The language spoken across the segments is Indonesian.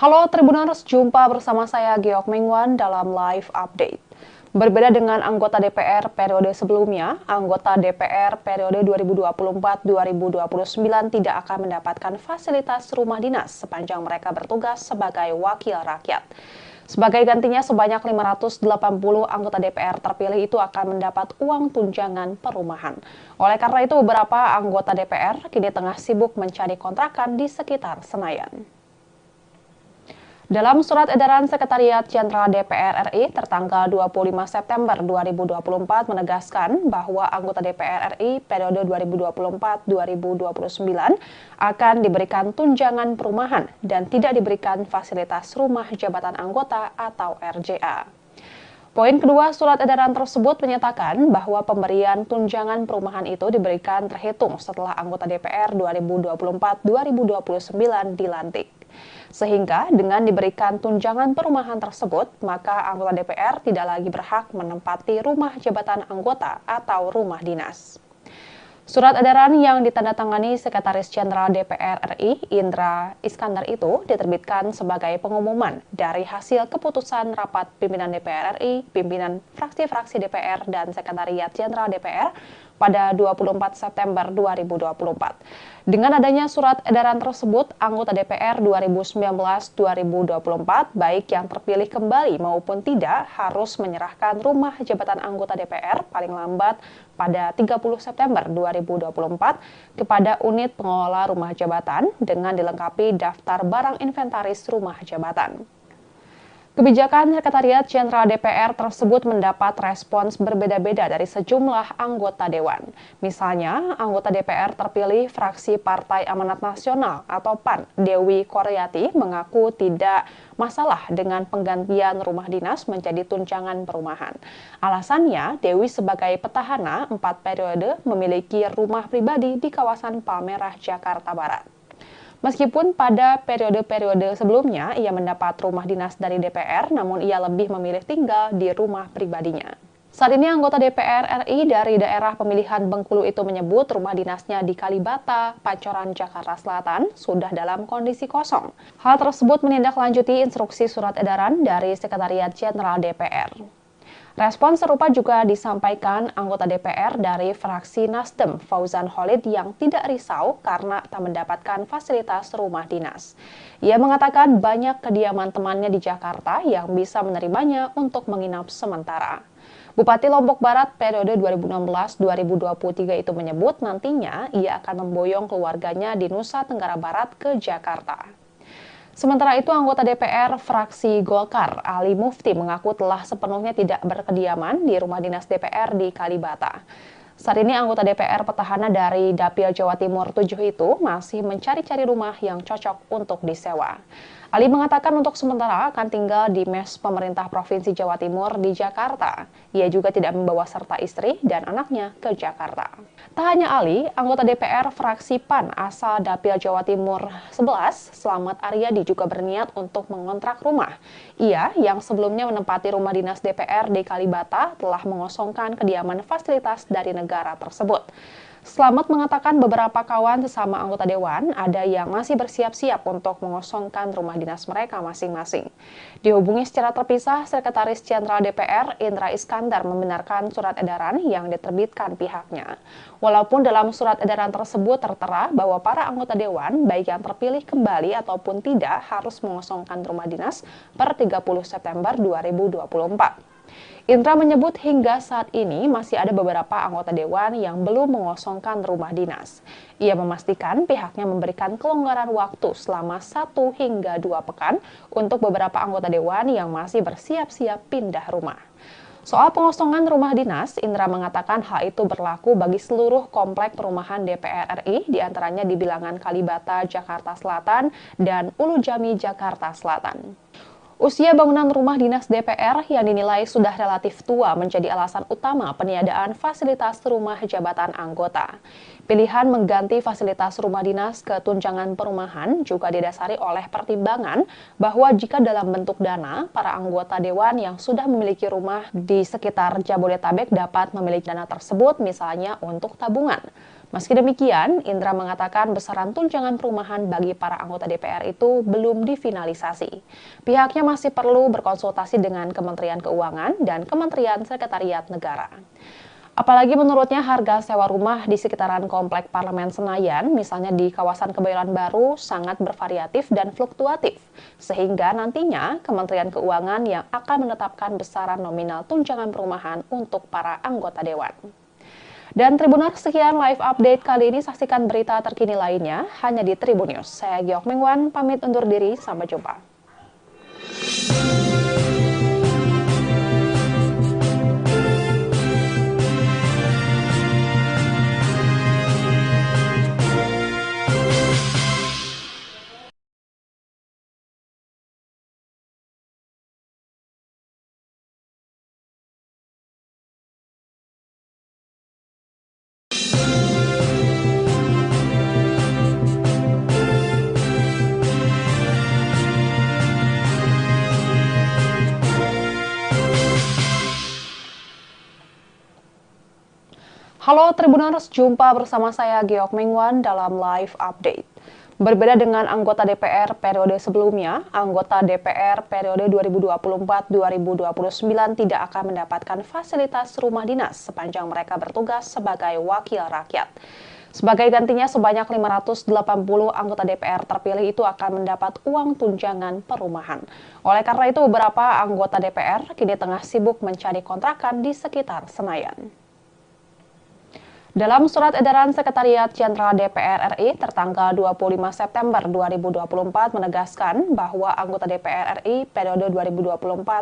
Halo Tribuners, jumpa bersama saya Geok Mingwan dalam live update. Berbeda dengan anggota DPR periode sebelumnya, anggota DPR periode 2024-2029 tidak akan mendapatkan fasilitas rumah dinas sepanjang mereka bertugas sebagai wakil rakyat. Sebagai gantinya, sebanyak 580 anggota DPR terpilih itu akan mendapat uang tunjangan perumahan. Oleh karena itu, beberapa anggota DPR kini tengah sibuk mencari kontrakan di sekitar Senayan. Dalam surat edaran Sekretariat Jenderal DPR RI tertanggal 25 September 2024 menegaskan bahwa anggota DPR RI periode 2024-2029 akan diberikan tunjangan perumahan dan tidak diberikan fasilitas rumah jabatan anggota atau RJA. Poin kedua surat edaran tersebut menyatakan bahwa pemberian tunjangan perumahan itu diberikan terhitung setelah anggota DPR 2024-2029 dilantik. Sehingga dengan diberikan tunjangan perumahan tersebut, maka anggota DPR tidak lagi berhak menempati rumah jabatan anggota atau rumah dinas. Surat edaran yang ditandatangani Sekretaris Jenderal DPR RI, Indra Iskandar itu diterbitkan sebagai pengumuman dari hasil keputusan rapat pimpinan DPR RI, pimpinan fraksi-fraksi DPR, dan Sekretariat Jenderal DPR pada 24 September 2024. Dengan adanya surat edaran tersebut, anggota DPR 2019-2024, baik yang terpilih kembali maupun tidak, harus menyerahkan rumah jabatan anggota DPR paling lambat pada 30 September 2024 kepada unit pengelola rumah jabatan dengan dilengkapi daftar barang inventaris rumah jabatan. Kebijakan Sekretariat Jenderal DPR tersebut mendapat respons berbeda-beda dari sejumlah anggota Dewan. Misalnya, anggota DPR terpilih fraksi Partai Amanat Nasional atau PAN, Dewi Koryati, mengaku tidak masalah dengan penggantian rumah dinas menjadi tunjangan perumahan. Alasannya, Dewi sebagai petahana 4 periode memiliki rumah pribadi di kawasan Palmerah, Jakarta Barat. Meskipun pada periode-periode sebelumnya ia mendapat rumah dinas dari DPR, namun ia lebih memilih tinggal di rumah pribadinya. Saat ini anggota DPR RI dari daerah pemilihan Bengkulu itu menyebut rumah dinasnya di Kalibata, Pancoran, Jakarta Selatan sudah dalam kondisi kosong. Hal tersebut menindaklanjuti instruksi surat edaran dari Sekretariat Jenderal DPR. Respon serupa juga disampaikan anggota DPR dari fraksi Nasdem, Fauzan Khalid, yang tidak risau karena tak mendapatkan fasilitas rumah dinas. Ia mengatakan banyak kediaman temannya di Jakarta yang bisa menerimanya untuk menginap sementara. Bupati Lombok Barat periode 2016-2023 itu menyebut nantinya ia akan memboyong keluarganya di Nusa Tenggara Barat ke Jakarta. Sementara itu, anggota DPR fraksi Golkar, Ali Mufti, mengaku telah sepenuhnya tidak berkediaman di rumah dinas DPR di Kalibata. Saat ini anggota DPR petahana dari Dapil Jawa Timur 7 itu masih mencari-cari rumah yang cocok untuk disewa. Ali mengatakan untuk sementara akan tinggal di mes pemerintah Provinsi Jawa Timur di Jakarta. Ia juga tidak membawa serta istri dan anaknya ke Jakarta. Tak hanya Ali, anggota DPR fraksi PAN asal Dapil Jawa Timur 11, Slamet Aryadi, juga berniat untuk mengontrak rumah. Ia yang sebelumnya menempati rumah dinas DPR di Kalibata telah mengosongkan kediaman fasilitas dari negara tersebut. Slamet mengatakan beberapa kawan sesama anggota Dewan ada yang masih bersiap-siap untuk mengosongkan rumah dinas mereka masing-masing. Dihubungi secara terpisah, Sekretaris Jenderal DPR Indra Iskandar membenarkan surat edaran yang diterbitkan pihaknya. Walaupun dalam surat edaran tersebut tertera bahwa para anggota Dewan, baik yang terpilih kembali ataupun tidak, harus mengosongkan rumah dinas per 30 September 2024. Indra menyebut hingga saat ini masih ada beberapa anggota Dewan yang belum mengosongkan rumah dinas. Ia memastikan pihaknya memberikan kelonggaran waktu selama 1 hingga 2 pekan untuk beberapa anggota Dewan yang masih bersiap-siap pindah rumah. Soal pengosongan rumah dinas, Indra mengatakan hal itu berlaku bagi seluruh komplek perumahan DPR RI, diantaranya di Bilangan Kalibata, Jakarta Selatan, dan Ulu Jami, Jakarta Selatan. Usia bangunan rumah dinas DPR yang dinilai sudah relatif tua menjadi alasan utama peniadaan fasilitas rumah jabatan anggota. Pilihan mengganti fasilitas rumah dinas ke tunjangan perumahan juga didasari oleh pertimbangan bahwa jika dalam bentuk dana, para anggota dewan yang sudah memiliki rumah di sekitar Jabodetabek dapat memiliki dana tersebut misalnya untuk tabungan. Meski demikian, Indra mengatakan besaran tunjangan perumahan bagi para anggota DPR itu belum difinalisasi. Pihaknya masih perlu berkonsultasi dengan Kementerian Keuangan dan Kementerian Sekretariat Negara. Apalagi menurutnya harga sewa rumah di sekitaran Komplek Parlemen Senayan, misalnya di kawasan Kebayoran Baru, sangat bervariatif dan fluktuatif. Sehingga nantinya Kementerian Keuangan yang akan menetapkan besaran nominal tunjangan perumahan untuk para anggota dewan. Dan Tribuners, sekian live update kali ini. Saksikan berita terkini lainnya hanya di Tribun News. Saya Giok Mengwan, pamit undur diri. Sampai jumpa. Halo Tribuners, jumpa bersama saya Giok Mengwan dalam live update. Berbeda dengan anggota DPR periode sebelumnya, anggota DPR periode 2024-2029 tidak akan mendapatkan fasilitas rumah dinas sepanjang mereka bertugas sebagai wakil rakyat. Sebagai gantinya, sebanyak 580 anggota DPR terpilih itu akan mendapat uang tunjangan perumahan. Oleh karena itu, beberapa anggota DPR kini tengah sibuk mencari kontrakan di sekitar Senayan. Dalam surat edaran Sekretariat Jenderal DPR RI tertanggal 25 September 2024 menegaskan bahwa anggota DPR RI periode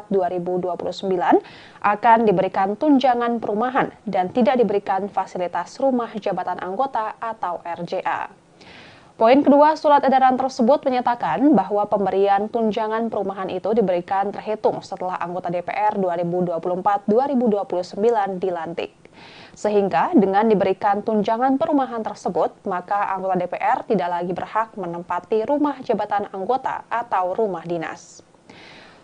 2024-2029 akan diberikan tunjangan perumahan dan tidak diberikan fasilitas rumah jabatan anggota atau RJA. Poin kedua surat edaran tersebut menyatakan bahwa pemberian tunjangan perumahan itu diberikan terhitung setelah anggota DPR 2024-2029 dilantik. Sehingga dengan diberikan tunjangan perumahan tersebut, maka anggota DPR tidak lagi berhak menempati rumah jabatan anggota atau rumah dinas.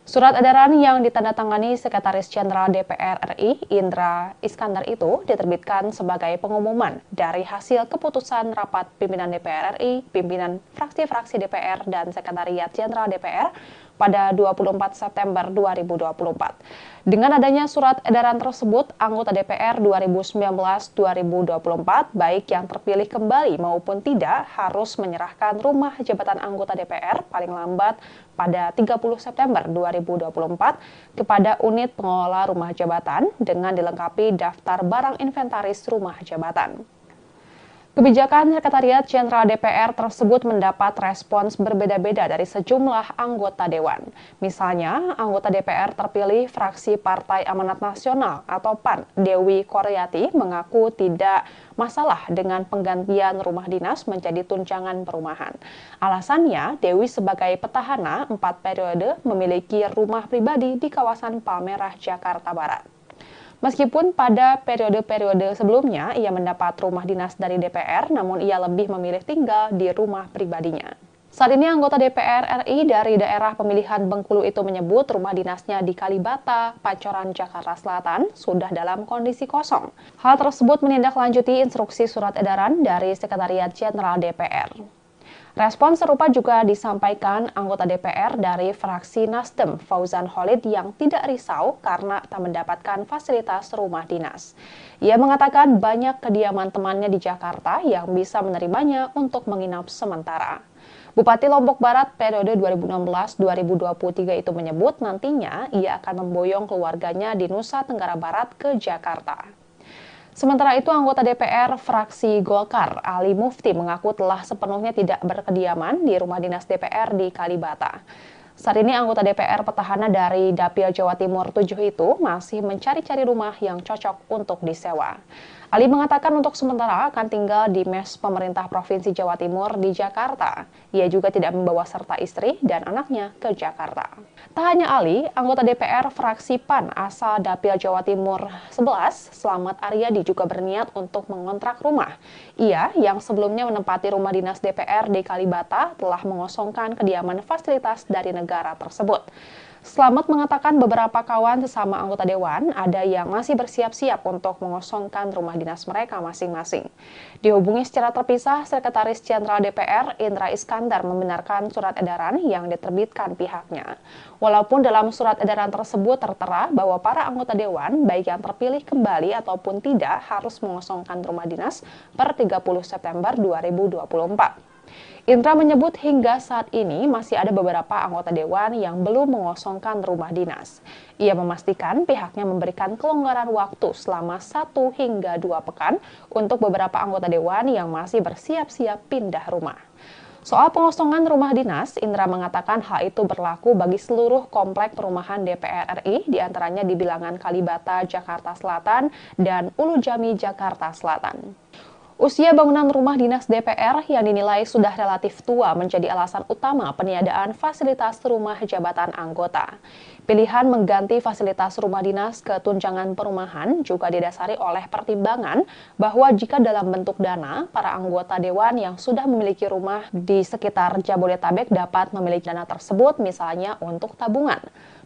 Surat edaran yang ditandatangani Sekretaris Jenderal DPR RI, Indra Iskandar itu diterbitkan sebagai pengumuman dari hasil keputusan rapat pimpinan DPR RI, pimpinan fraksi-fraksi DPR, dan Sekretariat Jenderal DPR pada 24 September 2024. Dengan adanya surat edaran tersebut, anggota DPR 2019-2024, baik yang terpilih kembali maupun tidak, harus menyerahkan rumah jabatan anggota DPR paling lambat pada 30 September 2024 kepada unit pengelola rumah jabatan dengan dilengkapi daftar barang inventaris rumah jabatan. Kebijakan Sekretariat Jenderal DPR tersebut mendapat respons berbeda-beda dari sejumlah anggota dewan. Misalnya, anggota DPR terpilih fraksi Partai Amanat Nasional atau PAN, Dewi Koryati, mengaku tidak masalah dengan penggantian rumah dinas menjadi tunjangan perumahan. Alasannya, Dewi sebagai petahana 4 periode memiliki rumah pribadi di kawasan Palmerah, Jakarta Barat. Meskipun pada periode-periode sebelumnya ia mendapat rumah dinas dari DPR, namun ia lebih memilih tinggal di rumah pribadinya. Saat ini anggota DPR RI dari daerah pemilihan Bengkulu itu menyebut rumah dinasnya di Kalibata, Pancoran, Jakarta Selatan sudah dalam kondisi kosong. Hal tersebut menindaklanjuti instruksi surat edaran dari Sekretariat Jenderal DPR. Respon serupa juga disampaikan anggota DPR dari fraksi Nasdem, Fauzan Khalid, yang tidak risau karena tak mendapatkan fasilitas rumah dinas. Ia mengatakan banyak kediaman temannya di Jakarta yang bisa menerimanya untuk menginap sementara. Bupati Lombok Barat periode 2016-2023 itu menyebut nantinya ia akan memboyong keluarganya di Nusa Tenggara Barat ke Jakarta. Sementara itu, anggota DPR fraksi Golkar, Ali Mufti, mengaku telah sepenuhnya tidak berkediaman di rumah dinas DPR di Kalibata. Saat ini anggota DPR petahana dari Dapil Jawa Timur 7 itu masih mencari-cari rumah yang cocok untuk disewa. Ali mengatakan untuk sementara akan tinggal di mes pemerintah Provinsi Jawa Timur di Jakarta. Ia juga tidak membawa serta istri dan anaknya ke Jakarta. Tak hanya Ali, anggota DPR fraksi PAN asal Dapil Jawa Timur 11, Slamet Aryadi juga berniat untuk mengontrak rumah. Ia yang sebelumnya menempati rumah dinas DPR di Kalibata telah mengosongkan kediaman fasilitas dari negara tersebut. Slamet mengatakan beberapa kawan sesama anggota dewan ada yang masih bersiap-siap untuk mengosongkan rumah dinas mereka masing-masing. Dihubungi secara terpisah, Sekretaris Jenderal DPR Indra Iskandar membenarkan surat edaran yang diterbitkan pihaknya. Walaupun dalam surat edaran tersebut tertera bahwa para anggota dewan, baik yang terpilih kembali ataupun tidak, harus mengosongkan rumah dinas per 30 September 2024. Indra menyebut hingga saat ini masih ada beberapa anggota dewan yang belum mengosongkan rumah dinas. Ia memastikan pihaknya memberikan kelonggaran waktu selama 1 hingga 2 pekan untuk beberapa anggota dewan yang masih bersiap-siap pindah rumah. Soal pengosongan rumah dinas, Indra mengatakan hal itu berlaku bagi seluruh komplek perumahan DPR RI, diantaranya di Bilangan Kalibata, Jakarta Selatan, dan Ulu Jami, Jakarta Selatan. Usia bangunan rumah dinas DPR yang dinilai sudah relatif tua menjadi alasan utama peniadaan fasilitas rumah jabatan anggota. Pilihan mengganti fasilitas rumah dinas ke tunjangan perumahan juga didasari oleh pertimbangan bahwa jika dalam bentuk dana, para anggota dewan yang sudah memiliki rumah di sekitar Jabodetabek dapat memiliki dana tersebut misalnya untuk tabungan.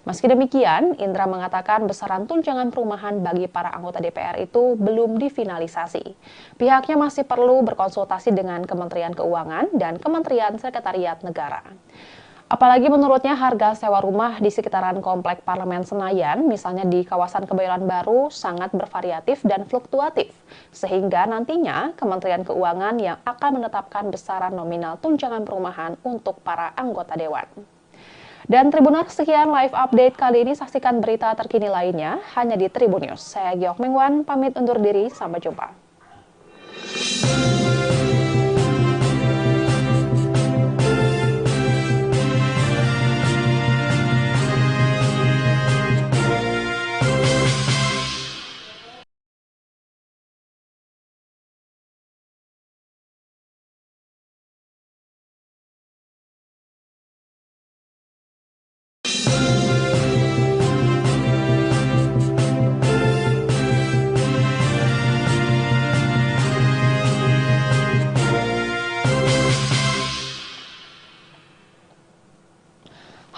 Meski demikian, Indra mengatakan besaran tunjangan perumahan bagi para anggota DPR itu belum difinalisasi. Pihaknya masih perlu berkonsultasi dengan Kementerian Keuangan dan Kementerian Sekretariat Negara. Apalagi menurutnya harga sewa rumah di sekitaran Komplek Parlemen Senayan, misalnya di kawasan Kebayoran Baru, sangat bervariatif dan fluktuatif. Sehingga nantinya Kementerian Keuangan yang akan menetapkan besaran nominal tunjangan perumahan untuk para anggota dewan. Dan Tribuners, sekian live update kali ini. Saksikan berita terkini lainnya hanya di Tribun News. Saya Giok Mingwan, pamit undur diri. Sampai jumpa.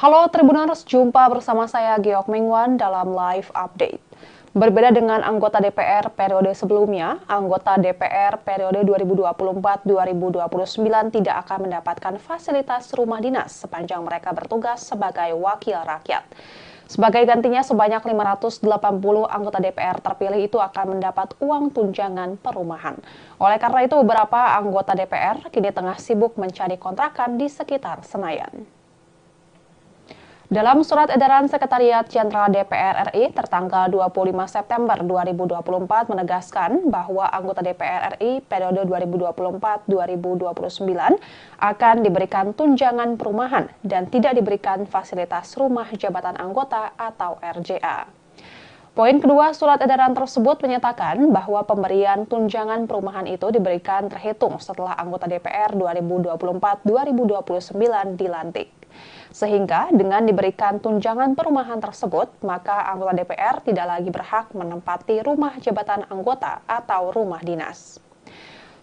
Halo Tribuners, jumpa bersama saya Giok Mingwan dalam live update. Berbeda dengan anggota DPR periode sebelumnya, anggota DPR periode 2024-2029 tidak akan mendapatkan fasilitas rumah dinas sepanjang mereka bertugas sebagai wakil rakyat. Sebagai gantinya, sebanyak 580 anggota DPR terpilih itu akan mendapat uang tunjangan perumahan. Oleh karena itu, beberapa anggota DPR kini tengah sibuk mencari kontrakan di sekitar Senayan. Dalam surat edaran Sekretariat Jenderal DPR RI tertanggal 25 September 2024 menegaskan bahwa anggota DPR RI periode 2024-2029 akan diberikan tunjangan perumahan dan tidak diberikan fasilitas rumah jabatan anggota atau RJA. Poin kedua surat edaran tersebut menyatakan bahwa pemberian tunjangan perumahan itu diberikan terhitung setelah anggota DPR 2024-2029 dilantik. Sehingga dengan diberikan tunjangan perumahan tersebut, maka anggota DPR tidak lagi berhak menempati rumah jabatan anggota atau rumah dinas.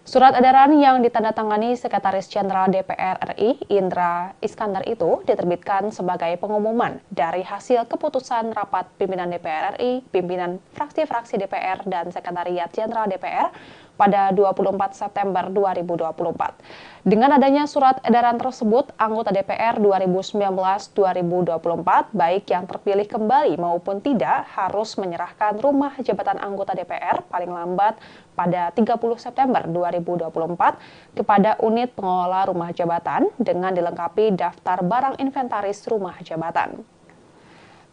Surat edaran yang ditandatangani Sekretaris Jenderal DPR RI, Indra Iskandar itu diterbitkan sebagai pengumuman dari hasil keputusan rapat pimpinan DPR RI, pimpinan fraksi-fraksi DPR, dan Sekretariat Jenderal DPR pada 24 September 2024. Dengan adanya surat edaran tersebut, anggota DPR 2019-2024, baik yang terpilih kembali maupun tidak, harus menyerahkan rumah jabatan anggota DPR paling lambat pada 30 September 2024 kepada unit pengelola rumah jabatan dengan dilengkapi daftar barang inventaris rumah jabatan.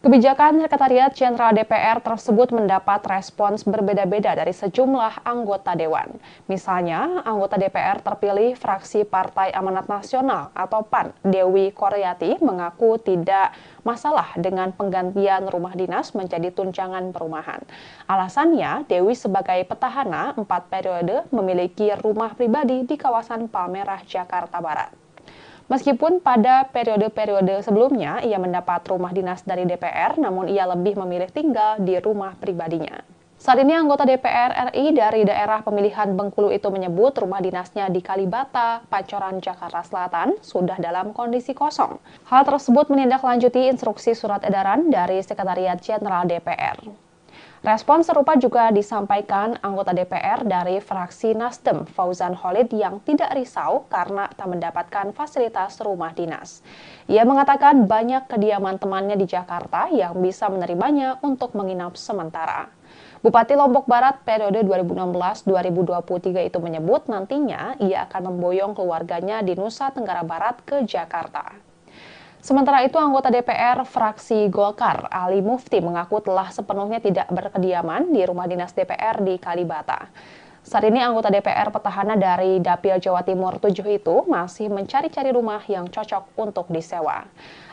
Kebijakan Sekretariat Jenderal DPR tersebut mendapat respons berbeda-beda dari sejumlah anggota Dewan. Misalnya, anggota DPR terpilih fraksi Partai Amanat Nasional atau PAN, Dewi Koryati, mengaku tidak masalah dengan penggantian rumah dinas menjadi tunjangan perumahan. Alasannya, Dewi sebagai petahana 4 periode memiliki rumah pribadi di kawasan Palmerah, Jakarta Barat. Meskipun pada periode-periode sebelumnya ia mendapat rumah dinas dari DPR, namun ia lebih memilih tinggal di rumah pribadinya. Saat ini anggota DPR RI dari daerah pemilihan Bengkulu itu menyebut rumah dinasnya di Kalibata, Pancoran, Jakarta Selatan sudah dalam kondisi kosong. Hal tersebut menindaklanjuti instruksi surat edaran dari Sekretariat Jenderal DPR. Respon serupa juga disampaikan anggota DPR dari fraksi Nasdem, Fauzan Khalid, yang tidak risau karena tak mendapatkan fasilitas rumah dinas. Ia mengatakan banyak kediaman temannya di Jakarta yang bisa menerimanya untuk menginap sementara. Bupati Lombok Barat periode 2016-2023 itu menyebut nantinya ia akan memboyong keluarganya di Nusa Tenggara Barat ke Jakarta. Sementara itu, anggota DPR fraksi Golkar, Ali Mufti, mengaku telah sepenuhnya tidak berkediaman di rumah dinas DPR di Kalibata. Saat ini anggota DPR petahana dari Dapil Jawa Timur 7 itu masih mencari-cari rumah yang cocok untuk disewa.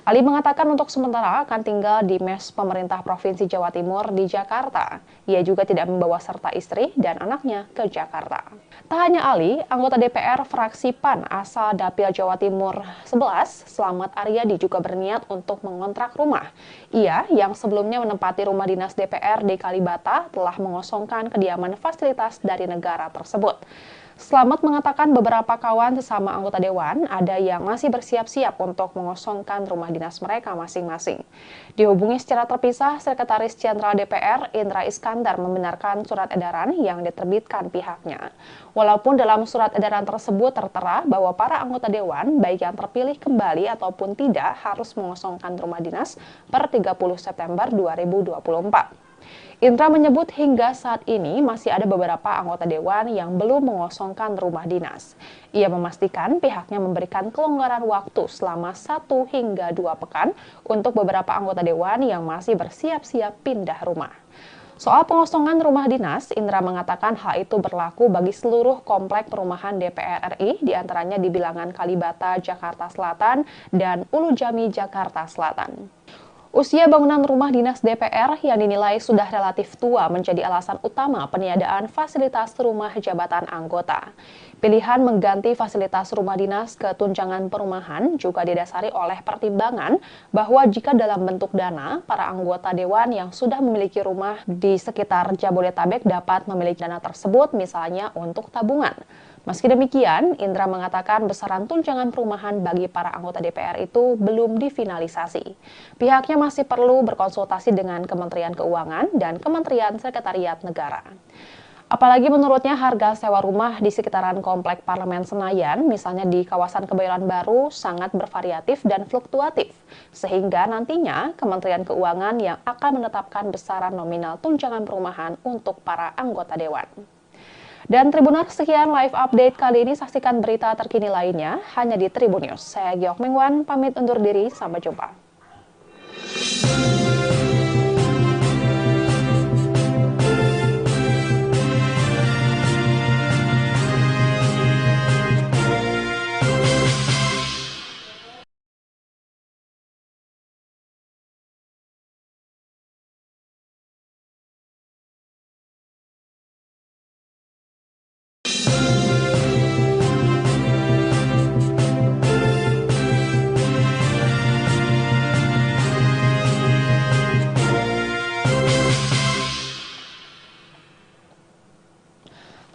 Ali mengatakan untuk sementara akan tinggal di mes pemerintah Provinsi Jawa Timur di Jakarta. Ia juga tidak membawa serta istri dan anaknya ke Jakarta. Tak hanya Ali, anggota DPR fraksi PAN asal Dapil Jawa Timur 11, Slamet Aryadi, juga berniat untuk mengontrak rumah. Ia, yang sebelumnya menempati rumah dinas DPR di Kalibata, telah mengosongkan kediaman fasilitas dari negara tersebut. Slamet mengatakan beberapa kawan sesama anggota Dewan ada yang masih bersiap-siap untuk mengosongkan rumah dinas mereka masing-masing. Dihubungi secara terpisah, Sekretaris Jenderal DPR Indra Iskandar membenarkan surat edaran yang diterbitkan pihaknya. Walaupun dalam surat edaran tersebut tertera bahwa para anggota Dewan, baik yang terpilih kembali ataupun tidak, harus mengosongkan rumah dinas per 30 September 2024. Indra menyebut hingga saat ini masih ada beberapa anggota Dewan yang belum mengosongkan rumah dinas. Ia memastikan pihaknya memberikan kelonggaran waktu selama 1 hingga 2 pekan untuk beberapa anggota Dewan yang masih bersiap-siap pindah rumah. Soal pengosongan rumah dinas, Indra mengatakan hal itu berlaku bagi seluruh komplek perumahan DPR RI, diantaranya di Bilangan Kalibata, Jakarta Selatan, dan Ulu Jami, Jakarta Selatan. Usia bangunan rumah dinas DPR yang dinilai sudah relatif tua menjadi alasan utama peniadaan fasilitas rumah jabatan anggota. Pilihan mengganti fasilitas rumah dinas ke tunjangan perumahan juga didasari oleh pertimbangan bahwa jika dalam bentuk dana, para anggota Dewan yang sudah memiliki rumah di sekitar Jabodetabek dapat memiliki dana tersebut misalnya untuk tabungan. Meski demikian, Indra mengatakan besaran tunjangan perumahan bagi para anggota DPR itu belum difinalisasi. Pihaknya masih perlu berkonsultasi dengan Kementerian Keuangan dan Kementerian Sekretariat Negara. Apalagi menurutnya harga sewa rumah di sekitaran Komplek Parlemen Senayan, misalnya di kawasan Kebayoran Baru, sangat bervariatif dan fluktuatif. Sehingga nantinya Kementerian Keuangan yang akan menetapkan besaran nominal tunjangan perumahan untuk para anggota Dewan. Dan Tribuners, sekian live update kali ini. Saksikan berita terkini lainnya hanya di Tribun News. Saya Giok Mengwan, pamit undur diri. Sampai jumpa.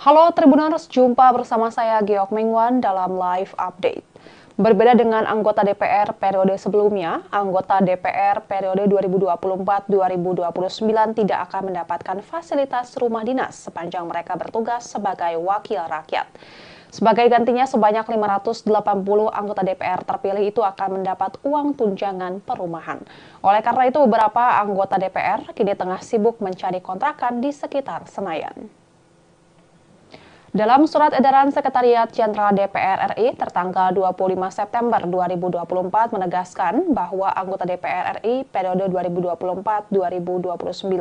Halo Tribuners, jumpa bersama saya Giok Mengwan dalam live update. Berbeda dengan anggota DPR periode sebelumnya, anggota DPR periode 2024-2029 tidak akan mendapatkan fasilitas rumah dinas sepanjang mereka bertugas sebagai wakil rakyat. Sebagai gantinya, sebanyak 580 anggota DPR terpilih itu akan mendapat uang tunjangan perumahan. Oleh karena itu, beberapa anggota DPR kini tengah sibuk mencari kontrakan di sekitar Senayan. Dalam surat edaran Sekretariat Jenderal DPR RI tertanggal 25 September 2024 menegaskan bahwa anggota DPR RI periode 2024-2029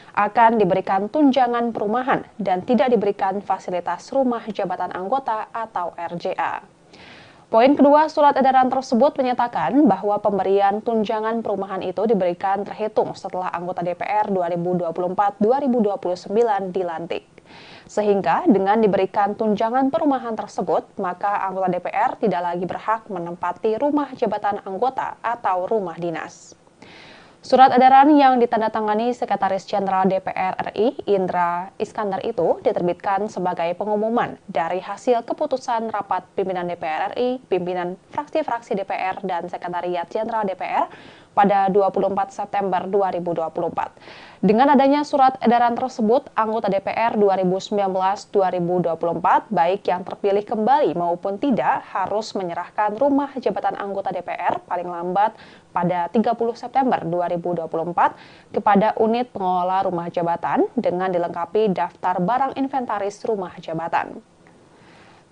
akan diberikan tunjangan perumahan dan tidak diberikan fasilitas rumah jabatan anggota atau RJA. Poin kedua surat edaran tersebut menyatakan bahwa pemberian tunjangan perumahan itu diberikan terhitung setelah anggota DPR 2024-2029 dilantik. Sehingga dengan diberikan tunjangan perumahan tersebut, maka anggota DPR tidak lagi berhak menempati rumah jabatan anggota atau rumah dinas. Surat edaran yang ditandatangani Sekretaris Jenderal DPR RI, Indra Iskandar itu diterbitkan sebagai pengumuman dari hasil keputusan rapat pimpinan DPR RI, pimpinan fraksi-fraksi DPR, dan Sekretariat Jenderal DPR pada 24 September 2024. Dengan adanya surat edaran tersebut, anggota DPR 2019-2024, baik yang terpilih kembali maupun tidak, harus menyerahkan rumah jabatan anggota DPR paling lambat pada 30 September 2024 kepada unit pengelola rumah jabatan dengan dilengkapi daftar barang inventaris rumah jabatan.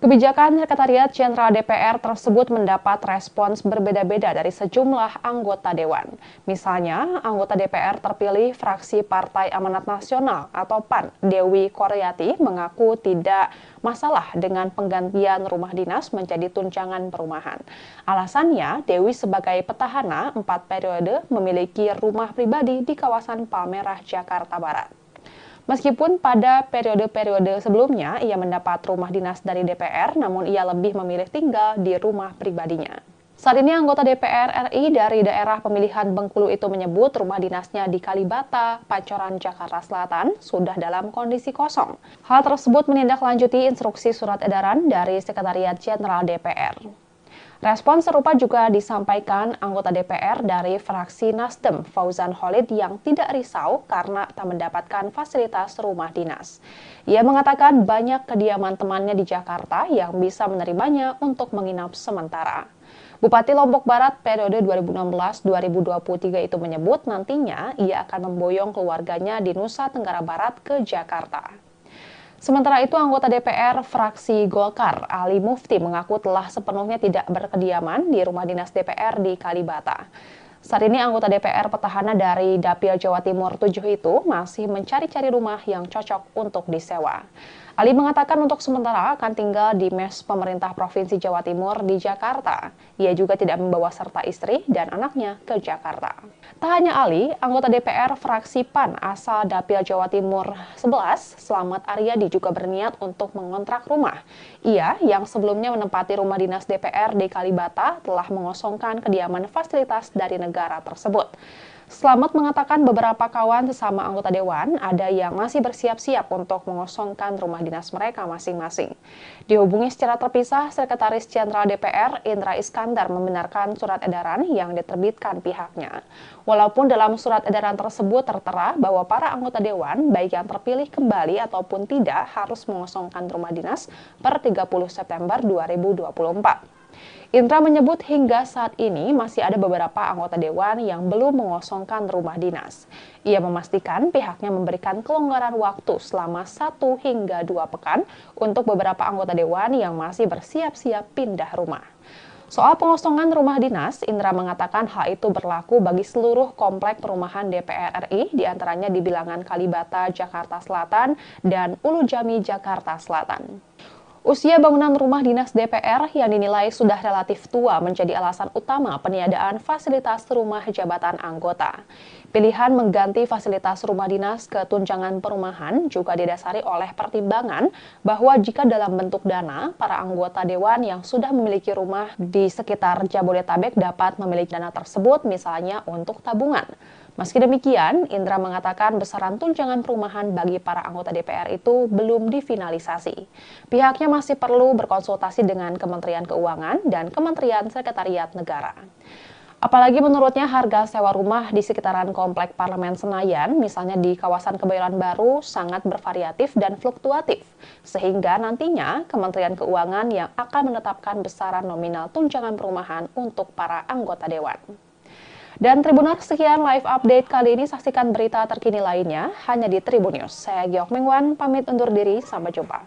Kebijakan Sekretariat Jenderal DPR tersebut mendapat respons berbeda-beda dari sejumlah anggota Dewan. Misalnya, anggota DPR terpilih fraksi Partai Amanat Nasional atau PAN, Dewi Koryati, mengaku tidak masalah dengan penggantian rumah dinas menjadi tunjangan perumahan. Alasannya, Dewi sebagai petahana 4 periode memiliki rumah pribadi di kawasan Palmerah, Jakarta Barat. Meskipun pada periode-periode sebelumnya ia mendapat rumah dinas dari DPR, namun ia lebih memilih tinggal di rumah pribadinya. Saat ini anggota DPR RI dari daerah pemilihan Bengkulu itu menyebut rumah dinasnya di Kalibata, Pancoran, Jakarta Selatan sudah dalam kondisi kosong. Hal tersebut menindaklanjuti instruksi surat edaran dari Sekretariat Jenderal DPR. Respon serupa juga disampaikan anggota DPR dari fraksi Nasdem, Fauzan Khalid, yang tidak risau karena tak mendapatkan fasilitas rumah dinas. Ia mengatakan banyak kediaman temannya di Jakarta yang bisa menerimanya untuk menginap sementara. Bupati Lombok Barat periode 2016-2023 itu menyebut nantinya ia akan memboyong keluarganya di Nusa Tenggara Barat ke Jakarta. Sementara itu, anggota DPR fraksi Golkar, Ali Mufti, mengaku telah sepenuhnya tidak berkediaman di rumah dinas DPR di Kalibata. Saat ini anggota DPR petahana dari Dapil Jawa Timur 7 itu masih mencari-cari rumah yang cocok untuk disewa. Ali mengatakan untuk sementara akan tinggal di mes pemerintah Provinsi Jawa Timur di Jakarta. Ia juga tidak membawa serta istri dan anaknya ke Jakarta. Tak hanya Ali, anggota DPR fraksi PAN asal Dapil Jawa Timur 11, Slamet Aryadi, juga berniat untuk mengontrak rumah. Ia yang sebelumnya menempati rumah dinas DPR di Kalibata telah mengosongkan kediaman fasilitas dari negara tersebut. Slamet mengatakan beberapa kawan sesama anggota Dewan ada yang masih bersiap-siap untuk mengosongkan rumah dinas mereka masing-masing. Dihubungi secara terpisah, Sekretaris Jenderal DPR Indra Iskandar membenarkan surat edaran yang diterbitkan pihaknya. Walaupun dalam surat edaran tersebut tertera bahwa para anggota Dewan, baik yang terpilih kembali ataupun tidak, harus mengosongkan rumah dinas per 30 September 2024. Indra menyebut hingga saat ini masih ada beberapa anggota Dewan yang belum mengosongkan rumah dinas. Ia memastikan pihaknya memberikan kelonggaran waktu selama 1 hingga 2 pekan untuk beberapa anggota Dewan yang masih bersiap-siap pindah rumah. Soal pengosongan rumah dinas, Indra mengatakan hal itu berlaku bagi seluruh komplek perumahan DPR RI, diantaranya di Bilangan Kalibata, Jakarta Selatan, dan Ulu Jami, Jakarta Selatan. Usia bangunan rumah dinas DPR yang dinilai sudah relatif tua menjadi alasan utama peniadaan fasilitas rumah jabatan anggota. Pilihan mengganti fasilitas rumah dinas ke tunjangan perumahan juga didasari oleh pertimbangan bahwa jika dalam bentuk dana, para anggota Dewan yang sudah memiliki rumah di sekitar Jabodetabek dapat memiliki dana tersebut misalnya untuk tabungan. Meski demikian, Indra mengatakan besaran tunjangan perumahan bagi para anggota DPR itu belum difinalisasi. Pihaknya masih perlu berkonsultasi dengan Kementerian Keuangan dan Kementerian Sekretariat Negara. Apalagi menurutnya harga sewa rumah di sekitaran Komplek Parlemen Senayan, misalnya di kawasan Kebayoran Baru, sangat bervariatif dan fluktuatif. Sehingga nantinya Kementerian Keuangan yang akan menetapkan besaran nominal tunjangan perumahan untuk para anggota Dewan. Dan Tribuners, sekian live update kali ini. Saksikan berita terkini lainnya hanya di Tribun News. Saya Giok Mingwan, pamit undur diri. Sampai jumpa.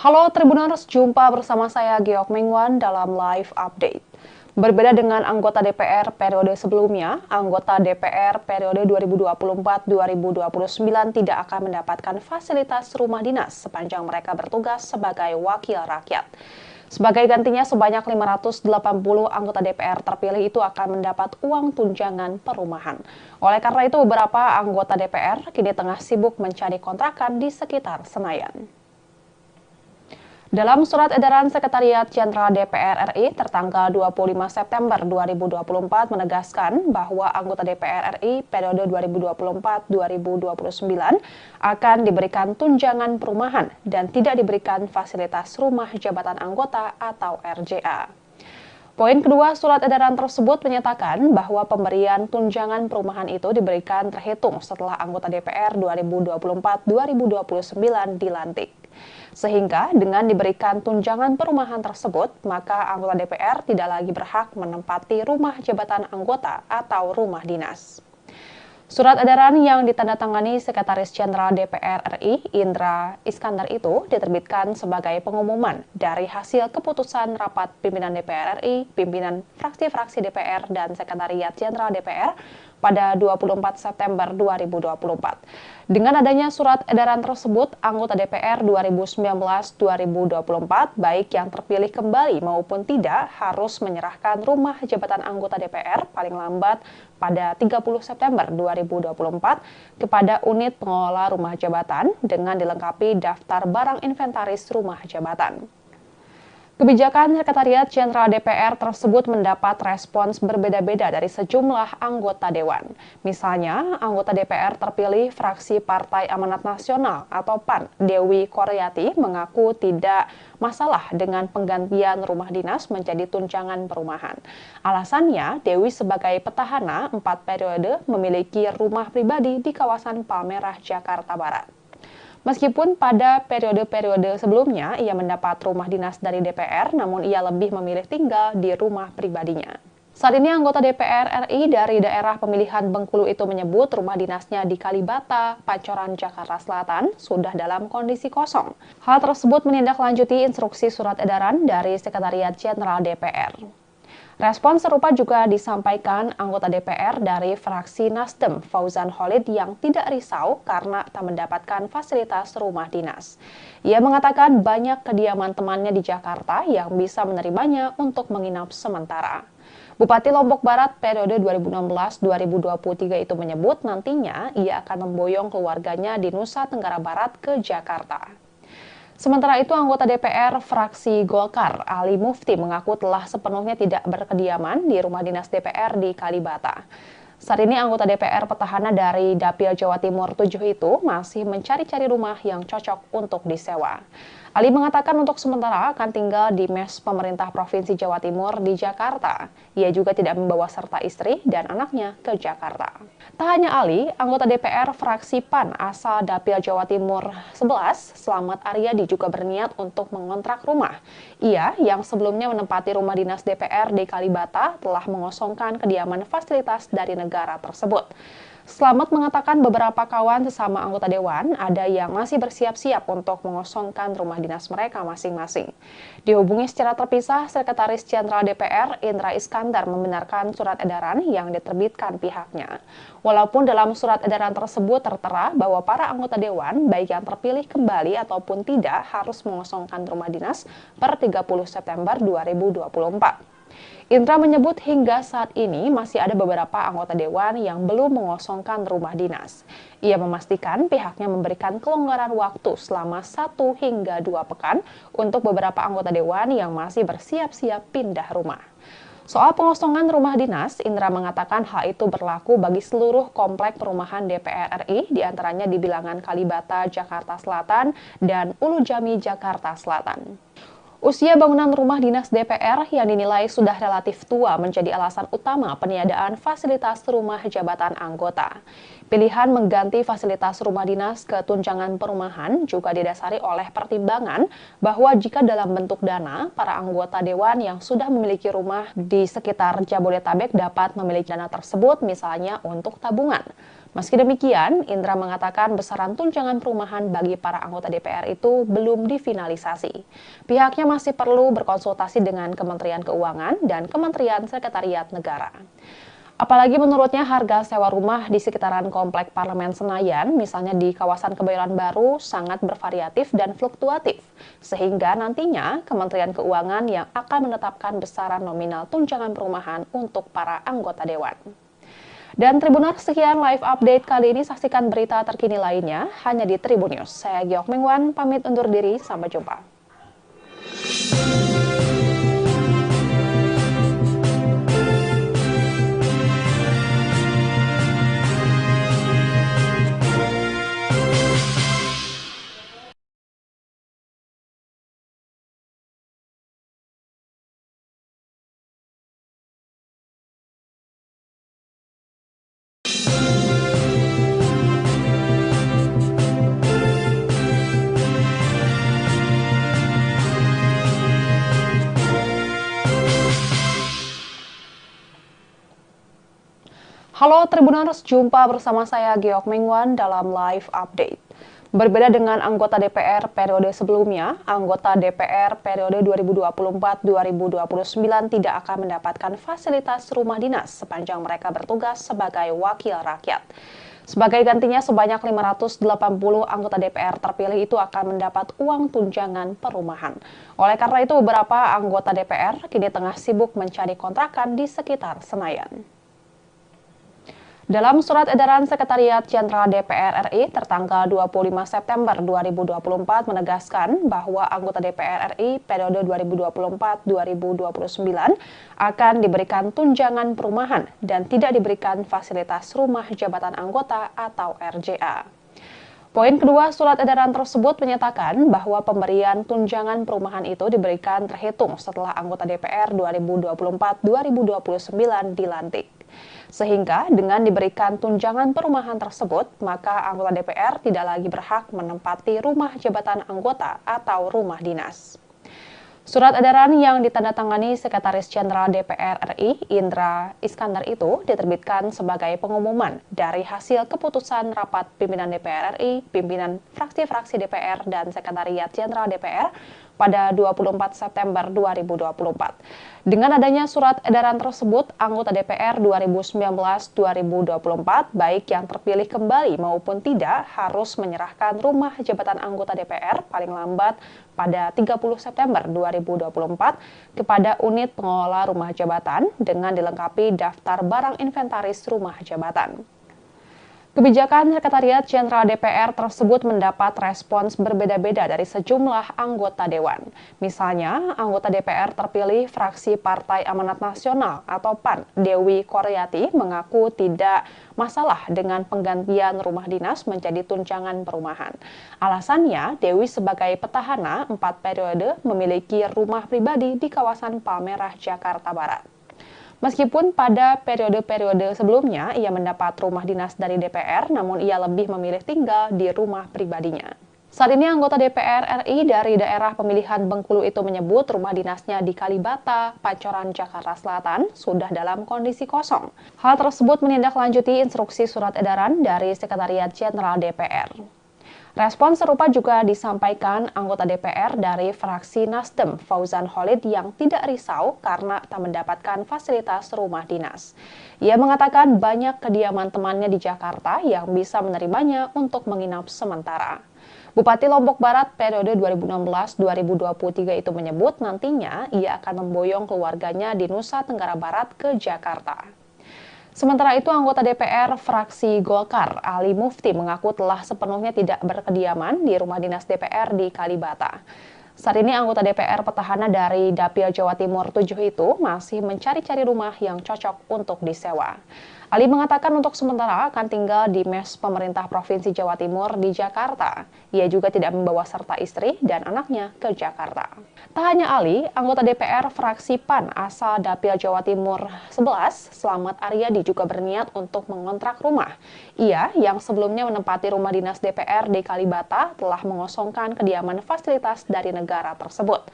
Halo Tribuners, jumpa bersama saya Geok Mingwan dalam live update. Berbeda dengan anggota DPR periode sebelumnya, anggota DPR periode 2024-2029 tidak akan mendapatkan fasilitas rumah dinas sepanjang mereka bertugas sebagai wakil rakyat. Sebagai gantinya, sebanyak 580 anggota DPR terpilih itu akan mendapat uang tunjangan perumahan. Oleh karena itu, beberapa anggota DPR kini tengah sibuk mencari kontrakan di sekitar Senayan. Dalam surat edaran Sekretariat Jenderal DPR RI tertanggal 25 September 2024 menegaskan bahwa anggota DPR RI periode 2024-2029 akan diberikan tunjangan perumahan dan tidak diberikan fasilitas rumah jabatan anggota atau RJA. Poin kedua surat edaran tersebut menyatakan bahwa pemberian tunjangan perumahan itu diberikan terhitung setelah anggota DPR 2024-2029 dilantik. Sehingga dengan diberikan tunjangan perumahan tersebut, maka anggota DPR tidak lagi berhak menempati rumah jabatan anggota atau rumah dinas. Surat edaran yang ditandatangani Sekretaris Jenderal DPR RI, Indra Iskandar itu diterbitkan sebagai pengumuman dari hasil keputusan rapat pimpinan DPR RI, pimpinan fraksi-fraksi DPR, dan Sekretariat Jenderal DPR pada 24 September 2024. Dengan adanya surat edaran tersebut, anggota DPR 2019-2024, baik yang terpilih kembali maupun tidak, harus menyerahkan rumah jabatan anggota DPR paling lambat pada 30 September 2024 kepada unit pengelola rumah jabatan dengan dilengkapi daftar barang inventaris rumah jabatan. Kebijakan Sekretariat Jenderal DPR tersebut mendapat respons berbeda-beda dari sejumlah anggota Dewan. Misalnya, anggota DPR terpilih fraksi Partai Amanat Nasional atau PAN, Dewi Koryati, mengaku tidak masalah dengan penggantian rumah dinas menjadi tunjangan perumahan. Alasannya, Dewi sebagai petahana 4 periode memiliki rumah pribadi di kawasan Palmerah, Jakarta Barat. Meskipun pada periode-periode sebelumnya ia mendapat rumah dinas dari DPR, namun ia lebih memilih tinggal di rumah pribadinya. Saat ini anggota DPR RI dari daerah pemilihan Bengkulu itu menyebut rumah dinasnya di Kalibata, Pancoran, Jakarta Selatan sudah dalam kondisi kosong. Hal tersebut menindaklanjuti instruksi surat edaran dari Sekretariat Jenderal DPR. Respon serupa juga disampaikan anggota DPR dari fraksi Nasdem, Fauzan Khalid, yang tidak risau karena tak mendapatkan fasilitas rumah dinas. Ia mengatakan banyak kediaman temannya di Jakarta yang bisa menerimanya untuk menginap sementara. Bupati Lombok Barat periode 2016-2023 itu menyebut nantinya ia akan memboyong keluarganya di Nusa Tenggara Barat ke Jakarta. Sementara itu, anggota DPR fraksi Golkar, Ali Mufti, mengaku telah sepenuhnya tidak berkediaman di rumah dinas DPR di Kalibata. Saat ini anggota DPR petahana dari Dapil Jawa Timur 7 itu masih mencari-cari rumah yang cocok untuk disewa. Ali mengatakan untuk sementara akan tinggal di mes pemerintah Provinsi Jawa Timur di Jakarta. Ia juga tidak membawa serta istri dan anaknya ke Jakarta. Tak hanya Ali, anggota DPR fraksi PAN asal Dapil Jawa Timur 11, Slamet Aryadi, juga berniat untuk mengontrak rumah. Ia yang sebelumnya menempati rumah dinas DPR di Kalibata telah mengosongkan kediaman fasilitas dari negara tersebut. Slamet mengatakan beberapa kawan sesama anggota Dewan ada yang masih bersiap-siap untuk mengosongkan rumah dinas mereka masing-masing. Dihubungi secara terpisah, Sekretaris Jenderal DPR Indra Iskandar membenarkan surat edaran yang diterbitkan pihaknya. Walaupun dalam surat edaran tersebut tertera bahwa para anggota Dewan, baik yang terpilih kembali ataupun tidak, harus mengosongkan rumah dinas per 30 September 2024. Indra menyebut hingga saat ini masih ada beberapa anggota Dewan yang belum mengosongkan rumah dinas. Ia memastikan pihaknya memberikan kelonggaran waktu selama 1 hingga 2 pekan untuk beberapa anggota Dewan yang masih bersiap-siap pindah rumah. Soal pengosongan rumah dinas, Indra mengatakan hal itu berlaku bagi seluruh komplek perumahan DPR RI, diantaranya di Bilangan Kalibata, Jakarta Selatan, dan Ulu Jami, Jakarta Selatan. Usia bangunan rumah dinas DPR yang dinilai sudah relatif tua menjadi alasan utama peniadaan fasilitas rumah jabatan anggota. Pilihan mengganti fasilitas rumah dinas ke tunjangan perumahan juga didasari oleh pertimbangan bahwa jika dalam bentuk dana, para anggota dewan yang sudah memiliki rumah di sekitar Jabodetabek dapat memiliki dana tersebut misalnya untuk tabungan. Meski demikian, Indra mengatakan besaran tunjangan perumahan bagi para anggota DPR itu belum difinalisasi. Pihaknya masih perlu berkonsultasi dengan Kementerian Keuangan dan Kementerian Sekretariat Negara. Apalagi menurutnya harga sewa rumah di sekitaran Komplek Parlemen Senayan, misalnya di kawasan Kebayoran Baru, sangat bervariatif dan fluktuatif. Sehingga nantinya Kementerian Keuangan yang akan menetapkan besaran nominal tunjangan perumahan untuk para anggota dewan. Dan Tribuners, sekian live update kali ini. Saksikan berita terkini lainnya hanya di Tribun News. Saya Giok Mengwan, pamit undur diri. Sampai jumpa. Halo Tribuners, jumpa bersama saya Giok Mengwan dalam live update. Berbeda dengan anggota DPR periode sebelumnya, anggota DPR periode 2024-2029 tidak akan mendapatkan fasilitas rumah dinas sepanjang mereka bertugas sebagai wakil rakyat. Sebagai gantinya, sebanyak 580 anggota DPR terpilih itu akan mendapat uang tunjangan perumahan. Oleh karena itu, beberapa anggota DPR kini tengah sibuk mencari kontrakan di sekitar Senayan. Dalam surat edaran Sekretariat Jenderal DPR RI tertanggal 25 September 2024 menegaskan bahwa anggota DPR RI periode 2024-2029 akan diberikan tunjangan perumahan dan tidak diberikan fasilitas rumah jabatan anggota atau RJA. Poin kedua surat edaran tersebut menyatakan bahwa pemberian tunjangan perumahan itu diberikan terhitung setelah anggota DPR 2024-2029 dilantik. Sehingga dengan diberikan tunjangan perumahan tersebut, maka anggota DPR tidak lagi berhak menempati rumah jabatan anggota atau rumah dinas. Surat edaran yang ditandatangani Sekretaris Jenderal DPR RI, Indra Iskandar itu diterbitkan sebagai pengumuman dari hasil keputusan rapat pimpinan DPR RI, pimpinan fraksi-fraksi DPR, dan Sekretariat Jenderal DPR pada 24 September 2024. Dengan adanya surat edaran tersebut, anggota DPR 2019-2024, baik yang terpilih kembali maupun tidak, harus menyerahkan rumah jabatan anggota DPR paling lambat pada 30 September 2024 kepada unit pengelola rumah jabatan dengan dilengkapi daftar barang inventaris rumah jabatan. Kebijakan Sekretariat Jenderal DPR tersebut mendapat respons berbeda-beda dari sejumlah anggota dewan. Misalnya, anggota DPR terpilih fraksi Partai Amanat Nasional atau PAN, Dewi Koryati, mengaku tidak masalah dengan penggantian rumah dinas menjadi tunjangan perumahan. Alasannya, Dewi sebagai petahana 4 periode memiliki rumah pribadi di kawasan Palmerah, Jakarta Barat. Meskipun pada periode-periode sebelumnya ia mendapat rumah dinas dari DPR, namun ia lebih memilih tinggal di rumah pribadinya. Saat ini anggota DPR RI dari daerah pemilihan Bengkulu itu menyebut rumah dinasnya di Kalibata, Pancoran, Jakarta Selatan sudah dalam kondisi kosong. Hal tersebut menindaklanjuti instruksi surat edaran dari Sekretariat Jenderal DPR. Respon serupa juga disampaikan anggota DPR dari fraksi Nasdem, Fauzan Khalid, yang tidak risau karena tak mendapatkan fasilitas rumah dinas. Ia mengatakan banyak kediaman temannya di Jakarta yang bisa menerimanya untuk menginap sementara. Bupati Lombok Barat periode 2016-2023 itu menyebut nantinya ia akan memboyong keluarganya di Nusa Tenggara Barat ke Jakarta. Sementara itu, anggota DPR fraksi Golkar, Ali Mufti, mengaku telah sepenuhnya tidak berkediaman di rumah dinas DPR di Kalibata. Saat ini anggota DPR petahana dari Dapil Jawa Timur 7 itu masih mencari-cari rumah yang cocok untuk disewa. Ali mengatakan untuk sementara akan tinggal di mes pemerintah Provinsi Jawa Timur di Jakarta. Ia juga tidak membawa serta istri dan anaknya ke Jakarta. Tak hanya Ali, anggota DPR fraksi PAN asal Dapil Jawa Timur 11, Slamet Aryadi juga berniat untuk mengontrak rumah. Ia yang sebelumnya menempati rumah dinas DPR di Kalibata telah mengosongkan kediaman fasilitas dari negara tersebut.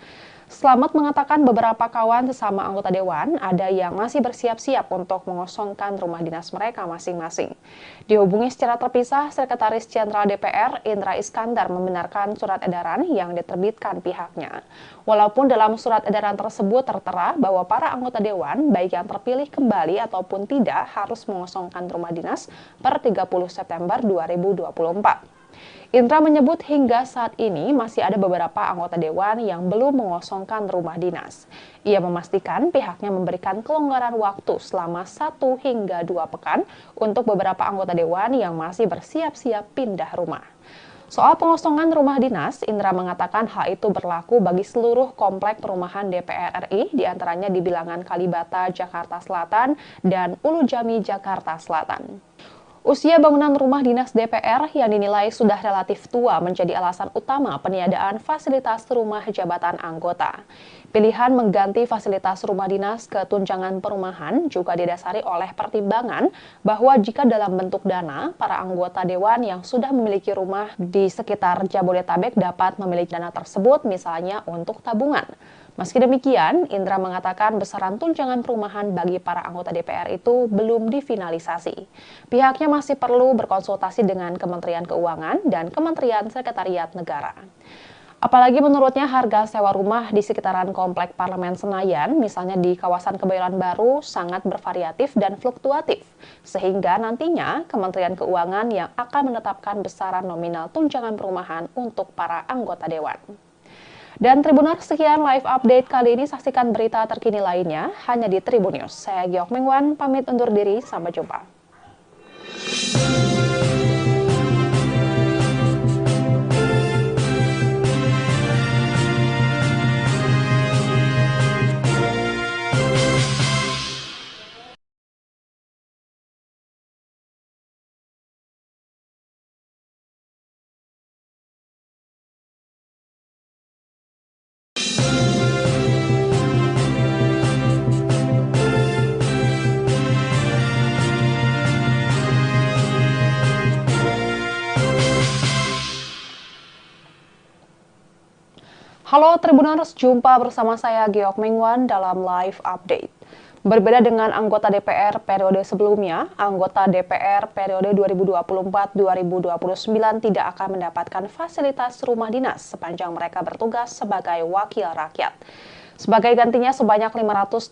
Slamet mengatakan beberapa kawan sesama anggota dewan ada yang masih bersiap-siap untuk mengosongkan rumah dinas mereka masing-masing. Dihubungi secara terpisah, Sekretaris Jenderal DPR Indra Iskandar membenarkan surat edaran yang diterbitkan pihaknya. Walaupun dalam surat edaran tersebut tertera bahwa para anggota dewan, baik yang terpilih kembali ataupun tidak, harus mengosongkan rumah dinas per 30 September 2024. Indra menyebut hingga saat ini masih ada beberapa anggota dewan yang belum mengosongkan rumah dinas. Ia memastikan pihaknya memberikan kelonggaran waktu selama 1 hingga 2 pekan untuk beberapa anggota dewan yang masih bersiap-siap pindah rumah. Soal pengosongan rumah dinas, Indra mengatakan hal itu berlaku bagi seluruh komplek perumahan DPR RI, diantaranya di Bilangan Kalibata, Jakarta Selatan, dan Ulu Jami, Jakarta Selatan. Usia bangunan rumah dinas DPR yang dinilai sudah relatif tua menjadi alasan utama peniadaan fasilitas rumah jabatan anggota. Pilihan mengganti fasilitas rumah dinas ke tunjangan perumahan juga didasari oleh pertimbangan bahwa jika dalam bentuk dana, para anggota dewan yang sudah memiliki rumah di sekitar Jabodetabek dapat memiliki dana tersebut misalnya untuk tabungan. Meski demikian, Indra mengatakan besaran tunjangan perumahan bagi para anggota DPR itu belum difinalisasi. Pihaknya masih perlu berkonsultasi dengan Kementerian Keuangan dan Kementerian Sekretariat Negara. Apalagi menurutnya harga sewa rumah di sekitaran Komplek Parlemen Senayan, misalnya di kawasan Kebayoran Baru, sangat bervariatif dan fluktuatif. Sehingga nantinya Kementerian Keuangan yang akan menetapkan besaran nominal tunjangan perumahan untuk para anggota dewan. Dan Tribuners, sekian live update kali ini. Saksikan berita terkini lainnya hanya di Tribun News. Saya Giok Mengwan, pamit undur diri. Sampai jumpa. Halo Tribuners, jumpa bersama saya Giok Mengwan dalam live update. Berbeda dengan anggota DPR periode sebelumnya, anggota DPR periode 2024-2029 tidak akan mendapatkan fasilitas rumah dinas sepanjang mereka bertugas sebagai wakil rakyat. Sebagai gantinya, sebanyak 580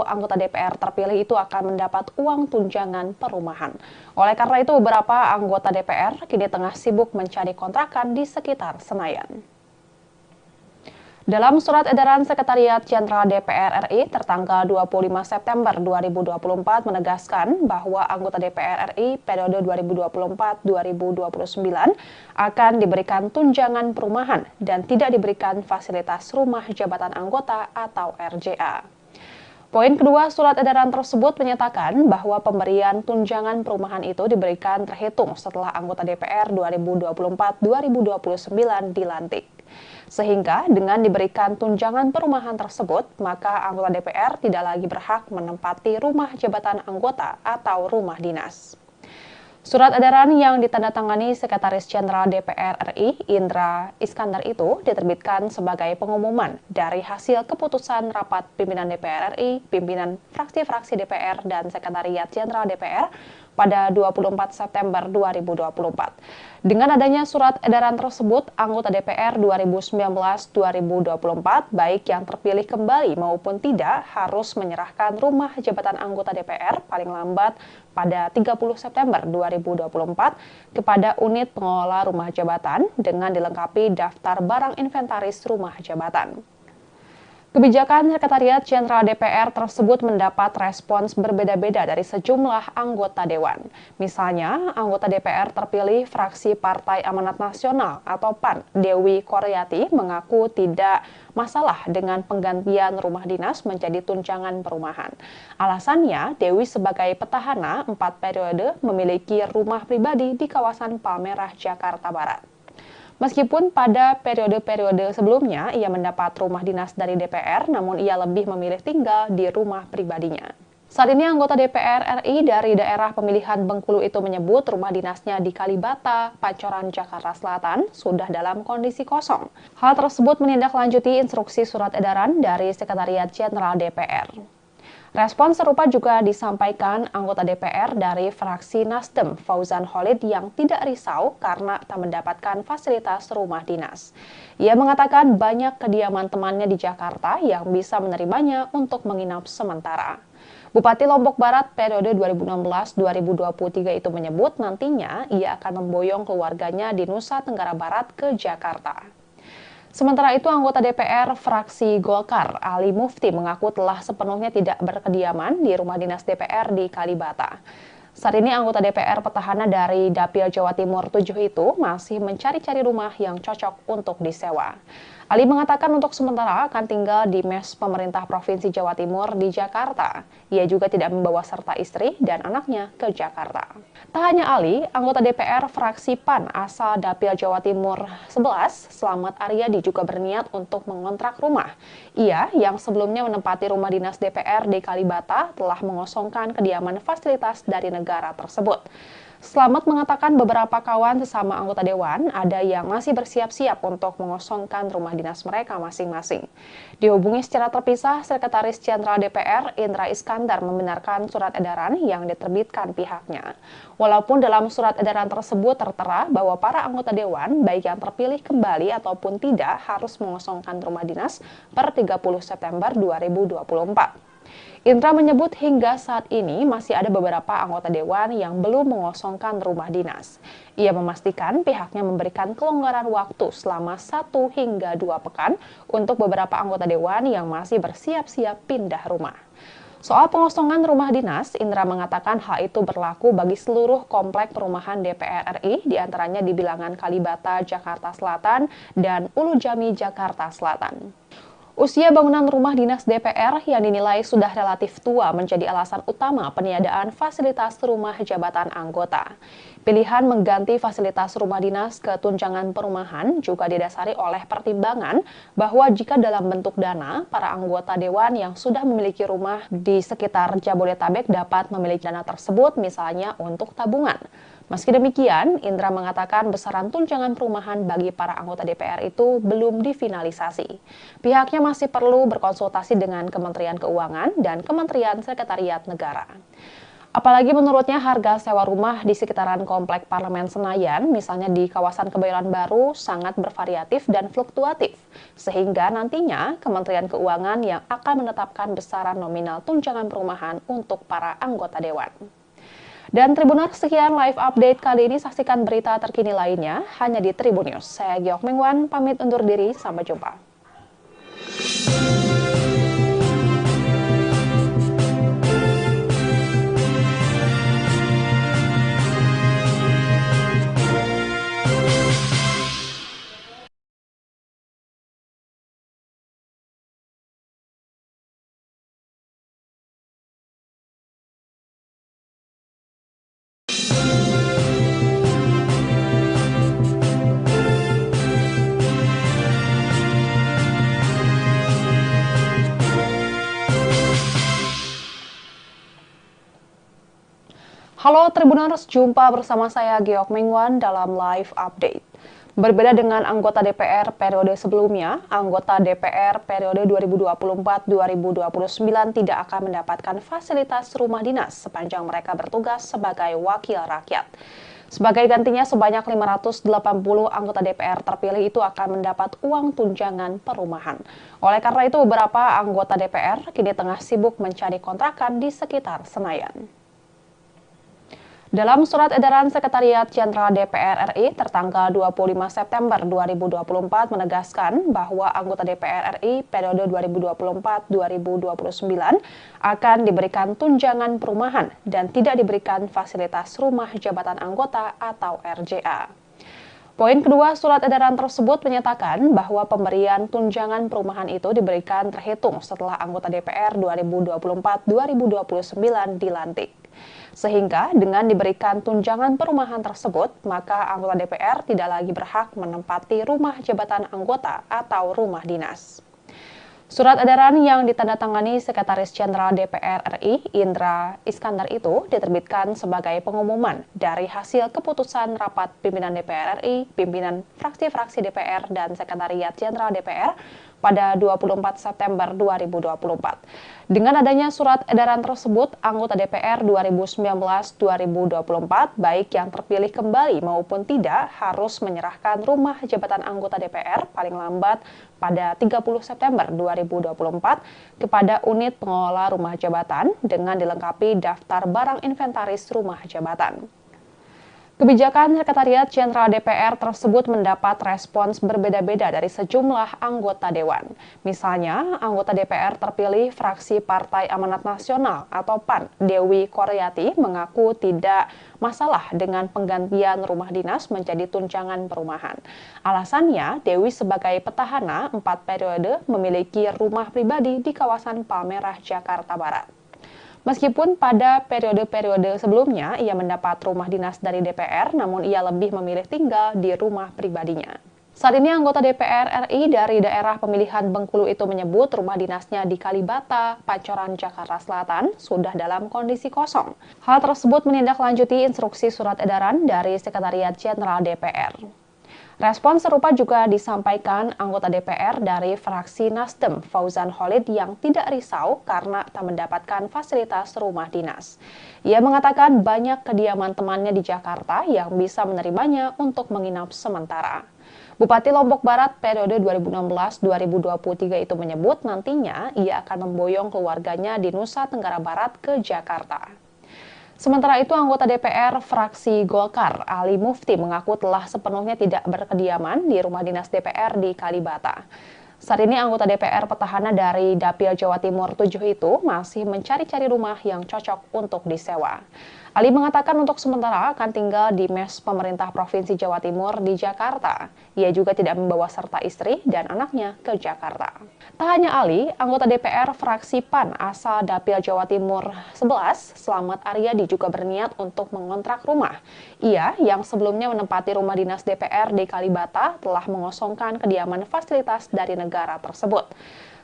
anggota DPR terpilih itu akan mendapat uang tunjangan perumahan. Oleh karena itu, beberapa anggota DPR kini tengah sibuk mencari kontrakan di sekitar Senayan. Dalam surat edaran Sekretariat Jenderal DPR RI tertanggal 25 September 2024 menegaskan bahwa anggota DPR RI periode 2024-2029 akan diberikan tunjangan perumahan dan tidak diberikan fasilitas rumah jabatan anggota atau RJA. Poin kedua surat edaran tersebut menyatakan bahwa pemberian tunjangan perumahan itu diberikan terhitung setelah anggota DPR 2024-2029 dilantik. Sehingga dengan diberikan tunjangan perumahan tersebut, maka anggota DPR tidak lagi berhak menempati rumah jabatan anggota atau rumah dinas. Surat edaran yang ditandatangani Sekretaris Jenderal DPR RI, Indra Iskandar itu diterbitkan sebagai pengumuman dari hasil keputusan rapat pimpinan DPR RI, pimpinan fraksi-fraksi DPR, dan Sekretariat Jenderal DPR pada 24 September 2024. Dengan adanya surat edaran tersebut, anggota DPR 2019-2024, baik yang terpilih kembali maupun tidak, harus menyerahkan rumah jabatan anggota DPR paling lambat pada 30 September 2024 kepada unit pengelola rumah jabatan dengan dilengkapi daftar barang inventaris rumah jabatan. Kebijakan Sekretariat Jenderal DPR tersebut mendapat respons berbeda-beda dari sejumlah anggota Dewan. Misalnya, anggota DPR terpilih fraksi Partai Amanat Nasional atau PAN, Dewi Koryati, mengaku tidak masalah dengan penggantian rumah dinas menjadi tunjangan perumahan. Alasannya, Dewi sebagai petahana 4 periode memiliki rumah pribadi di kawasan Palmerah, Jakarta Barat. Meskipun pada periode-periode sebelumnya ia mendapat rumah dinas dari DPR, namun ia lebih memilih tinggal di rumah pribadinya. Saat ini anggota DPR RI dari daerah pemilihan Bengkulu itu menyebut rumah dinasnya di Kalibata, Pancoran, Jakarta Selatan sudah dalam kondisi kosong. Hal tersebut menindaklanjuti instruksi surat edaran dari Sekretariat Jenderal DPR. Respons serupa juga disampaikan anggota DPR dari fraksi Nasdem, Fauzan Khalid, yang tidak risau karena tak mendapatkan fasilitas rumah dinas. Ia mengatakan banyak kediaman temannya di Jakarta yang bisa menerimanya untuk menginap sementara. Bupati Lombok Barat periode 2016-2023 itu menyebut nantinya ia akan memboyong keluarganya di Nusa Tenggara Barat ke Jakarta. Sementara itu, anggota DPR fraksi Golkar, Ali Mufti, mengaku telah sepenuhnya tidak berkediaman di rumah dinas DPR di Kalibata. Saat ini anggota DPR petahana dari Dapil Jawa Timur 7 itu masih mencari-cari rumah yang cocok untuk disewa. Ali mengatakan untuk sementara akan tinggal di mes pemerintah Provinsi Jawa Timur di Jakarta. Ia juga tidak membawa serta istri dan anaknya ke Jakarta. Tak hanya Ali, anggota DPR fraksi PAN asal Dapil Jawa Timur 11, Slamet Aryadi, juga berniat untuk mengontrak rumah. Ia, yang sebelumnya menempati rumah dinas DPR di Kalibata, telah mengosongkan kediaman fasilitas dari negara tersebut. Slamet mengatakan beberapa kawan sesama anggota Dewan ada yang masih bersiap-siap untuk mengosongkan rumah dinas mereka masing-masing. Dihubungi secara terpisah, Sekretaris Jenderal DPR Indra Iskandar membenarkan surat edaran yang diterbitkan pihaknya. Walaupun dalam surat edaran tersebut tertera bahwa para anggota Dewan, baik yang terpilih kembali ataupun tidak, harus mengosongkan rumah dinas per 30 September 2024. Indra menyebut hingga saat ini masih ada beberapa anggota Dewan yang belum mengosongkan rumah dinas. Ia memastikan pihaknya memberikan kelonggaran waktu selama 1 hingga 2 pekan untuk beberapa anggota Dewan yang masih bersiap-siap pindah rumah. Soal pengosongan rumah dinas, Indra mengatakan hal itu berlaku bagi seluruh komplek perumahan DPR RI, diantaranya di Bilangan Kalibata, Jakarta Selatan, dan Ulu Jami, Jakarta Selatan. Usia bangunan rumah dinas DPR yang dinilai sudah relatif tua menjadi alasan utama peniadaan fasilitas rumah jabatan anggota. Pilihan mengganti fasilitas rumah dinas ke tunjangan perumahan juga didasari oleh pertimbangan bahwa jika dalam bentuk dana, para anggota Dewan yang sudah memiliki rumah di sekitar Jabodetabek dapat memiliki dana tersebut misalnya untuk tabungan. Meski demikian, Indra mengatakan besaran tunjangan perumahan bagi para anggota DPR itu belum difinalisasi. Pihaknya masih perlu berkonsultasi dengan Kementerian Keuangan dan Kementerian Sekretariat Negara. Apalagi menurutnya harga sewa rumah di sekitaran Komplek Parlemen Senayan, misalnya di kawasan Kebayoran Baru, sangat bervariatif dan fluktuatif. Sehingga nantinya Kementerian Keuangan yang akan menetapkan besaran nominal tunjangan perumahan untuk para anggota Dewan. Dan Tribuners, sekian live update kali ini. Saksikan berita terkini lainnya hanya di Tribun News. Saya Giok Mingwan, pamit undur diri. Sampai jumpa. Halo Tribuners, jumpa bersama saya Giok Mingwan dalam live update. Berbeda dengan anggota DPR periode sebelumnya, anggota DPR periode 2024-2029 tidak akan mendapatkan fasilitas rumah dinas sepanjang mereka bertugas sebagai wakil rakyat. Sebagai gantinya, sebanyak 580 anggota DPR terpilih itu akan mendapat uang tunjangan perumahan. Oleh karena itu, beberapa anggota DPR kini tengah sibuk mencari kontrakan di sekitar Senayan. Dalam surat edaran Sekretariat Jenderal DPR RI tertanggal 25 September 2024 menegaskan bahwa anggota DPR RI periode 2024-2029 akan diberikan tunjangan perumahan dan tidak diberikan fasilitas rumah jabatan anggota atau RJA. Poin kedua surat edaran tersebut menyatakan bahwa pemberian tunjangan perumahan itu diberikan terhitung setelah anggota DPR 2024-2029 dilantik. Sehingga dengan diberikan tunjangan perumahan tersebut, maka anggota DPR tidak lagi berhak menempati rumah jabatan anggota atau rumah dinas. Surat edaran yang ditandatangani Sekretaris Jenderal DPR RI, Indra Iskandar itu diterbitkan sebagai pengumuman dari hasil keputusan rapat pimpinan DPR RI, pimpinan fraksi-fraksi DPR, dan Sekretariat Jenderal DPR pada 24 September 2024. Dengan adanya surat edaran tersebut, anggota DPR 2019-2024, baik yang terpilih kembali maupun tidak, harus menyerahkan rumah jabatan anggota DPR paling lambat pada 30 September 2024 kepada unit pengelola rumah jabatan dengan dilengkapi daftar barang inventaris rumah jabatan. Kebijakan Sekretariat Jenderal DPR tersebut mendapat respons berbeda-beda dari sejumlah anggota Dewan. Misalnya, anggota DPR terpilih fraksi Partai Amanat Nasional atau PAN, Dewi Koryati, mengaku tidak masalah dengan penggantian rumah dinas menjadi tunjangan perumahan. Alasannya, Dewi sebagai petahana 4 periode memiliki rumah pribadi di kawasan Palmerah, Jakarta Barat. Meskipun pada periode-periode sebelumnya ia mendapat rumah dinas dari DPR, namun ia lebih memilih tinggal di rumah pribadinya. Saat ini anggota DPR RI dari daerah pemilihan Bengkulu itu menyebut rumah dinasnya di Kalibata, Pancoran, Jakarta Selatan sudah dalam kondisi kosong. Hal tersebut menindaklanjuti instruksi surat edaran dari Sekretariat Jenderal DPR. Respon serupa juga disampaikan anggota DPR dari fraksi Nasdem, Fauzan Khalid, yang tidak risau karena tak mendapatkan fasilitas rumah dinas. Ia mengatakan banyak kediaman temannya di Jakarta yang bisa menerimanya untuk menginap sementara. Bupati Lombok Barat periode 2016-2023 itu menyebut nantinya ia akan memboyong keluarganya di Nusa Tenggara Barat ke Jakarta. Sementara itu, anggota DPR fraksi Golkar, Ali Mufti, mengaku telah sepenuhnya tidak berkediaman di rumah dinas DPR di Kalibata. Saat ini anggota DPR petahana dari Dapil Jawa Timur 7 itu masih mencari-cari rumah yang cocok untuk disewa. Ali mengatakan untuk sementara akan tinggal di mes pemerintah Provinsi Jawa Timur di Jakarta. Ia juga tidak membawa serta istri dan anaknya ke Jakarta. Tak hanya Ali, anggota DPR fraksi PAN asal Dapil Jawa Timur 11, Slamet Aryadi, juga berniat untuk mengontrak rumah. Ia yang sebelumnya menempati rumah dinas DPR di Kalibata telah mengosongkan kediaman fasilitas dari negara tersebut.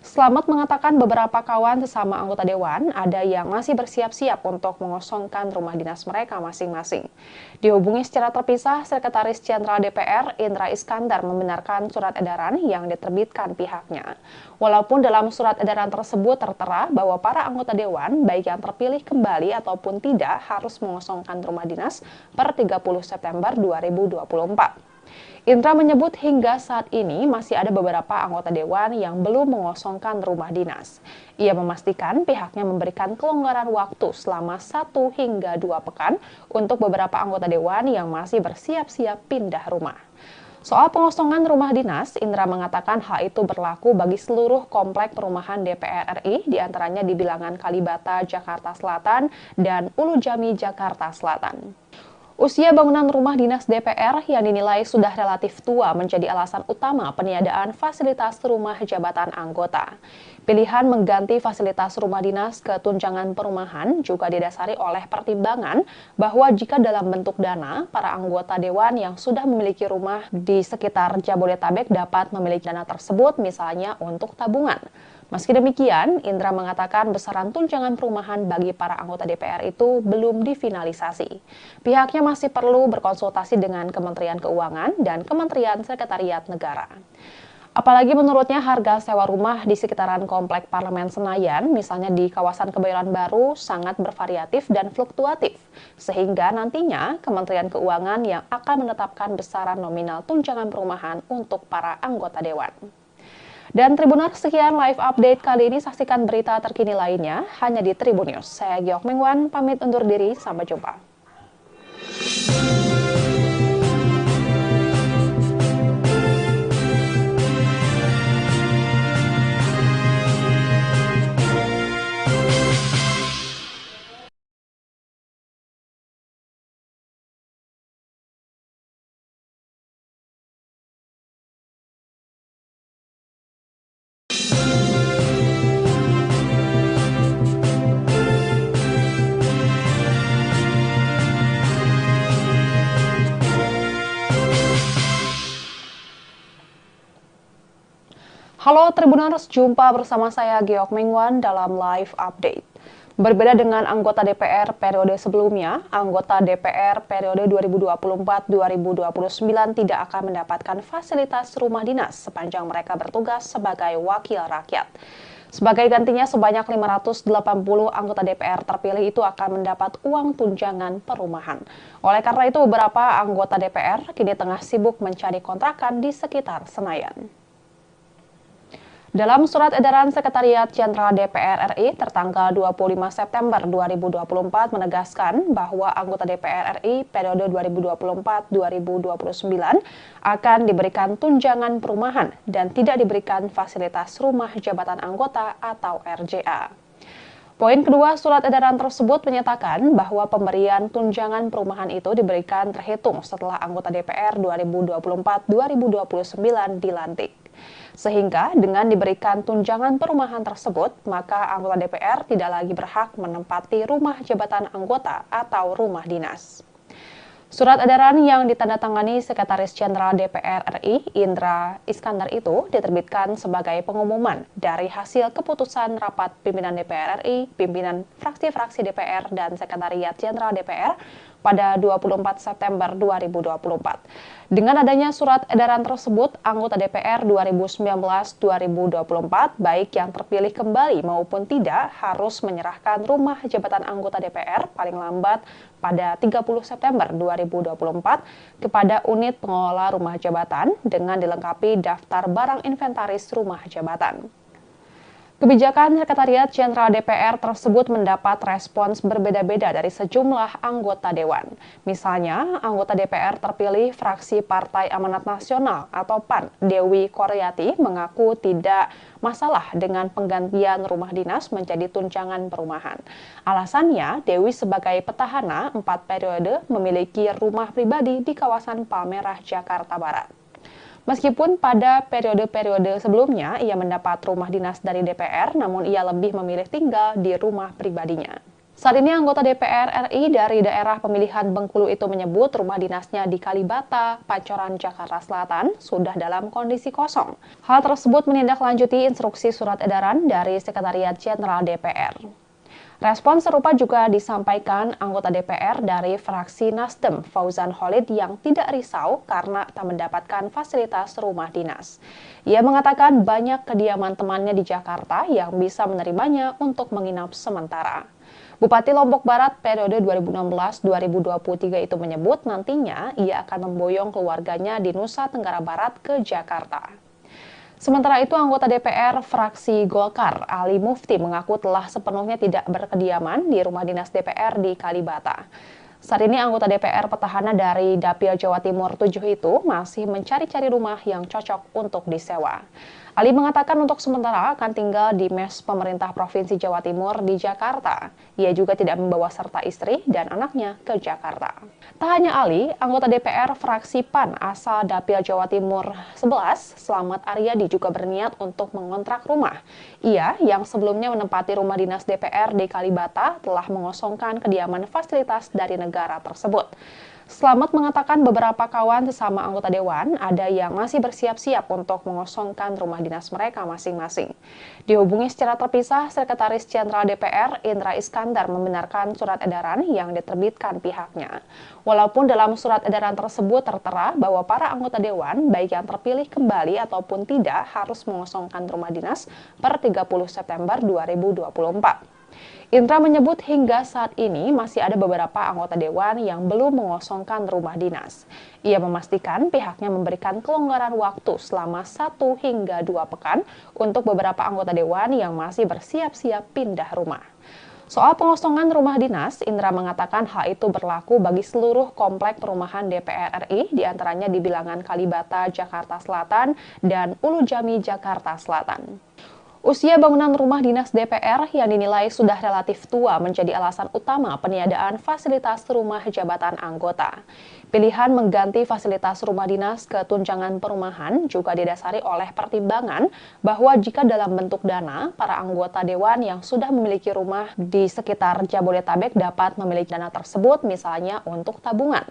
Slamet mengatakan beberapa kawan sesama anggota Dewan ada yang masih bersiap-siap untuk mengosongkan rumah dinas mereka masing-masing. Dihubungi secara terpisah, Sekretaris Jenderal DPR Indra Iskandar membenarkan surat edaran yang diterbitkan pihaknya. Walaupun dalam surat edaran tersebut tertera bahwa para anggota Dewan, baik yang terpilih kembali ataupun tidak, harus mengosongkan rumah dinas per 30 September 2024. Indra menyebut hingga saat ini masih ada beberapa anggota Dewan yang belum mengosongkan rumah dinas. Ia memastikan pihaknya memberikan kelonggaran waktu selama 1 hingga 2 pekan untuk beberapa anggota Dewan yang masih bersiap-siap pindah rumah. Soal pengosongan rumah dinas, Indra mengatakan hal itu berlaku bagi seluruh komplek perumahan DPR RI, diantaranya di Bilangan Kalibata, Jakarta Selatan, dan Ulu Jami, Jakarta Selatan. Usia bangunan rumah dinas DPR yang dinilai sudah relatif tua menjadi alasan utama peniadaan fasilitas rumah jabatan anggota. Pilihan mengganti fasilitas rumah dinas ke tunjangan perumahan juga didasari oleh pertimbangan bahwa jika dalam bentuk dana, para anggota Dewan yang sudah memiliki rumah di sekitar Jabodetabek dapat memiliki dana tersebut misalnya untuk tabungan. Meski demikian, Indra mengatakan besaran tunjangan perumahan bagi para anggota DPR itu belum difinalisasi. Pihaknya masih perlu berkonsultasi dengan Kementerian Keuangan dan Kementerian Sekretariat Negara. Apalagi menurutnya harga sewa rumah di sekitaran Komplek Parlemen Senayan, misalnya di kawasan Kebayoran Baru, sangat bervariatif dan fluktuatif. Sehingga nantinya Kementerian Keuangan yang akan menetapkan besaran nominal tunjangan perumahan untuk para anggota Dewan. Dan Tribuners, sekian live update kali ini. Saksikan berita terkini lainnya hanya di Tribun News. Saya Giok Mengwan, pamit undur diri. Sampai jumpa. Halo Tribuners, jumpa bersama saya Geok Mengwan dalam live update. Berbeda dengan anggota DPR periode sebelumnya, anggota DPR periode 2024-2029 tidak akan mendapatkan fasilitas rumah dinas sepanjang mereka bertugas sebagai wakil rakyat. Sebagai gantinya, sebanyak 580 anggota DPR terpilih itu akan mendapat uang tunjangan perumahan. Oleh karena itu, beberapa anggota DPR kini tengah sibuk mencari kontrakan di sekitar Senayan. Dalam surat edaran Sekretariat Jenderal DPR RI tertanggal 25 September 2024 menegaskan bahwa anggota DPR RI periode 2024-2029 akan diberikan tunjangan perumahan dan tidak diberikan fasilitas rumah jabatan anggota atau RJA. Poin kedua surat edaran tersebut menyatakan bahwa pemberian tunjangan perumahan itu diberikan terhitung setelah anggota DPR 2024-2029 dilantik. Sehingga dengan diberikan tunjangan perumahan tersebut, maka anggota DPR tidak lagi berhak menempati rumah jabatan anggota atau rumah dinas. Surat edaran yang ditandatangani Sekretaris Jenderal DPR RI, Indra Iskandar itu diterbitkan sebagai pengumuman dari hasil keputusan rapat pimpinan DPR RI, pimpinan fraksi-fraksi DPR, dan Sekretariat Jenderal DPR pada 24 September 2024. Dengan adanya surat edaran tersebut, anggota DPR 2019-2024, baik yang terpilih kembali maupun tidak, harus menyerahkan rumah jabatan anggota DPR paling lambat pada 30 September 2024 kepada unit pengelola rumah jabatan dengan dilengkapi daftar barang inventaris rumah jabatan. Kebijakan Sekretariat Jenderal DPR tersebut mendapat respons berbeda-beda dari sejumlah anggota Dewan. Misalnya, anggota DPR terpilih fraksi Partai Amanat Nasional atau PAN, Dewi Koryati, mengaku tidak masalah dengan penggantian rumah dinas menjadi tunjangan perumahan. Alasannya, Dewi sebagai petahana 4 periode memiliki rumah pribadi di kawasan Palmerah, Jakarta Barat. Meskipun pada periode-periode sebelumnya ia mendapat rumah dinas dari DPR, namun ia lebih memilih tinggal di rumah pribadinya. Saat ini anggota DPR RI dari daerah pemilihan Bengkulu itu menyebut rumah dinasnya di Kalibata, Pancoran, Jakarta Selatan sudah dalam kondisi kosong. Hal tersebut menindaklanjuti instruksi surat edaran dari Sekretariat Jenderal DPR. Respon serupa juga disampaikan anggota DPR dari fraksi Nasdem, Fauzan Khalid, yang tidak risau karena tak mendapatkan fasilitas rumah dinas. Ia mengatakan banyak kediaman temannya di Jakarta yang bisa menerimanya untuk menginap sementara. Bupati Lombok Barat periode 2016-2023 itu menyebut nantinya ia akan memboyong keluarganya di Nusa Tenggara Barat ke Jakarta. Sementara itu, anggota DPR fraksi Golkar, Ali Mufti, mengaku telah sepenuhnya tidak berkediaman di rumah dinas DPR di Kalibata. Saat ini anggota DPR petahana dari Dapil Jawa Timur 7 itu masih mencari-cari rumah yang cocok untuk disewa. Ali mengatakan untuk sementara akan tinggal di mes pemerintah Provinsi Jawa Timur di Jakarta. Ia juga tidak membawa serta istri dan anaknya ke Jakarta. Tak hanya Ali, anggota DPR fraksi PAN asal Dapil Jawa Timur 11, Slamet Aryadi, juga berniat untuk mengontrak rumah. Ia yang sebelumnya menempati rumah dinas DPR di Kalibata telah mengosongkan kediaman fasilitas dari negara tersebut. Slamet mengatakan beberapa kawan sesama anggota Dewan ada yang masih bersiap-siap untuk mengosongkan rumah dinas mereka masing-masing. Dihubungi secara terpisah, Sekretaris Jenderal DPR Indra Iskandar membenarkan surat edaran yang diterbitkan pihaknya. Walaupun dalam surat edaran tersebut tertera bahwa para anggota Dewan, baik yang terpilih kembali ataupun tidak, harus mengosongkan rumah dinas per 30 September 2024. Indra menyebut hingga saat ini masih ada beberapa anggota Dewan yang belum mengosongkan rumah dinas. Ia memastikan pihaknya memberikan kelonggaran waktu selama 1 hingga 2 pekan untuk beberapa anggota Dewan yang masih bersiap-siap pindah rumah. Soal pengosongan rumah dinas, Indra mengatakan hal itu berlaku bagi seluruh komplek perumahan DPR RI, diantaranya di Bilangan Kalibata, Jakarta Selatan, dan Ulu Jami, Jakarta Selatan. Usia bangunan rumah dinas DPR yang dinilai sudah relatif tua menjadi alasan utama peniadaan fasilitas rumah jabatan anggota. Pilihan mengganti fasilitas rumah dinas ke tunjangan perumahan juga didasari oleh pertimbangan bahwa jika dalam bentuk dana, para anggota dewan yang sudah memiliki rumah di sekitar Jabodetabek dapat memiliki dana tersebut misalnya untuk tabungan.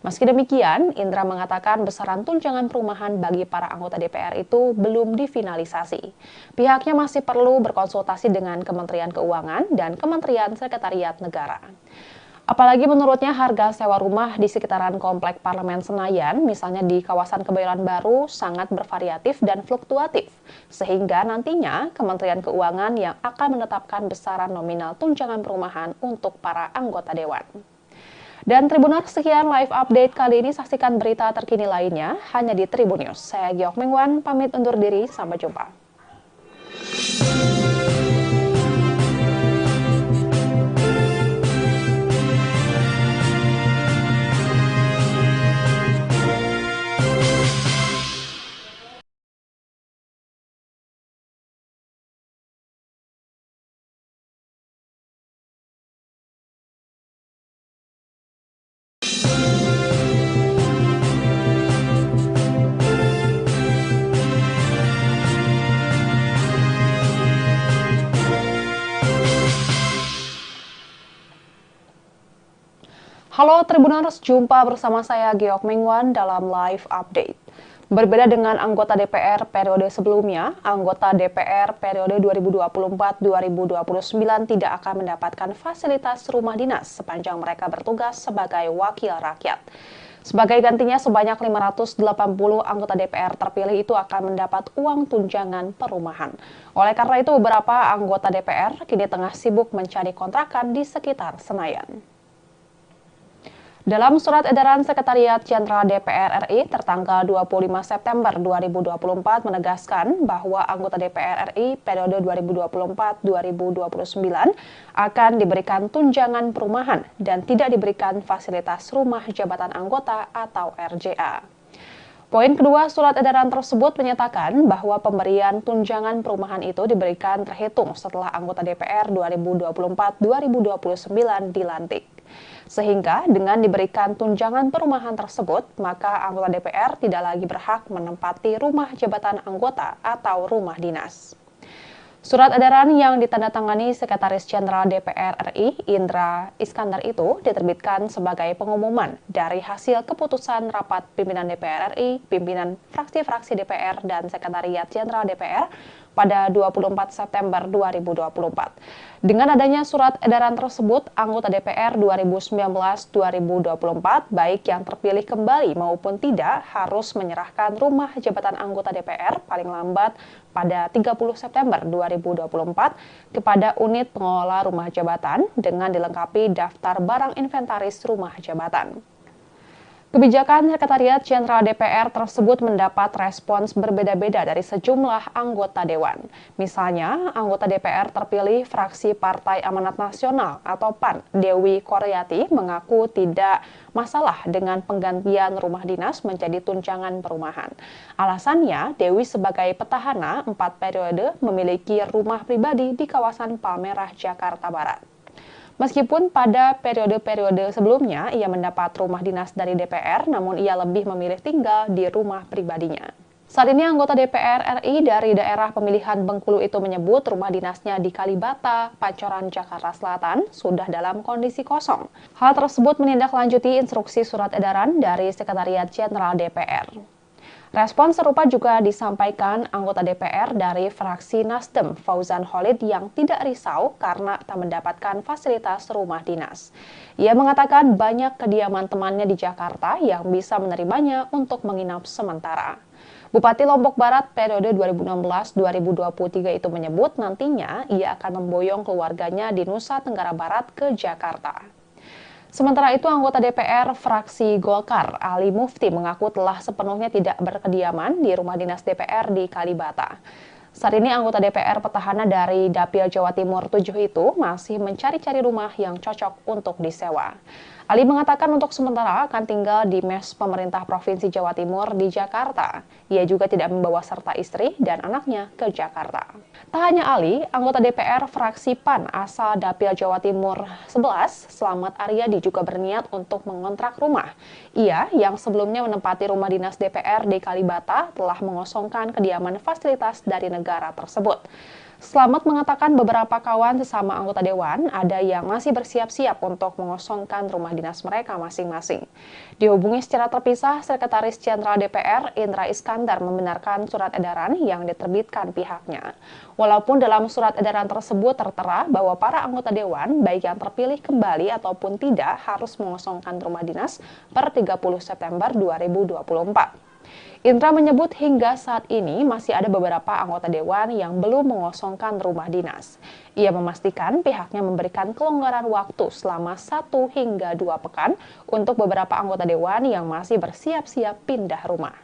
Meski demikian, Indra mengatakan besaran tunjangan perumahan bagi para anggota DPR itu belum difinalisasi. Pihaknya masih perlu berkonsultasi dengan Kementerian Keuangan dan Kementerian Sekretariat Negara. Apalagi menurutnya harga sewa rumah di sekitaran Komplek Parlemen Senayan, misalnya di kawasan Kebayoran Baru, sangat bervariatif dan fluktuatif. Sehingga nantinya Kementerian Keuangan yang akan menetapkan besaran nominal tunjangan perumahan untuk para anggota dewan. Dan Tribuners, sekian live update kali ini. Saksikan berita terkini lainnya hanya di Tribun News. Saya Giok Mingwan, pamit undur diri. Sampai jumpa. Halo Tribuners, jumpa bersama saya Giok Mingwan dalam live update. Berbeda dengan anggota DPR periode sebelumnya, anggota DPR periode 2024-2029 tidak akan mendapatkan fasilitas rumah dinas sepanjang mereka bertugas sebagai wakil rakyat. Sebagai gantinya, sebanyak 580 anggota DPR terpilih itu akan mendapat uang tunjangan perumahan. Oleh karena itu, beberapa anggota DPR kini tengah sibuk mencari kontrakan di sekitar Senayan. Dalam surat edaran Sekretariat Jenderal DPR RI tertanggal 25 September 2024 menegaskan bahwa anggota DPR RI periode 2024-2029 akan diberikan tunjangan perumahan dan tidak diberikan fasilitas rumah jabatan anggota atau RJA. Poin kedua surat edaran tersebut menyatakan bahwa pemberian tunjangan perumahan itu diberikan terhitung setelah anggota DPR 2024-2029 dilantik. Sehingga dengan diberikan tunjangan perumahan tersebut, maka anggota DPR tidak lagi berhak menempati rumah jabatan anggota atau rumah dinas. Surat edaran yang ditandatangani Sekretaris Jenderal DPR RI, Indra Iskandar itu diterbitkan sebagai pengumuman dari hasil keputusan rapat pimpinan DPR RI, pimpinan fraksi-fraksi DPR, dan Sekretariat Jenderal DPR pada 24 September 2024. Dengan adanya surat edaran tersebut, anggota DPR 2019-2024, baik yang terpilih kembali maupun tidak, harus menyerahkan rumah jabatan anggota DPR paling lambat pada 30 September 2024 kepada unit pengelola rumah jabatan dengan dilengkapi daftar barang inventaris rumah jabatan. Kebijakan Sekretariat Jenderal DPR tersebut mendapat respons berbeda-beda dari sejumlah anggota dewan. Misalnya, anggota DPR terpilih fraksi Partai Amanat Nasional atau PAN, Dewi Koryati, mengaku tidak masalah dengan penggantian rumah dinas menjadi tunjangan perumahan. Alasannya, Dewi sebagai petahana 4 periode memiliki rumah pribadi di kawasan Palmerah, Jakarta Barat. Meskipun pada periode-periode sebelumnya ia mendapat rumah dinas dari DPR, namun ia lebih memilih tinggal di rumah pribadinya. Saat ini anggota DPR RI dari daerah pemilihan Bengkulu itu menyebut rumah dinasnya di Kalibata, Pancoran, Jakarta Selatan sudah dalam kondisi kosong. Hal tersebut menindaklanjuti instruksi surat edaran dari Sekretariat Jenderal DPR. Respon serupa juga disampaikan anggota DPR dari fraksi Nasdem, Fauzan Khalid, yang tidak risau karena tak mendapatkan fasilitas rumah dinas. Ia mengatakan banyak kediaman temannya di Jakarta yang bisa menerimanya untuk menginap sementara. Bupati Lombok Barat periode 2016-2023 itu menyebut nantinya ia akan memboyong keluarganya di Nusa Tenggara Barat ke Jakarta. Sementara itu, anggota DPR fraksi Golkar, Ali Mufti, mengaku telah sepenuhnya tidak berkediaman di rumah dinas DPR di Kalibata. Saat ini anggota DPR petahana dari Dapil Jawa Timur 7 itu masih mencari-cari rumah yang cocok untuk disewa. Ali mengatakan untuk sementara akan tinggal di mes pemerintah Provinsi Jawa Timur di Jakarta. Ia juga tidak membawa serta istri dan anaknya ke Jakarta. Tak hanya Ali, anggota DPR fraksi PAN asal Dapil Jawa Timur 11, Slamet Aryadi juga berniat untuk mengontrak rumah. Ia yang sebelumnya menempati rumah dinas DPR di Kalibata telah mengosongkan kediaman fasilitas dari negara tersebut. Slamet mengatakan beberapa kawan sesama anggota dewan ada yang masih bersiap-siap untuk mengosongkan rumah dinas mereka masing-masing. Dihubungi secara terpisah, Sekretaris Jenderal DPR Indra Iskandar membenarkan surat edaran yang diterbitkan pihaknya. Walaupun dalam surat edaran tersebut tertera bahwa para anggota dewan, baik yang terpilih kembali ataupun tidak, harus mengosongkan rumah dinas per 30 September 2024. Indra menyebut hingga saat ini masih ada beberapa anggota dewan yang belum mengosongkan rumah dinas. Ia memastikan pihaknya memberikan kelonggaran waktu selama 1 hingga 2 pekan untuk beberapa anggota dewan yang masih bersiap-siap pindah rumah.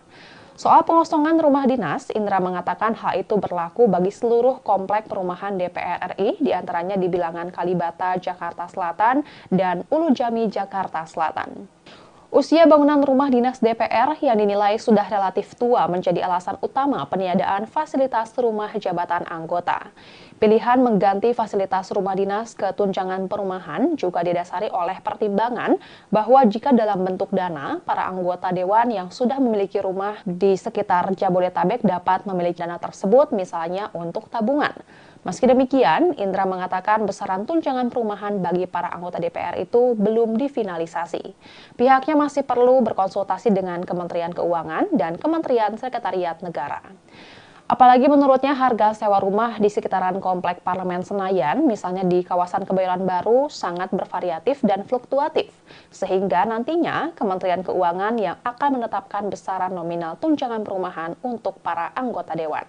Soal pengosongan rumah dinas, Indra mengatakan hal itu berlaku bagi seluruh komplek perumahan DPR RI, diantaranya di Bilangan Kalibata, Jakarta Selatan, dan Ulu Jami, Jakarta Selatan. Usia bangunan rumah dinas DPR yang dinilai sudah relatif tua menjadi alasan utama peniadaan fasilitas rumah jabatan anggota. Pilihan mengganti fasilitas rumah dinas ke tunjangan perumahan juga didasari oleh pertimbangan bahwa jika dalam bentuk dana, para anggota dewan yang sudah memiliki rumah di sekitar Jabodetabek dapat memiliki dana tersebut misalnya untuk tabungan. Meski demikian, Indra mengatakan besaran tunjangan perumahan bagi para anggota DPR itu belum difinalisasi. Pihaknya masih perlu berkonsultasi dengan Kementerian Keuangan dan Kementerian Sekretariat Negara. Apalagi menurutnya harga sewa rumah di sekitaran Komplek Parlemen Senayan, misalnya di kawasan Kebayoran Baru, sangat bervariatif dan fluktuatif. Sehingga nantinya Kementerian Keuangan yang akan menetapkan besaran nominal tunjangan perumahan untuk para anggota dewan.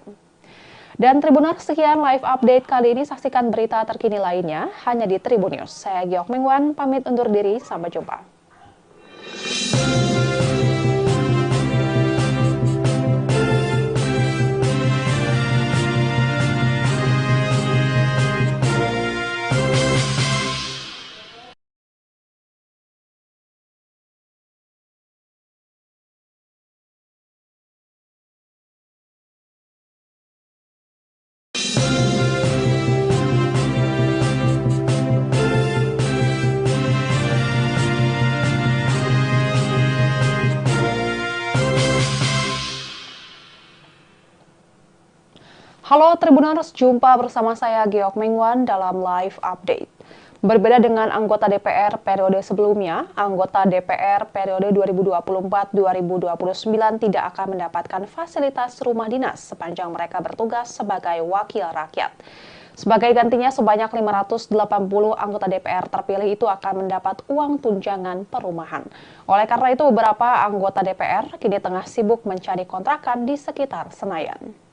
Dan Tribuners, sekian live update kali ini. Saksikan berita terkini lainnya hanya di Tribun News. Saya Giok Mingwan, pamit undur diri. Sampai jumpa. Halo Tribuners, jumpa bersama saya Giok Mingwan dalam live update. Berbeda dengan anggota DPR periode sebelumnya, anggota DPR periode 2024-2029 tidak akan mendapatkan fasilitas rumah dinas sepanjang mereka bertugas sebagai wakil rakyat. Sebagai gantinya, sebanyak 580 anggota DPR terpilih itu akan mendapat uang tunjangan perumahan. Oleh karena itu, beberapa anggota DPR kini tengah sibuk mencari kontrakan di sekitar Senayan.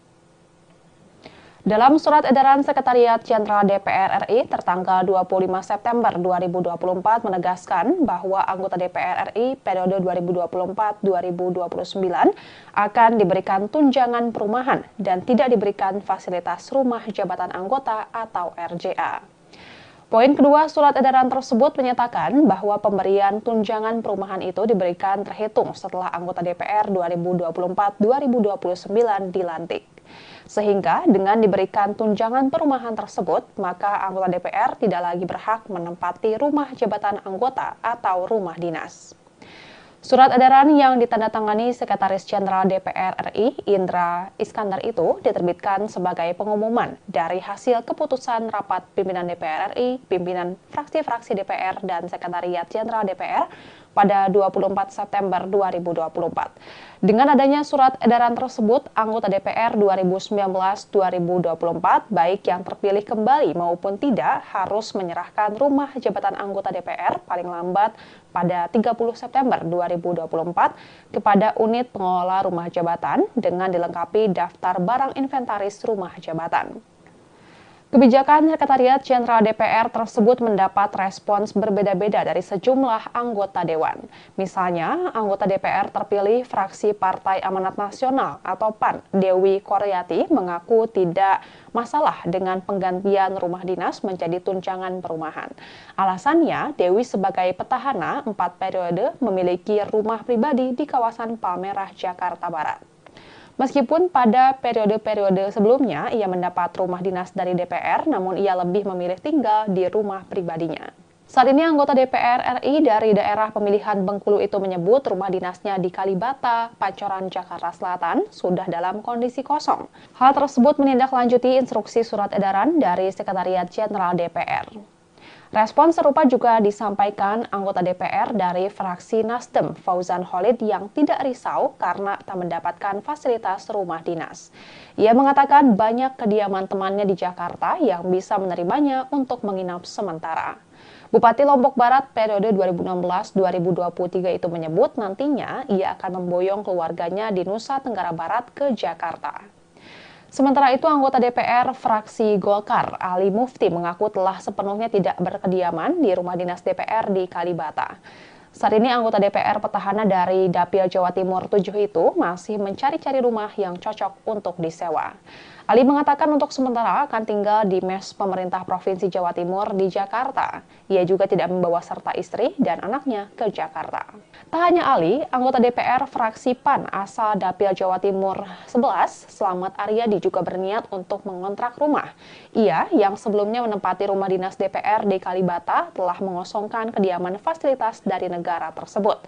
Dalam surat edaran Sekretariat Jenderal DPR RI tertanggal 25 September 2024 menegaskan bahwa anggota DPR RI periode 2024-2029 akan diberikan tunjangan perumahan dan tidak diberikan fasilitas rumah jabatan anggota atau RJA. Poin kedua surat edaran tersebut menyatakan bahwa pemberian tunjangan perumahan itu diberikan terhitung setelah anggota DPR 2024-2029 dilantik. Sehingga dengan diberikan tunjangan perumahan tersebut, maka anggota DPR tidak lagi berhak menempati rumah jabatan anggota atau rumah dinas. Surat edaran yang ditandatangani Sekretaris Jenderal DPR RI, Indra Iskandar itu diterbitkan sebagai pengumuman dari hasil keputusan rapat pimpinan DPR RI, pimpinan fraksi-fraksi DPR, dan Sekretariat Jenderal DPR pada 24 September 2024. Dengan adanya surat edaran tersebut, anggota DPR 2019-2024, baik yang terpilih kembali maupun tidak, harus menyerahkan rumah jabatan anggota DPR paling lambat pada 30 September 2024 kepada unit pengelola rumah jabatan dengan dilengkapi daftar barang inventaris rumah jabatan. Kebijakan Sekretariat Jenderal DPR tersebut mendapat respons berbeda-beda dari sejumlah anggota Dewan. Misalnya, anggota DPR terpilih fraksi Partai Amanat Nasional atau PAN, Dewi Koryati, mengaku tidak masalah dengan penggantian rumah dinas menjadi tunjangan perumahan. Alasannya, Dewi sebagai petahana 4 periode memiliki rumah pribadi di kawasan Palmerah, Jakarta Barat. Meskipun pada periode-periode sebelumnya ia mendapat rumah dinas dari DPR, namun ia lebih memilih tinggal di rumah pribadinya. Saat ini anggota DPR RI dari daerah pemilihan Bengkulu itu menyebut rumah dinasnya di Kalibata, Pancoran, Jakarta Selatan sudah dalam kondisi kosong. Hal tersebut menindaklanjuti instruksi surat edaran dari Sekretariat Jenderal DPR. Respon serupa juga disampaikan anggota DPR dari fraksi Nasdem, Fauzan Khalid, yang tidak risau karena tak mendapatkan fasilitas rumah dinas. Ia mengatakan banyak kediaman temannya di Jakarta yang bisa menerimanya untuk menginap sementara. Bupati Lombok Barat periode 2016-2023 itu menyebut nantinya ia akan memboyong keluarganya di Nusa Tenggara Barat ke Jakarta. Sementara itu, anggota DPR fraksi Golkar, Ali Mufti, mengaku telah sepenuhnya tidak berkediaman di rumah dinas DPR di Kalibata. Saat ini anggota DPR petahana dari Dapil Jawa Timur 7 itu masih mencari-cari rumah yang cocok untuk disewa. Ali mengatakan untuk sementara akan tinggal di mes pemerintah Provinsi Jawa Timur di Jakarta. Ia juga tidak membawa serta istri dan anaknya ke Jakarta. Tak hanya Ali, anggota DPR fraksi PAN asal Dapil Jawa Timur 11, Slamet Aryadi, juga berniat untuk mengontrak rumah. Ia yang sebelumnya menempati rumah dinas DPR di Kalibata telah mengosongkan kediaman fasilitas dari negara tersebut.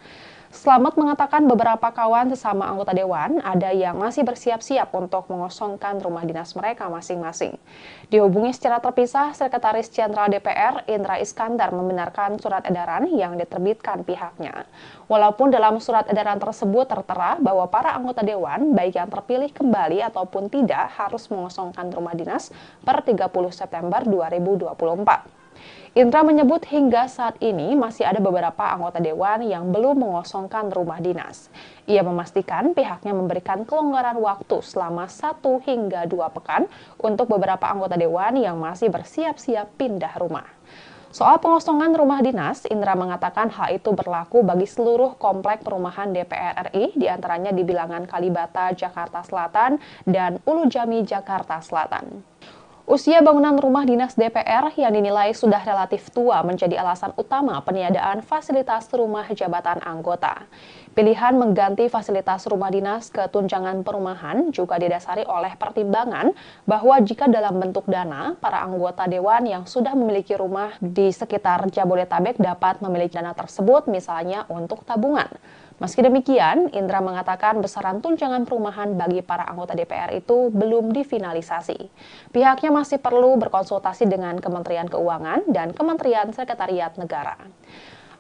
Slamet mengatakan beberapa kawan sesama anggota dewan ada yang masih bersiap-siap untuk mengosongkan rumah dinas mereka masing-masing. Dihubungi secara terpisah, Sekretaris Jenderal DPR Indra Iskandar membenarkan surat edaran yang diterbitkan pihaknya. Walaupun dalam surat edaran tersebut tertera bahwa para anggota dewan, baik yang terpilih kembali ataupun tidak, harus mengosongkan rumah dinas per 30 September 2024. Indra menyebut hingga saat ini masih ada beberapa anggota dewan yang belum mengosongkan rumah dinas. Ia memastikan pihaknya memberikan kelonggaran waktu selama 1 hingga 2 pekan untuk beberapa anggota dewan yang masih bersiap-siap pindah rumah. Soal pengosongan rumah dinas, Indra mengatakan hal itu berlaku bagi seluruh komplek perumahan DPR RI, diantaranya di Bilangan Kalibata, Jakarta Selatan, dan Ulu Jami, Jakarta Selatan. Usia bangunan rumah dinas DPR yang dinilai sudah relatif tua menjadi alasan utama peniadaan fasilitas rumah jabatan anggota. Pilihan mengganti fasilitas rumah dinas ke tunjangan perumahan juga didasari oleh pertimbangan bahwa jika dalam bentuk dana, para anggota dewan yang sudah memiliki rumah di sekitar Jabodetabek dapat memiliki dana tersebut misalnya untuk tabungan. Meski demikian, Indra mengatakan besaran tunjangan perumahan bagi para anggota DPR itu belum difinalisasi. Pihaknya masih perlu berkonsultasi dengan Kementerian Keuangan dan Kementerian Sekretariat Negara.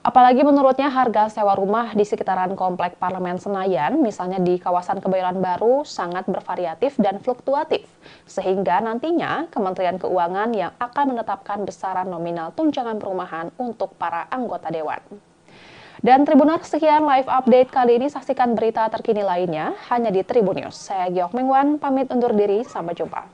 Apalagi menurutnya harga sewa rumah di sekitaran Komplek Parlemen Senayan, misalnya di kawasan Kebayoran Baru, sangat bervariatif dan fluktuatif. Sehingga nantinya Kementerian Keuangan yang akan menetapkan besaran nominal tunjangan perumahan untuk para anggota dewan. Dan Tribuners, sekian live update kali ini. Saksikan berita terkini lainnya hanya di Tribun News. Saya Giok Mingwan, pamit undur diri. Sampai jumpa.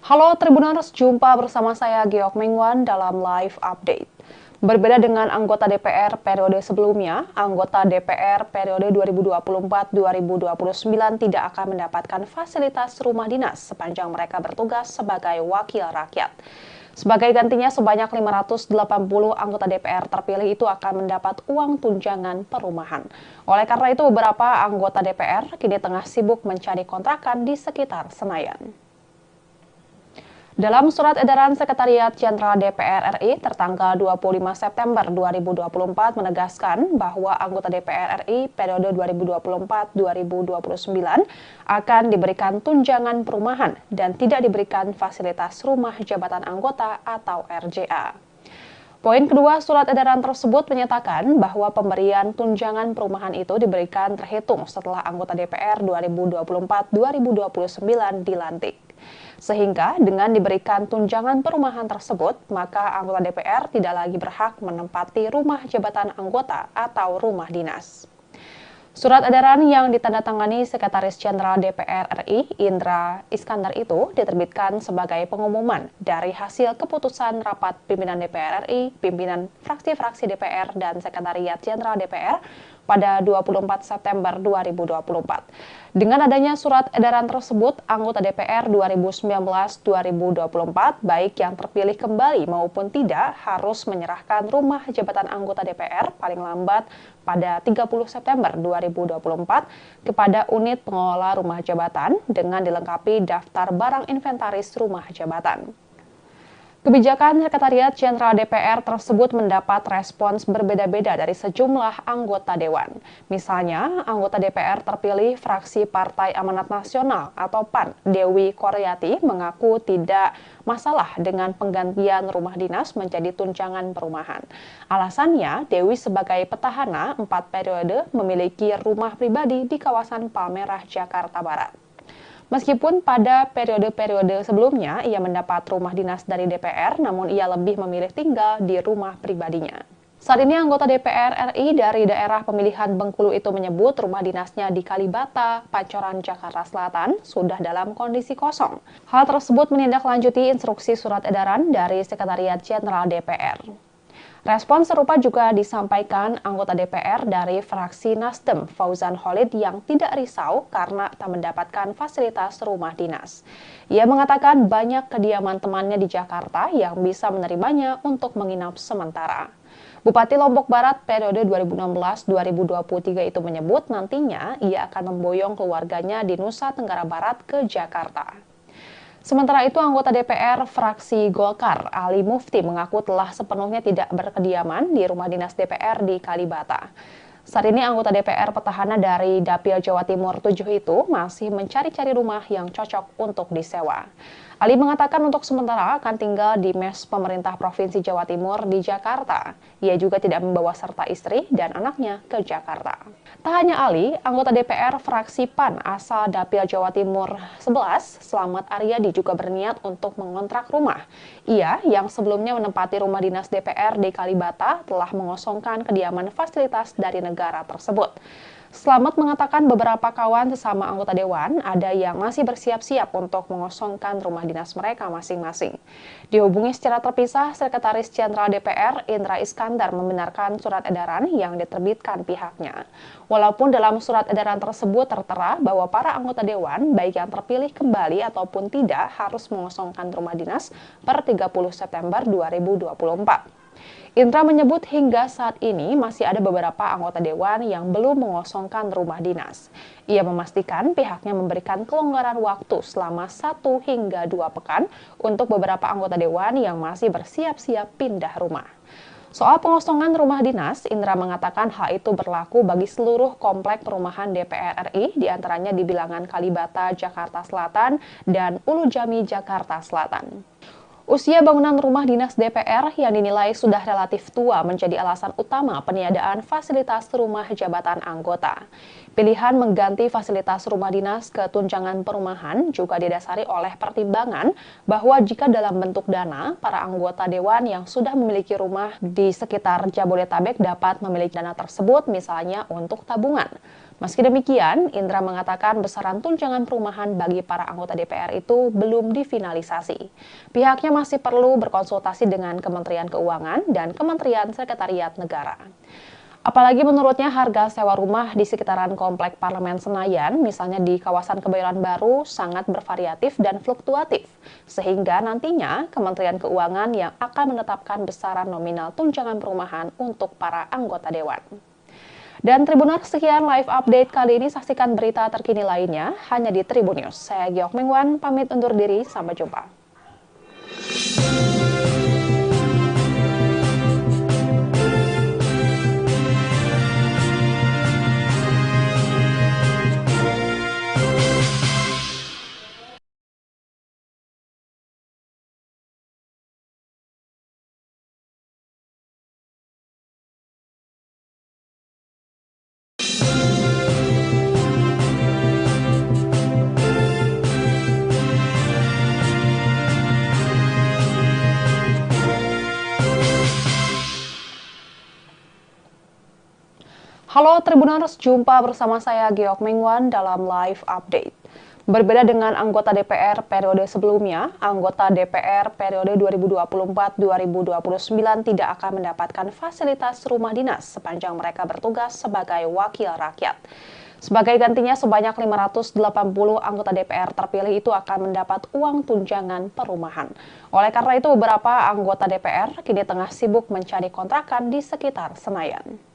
Halo Tribuners, jumpa bersama saya Giok Mingwan dalam live update. Berbeda dengan anggota DPR periode sebelumnya, anggota DPR periode 2024-2029 tidak akan mendapatkan fasilitas rumah dinas sepanjang mereka bertugas sebagai wakil rakyat. Sebagai gantinya, sebanyak 580 anggota DPR terpilih itu akan mendapat uang tunjangan perumahan. Oleh karena itu, beberapa anggota DPR kini tengah sibuk mencari kontrakan di sekitar Senayan. Dalam surat edaran Sekretariat Jenderal DPR RI tertanggal 25 September 2024 menegaskan bahwa anggota DPR RI periode 2024-2029 akan diberikan tunjangan perumahan dan tidak diberikan fasilitas rumah jabatan anggota atau RJA. Poin kedua surat edaran tersebut menyatakan bahwa pemberian tunjangan perumahan itu diberikan terhitung setelah anggota DPR 2024-2029 dilantik. Sehingga dengan diberikan tunjangan perumahan tersebut, maka anggota DPR tidak lagi berhak menempati rumah jabatan anggota atau rumah dinas. Surat edaran yang ditandatangani Sekretaris Jenderal DPR RI, Indra Iskandar itu diterbitkan sebagai pengumuman dari hasil keputusan rapat pimpinan DPR RI, pimpinan fraksi-fraksi DPR, dan Sekretariat Jenderal DPR pada 24 September 2024. Dengan adanya surat edaran tersebut, anggota DPR 2019-2024, baik yang terpilih kembali maupun tidak, harus menyerahkan rumah jabatan anggota DPR paling lambat pada 30 September 2024 kepada unit pengelola rumah jabatan dengan dilengkapi daftar barang inventaris rumah jabatan. Kebijakan Sekretariat Jenderal DPR tersebut mendapat respons berbeda-beda dari sejumlah anggota Dewan. Misalnya, anggota DPR terpilih fraksi Partai Amanat Nasional atau PAN, Dewi Koryati, mengaku tidak masalah dengan penggantian rumah dinas menjadi tunjangan perumahan. Alasannya, Dewi sebagai petahana 4 periode memiliki rumah pribadi di kawasan Palmerah, Jakarta Barat. Meskipun pada periode-periode sebelumnya ia mendapat rumah dinas dari DPR, namun ia lebih memilih tinggal di rumah pribadinya. Saat ini anggota DPR RI dari daerah pemilihan Bengkulu itu menyebut rumah dinasnya di Kalibata, Pancoran, Jakarta Selatan sudah dalam kondisi kosong. Hal tersebut menindaklanjuti instruksi surat edaran dari Sekretariat Jenderal DPR. Respon serupa juga disampaikan anggota DPR dari fraksi Nasdem, Fauzan Khalid, yang tidak risau karena tak mendapatkan fasilitas rumah dinas. Ia mengatakan banyak kediaman temannya di Jakarta yang bisa menerimanya untuk menginap sementara. Bupati Lombok Barat periode 2016-2023 itu menyebut nantinya ia akan memboyong keluarganya di Nusa Tenggara Barat ke Jakarta. Sementara itu, anggota DPR fraksi Golkar, Ali Mufti, mengaku telah sepenuhnya tidak berkediaman di rumah dinas DPR di Kalibata. Saat ini anggota DPR petahana dari Dapil Jawa Timur 7 itu masih mencari-cari rumah yang cocok untuk disewa. Ali mengatakan untuk sementara akan tinggal di mes pemerintah Provinsi Jawa Timur di Jakarta. Ia juga tidak membawa serta istri dan anaknya ke Jakarta. Tak hanya Ali, anggota DPR fraksi PAN asal Dapil Jawa Timur 11, Slamet Aryadi, juga berniat untuk mengontrak rumah. Ia yang sebelumnya menempati rumah dinas DPR di Kalibata telah mengosongkan kediaman fasilitas dari negara tersebut. Slamet mengatakan beberapa kawan sesama anggota Dewan ada yang masih bersiap-siap untuk mengosongkan rumah dinas mereka masing-masing. Dihubungi secara terpisah, Sekretaris Jenderal DPR Indra Iskandar membenarkan surat edaran yang diterbitkan pihaknya. Walaupun dalam surat edaran tersebut tertera bahwa para anggota Dewan, baik yang terpilih kembali ataupun tidak, harus mengosongkan rumah dinas per 30 September 2024. Indra menyebut hingga saat ini masih ada beberapa anggota Dewan yang belum mengosongkan rumah dinas. Ia memastikan pihaknya memberikan kelonggaran waktu selama 1 hingga 2 pekan untuk beberapa anggota Dewan yang masih bersiap-siap pindah rumah. Soal pengosongan rumah dinas, Indra mengatakan hal itu berlaku bagi seluruh komplek perumahan DPR RI, diantaranya di Bilangan Kalibata, Jakarta Selatan, dan Ulu Jami, Jakarta Selatan. Usia bangunan rumah dinas DPR yang dinilai sudah relatif tua menjadi alasan utama peniadaan fasilitas rumah jabatan anggota. Pilihan mengganti fasilitas rumah dinas ke tunjangan perumahan juga didasari oleh pertimbangan bahwa jika dalam bentuk dana, para anggota Dewan yang sudah memiliki rumah di sekitar Jabodetabek dapat memiliki dana tersebut misalnya untuk tabungan. Meski demikian, Indra mengatakan besaran tunjangan perumahan bagi para anggota DPR itu belum difinalisasi. Pihaknya masih perlu berkonsultasi dengan Kementerian Keuangan dan Kementerian Sekretariat Negara. Apalagi menurutnya harga sewa rumah di sekitaran Komplek Parlemen Senayan, misalnya di kawasan Kebayoran Baru, sangat bervariatif dan fluktuatif. Sehingga nantinya Kementerian Keuangan yang akan menetapkan besaran nominal tunjangan perumahan untuk para anggota Dewan. Dan Tribuners, sekian live update kali ini. Saksikan berita terkini lainnya hanya di Tribun News. Saya Giok Mingwan, pamit undur diri. Sampai jumpa. Halo Tribuners, jumpa bersama saya Geok Mengwan dalam live update. Berbeda dengan anggota DPR periode sebelumnya, anggota DPR periode 2024-2029 tidak akan mendapatkan fasilitas rumah dinas sepanjang mereka bertugas sebagai wakil rakyat. Sebagai gantinya, sebanyak 580 anggota DPR terpilih itu akan mendapat uang tunjangan perumahan. Oleh karena itu, beberapa anggota DPR kini tengah sibuk mencari kontrakan di sekitar Senayan.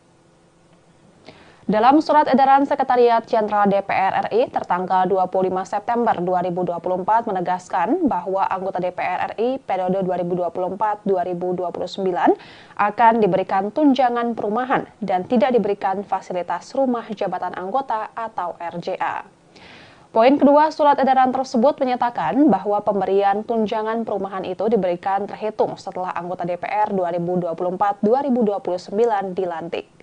Dalam surat edaran Sekretariat Jenderal DPR RI tertanggal 25 September 2024 menegaskan bahwa anggota DPR RI periode 2024-2029 akan diberikan tunjangan perumahan dan tidak diberikan fasilitas rumah jabatan anggota atau RJA. Poin kedua surat edaran tersebut menyatakan bahwa pemberian tunjangan perumahan itu diberikan terhitung setelah anggota DPR 2024-2029 dilantik.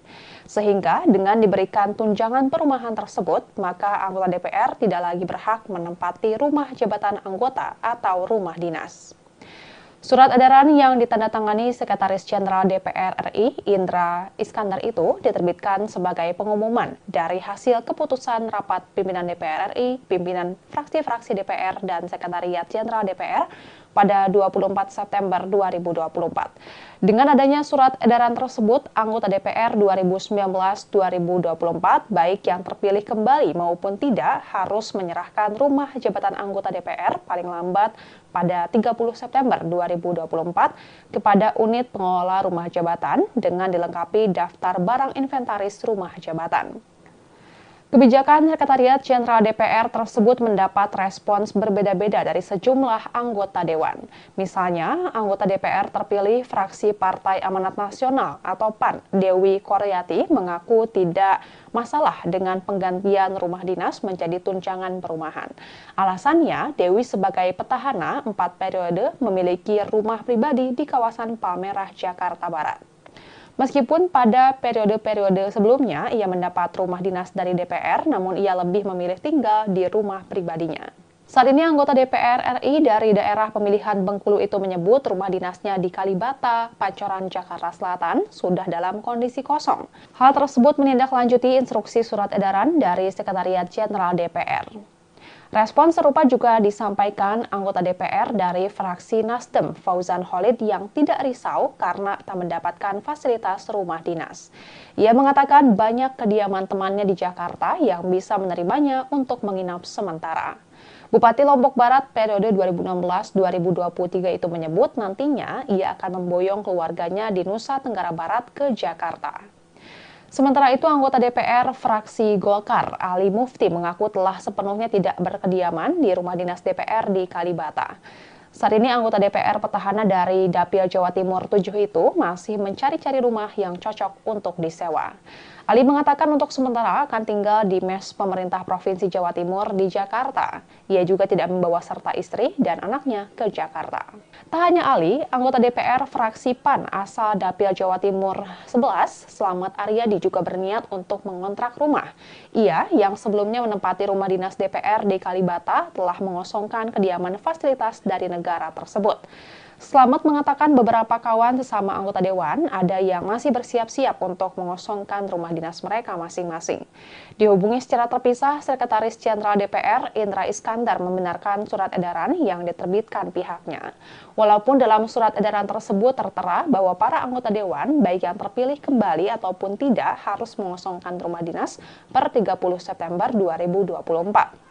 Sehingga dengan diberikan tunjangan perumahan tersebut, maka anggota DPR tidak lagi berhak menempati rumah jabatan anggota atau rumah dinas. Surat edaran yang ditandatangani Sekretaris Jenderal DPR RI, Indra Iskandar itu diterbitkan sebagai pengumuman dari hasil keputusan rapat pimpinan DPR RI, pimpinan fraksi-fraksi DPR, dan Sekretariat Jenderal DPR pada 24 September 2024. Dengan adanya surat edaran tersebut, anggota DPR 2019-2024, baik yang terpilih kembali maupun tidak, harus menyerahkan rumah jabatan anggota DPR paling lambat pada 30 September 2024 kepada unit pengelola rumah jabatan dengan dilengkapi daftar barang inventaris rumah jabatan. Kebijakan Sekretariat Jenderal DPR tersebut mendapat respons berbeda-beda dari sejumlah anggota Dewan. Misalnya, anggota DPR terpilih fraksi Partai Amanat Nasional atau PAN, Dewi Koryati, mengaku tidak masalah dengan penggantian rumah dinas menjadi tunjangan perumahan. Alasannya, Dewi sebagai petahana 4 periode memiliki rumah pribadi di kawasan Palmerah, Jakarta Barat. Meskipun pada periode-periode sebelumnya ia mendapat rumah dinas dari DPR, namun ia lebih memilih tinggal di rumah pribadinya. Saat ini anggota DPR RI dari daerah pemilihan Bengkulu itu menyebut rumah dinasnya di Kalibata, Pancoran, Jakarta Selatan sudah dalam kondisi kosong. Hal tersebut menindaklanjuti instruksi surat edaran dari Sekretariat Jenderal DPR. Respon serupa juga disampaikan anggota DPR dari fraksi Nasdem, Fauzan Khalid, yang tidak risau karena tak mendapatkan fasilitas rumah dinas. Ia mengatakan banyak kediaman temannya di Jakarta yang bisa menerimanya untuk menginap sementara. Bupati Lombok Barat periode 2016-2023 itu menyebut nantinya ia akan memboyong keluarganya di Nusa Tenggara Barat ke Jakarta. Sementara itu, anggota DPR fraksi Golkar, Ali Mufti, mengaku telah sepenuhnya tidak berkediaman di rumah dinas DPR di Kalibata. Saat ini anggota DPR petahana dari Dapil Jawa Timur 7 itu masih mencari-cari rumah yang cocok untuk disewa. Ali mengatakan untuk sementara akan tinggal di mes pemerintah Provinsi Jawa Timur di Jakarta. Ia juga tidak membawa serta istri dan anaknya ke Jakarta. Tak hanya Ali, anggota DPR fraksi PAN asal Dapil Jawa Timur 11, Slamet Aryadi, juga berniat untuk mengontrak rumah. Ia yang sebelumnya menempati rumah dinas DPR di Kalibata telah mengosongkan kediaman fasilitas dari negara tersebut. Slamet mengatakan beberapa kawan sesama anggota Dewan ada yang masih bersiap-siap untuk mengosongkan rumah dinas mereka masing-masing. Dihubungi secara terpisah, Sekretaris Jenderal DPR Indra Iskandar membenarkan surat edaran yang diterbitkan pihaknya. Walaupun dalam surat edaran tersebut tertera bahwa para anggota Dewan, baik yang terpilih kembali ataupun tidak, harus mengosongkan rumah dinas per 30 September 2024.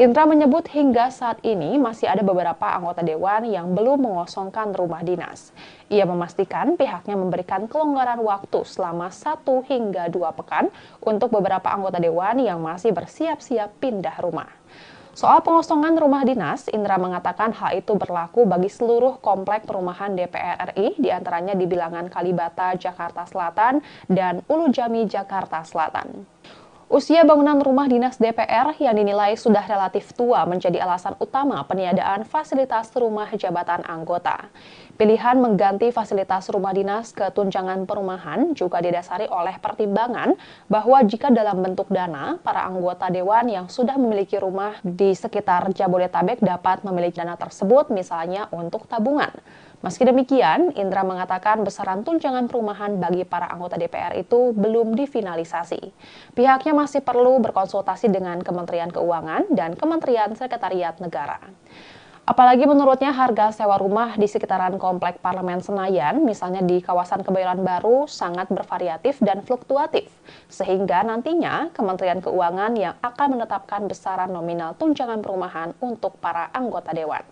Indra menyebut hingga saat ini masih ada beberapa anggota Dewan yang belum mengosongkan rumah dinas. Ia memastikan pihaknya memberikan kelonggaran waktu selama 1 hingga 2 pekan untuk beberapa anggota Dewan yang masih bersiap-siap pindah rumah. Soal pengosongan rumah dinas, Indra mengatakan hal itu berlaku bagi seluruh komplek perumahan DPR RI, diantaranya di Bilangan Kalibata, Jakarta Selatan, dan Ulu Jami, Jakarta Selatan. Usia bangunan rumah dinas DPR yang dinilai sudah relatif tua menjadi alasan utama peniadaan fasilitas rumah jabatan anggota. Pilihan mengganti fasilitas rumah dinas ke tunjangan perumahan juga didasari oleh pertimbangan bahwa jika dalam bentuk dana, para anggota dewan yang sudah memiliki rumah di sekitar Jabodetabek dapat memiliki dana tersebut misalnya untuk tabungan. Meski demikian, Indra mengatakan besaran tunjangan perumahan bagi para anggota DPR itu belum difinalisasi. Pihaknya masih perlu berkonsultasi dengan Kementerian Keuangan dan Kementerian Sekretariat Negara. Apalagi menurutnya harga sewa rumah di sekitaran Komplek Parlemen Senayan, misalnya di kawasan Kebayoran Baru, sangat bervariatif dan fluktuatif. Sehingga nantinya Kementerian Keuangan yang akan menetapkan besaran nominal tunjangan perumahan untuk para anggota dewan.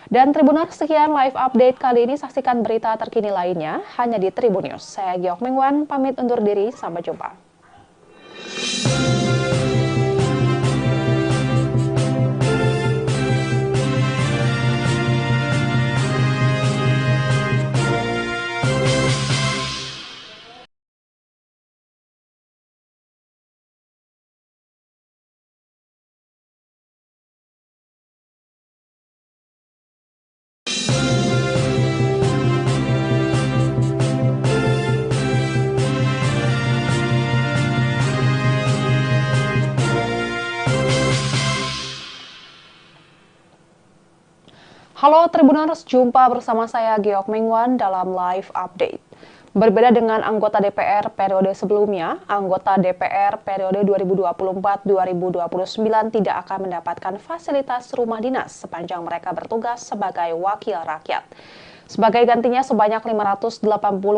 Dan Tribuners, sekian live update kali ini. Saksikan berita terkini lainnya hanya di Tribun News. Saya Giok Mingwan, pamit undur diri. Sampai jumpa. Halo Tribuners, jumpa bersama saya Giok Mingwan dalam live update. Berbeda dengan anggota DPR periode sebelumnya, anggota DPR periode 2024-2029 tidak akan mendapatkan fasilitas rumah dinas sepanjang mereka bertugas sebagai wakil rakyat. Sebagai gantinya, sebanyak 580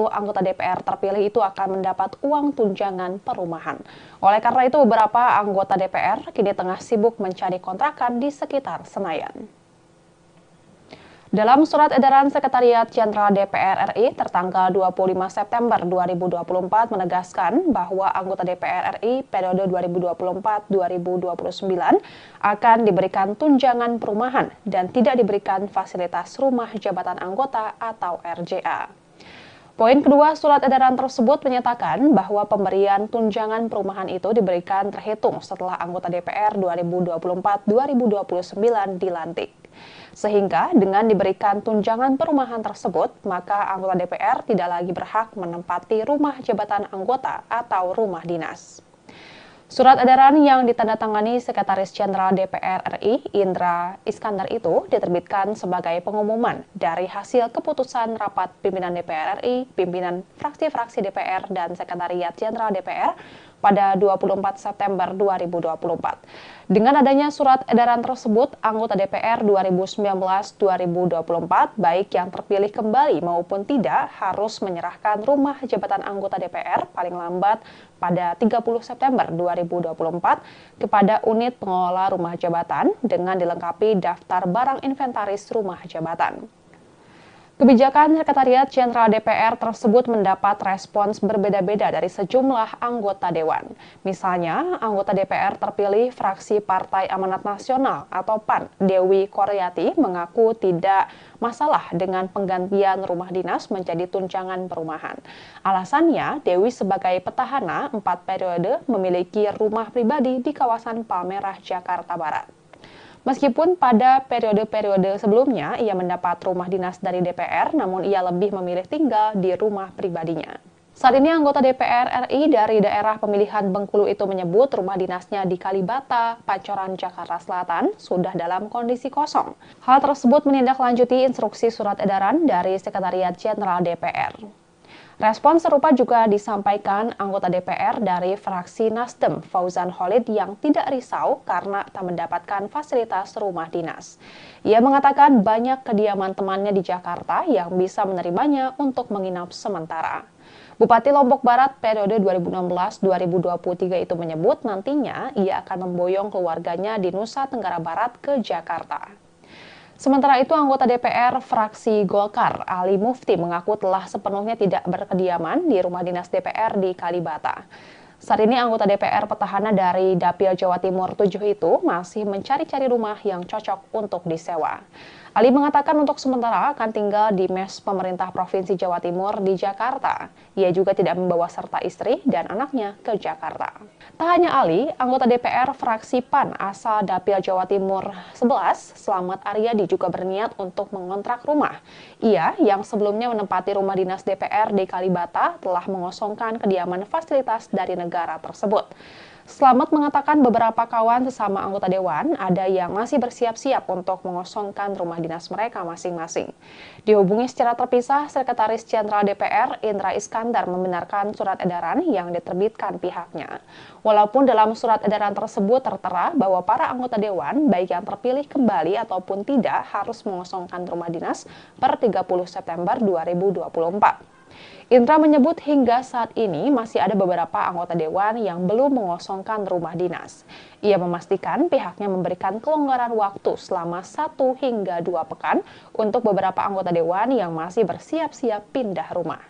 anggota DPR terpilih itu akan mendapat uang tunjangan perumahan. Oleh karena itu, beberapa anggota DPR kini tengah sibuk mencari kontrakan di sekitar Senayan. Dalam surat edaran Sekretariat Jenderal DPR RI tertanggal 25 September 2024 menegaskan bahwa anggota DPR RI periode 2024-2029 akan diberikan tunjangan perumahan dan tidak diberikan fasilitas rumah jabatan anggota atau RJA. Poin kedua surat edaran tersebut menyatakan bahwa pemberian tunjangan perumahan itu diberikan terhitung setelah anggota DPR 2024-2029 dilantik. Sehingga dengan diberikan tunjangan perumahan tersebut, maka anggota DPR tidak lagi berhak menempati rumah jabatan anggota atau rumah dinas. Surat edaran yang ditandatangani Sekretaris Jenderal DPR RI, Indra Iskandar itu diterbitkan sebagai pengumuman dari hasil keputusan rapat pimpinan DPR RI, pimpinan fraksi-fraksi DPR, dan Sekretariat Jenderal DPR pada 24 September 2024. Dengan adanya surat edaran tersebut, anggota DPR 2019-2024, baik yang terpilih kembali maupun tidak, harus menyerahkan rumah jabatan anggota DPR paling lambat pada 30 September 2024 kepada unit pengelola rumah jabatan dengan dilengkapi daftar barang inventaris rumah jabatan. Kebijakan Sekretariat Jenderal DPR tersebut mendapat respons berbeda-beda dari sejumlah anggota dewan. Misalnya, anggota DPR terpilih fraksi Partai Amanat Nasional atau PAN, Dewi Koryati, mengaku tidak masalah dengan penggantian rumah dinas menjadi tunjangan perumahan. Alasannya, Dewi sebagai petahana 4 periode memiliki rumah pribadi di kawasan Palmerah, Jakarta Barat. Meskipun pada periode-periode sebelumnya ia mendapat rumah dinas dari DPR, namun ia lebih memilih tinggal di rumah pribadinya. Saat ini anggota DPR RI dari daerah pemilihan Bengkulu itu menyebut rumah dinasnya di Kalibata, Pancoran, Jakarta Selatan sudah dalam kondisi kosong. Hal tersebut menindaklanjuti instruksi surat edaran dari Sekretariat Jenderal DPR. Respon serupa juga disampaikan anggota DPR dari fraksi Nasdem, Fauzan Khalid, yang tidak risau karena tak mendapatkan fasilitas rumah dinas. Ia mengatakan banyak kediaman temannya di Jakarta yang bisa menerimanya untuk menginap sementara. Bupati Lombok Barat periode 2016-2023 itu menyebut nantinya ia akan memboyong keluarganya di Nusa Tenggara Barat ke Jakarta. Sementara itu, anggota DPR fraksi Golkar, Ali Mufti, mengaku telah sepenuhnya tidak berkediaman di rumah dinas DPR di Kalibata. Saat ini anggota DPR petahana dari Dapil Jawa Timur 7 itu masih mencari-cari rumah yang cocok untuk disewa. Ali mengatakan untuk sementara akan tinggal di mes pemerintah Provinsi Jawa Timur di Jakarta. Ia juga tidak membawa serta istri dan anaknya ke Jakarta. Tak hanya Ali, anggota DPR fraksi PAN asal Dapil Jawa Timur 11, Slamet Aryadi juga berniat untuk mengontrak rumah. Ia yang sebelumnya menempati rumah dinas DPR di Kalibata telah mengosongkan kediaman fasilitas dari negara tersebut. Slamet mengatakan beberapa kawan sesama anggota dewan ada yang masih bersiap-siap untuk mengosongkan rumah dinas mereka masing-masing. Dihubungi secara terpisah, Sekretaris Jenderal DPR Indra Iskandar membenarkan surat edaran yang diterbitkan pihaknya. Walaupun dalam surat edaran tersebut tertera bahwa para anggota dewan, baik yang terpilih kembali ataupun tidak, harus mengosongkan rumah dinas per 30 September 2024. Indra menyebut hingga saat ini masih ada beberapa anggota dewan yang belum mengosongkan rumah dinas. Ia memastikan pihaknya memberikan kelonggaran waktu selama 1 hingga 2 pekan untuk beberapa anggota dewan yang masih bersiap-siap pindah rumah.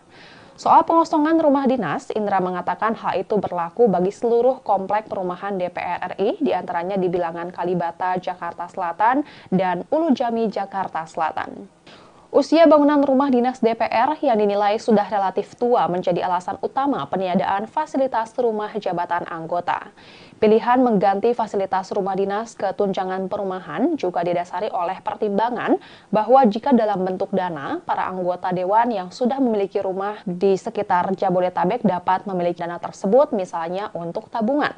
Soal pengosongan rumah dinas, Indra mengatakan hal itu berlaku bagi seluruh komplek perumahan DPR RI, diantaranya di Bilangan Kalibata, Jakarta Selatan, dan Ulu Jami, Jakarta Selatan. Usia bangunan rumah dinas DPR yang dinilai sudah relatif tua menjadi alasan utama peniadaan fasilitas rumah jabatan anggota. Pilihan mengganti fasilitas rumah dinas ke tunjangan perumahan juga didasari oleh pertimbangan bahwa jika dalam bentuk dana, para anggota dewan yang sudah memiliki rumah di sekitar Jabodetabek dapat memiliki dana tersebut misalnya untuk tabungan.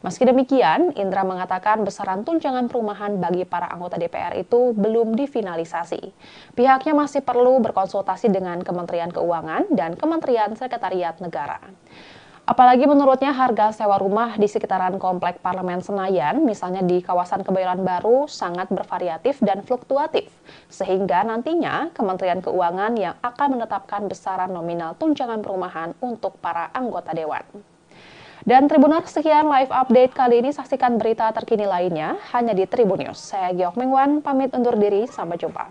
Meski demikian, Indra mengatakan besaran tunjangan perumahan bagi para anggota DPR itu belum difinalisasi. Pihaknya masih perlu berkonsultasi dengan Kementerian Keuangan dan Kementerian Sekretariat Negara. Apalagi menurutnya harga sewa rumah di sekitaran Komplek Parlemen Senayan, misalnya di kawasan Kebayoran Baru, sangat bervariatif dan fluktuatif. Sehingga nantinya Kementerian Keuangan yang akan menetapkan besaran nominal tunjangan perumahan untuk para anggota dewan. Dan Tribuners, sekian live update kali ini. Saksikan berita terkini lainnya hanya di Tribun News. Saya Giok Mengwan, pamit undur diri. Sampai jumpa.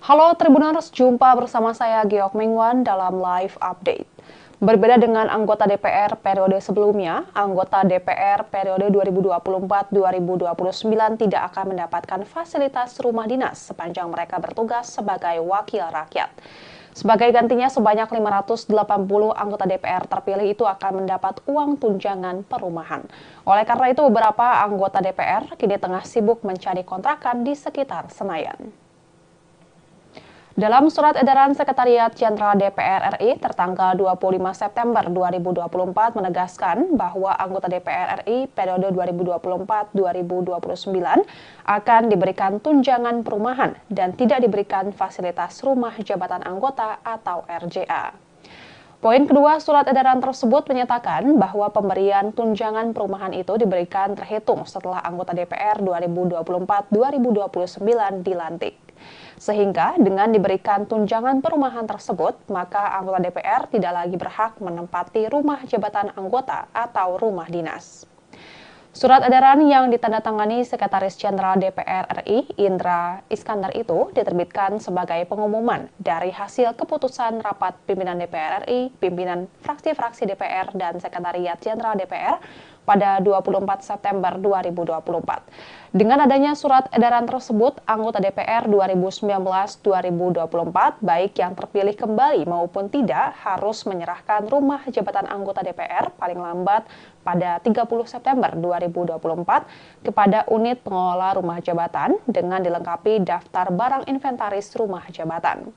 Halo Tribuners, jumpa bersama saya Giok Mengwan dalam live update. Berbeda dengan anggota DPR periode sebelumnya, anggota DPR periode 2024-2029 tidak akan mendapatkan fasilitas rumah dinas sepanjang mereka bertugas sebagai wakil rakyat. Sebagai gantinya, sebanyak 580 anggota DPR terpilih itu akan mendapat uang tunjangan perumahan. Oleh karena itu, beberapa anggota DPR kini tengah sibuk mencari kontrakan di sekitar Senayan. Dalam surat edaran Sekretariat Jenderal DPR RI tertanggal 25 September 2024 menegaskan bahwa anggota DPR RI periode 2024-2029 akan diberikan tunjangan perumahan dan tidak diberikan fasilitas rumah jabatan anggota atau RJA. Poin kedua surat edaran tersebut menyatakan bahwa pemberian tunjangan perumahan itu diberikan terhitung setelah anggota DPR 2024-2029 dilantik. Sehingga dengan diberikan tunjangan perumahan tersebut, maka anggota DPR tidak lagi berhak menempati rumah jabatan anggota atau rumah dinas. Surat edaran yang ditandatangani Sekretaris Jenderal DPR RI, Indra Iskandar itu diterbitkan sebagai pengumuman dari hasil keputusan rapat pimpinan DPR RI, pimpinan fraksi-fraksi DPR, dan Sekretariat Jenderal DPR pada 24 September 2024. Dengan adanya surat edaran tersebut, anggota DPR 2019-2024, baik yang terpilih kembali maupun tidak, harus menyerahkan rumah jabatan anggota DPR paling lambat pada 30 September 2024 kepada unit pengelola rumah jabatan dengan dilengkapi daftar barang inventaris rumah jabatan.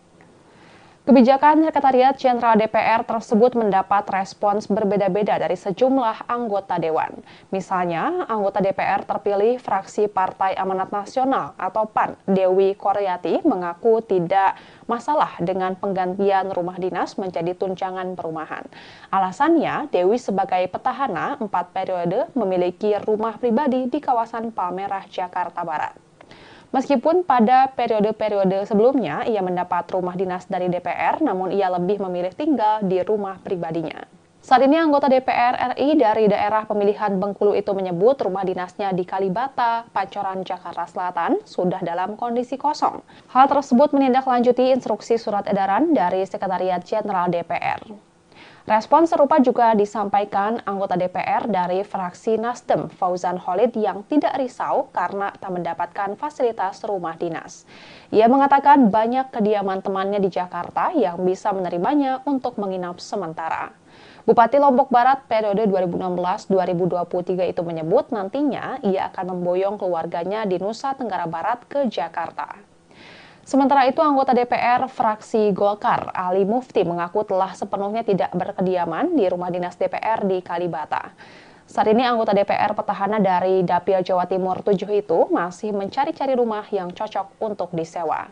Kebijakan Sekretariat Jenderal DPR tersebut mendapat respons berbeda-beda dari sejumlah anggota Dewan. Misalnya, anggota DPR terpilih fraksi Partai Amanat Nasional atau PAN, Dewi Koryati, mengaku tidak masalah dengan penggantian rumah dinas menjadi tunjangan perumahan. Alasannya, Dewi sebagai petahana 4 periode memiliki rumah pribadi di kawasan Palmerah, Jakarta Barat. Meskipun pada periode-periode sebelumnya ia mendapat rumah dinas dari DPR, namun ia lebih memilih tinggal di rumah pribadinya. Saat ini anggota DPR RI dari daerah pemilihan Bengkulu itu menyebut rumah dinasnya di Kalibata, Pancoran, Jakarta Selatan sudah dalam kondisi kosong. Hal tersebut menindaklanjuti instruksi surat edaran dari Sekretariat Jenderal DPR. Respon serupa juga disampaikan anggota DPR dari fraksi Nasdem, Fauzan Khalid, yang tidak risau karena tak mendapatkan fasilitas rumah dinas. Ia mengatakan banyak kediaman temannya di Jakarta yang bisa menerimanya untuk menginap sementara. Bupati Lombok Barat periode 2016-2023 itu menyebut nantinya ia akan memboyong keluarganya di Nusa Tenggara Barat ke Jakarta. Sementara itu, anggota DPR fraksi Golkar, Ali Mufti, mengaku telah sepenuhnya tidak berkediaman di rumah dinas DPR di Kalibata. Saat ini anggota DPR petahana dari Dapil Jawa Timur 7 itu masih mencari-cari rumah yang cocok untuk disewa.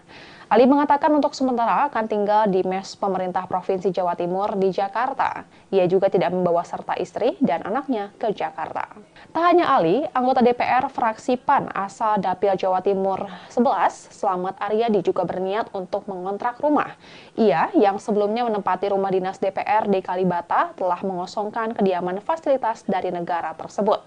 Ali mengatakan untuk sementara akan tinggal di mes pemerintah Provinsi Jawa Timur di Jakarta. Ia juga tidak membawa serta istri dan anaknya ke Jakarta. Tak hanya Ali, anggota DPR fraksi PAN asal Dapil Jawa Timur 11, Slamet Aryadi, juga berniat untuk mengontrak rumah. Ia yang sebelumnya menempati rumah dinas DPR di Kalibata telah mengosongkan kediaman fasilitas dari negara tersebut.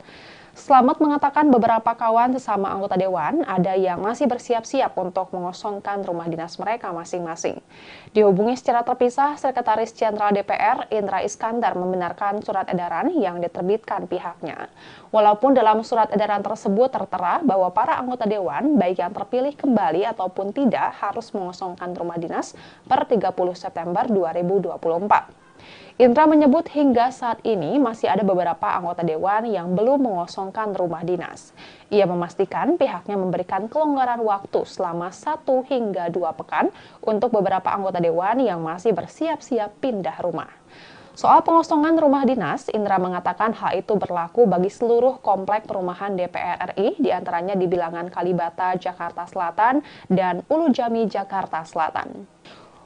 Slamet mengatakan beberapa kawan sesama anggota Dewan ada yang masih bersiap-siap untuk mengosongkan rumah dinas mereka masing-masing. Dihubungi secara terpisah, Sekretaris Jenderal DPR Indra Iskandar membenarkan surat edaran yang diterbitkan pihaknya. Walaupun dalam surat edaran tersebut tertera bahwa para anggota Dewan, baik yang terpilih kembali ataupun tidak, harus mengosongkan rumah dinas per 30 September 2024. Indra menyebut hingga saat ini masih ada beberapa anggota Dewan yang belum mengosongkan rumah dinas. Ia memastikan pihaknya memberikan kelonggaran waktu selama 1 hingga 2 pekan untuk beberapa anggota Dewan yang masih bersiap-siap pindah rumah. Soal pengosongan rumah dinas, Indra mengatakan hal itu berlaku bagi seluruh komplek perumahan DPR RI, diantaranya di Bilangan Kalibata, Jakarta Selatan, dan Ulu Jami, Jakarta Selatan.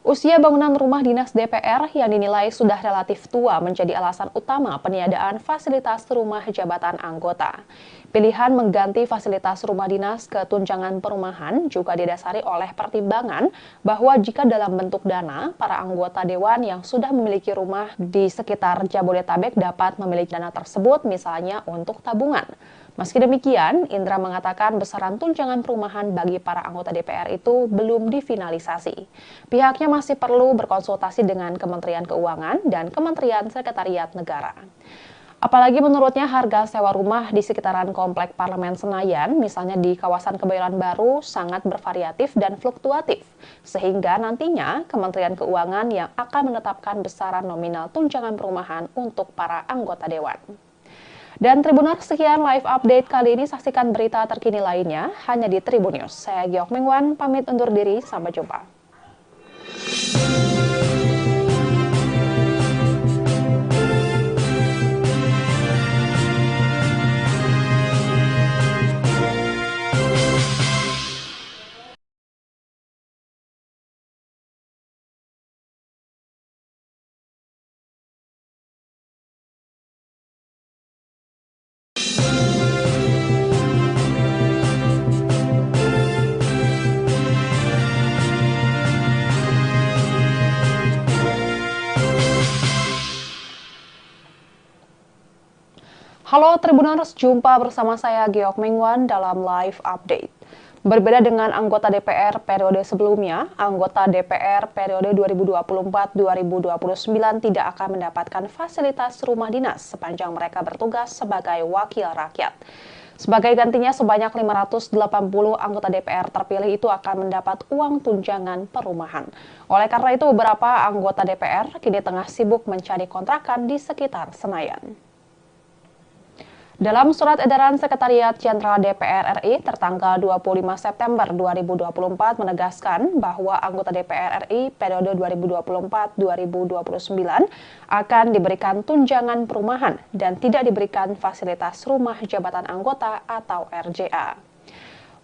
Usia bangunan rumah dinas DPR yang dinilai sudah relatif tua menjadi alasan utama peniadaan fasilitas rumah jabatan anggota. Pilihan mengganti fasilitas rumah dinas ke tunjangan perumahan juga didasari oleh pertimbangan bahwa jika dalam bentuk dana, para anggota Dewan yang sudah memiliki rumah di sekitar Jabodetabek dapat memiliki dana tersebut misalnya untuk tabungan. Meski demikian, Indra mengatakan besaran tunjangan perumahan bagi para anggota DPR itu belum difinalisasi. Pihaknya masih perlu berkonsultasi dengan Kementerian Keuangan dan Kementerian Sekretariat Negara. Apalagi menurutnya harga sewa rumah di sekitaran Komplek Parlemen Senayan, misalnya di kawasan Kebayoran Baru, sangat bervariatif dan fluktuatif. Sehingga nantinya Kementerian Keuangan yang akan menetapkan besaran nominal tunjangan perumahan untuk para anggota Dewan. Dan Tribuners, sekian live update kali ini. Saksikan berita terkini lainnya hanya di Tribun News. Saya Giok Mingwan, pamit undur diri. Sampai jumpa. Halo Tribuners, jumpa bersama saya Giok Mingwan dalam live update. Berbeda dengan anggota DPR periode sebelumnya, anggota DPR periode 2024-2029 tidak akan mendapatkan fasilitas rumah dinas sepanjang mereka bertugas sebagai wakil rakyat. Sebagai gantinya, sebanyak 580 anggota DPR terpilih itu akan mendapat uang tunjangan perumahan. Oleh karena itu, beberapa anggota DPR kini tengah sibuk mencari kontrakan di sekitar Senayan. Dalam surat edaran Sekretariat Jenderal DPR RI tertanggal 25 September 2024 menegaskan bahwa anggota DPR RI periode 2024-2029 akan diberikan tunjangan perumahan dan tidak diberikan fasilitas rumah jabatan anggota atau RJA.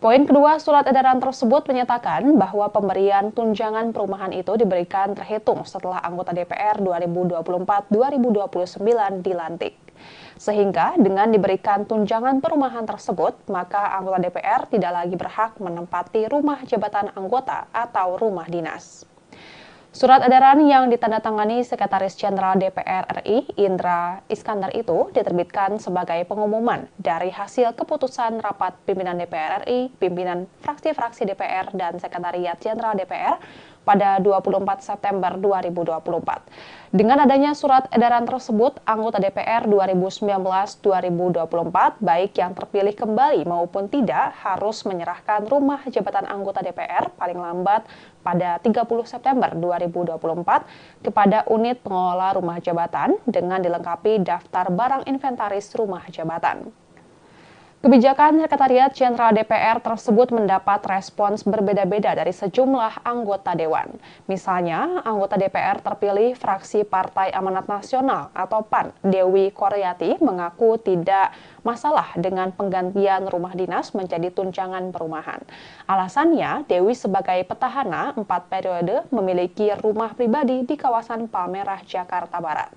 Poin kedua surat edaran tersebut menyatakan bahwa pemberian tunjangan perumahan itu diberikan terhitung setelah anggota DPR 2024-2029 dilantik. Sehingga dengan diberikan tunjangan perumahan tersebut, maka anggota DPR tidak lagi berhak menempati rumah jabatan anggota atau rumah dinas. Surat edaran yang ditandatangani Sekretaris Jenderal DPR RI, Indra Iskandar itu diterbitkan sebagai pengumuman dari hasil keputusan rapat pimpinan DPR RI, pimpinan fraksi-fraksi DPR, dan Sekretariat Jenderal DPR pada 24 September 2024. Dengan adanya surat edaran tersebut, anggota DPR 2019-2024, baik yang terpilih kembali maupun tidak, harus menyerahkan rumah jabatan anggota DPR paling lambat pada 30 September 2024 kepada unit pengelola rumah jabatan dengan dilengkapi daftar barang inventaris rumah jabatan. Kebijakan Sekretariat Jenderal DPR tersebut mendapat respons berbeda-beda dari sejumlah anggota Dewan. Misalnya, anggota DPR terpilih fraksi Partai Amanat Nasional atau PAN, Dewi Koryati, mengaku tidak masalah dengan penggantian rumah dinas menjadi tunjangan perumahan. Alasannya, Dewi sebagai petahana 4 periode memiliki rumah pribadi di kawasan Palmerah, Jakarta Barat.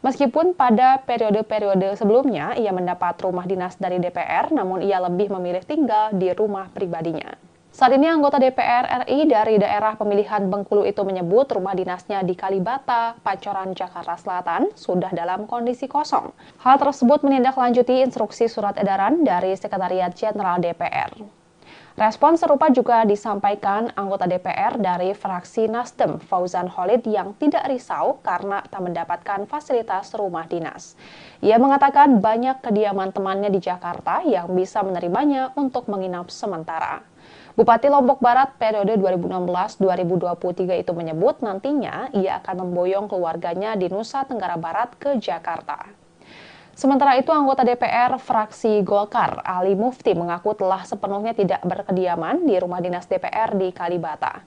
Meskipun pada periode-periode sebelumnya ia mendapat rumah dinas dari DPR, namun ia lebih memilih tinggal di rumah pribadinya. Saat ini anggota DPR RI dari daerah pemilihan Bengkulu itu menyebut rumah dinasnya di Kalibata, Pancoran, Jakarta Selatan sudah dalam kondisi kosong. Hal tersebut menindaklanjuti instruksi surat edaran dari Sekretariat Jenderal DPR. Respon serupa juga disampaikan anggota DPR dari fraksi Nasdem, Fauzan Khalid, yang tidak risau karena tak mendapatkan fasilitas rumah dinas. Ia mengatakan banyak kediaman temannya di Jakarta yang bisa menerimanya untuk menginap sementara. Bupati Lombok Barat periode 2016-2023 itu menyebut nantinya ia akan memboyong keluarganya di Nusa Tenggara Barat ke Jakarta. Sementara itu, anggota DPR fraksi Golkar, Ali Mufti, mengaku telah sepenuhnya tidak berkediaman di rumah dinas DPR di Kalibata.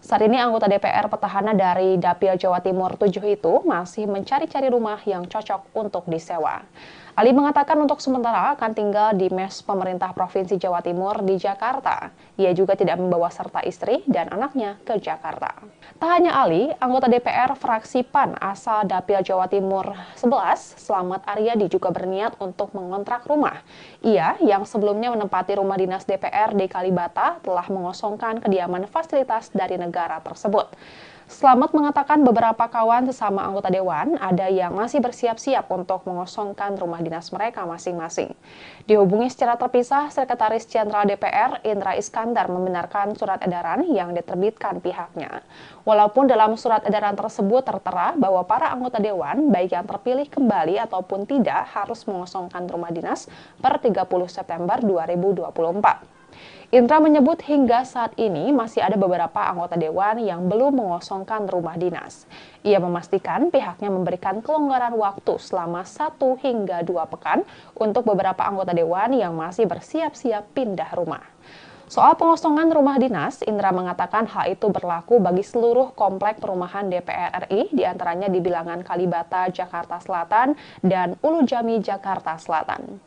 Saat ini anggota DPR petahana dari Dapil Jawa Timur 7 itu masih mencari-cari rumah yang cocok untuk disewa. Ali mengatakan untuk sementara akan tinggal di mes pemerintah Provinsi Jawa Timur di Jakarta. Ia juga tidak membawa serta istri dan anaknya ke Jakarta. Tak hanya Ali, anggota DPR fraksi PAN asal Dapil Jawa Timur 11, Slamet Aryadi, juga berniat untuk mengontrak rumah. Ia yang sebelumnya menempati rumah dinas DPR di Kalibata telah mengosongkan kediaman fasilitas dari negara tersebut. Slamet mengatakan beberapa kawan sesama anggota Dewan ada yang masih bersiap-siap untuk mengosongkan rumah dinas mereka masing-masing. Dihubungi secara terpisah, Sekretaris Jenderal DPR Indra Iskandar membenarkan surat edaran yang diterbitkan pihaknya. Walaupun dalam surat edaran tersebut tertera bahwa para anggota Dewan, baik yang terpilih kembali ataupun tidak, harus mengosongkan rumah dinas per 30 September 2024. Indra menyebut hingga saat ini masih ada beberapa anggota Dewan yang belum mengosongkan rumah dinas. Ia memastikan pihaknya memberikan kelonggaran waktu selama 1 hingga 2 pekan untuk beberapa anggota Dewan yang masih bersiap-siap pindah rumah. Soal pengosongan rumah dinas, Indra mengatakan hal itu berlaku bagi seluruh komplek perumahan DPR RI, diantaranya di Bilangan Kalibata, Jakarta Selatan, dan Ulu Jami, Jakarta Selatan.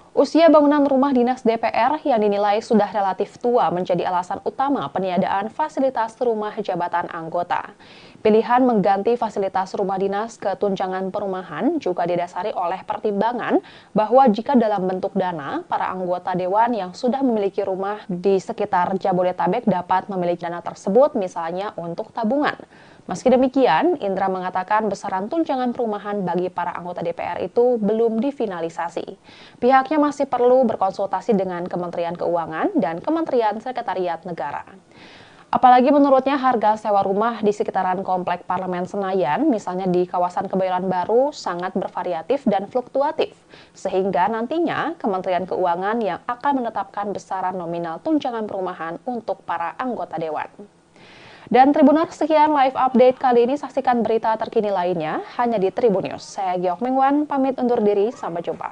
Usia bangunan rumah dinas DPR yang dinilai sudah relatif tua menjadi alasan utama peniadaan fasilitas rumah jabatan anggota. Pilihan mengganti fasilitas rumah dinas ke tunjangan perumahan juga didasari oleh pertimbangan bahwa jika dalam bentuk dana, para anggota Dewan yang sudah memiliki rumah di sekitar Jabodetabek dapat memiliki dana tersebut misalnya untuk tabungan. Meski demikian, Indra mengatakan besaran tunjangan perumahan bagi para anggota DPR itu belum difinalisasi. Pihaknya masih perlu berkonsultasi dengan Kementerian Keuangan dan Kementerian Sekretariat Negara. Apalagi menurutnya harga sewa rumah di sekitaran Komplek Parlemen Senayan, misalnya di kawasan Kebayoran Baru, sangat bervariatif dan fluktuatif. Sehingga nantinya Kementerian Keuangan yang akan menetapkan besaran nominal tunjangan perumahan untuk para anggota Dewan. Dan Tribuners, sekian live update kali ini. Saksikan berita terkini lainnya hanya di Tribun News. Saya Giok Mengwan, pamit undur diri. Sampai jumpa.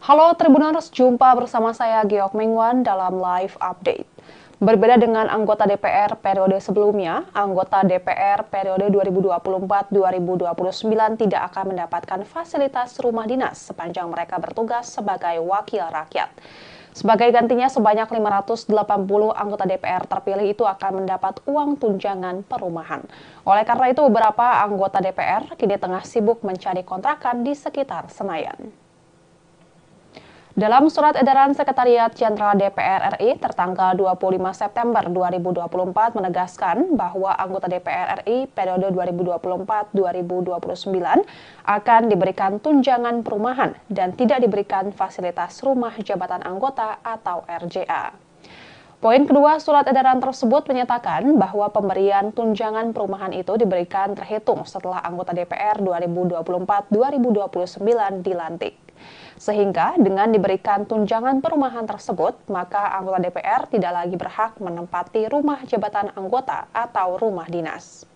Halo Tribuners, jumpa bersama saya Geok Mengwan dalam live update. Berbeda dengan anggota DPR periode sebelumnya, anggota DPR periode 2024-2029 tidak akan mendapatkan fasilitas rumah dinas sepanjang mereka bertugas sebagai wakil rakyat. Sebagai gantinya, sebanyak 580 anggota DPR terpilih itu akan mendapat uang tunjangan perumahan. Oleh karena itu, beberapa anggota DPR kini tengah sibuk mencari kontrakan di sekitar Senayan. Dalam surat edaran Sekretariat Jenderal DPR RI tertanggal 25 September 2024 menegaskan bahwa anggota DPR RI periode 2024-2029 akan diberikan tunjangan perumahan dan tidak diberikan fasilitas rumah jabatan anggota atau RJA. Poin kedua surat edaran tersebut menyatakan bahwa pemberian tunjangan perumahan itu diberikan terhitung setelah anggota DPR 2024-2029 dilantik. Sehingga dengan diberikan tunjangan perumahan tersebut, maka anggota DPR tidak lagi berhak menempati rumah jabatan anggota atau rumah dinas.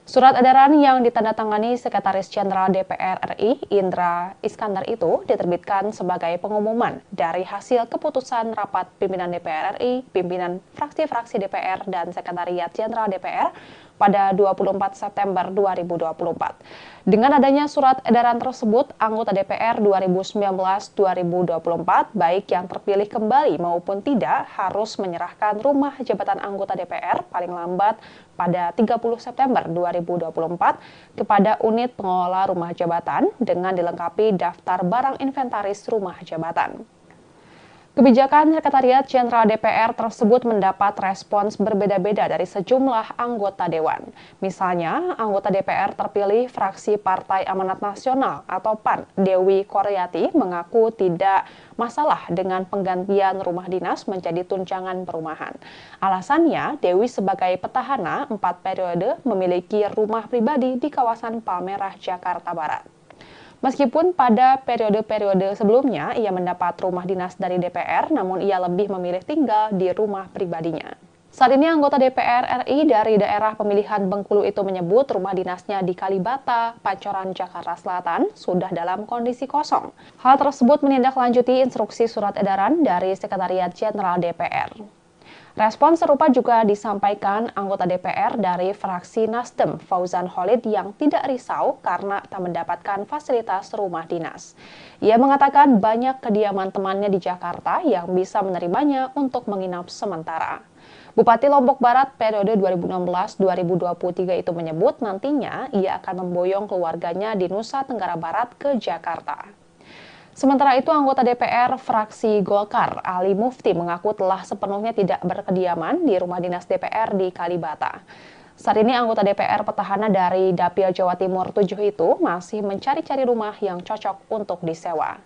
Surat edaran yang ditandatangani Sekretaris Jenderal DPR RI, Indra Iskandar itu diterbitkan sebagai pengumuman dari hasil keputusan rapat pimpinan DPR RI, pimpinan fraksi-fraksi DPR, dan Sekretariat Jenderal DPR pada 24 September 2024. Dengan adanya surat edaran tersebut, anggota DPR 2019-2024, baik yang terpilih kembali maupun tidak, harus menyerahkan rumah jabatan anggota DPR paling lambat pada 30 September 2024 kepada unit pengelola rumah jabatan dengan dilengkapi daftar barang inventaris rumah jabatan. Kebijakan Sekretariat Jenderal DPR tersebut mendapat respons berbeda-beda dari sejumlah anggota Dewan. Misalnya, anggota DPR terpilih fraksi Partai Amanat Nasional atau PAN, Dewi Koryati, mengaku tidak masalah dengan penggantian rumah dinas menjadi tunjangan perumahan. Alasannya, Dewi sebagai petahana 4 periode memiliki rumah pribadi di kawasan Palmerah, Jakarta Barat. Meskipun pada periode-periode sebelumnya ia mendapat rumah dinas dari DPR, namun ia lebih memilih tinggal di rumah pribadinya. Saat ini anggota DPR RI dari daerah pemilihan Bengkulu itu menyebut rumah dinasnya di Kalibata, Pancoran, Jakarta Selatan sudah dalam kondisi kosong. Hal tersebut menindaklanjuti instruksi surat edaran dari Sekretariat Jenderal DPR. Respon serupa juga disampaikan anggota DPR dari fraksi Nasdem, Fauzan Khalid, yang tidak risau karena tak mendapatkan fasilitas rumah dinas. Ia mengatakan banyak kediaman temannya di Jakarta yang bisa menerimanya untuk menginap sementara. Bupati Lombok Barat periode 2016-2023 itu menyebut nantinya ia akan memboyong keluarganya di Nusa Tenggara Barat ke Jakarta. Sementara itu, anggota DPR fraksi Golkar, Ali Mufti, mengaku telah sepenuhnya tidak berkediaman di rumah dinas DPR di Kalibata. Saat ini anggota DPR petahana dari Dapil Jawa Timur 7 itu masih mencari-cari rumah yang cocok untuk disewa.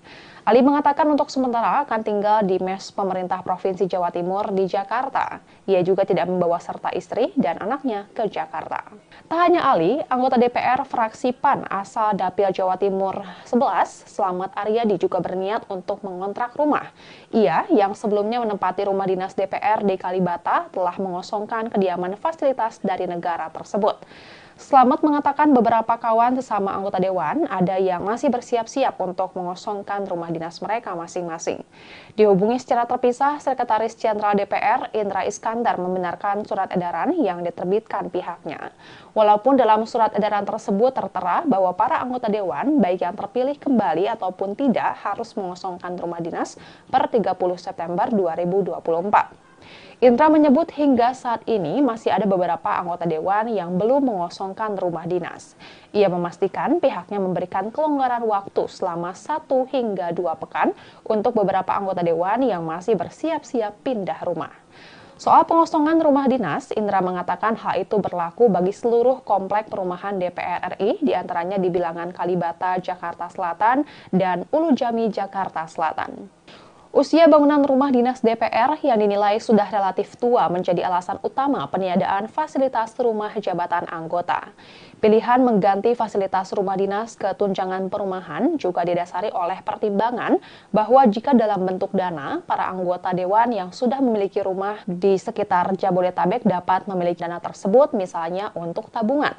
Ali mengatakan untuk sementara akan tinggal di mes pemerintah Provinsi Jawa Timur di Jakarta. Ia juga tidak membawa serta istri dan anaknya ke Jakarta. Tak hanya Ali, anggota DPR fraksi PAN asal Dapil Jawa Timur 11, Slamet Aryadi, juga berniat untuk mengontrak rumah. Ia yang sebelumnya menempati rumah dinas DPR di Kalibata telah mengosongkan kediaman fasilitas dari negara tersebut. Slamet mengatakan beberapa kawan sesama anggota Dewan ada yang masih bersiap-siap untuk mengosongkan rumah dinas mereka masing-masing. Dihubungi secara terpisah, Sekretaris Jenderal DPR Indra Iskandar membenarkan surat edaran yang diterbitkan pihaknya. Walaupun dalam surat edaran tersebut tertera bahwa para anggota Dewan, baik yang terpilih kembali ataupun tidak, harus mengosongkan rumah dinas per 30 September 2024. Indra menyebut hingga saat ini masih ada beberapa anggota Dewan yang belum mengosongkan rumah dinas. Ia memastikan pihaknya memberikan kelonggaran waktu selama 1 hingga 2 pekan untuk beberapa anggota Dewan yang masih bersiap-siap pindah rumah. Soal pengosongan rumah dinas, Indra mengatakan hal itu berlaku bagi seluruh komplek perumahan DPR RI, diantaranya di Bilangan Kalibata, Jakarta Selatan, dan Ulu Jami, Jakarta Selatan. Usia bangunan rumah dinas DPR yang dinilai sudah relatif tua menjadi alasan utama peniadaan fasilitas rumah jabatan anggota. Pilihan mengganti fasilitas rumah dinas ke tunjangan perumahan juga didasari oleh pertimbangan bahwa jika dalam bentuk dana, para anggota dewan yang sudah memiliki rumah di sekitar Jabodetabek dapat memiliki dana tersebut misalnya untuk tabungan.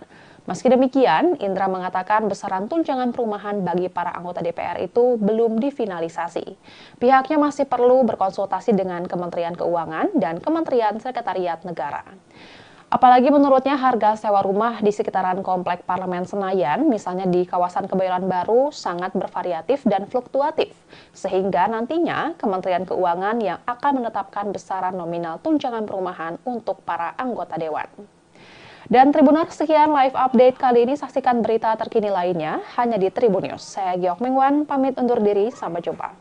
Meski demikian, Indra mengatakan besaran tunjangan perumahan bagi para anggota DPR itu belum difinalisasi. Pihaknya masih perlu berkonsultasi dengan Kementerian Keuangan dan Kementerian Sekretariat Negara. Apalagi menurutnya harga sewa rumah di sekitaran Komplek Parlemen Senayan, misalnya di kawasan Kebayoran Baru, sangat bervariatif dan fluktuatif. Sehingga nantinya Kementerian Keuangan yang akan menetapkan besaran nominal tunjangan perumahan untuk para anggota dewan. Dan Tribuners, sekian live update kali ini. Saksikan berita terkini lainnya hanya di Tribun News. Saya Giok Mengwan, pamit undur diri. Sampai jumpa.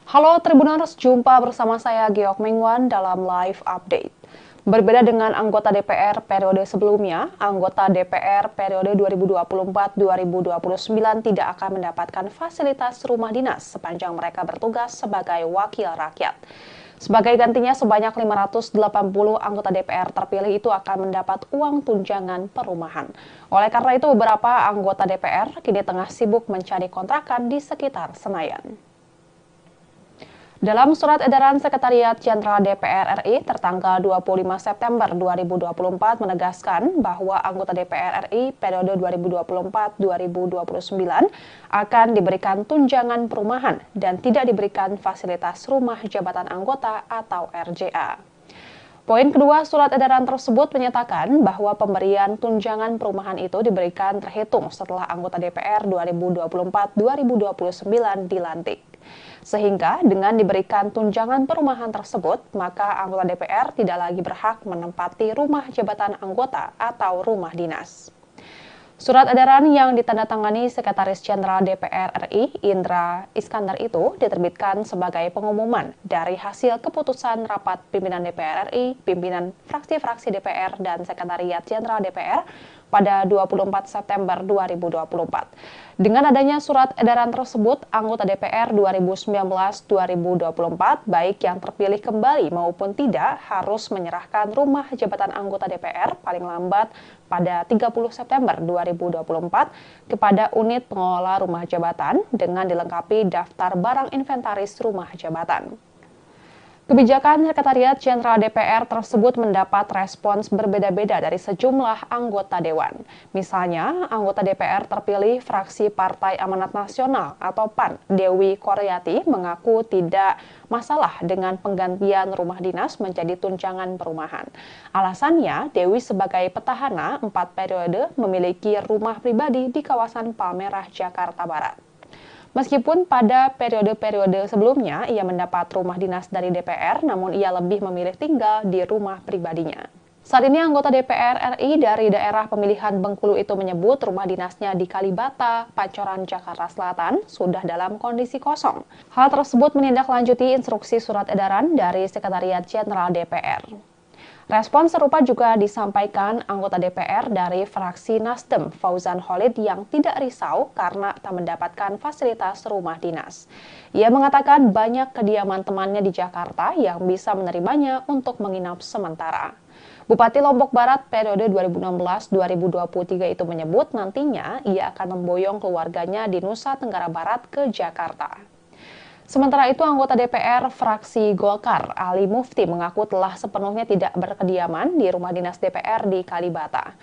Halo Tribuners, jumpa bersama saya Giok Mengwan dalam live update. Berbeda dengan anggota DPR periode sebelumnya, anggota DPR periode 2024-2029 tidak akan mendapatkan fasilitas rumah dinas sepanjang mereka bertugas sebagai wakil rakyat. Sebagai gantinya, sebanyak 580 anggota DPR terpilih itu akan mendapat uang tunjangan perumahan. Oleh karena itu, beberapa anggota DPR kini tengah sibuk mencari kontrakan di sekitar Senayan. Dalam surat edaran Sekretariat Jenderal DPR RI tertanggal 25 September 2024 menegaskan bahwa anggota DPR RI periode 2024-2029 akan diberikan tunjangan perumahan dan tidak diberikan fasilitas rumah jabatan anggota atau RJA. Poin kedua surat edaran tersebut menyatakan bahwa pemberian tunjangan perumahan itu diberikan terhitung setelah anggota DPR 2024-2029 dilantik. Sehingga dengan diberikan tunjangan perumahan tersebut, maka anggota DPR tidak lagi berhak menempati rumah jabatan anggota atau rumah dinas. Surat edaran yang ditandatangani Sekretaris Jenderal DPR RI, Indra Iskandar itu diterbitkan sebagai pengumuman dari hasil keputusan rapat pimpinan DPR RI, pimpinan fraksi-fraksi DPR, dan Sekretariat Jenderal DPR pada 24 September 2024. Dengan adanya surat edaran tersebut, anggota DPR 2019-2024, baik yang terpilih kembali maupun tidak, harus menyerahkan rumah jabatan anggota DPR paling lambat pada 30 September 2024 kepada unit pengelola rumah jabatan dengan dilengkapi daftar barang inventaris rumah jabatan. Kebijakan Sekretariat Jenderal DPR tersebut mendapat respons berbeda-beda dari sejumlah anggota dewan. Misalnya, anggota DPR terpilih fraksi Partai Amanat Nasional atau PAN, Dewi Koryati, mengaku tidak masalah dengan penggantian rumah dinas menjadi tunjangan perumahan. Alasannya, Dewi sebagai petahana 4 periode memiliki rumah pribadi di kawasan Palmerah, Jakarta Barat. Meskipun pada periode-periode sebelumnya ia mendapat rumah dinas dari DPR, namun ia lebih memilih tinggal di rumah pribadinya. Saat ini anggota DPR RI dari daerah pemilihan Bengkulu itu menyebut rumah dinasnya di Kalibata, Pancoran, Jakarta Selatan sudah dalam kondisi kosong. Hal tersebut menindaklanjuti instruksi surat edaran dari Sekretariat Jenderal DPR. Respon serupa juga disampaikan anggota DPR dari fraksi Nasdem, Fauzan Khalid, yang tidak risau karena tak mendapatkan fasilitas rumah dinas. Ia mengatakan banyak kediaman temannya di Jakarta yang bisa menerimanya untuk menginap sementara. Bupati Lombok Barat periode 2016-2023 itu menyebut nantinya ia akan memboyong keluarganya di Nusa Tenggara Barat ke Jakarta. Sementara itu, anggota DPR fraksi Golkar, Ali Mufti, mengaku telah sepenuhnya tidak berkediaman di rumah dinas DPR di Kalibata.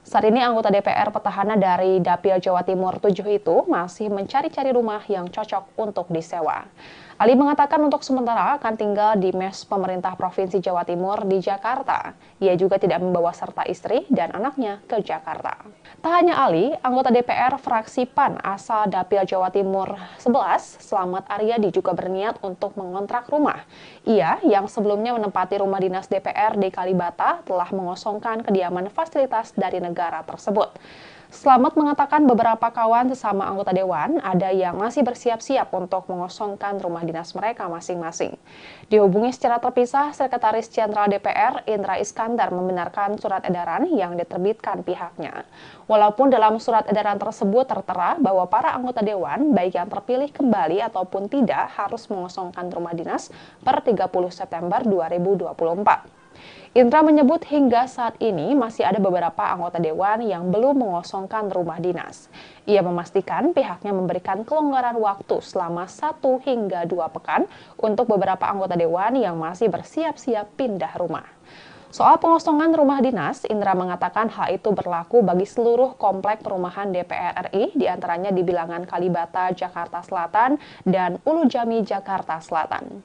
Saat ini anggota DPR petahana dari Dapil Jawa Timur 7 itu masih mencari-cari rumah yang cocok untuk disewa. Ali mengatakan untuk sementara akan tinggal di mes pemerintah Provinsi Jawa Timur di Jakarta. Ia juga tidak membawa serta istri dan anaknya ke Jakarta. Tak hanya Ali, anggota DPR fraksi PAN asal Dapil Jawa Timur 11, Slamet Aryadi juga berniat untuk mengontrak rumah. Ia yang sebelumnya menempati rumah dinas DPR di Kalibata telah mengosongkan kediaman fasilitas dari negara tersebut. Slamet mengatakan beberapa kawan sesama anggota dewan ada yang masih bersiap-siap untuk mengosongkan rumah dinas mereka masing-masing. Dihubungi secara terpisah, Sekretaris Jenderal DPR Indra Iskandar membenarkan surat edaran yang diterbitkan pihaknya. Walaupun dalam surat edaran tersebut tertera bahwa para anggota dewan, baik yang terpilih kembali ataupun tidak, harus mengosongkan rumah dinas per 30 September 2024. Indra menyebut hingga saat ini masih ada beberapa anggota dewan yang belum mengosongkan rumah dinas. Ia memastikan pihaknya memberikan kelonggaran waktu selama 1 hingga 2 pekan untuk beberapa anggota dewan yang masih bersiap-siap pindah rumah. Soal pengosongan rumah dinas, Indra mengatakan hal itu berlaku bagi seluruh komplek perumahan DPR RI, diantaranya di Bilangan Kalibata, Jakarta Selatan, dan Ulu Jami, Jakarta Selatan.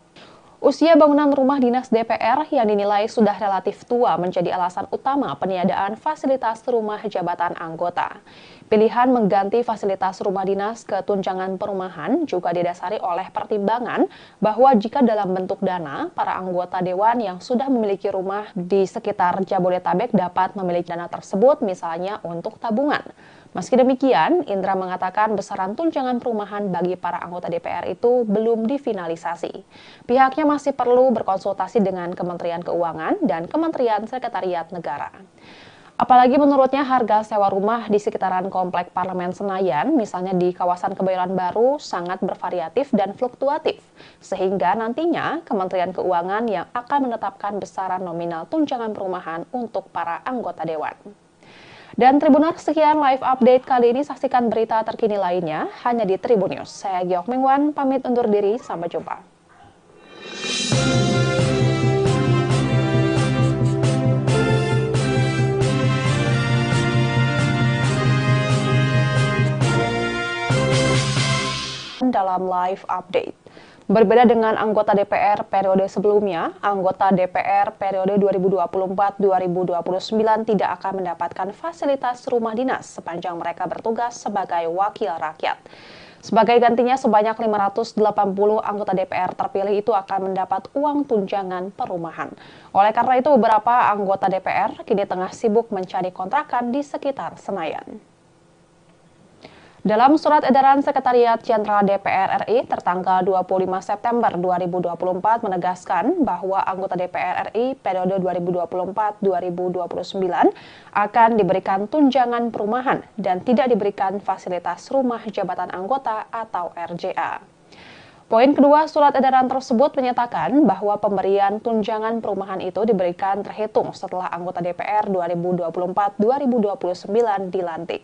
Usia bangunan rumah dinas DPR yang dinilai sudah relatif tua menjadi alasan utama peniadaan fasilitas rumah jabatan anggota. Pilihan mengganti fasilitas rumah dinas ke tunjangan perumahan juga didasari oleh pertimbangan bahwa jika dalam bentuk dana, para anggota dewan yang sudah memiliki rumah di sekitar Jabodetabek dapat memiliki dana tersebut misalnya untuk tabungan. Meski demikian, Indra mengatakan besaran tunjangan perumahan bagi para anggota DPR itu belum difinalisasi. Pihaknya masih perlu berkonsultasi dengan Kementerian Keuangan dan Kementerian Sekretariat Negara. Apalagi menurutnya harga sewa rumah di sekitaran Komplek Parlemen Senayan, misalnya di kawasan Kebayoran Baru, sangat bervariatif dan fluktuatif. Sehingga nantinya Kementerian Keuangan yang akan menetapkan besaran nominal tunjangan perumahan untuk para anggota dewan. Dan Tribuners, sekian live update kali ini. Saksikan berita terkini lainnya hanya di Tribun News. Saya Giok Mengwan, pamit undur diri. Sampai jumpa. Dalam live update. Berbeda dengan anggota DPR periode sebelumnya, anggota DPR periode 2024-2029 tidak akan mendapatkan fasilitas rumah dinas sepanjang mereka bertugas sebagai wakil rakyat. Sebagai gantinya, sebanyak 580 anggota DPR terpilih itu akan mendapat uang tunjangan perumahan. Oleh karena itu, beberapa anggota DPR kini tengah sibuk mencari kontrakan di sekitar Senayan. Dalam surat edaran Sekretariat Jenderal DPR RI tertanggal 25 September 2024 menegaskan bahwa anggota DPR RI periode 2024-2029 akan diberikan tunjangan perumahan dan tidak diberikan fasilitas rumah jabatan anggota atau RJA. Poin kedua surat edaran tersebut menyatakan bahwa pemberian tunjangan perumahan itu diberikan terhitung setelah anggota DPR 2024-2029 dilantik.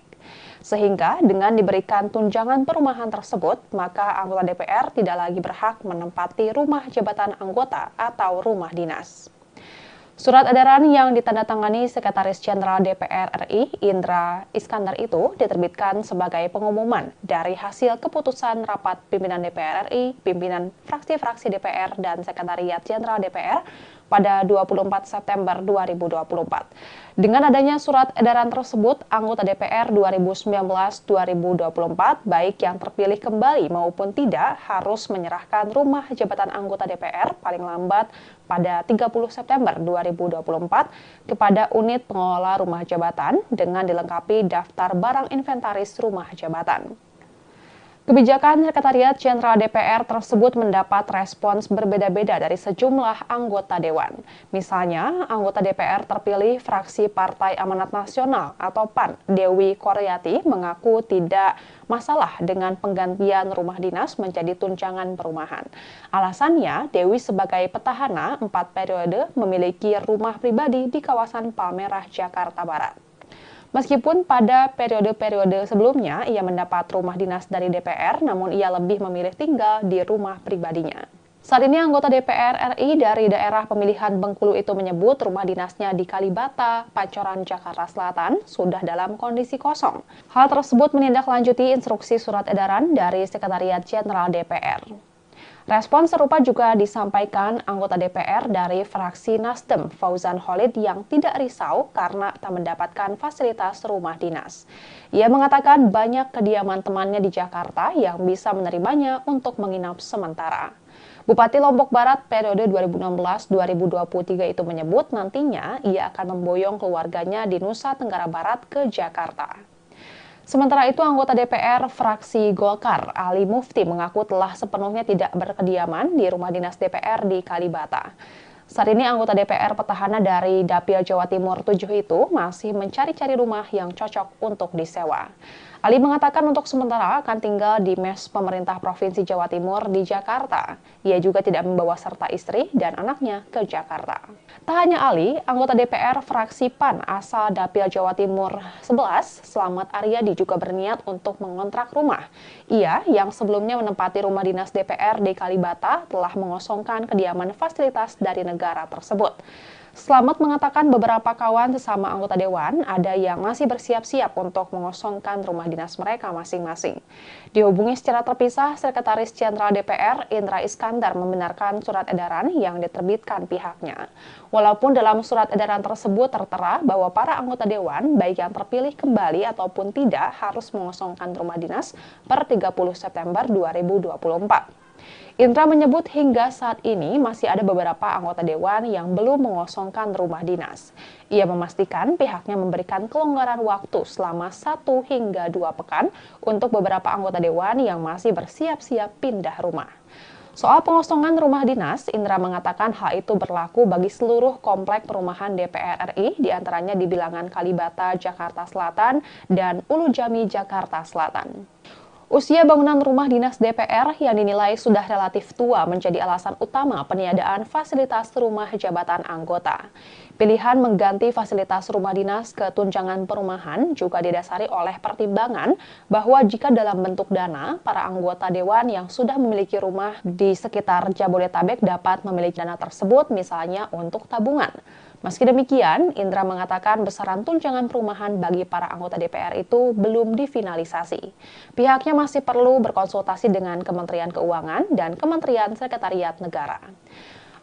Sehingga dengan diberikan tunjangan perumahan tersebut, maka anggota DPR tidak lagi berhak menempati rumah jabatan anggota atau rumah dinas. Surat edaran yang ditandatangani Sekretaris Jenderal DPR RI, Indra Iskandar itu diterbitkan sebagai pengumuman dari hasil keputusan rapat pimpinan DPR RI, pimpinan fraksi-fraksi DPR, dan Sekretariat Jenderal DPR pada 24 September 2024. Dengan adanya surat edaran tersebut, anggota DPR 2019-2024, baik yang terpilih kembali maupun tidak, harus menyerahkan rumah jabatan anggota DPR paling lambat pada 30 September 2024 kepada unit pengelola rumah jabatan dengan dilengkapi daftar barang inventaris rumah jabatan. Kebijakan Sekretariat Jenderal DPR tersebut mendapat respons berbeda-beda dari sejumlah anggota dewan. Misalnya, anggota DPR terpilih fraksi Partai Amanat Nasional atau PAN, Dewi Koryati, mengaku tidak masalah dengan penggantian rumah dinas menjadi tunjangan perumahan. Alasannya, Dewi sebagai petahana 4 periode memiliki rumah pribadi di kawasan Palmerah, Jakarta Barat. Meskipun pada periode-periode sebelumnya ia mendapat rumah dinas dari DPR, namun ia lebih memilih tinggal di rumah pribadinya. Saat ini anggota DPR RI dari daerah pemilihan Bengkulu itu menyebut rumah dinasnya di Kalibata, Pancoran, Jakarta Selatan sudah dalam kondisi kosong. Hal tersebut menindaklanjuti instruksi surat edaran dari Sekretariat Jenderal DPR. Respon serupa juga disampaikan anggota DPR dari fraksi Nasdem, Fauzan Khalid, yang tidak risau karena tak mendapatkan fasilitas rumah dinas. Ia mengatakan banyak kediaman temannya di Jakarta yang bisa menerimanya untuk menginap sementara. Bupati Lombok Barat periode 2016-2023 itu menyebut nantinya ia akan memboyong keluarganya di Nusa Tenggara Barat ke Jakarta. Sementara itu, anggota DPR fraksi Golkar, Ali Mufti, mengaku telah sepenuhnya tidak berkediaman di rumah dinas DPR di Kalibata. Saat ini anggota DPR petahana dari Dapil Jawa Timur 7 itu masih mencari-cari rumah yang cocok untuk disewa. Ali mengatakan untuk sementara akan tinggal di mes pemerintah Provinsi Jawa Timur di Jakarta. Ia juga tidak membawa serta istri dan anaknya ke Jakarta. Tak hanya Ali, anggota DPR fraksi PAN asal Dapil Jawa Timur 11, Slamet Aryadi, juga berniat untuk mengontrak rumah. Ia, yang sebelumnya menempati rumah dinas DPR di Kalibata, telah mengosongkan kediaman fasilitas dari negara tersebut. Slamet mengatakan beberapa kawan sesama anggota dewan ada yang masih bersiap-siap untuk mengosongkan rumah dinas mereka masing-masing. Dihubungi secara terpisah, Sekretaris Jenderal DPR Indra Iskandar membenarkan surat edaran yang diterbitkan pihaknya. Walaupun dalam surat edaran tersebut tertera bahwa para anggota dewan, baik yang terpilih kembali ataupun tidak, harus mengosongkan rumah dinas per 30 September 2024. Indra menyebut hingga saat ini masih ada beberapa anggota dewan yang belum mengosongkan rumah dinas. Ia memastikan pihaknya memberikan kelonggaran waktu selama 1 hingga 2 pekan untuk beberapa anggota dewan yang masih bersiap-siap pindah rumah. Soal pengosongan rumah dinas, Indra mengatakan hal itu berlaku bagi seluruh komplek perumahan DPR RI, diantaranya di Bilangan Kalibata, Jakarta Selatan, dan Ulu Jami, Jakarta Selatan. Usia bangunan rumah dinas DPR yang dinilai sudah relatif tua menjadi alasan utama peniadaan fasilitas rumah jabatan anggota. Pilihan mengganti fasilitas rumah dinas ke tunjangan perumahan juga didasari oleh pertimbangan bahwa jika dalam bentuk dana, para anggota dewan yang sudah memiliki rumah di sekitar Jabodetabek dapat memiliki dana tersebut misalnya untuk tabungan. Meski demikian, Indra mengatakan besaran tunjangan perumahan bagi para anggota DPR itu belum difinalisasi. Pihaknya masih perlu berkonsultasi dengan Kementerian Keuangan dan Kementerian Sekretariat Negara.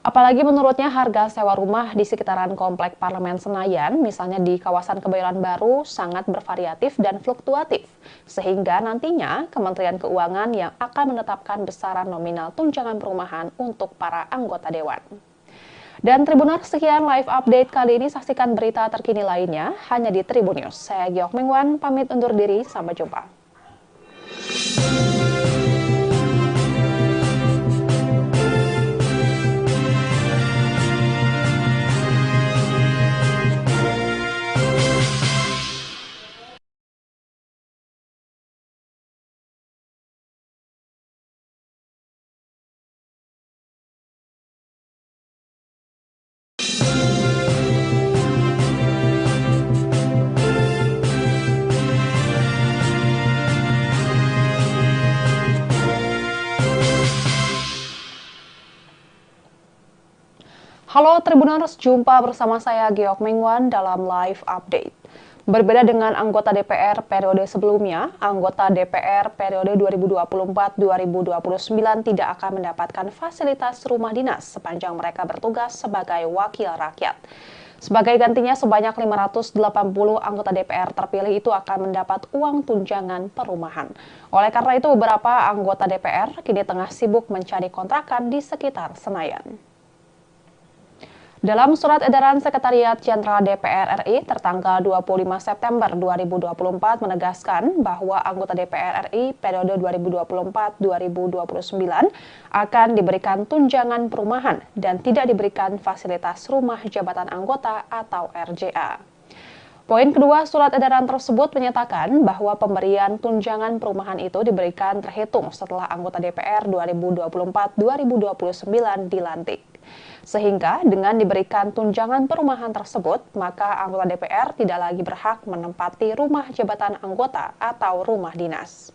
Apalagi menurutnya harga sewa rumah di sekitaran Komplek Parlemen Senayan, misalnya di kawasan Kebayoran Baru, sangat bervariatif dan fluktuatif. Sehingga nantinya Kementerian Keuangan yang akan menetapkan besaran nominal tunjangan perumahan untuk para anggota dewan. Dan Tribuners, sekian live update kali ini. Saksikan berita terkini lainnya hanya di Tribun News. Saya Giok Mengwan, pamit undur diri. Sampai jumpa. Halo Tribuners, jumpa bersama saya Giok Mengwan dalam live update. Berbeda dengan anggota DPR periode sebelumnya, anggota DPR periode 2024-2029 tidak akan mendapatkan fasilitas rumah dinas sepanjang mereka bertugas sebagai wakil rakyat. Sebagai gantinya, sebanyak 580 anggota DPR terpilih itu akan mendapat uang tunjangan perumahan. Oleh karena itu, beberapa anggota DPR kini tengah sibuk mencari kontrakan di sekitar Senayan. Dalam surat edaran Sekretariat Jenderal DPR RI tertanggal 25 September 2024 menegaskan bahwa anggota DPR RI periode 2024-2029 akan diberikan tunjangan perumahan dan tidak diberikan fasilitas rumah jabatan anggota atau RJA. Poin kedua surat edaran tersebut menyatakan bahwa pemberian tunjangan perumahan itu diberikan terhitung setelah anggota DPR 2024-2029 dilantik. Sehingga dengan diberikan tunjangan perumahan tersebut, maka anggota DPR tidak lagi berhak menempati rumah jabatan anggota atau rumah dinas.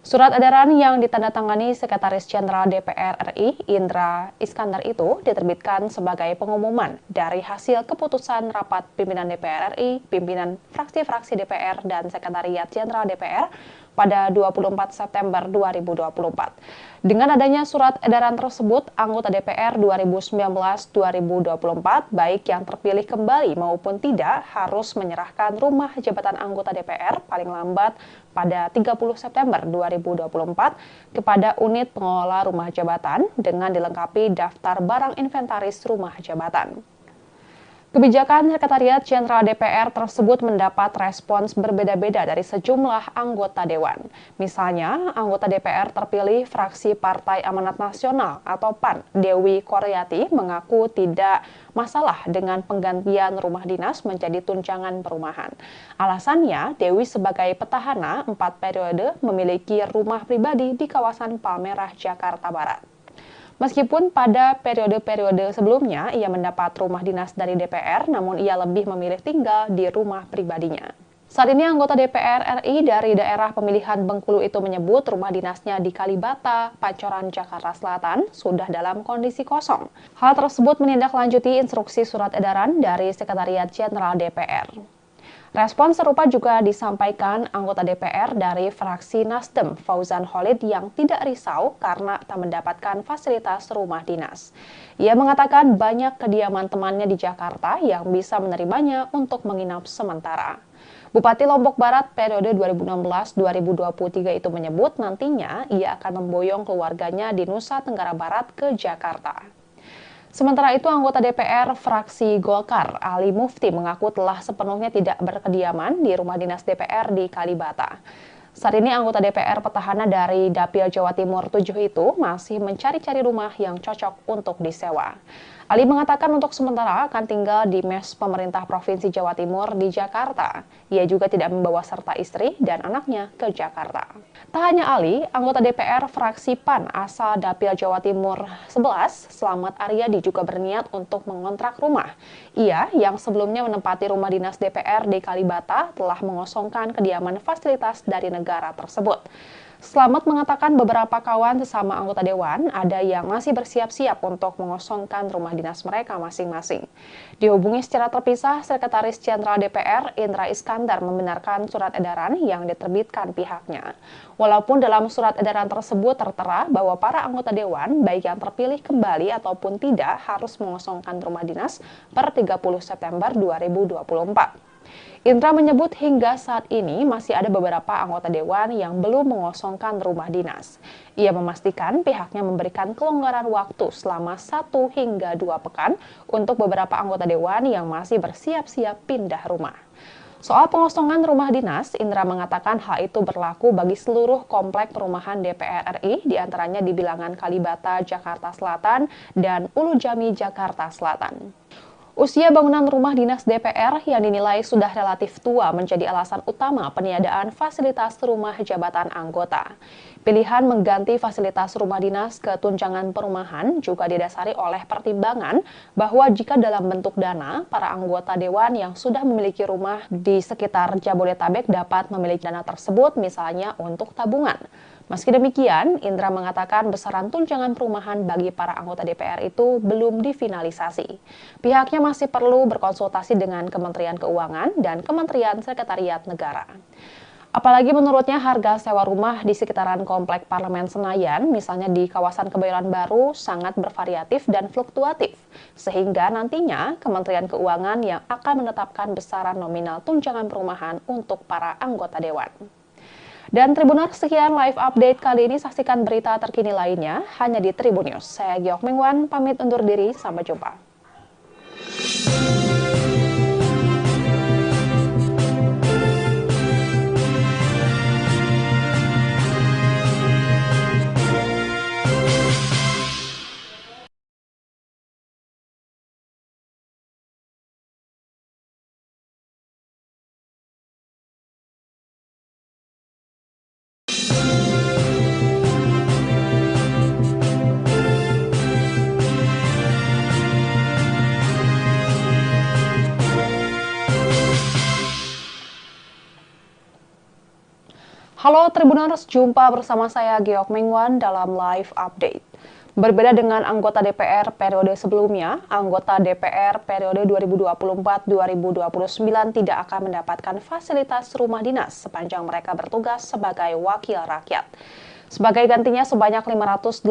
Surat edaran yang ditandatangani Sekretaris Jenderal DPR RI, Indra Iskandar itu diterbitkan sebagai pengumuman dari hasil keputusan rapat pimpinan DPR RI, pimpinan fraksi-fraksi DPR, dan Sekretariat Jenderal DPR pada 24 September 2024. Dengan adanya surat edaran tersebut, anggota DPR 2019-2024, baik yang terpilih kembali maupun tidak, harus menyerahkan rumah jabatan anggota DPR paling lambat pada 30 September 2024 kepada unit pengelola rumah jabatan dengan dilengkapi daftar barang inventaris rumah jabatan. Kebijakan Sekretariat Jenderal DPR tersebut mendapat respons berbeda-beda dari sejumlah anggota Dewan. Misalnya, anggota DPR terpilih fraksi Partai Amanat Nasional atau PAN, Dewi Koryati, mengaku tidak masalah dengan penggantian rumah dinas menjadi tunjangan perumahan. Alasannya, Dewi sebagai petahana 4 periode memiliki rumah pribadi di kawasan Palmerah, Jakarta Barat. Meskipun pada periode-periode sebelumnya ia mendapat rumah dinas dari DPR, namun ia lebih memilih tinggal di rumah pribadinya. Saat ini anggota DPR RI dari daerah pemilihan Bengkulu itu menyebut rumah dinasnya di Kalibata, Pancoran, Jakarta Selatan sudah dalam kondisi kosong. Hal tersebut menindaklanjuti instruksi surat edaran dari Sekretariat Jenderal DPR. Respon serupa juga disampaikan anggota DPR dari fraksi Nasdem, Fauzan Khalid, yang tidak risau karena tak mendapatkan fasilitas rumah dinas. Ia mengatakan banyak kediaman temannya di Jakarta yang bisa menerimanya untuk menginap sementara. Bupati Lombok Barat periode 2016-2023 itu menyebut nantinya ia akan memboyong keluarganya di Nusa Tenggara Barat ke Jakarta. Sementara itu, anggota DPR fraksi Golkar, Ali Mufti, mengaku telah sepenuhnya tidak berkediaman di rumah dinas DPR di Kalibata. Saat ini anggota DPR petahana dari Dapil Jawa Timur 7 itu masih mencari-cari rumah yang cocok untuk disewa. Ali mengatakan untuk sementara akan tinggal di mes pemerintah Provinsi Jawa Timur di Jakarta. Ia juga tidak membawa serta istri dan anaknya ke Jakarta. Tak hanya Ali, anggota DPR fraksi PAN asal Dapil Jawa Timur 11, Slamet Aryadi, juga berniat untuk mengontrak rumah. Ia yang sebelumnya menempati rumah dinas DPR di Kalibata telah mengosongkan kediaman fasilitas dari negara tersebut. Slamet mengatakan beberapa kawan sesama anggota Dewan ada yang masih bersiap-siap untuk mengosongkan rumah dinas mereka masing-masing. Dihubungi secara terpisah, Sekretaris Jenderal DPR Indra Iskandar membenarkan surat edaran yang diterbitkan pihaknya. Walaupun dalam surat edaran tersebut tertera bahwa para anggota Dewan, baik yang terpilih kembali ataupun tidak, harus mengosongkan rumah dinas per 30 September 2024. Indra menyebut hingga saat ini masih ada beberapa anggota Dewan yang belum mengosongkan rumah dinas. Ia memastikan pihaknya memberikan kelonggaran waktu selama 1 hingga 2 pekan untuk beberapa anggota Dewan yang masih bersiap-siap pindah rumah. Soal pengosongan rumah dinas, Indra mengatakan hal itu berlaku bagi seluruh komplek perumahan DPR RI, diantaranya di Bilangan Kalibata, Jakarta Selatan, dan Ulu Jami, Jakarta Selatan. Usia bangunan rumah dinas DPR yang dinilai sudah relatif tua menjadi alasan utama peniadaan fasilitas rumah jabatan anggota. Pilihan mengganti fasilitas rumah dinas ke tunjangan perumahan juga didasari oleh pertimbangan bahwa jika dalam bentuk dana, para anggota Dewan yang sudah memiliki rumah di sekitar Jabodetabek dapat memiliki dana tersebut misalnya untuk tabungan. Meski demikian, Indra mengatakan besaran tunjangan perumahan bagi para anggota DPR itu belum difinalisasi. Pihaknya masih perlu berkonsultasi dengan Kementerian Keuangan dan Kementerian Sekretariat Negara. Apalagi menurutnya harga sewa rumah di sekitaran Komplek Parlemen Senayan, misalnya di kawasan Kebayoran Baru, sangat bervariatif dan fluktuatif. Sehingga nantinya Kementerian Keuangan yang akan menetapkan besaran nominal tunjangan perumahan untuk para anggota Dewan. Dan Tribuners, sekian live update kali ini. Saksikan berita terkini lainnya hanya di Tribun News. Saya Giok Mingwan, pamit undur diri. Sampai jumpa. Halo Tribuners, jumpa bersama saya Geok Mingwan dalam live update. Berbeda dengan anggota DPR periode sebelumnya, anggota DPR periode 2024-2029 tidak akan mendapatkan fasilitas rumah dinas sepanjang mereka bertugas sebagai wakil rakyat. Sebagai gantinya, sebanyak 580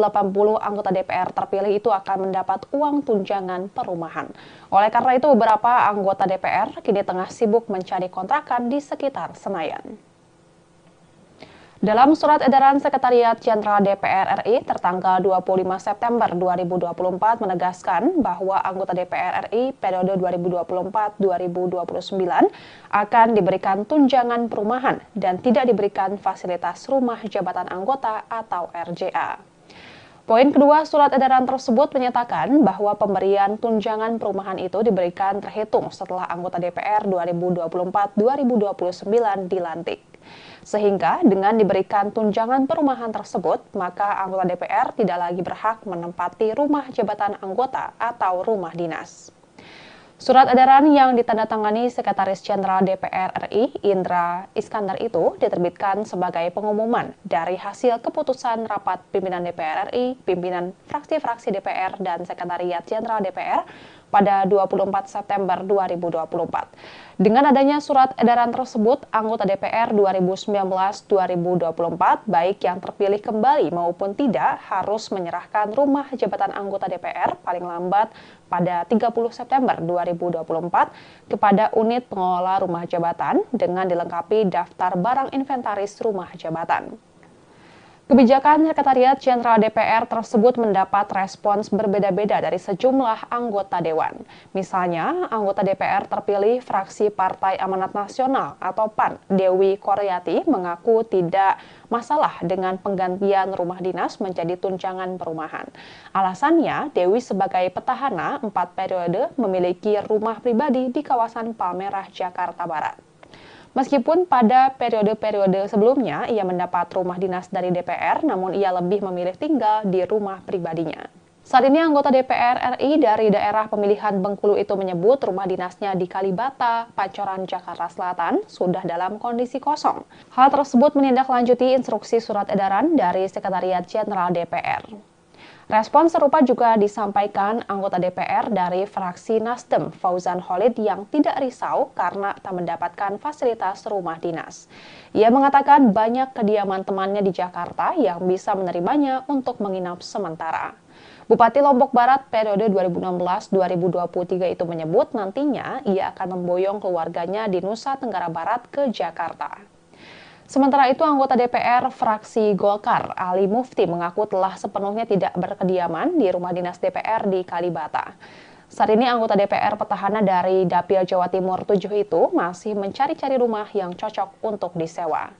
anggota DPR terpilih itu akan mendapat uang tunjangan perumahan. Oleh karena itu, beberapa anggota DPR kini tengah sibuk mencari kontrakan di sekitar Senayan. Dalam surat edaran Sekretariat Jenderal DPR RI tertanggal 25 September 2024 menegaskan bahwa anggota DPR RI periode 2024-2029 akan diberikan tunjangan perumahan dan tidak diberikan fasilitas rumah jabatan anggota atau RJA. Poin kedua surat edaran tersebut menyatakan bahwa pemberian tunjangan perumahan itu diberikan terhitung setelah anggota DPR 2024-2029 dilantik. Sehingga dengan diberikan tunjangan perumahan tersebut, maka anggota DPR tidak lagi berhak menempati rumah jabatan anggota atau rumah dinas. Surat edaran yang ditandatangani Sekretaris Jenderal DPR RI, Indra Iskandar itu diterbitkan sebagai pengumuman dari hasil keputusan rapat pimpinan DPR RI, pimpinan fraksi-fraksi DPR, dan Sekretariat Jenderal DPR pada 24 September 2024. Dengan adanya surat edaran tersebut, anggota DPR 2019-2024, baik yang terpilih kembali maupun tidak, harus menyerahkan rumah jabatan anggota DPR paling lambat pada 30 September 2024 kepada unit pengelola rumah jabatan dengan dilengkapi daftar barang inventaris rumah jabatan. Kebijakan Sekretariat Jenderal DPR tersebut mendapat respons berbeda-beda dari sejumlah anggota Dewan. Misalnya, anggota DPR terpilih fraksi Partai Amanat Nasional atau PAN, Dewi Koryati, mengaku tidak masalah dengan penggantian rumah dinas menjadi tunjangan perumahan. Alasannya, Dewi sebagai petahana 4 periode memiliki rumah pribadi di kawasan Palmerah, Jakarta Barat. Meskipun pada periode-periode sebelumnya ia mendapat rumah dinas dari DPR, namun ia lebih memilih tinggal di rumah pribadinya. Saat ini anggota DPR RI dari daerah pemilihan Bengkulu itu menyebut rumah dinasnya di Kalibata, Pancoran, Jakarta Selatan sudah dalam kondisi kosong. Hal tersebut menindaklanjuti instruksi surat edaran dari Sekretariat Jenderal DPR. Respon serupa juga disampaikan anggota DPR dari fraksi Nasdem, Fauzan Khalid, yang tidak risau karena tak mendapatkan fasilitas rumah dinas. Ia mengatakan banyak kediaman temannya di Jakarta yang bisa menerimanya untuk menginap sementara. Bupati Lombok Barat periode 2016-2023 itu menyebut nantinya ia akan memboyong keluarganya di Nusa Tenggara Barat ke Jakarta. Sementara itu, anggota DPR fraksi Golkar, Ali Mufti, mengaku telah sepenuhnya tidak berkediaman di rumah dinas DPR di Kalibata. Saat ini anggota DPR petahana dari Dapil Jawa Timur 7 itu masih mencari-cari rumah yang cocok untuk disewa.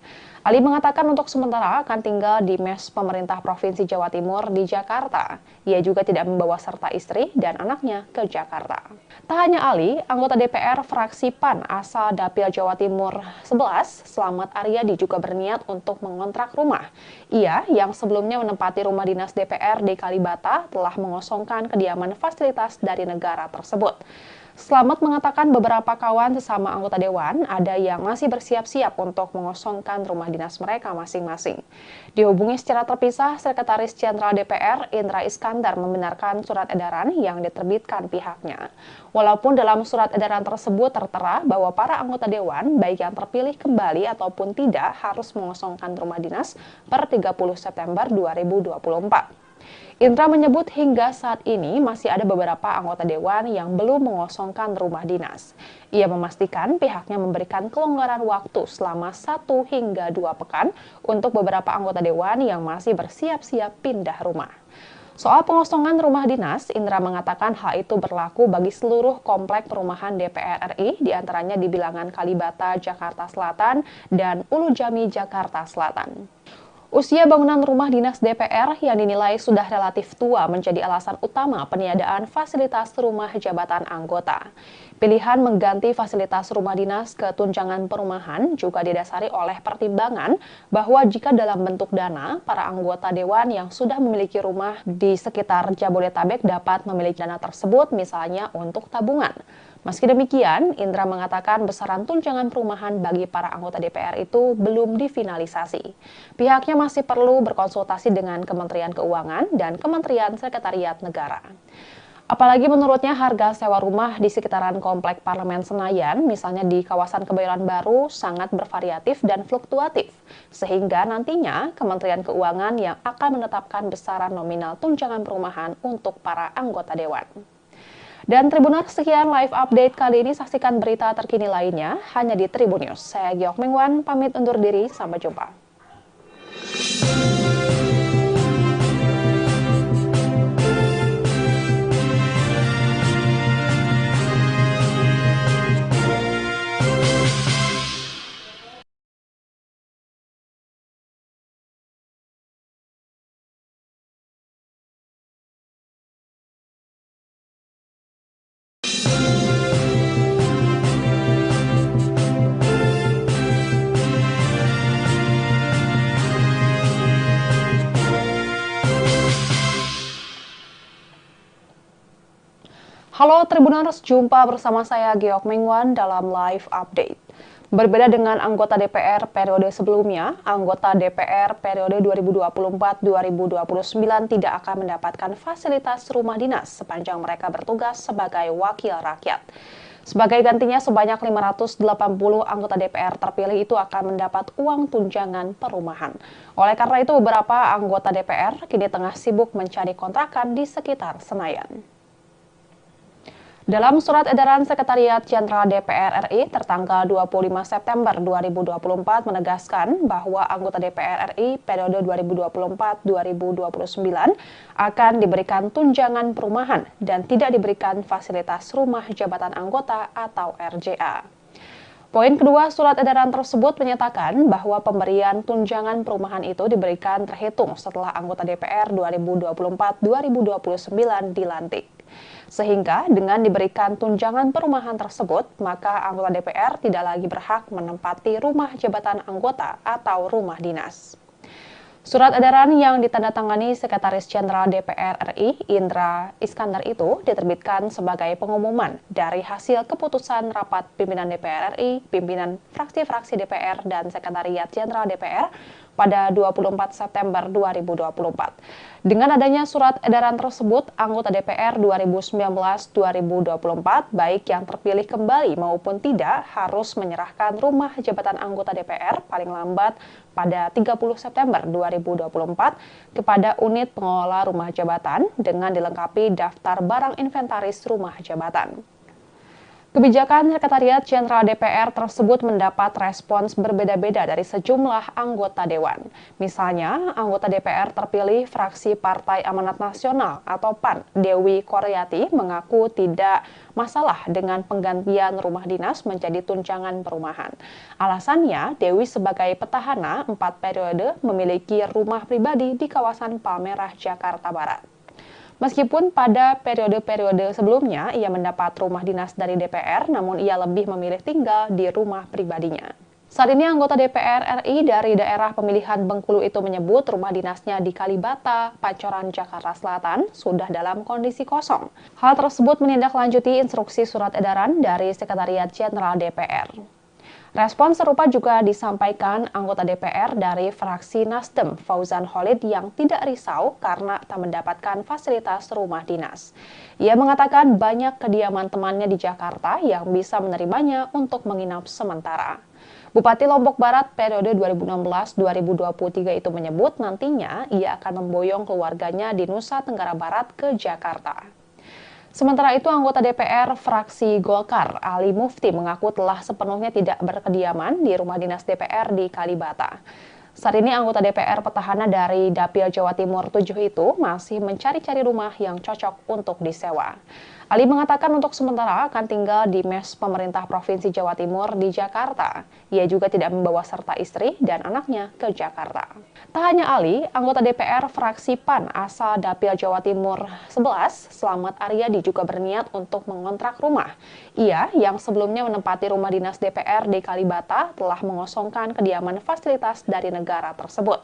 Ali mengatakan untuk sementara akan tinggal di mes pemerintah Provinsi Jawa Timur di Jakarta. Ia juga tidak membawa serta istri dan anaknya ke Jakarta. Tak hanya Ali, anggota DPR fraksi PAN asal Dapil Jawa Timur 11, Slamet Aryadi, juga berniat untuk mengontrak rumah. Ia yang sebelumnya menempati rumah dinas DPR di Kalibata telah mengosongkan kediaman fasilitas dari negara tersebut. Slamet mengatakan beberapa kawan sesama anggota Dewan ada yang masih bersiap-siap untuk mengosongkan rumah dinas mereka masing-masing. Dihubungi secara terpisah, Sekretaris Jenderal DPR Indra Iskandar membenarkan surat edaran yang diterbitkan pihaknya. Walaupun dalam surat edaran tersebut tertera bahwa para anggota Dewan, baik yang terpilih kembali ataupun tidak, harus mengosongkan rumah dinas per 30 September 2024. Indra menyebut hingga saat ini masih ada beberapa anggota Dewan yang belum mengosongkan rumah dinas. Ia memastikan pihaknya memberikan kelonggaran waktu selama 1 hingga 2 pekan untuk beberapa anggota Dewan yang masih bersiap-siap pindah rumah. Soal pengosongan rumah dinas, Indra mengatakan hal itu berlaku bagi seluruh komplek perumahan DPR RI, diantaranya di Bilangan Kalibata, Jakarta Selatan, dan Ulu Jami, Jakarta Selatan. Usia bangunan rumah dinas DPR yang dinilai sudah relatif tua menjadi alasan utama peniadaan fasilitas rumah jabatan anggota. Pilihan mengganti fasilitas rumah dinas ke tunjangan perumahan juga didasari oleh pertimbangan bahwa jika dalam bentuk dana, para anggota Dewan yang sudah memiliki rumah di sekitar Jabodetabek dapat memiliki dana tersebut misalnya untuk tabungan. Meski demikian, Indra mengatakan besaran tunjangan perumahan bagi para anggota DPR itu belum difinalisasi. Pihaknya masih perlu berkonsultasi dengan Kementerian Keuangan dan Kementerian Sekretariat Negara. Apalagi menurutnya harga sewa rumah di sekitaran Komplek Parlemen Senayan, misalnya di kawasan Kebayoran Baru, sangat bervariatif dan fluktuatif. Sehingga nantinya Kementerian Keuangan yang akan menetapkan besaran nominal tunjangan perumahan untuk para anggota Dewan. Dan Tribuners, sekian live update kali ini. Saksikan berita terkini lainnya hanya di Tribun News. Saya Giok Mengwan, pamit undur diri. Sampai jumpa. Halo Tribuners, jumpa bersama saya Giok Mengwan dalam live update. Berbeda dengan anggota DPR periode sebelumnya, anggota DPR periode 2024-2029 tidak akan mendapatkan fasilitas rumah dinas sepanjang mereka bertugas sebagai wakil rakyat. Sebagai gantinya, sebanyak 580 anggota DPR terpilih itu akan mendapat uang tunjangan perumahan. Oleh karena itu, beberapa anggota DPR kini tengah sibuk mencari kontrakan di sekitar Senayan. Dalam surat edaran Sekretariat Jenderal DPR RI tertanggal 25 September 2024 menegaskan bahwa anggota DPR RI periode 2024-2029 akan diberikan tunjangan perumahan dan tidak diberikan fasilitas rumah jabatan anggota atau RJA. Poin kedua surat edaran tersebut menyatakan bahwa pemberian tunjangan perumahan itu diberikan terhitung setelah anggota DPR 2024-2029 dilantik. Sehingga dengan diberikan tunjangan perumahan tersebut, maka anggota DPR tidak lagi berhak menempati rumah jabatan anggota atau rumah dinas. Surat edaran yang ditandatangani Sekretaris Jenderal DPR RI, Indra Iskandar itu diterbitkan sebagai pengumuman dari hasil keputusan rapat pimpinan DPR RI, pimpinan fraksi-fraksi DPR, dan Sekretariat Jenderal DPR pada 24 September 2024. Dengan adanya surat edaran tersebut, anggota DPR 2019-2024, baik yang terpilih kembali maupun tidak, harus menyerahkan rumah jabatan anggota DPR paling lambat pada 30 September 2024 kepada unit pengelola rumah jabatan dengan dilengkapi daftar barang inventaris rumah jabatan. Kebijakan Sekretariat Jenderal DPR tersebut mendapat respons berbeda-beda dari sejumlah anggota Dewan. Misalnya, anggota DPR terpilih fraksi Partai Amanat Nasional atau PAN, Dewi Koryati, mengaku tidak masalah dengan penggantian rumah dinas menjadi tunjangan perumahan. Alasannya, Dewi sebagai petahana 4 periode memiliki rumah pribadi di kawasan Palmerah, Jakarta Barat. Meskipun pada periode-periode sebelumnya ia mendapat rumah dinas dari DPR, namun ia lebih memilih tinggal di rumah pribadinya. Saat ini anggota DPR RI dari daerah pemilihan Bengkulu itu menyebut rumah dinasnya di Kalibata, Pancoran, Jakarta Selatan sudah dalam kondisi kosong. Hal tersebut menindaklanjuti instruksi surat edaran dari Sekretariat Jenderal DPR. Respon serupa juga disampaikan anggota DPR dari fraksi Nasdem, Fauzan Khalid, yang tidak risau karena tak mendapatkan fasilitas rumah dinas. Ia mengatakan banyak kediaman temannya di Jakarta yang bisa menerimanya untuk menginap sementara. Bupati Lombok Barat periode 2016-2023 itu menyebut nantinya ia akan memboyong keluarganya di Nusa Tenggara Barat ke Jakarta. Sementara itu, anggota DPR fraksi Golkar, Ali Mufti, mengaku telah sepenuhnya tidak berkediaman di rumah dinas DPR di Kalibata. Saat ini anggota DPR petahana dari Dapil Jawa Timur 7 itu masih mencari-cari rumah yang cocok untuk disewa. Ali mengatakan untuk sementara akan tinggal di mes pemerintah Provinsi Jawa Timur di Jakarta. Ia juga tidak membawa serta istri dan anaknya ke Jakarta. Tak hanya Ali, anggota DPR fraksi PAN asal Dapil Jawa Timur 11, Slamet Aryadi, juga berniat untuk mengontrak rumah. Ia yang sebelumnya menempati rumah dinas DPR di Kalibata telah mengosongkan kediaman fasilitas dari negara tersebut.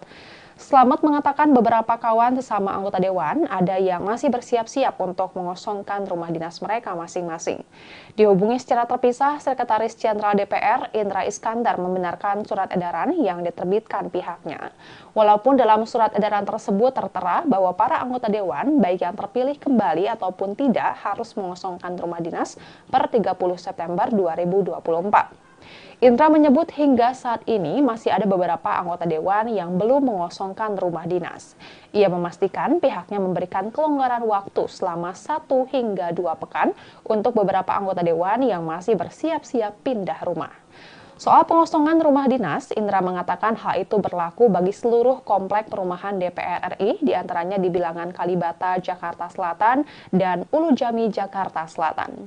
Slamet mengatakan beberapa kawan sesama anggota dewan ada yang masih bersiap-siap untuk mengosongkan rumah dinas mereka masing-masing. Dihubungi secara terpisah, Sekretaris Jenderal DPR Indra Iskandar membenarkan surat edaran yang diterbitkan pihaknya. Walaupun dalam surat edaran tersebut tertera bahwa para anggota dewan, baik yang terpilih kembali ataupun tidak, harus mengosongkan rumah dinas per 30 September 2024. Indra menyebut hingga saat ini masih ada beberapa anggota dewan yang belum mengosongkan rumah dinas. Ia memastikan pihaknya memberikan kelonggaran waktu selama 1 hingga 2 pekan untuk beberapa anggota dewan yang masih bersiap-siap pindah rumah. Soal pengosongan rumah dinas, Indra mengatakan hal itu berlaku bagi seluruh komplek perumahan DPR RI, diantaranya di Bilangan Kalibata, Jakarta Selatan, dan Ulu Jami, Jakarta Selatan.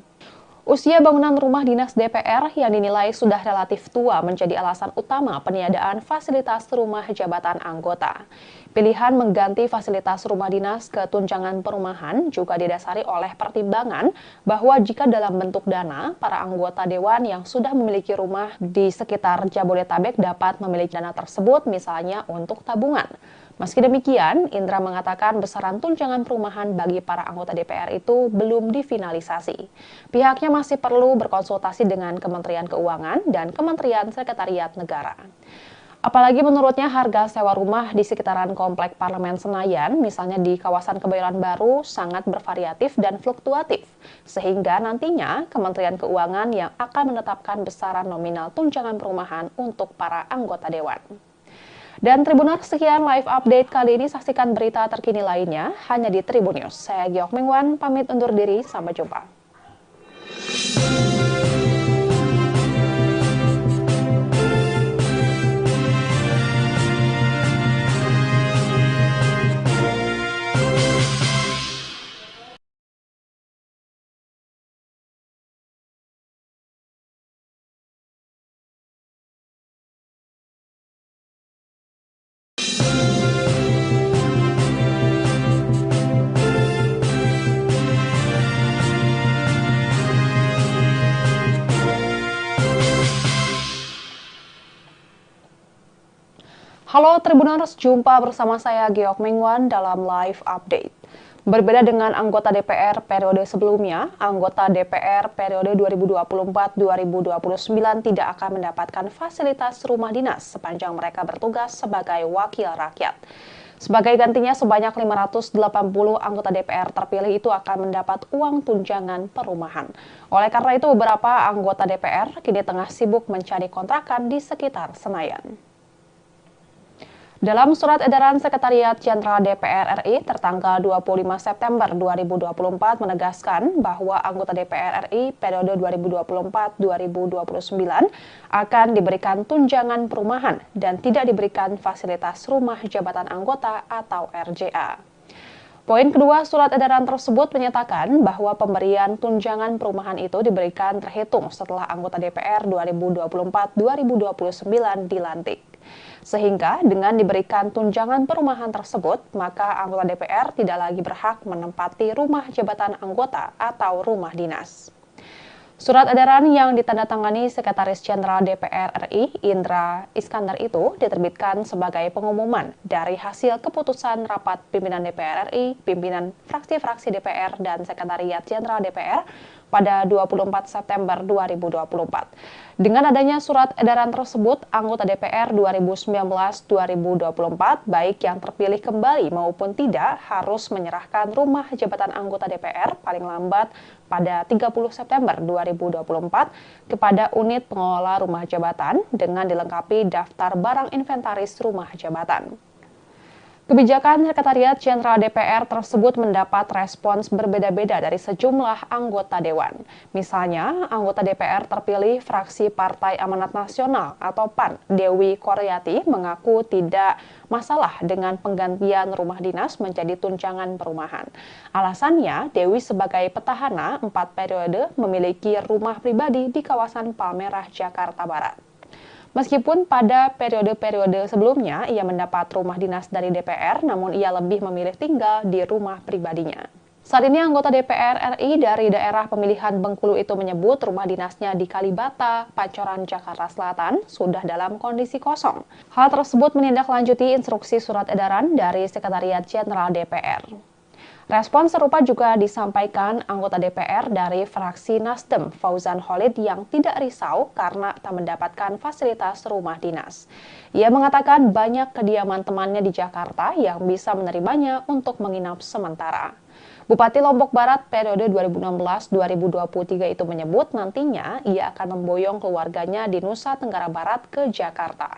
Usia bangunan rumah dinas DPR yang dinilai sudah relatif tua menjadi alasan utama peniadaan fasilitas rumah jabatan anggota. Pilihan mengganti fasilitas rumah dinas ke tunjangan perumahan juga didasari oleh pertimbangan bahwa jika dalam bentuk dana, para anggota dewan yang sudah memiliki rumah di sekitar Jabodetabek dapat memiliki dana tersebut misalnya untuk tabungan. Meski demikian, Indra mengatakan besaran tunjangan perumahan bagi para anggota DPR itu belum difinalisasi. Pihaknya masih perlu berkonsultasi dengan Kementerian Keuangan dan Kementerian Sekretariat Negara. Apalagi menurutnya harga sewa rumah di sekitaran Komplek Parlemen Senayan, misalnya di kawasan Kebayoran Baru, sangat bervariatif dan fluktuatif. Sehingga nantinya Kementerian Keuangan yang akan menetapkan besaran nominal tunjangan perumahan untuk para anggota dewan. Dan Tribuners, sekian live update kali ini. Saksikan berita terkini lainnya hanya di Tribun News. Saya Giok Mingwan, pamit undur diri. Sampai jumpa. Halo Tribuners, jumpa bersama saya Giok Mingwan dalam live update. Berbeda dengan anggota DPR periode sebelumnya, anggota DPR periode 2024-2029 tidak akan mendapatkan fasilitas rumah dinas sepanjang mereka bertugas sebagai wakil rakyat. Sebagai gantinya, sebanyak 580 anggota DPR terpilih itu akan mendapat uang tunjangan perumahan. Oleh karena itu, beberapa anggota DPR kini tengah sibuk mencari kontrakan di sekitar Senayan. Dalam surat edaran Sekretariat Jenderal DPR RI tertanggal 25 September 2024 menegaskan bahwa anggota DPR RI periode 2024-2029 akan diberikan tunjangan perumahan dan tidak diberikan fasilitas rumah jabatan anggota atau RJA. Poin kedua surat edaran tersebut menyatakan bahwa pemberian tunjangan perumahan itu diberikan terhitung setelah anggota DPR 2024-2029 dilantik. Sehingga dengan diberikan tunjangan perumahan tersebut, maka anggota DPR tidak lagi berhak menempati rumah jabatan anggota atau rumah dinas. Surat edaran yang ditandatangani Sekretaris Jenderal DPR RI Indra Iskandar itu diterbitkan sebagai pengumuman dari hasil keputusan rapat pimpinan DPR RI, pimpinan fraksi-fraksi DPR dan Sekretariat Jenderal DPR pada 24 September 2024. Dengan adanya surat edaran tersebut, anggota DPR 2019-2024, baik yang terpilih kembali maupun tidak, harus menyerahkan rumah jabatan anggota DPR paling lambat pada 30 September 2024 kepada unit pengelola rumah jabatan dengan dilengkapi daftar barang inventaris rumah jabatan. Kebijakan Sekretariat Jenderal DPR tersebut mendapat respons berbeda-beda dari sejumlah anggota dewan. Misalnya, anggota DPR terpilih fraksi Partai Amanat Nasional atau PAN, Dewi Koryati, mengaku tidak masalah dengan penggantian rumah dinas menjadi tunjangan perumahan. Alasannya, Dewi sebagai petahana 4 periode memiliki rumah pribadi di kawasan Palmerah, Jakarta Barat. Meskipun pada periode-periode sebelumnya ia mendapat rumah dinas dari DPR, namun ia lebih memilih tinggal di rumah pribadinya. Saat ini anggota DPR RI dari daerah pemilihan Bengkulu itu menyebut rumah dinasnya di Kalibata, Pancoran, Jakarta Selatan sudah dalam kondisi kosong. Hal tersebut menindaklanjuti instruksi surat edaran dari Sekretariat Jenderal DPR. Respon serupa juga disampaikan anggota DPR dari fraksi Nasdem, Fauzan Khalid, yang tidak risau karena tak mendapatkan fasilitas rumah dinas. Ia mengatakan banyak kediaman temannya di Jakarta yang bisa menerimanya untuk menginap sementara. Bupati Lombok Barat periode 2016-2023 itu menyebut nantinya ia akan memboyong keluarganya di Nusa Tenggara Barat ke Jakarta.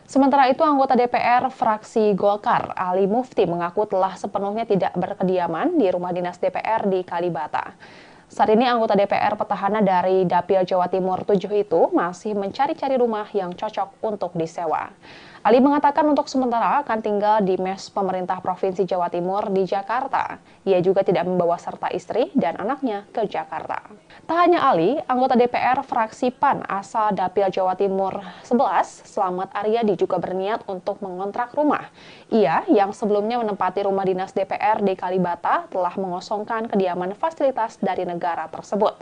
Sementara itu, anggota DPR fraksi Golkar, Ali Mufti, mengaku telah sepenuhnya tidak berkediaman di rumah dinas DPR di Kalibata. Saat ini anggota DPR petahana dari Dapil Jawa Timur 7 itu masih mencari-cari rumah yang cocok untuk disewa. Ali mengatakan untuk sementara akan tinggal di mes pemerintah Provinsi Jawa Timur di Jakarta. Ia juga tidak membawa serta istri dan anaknya ke Jakarta. Tak hanya Ali, anggota DPR fraksi PAN asal Dapil Jawa Timur 11, Slamet Aryadi, juga berniat untuk mengontrak rumah. Ia, yang sebelumnya menempati rumah dinas DPR di Kalibata, telah mengosongkan kediaman fasilitas dari negara tersebut.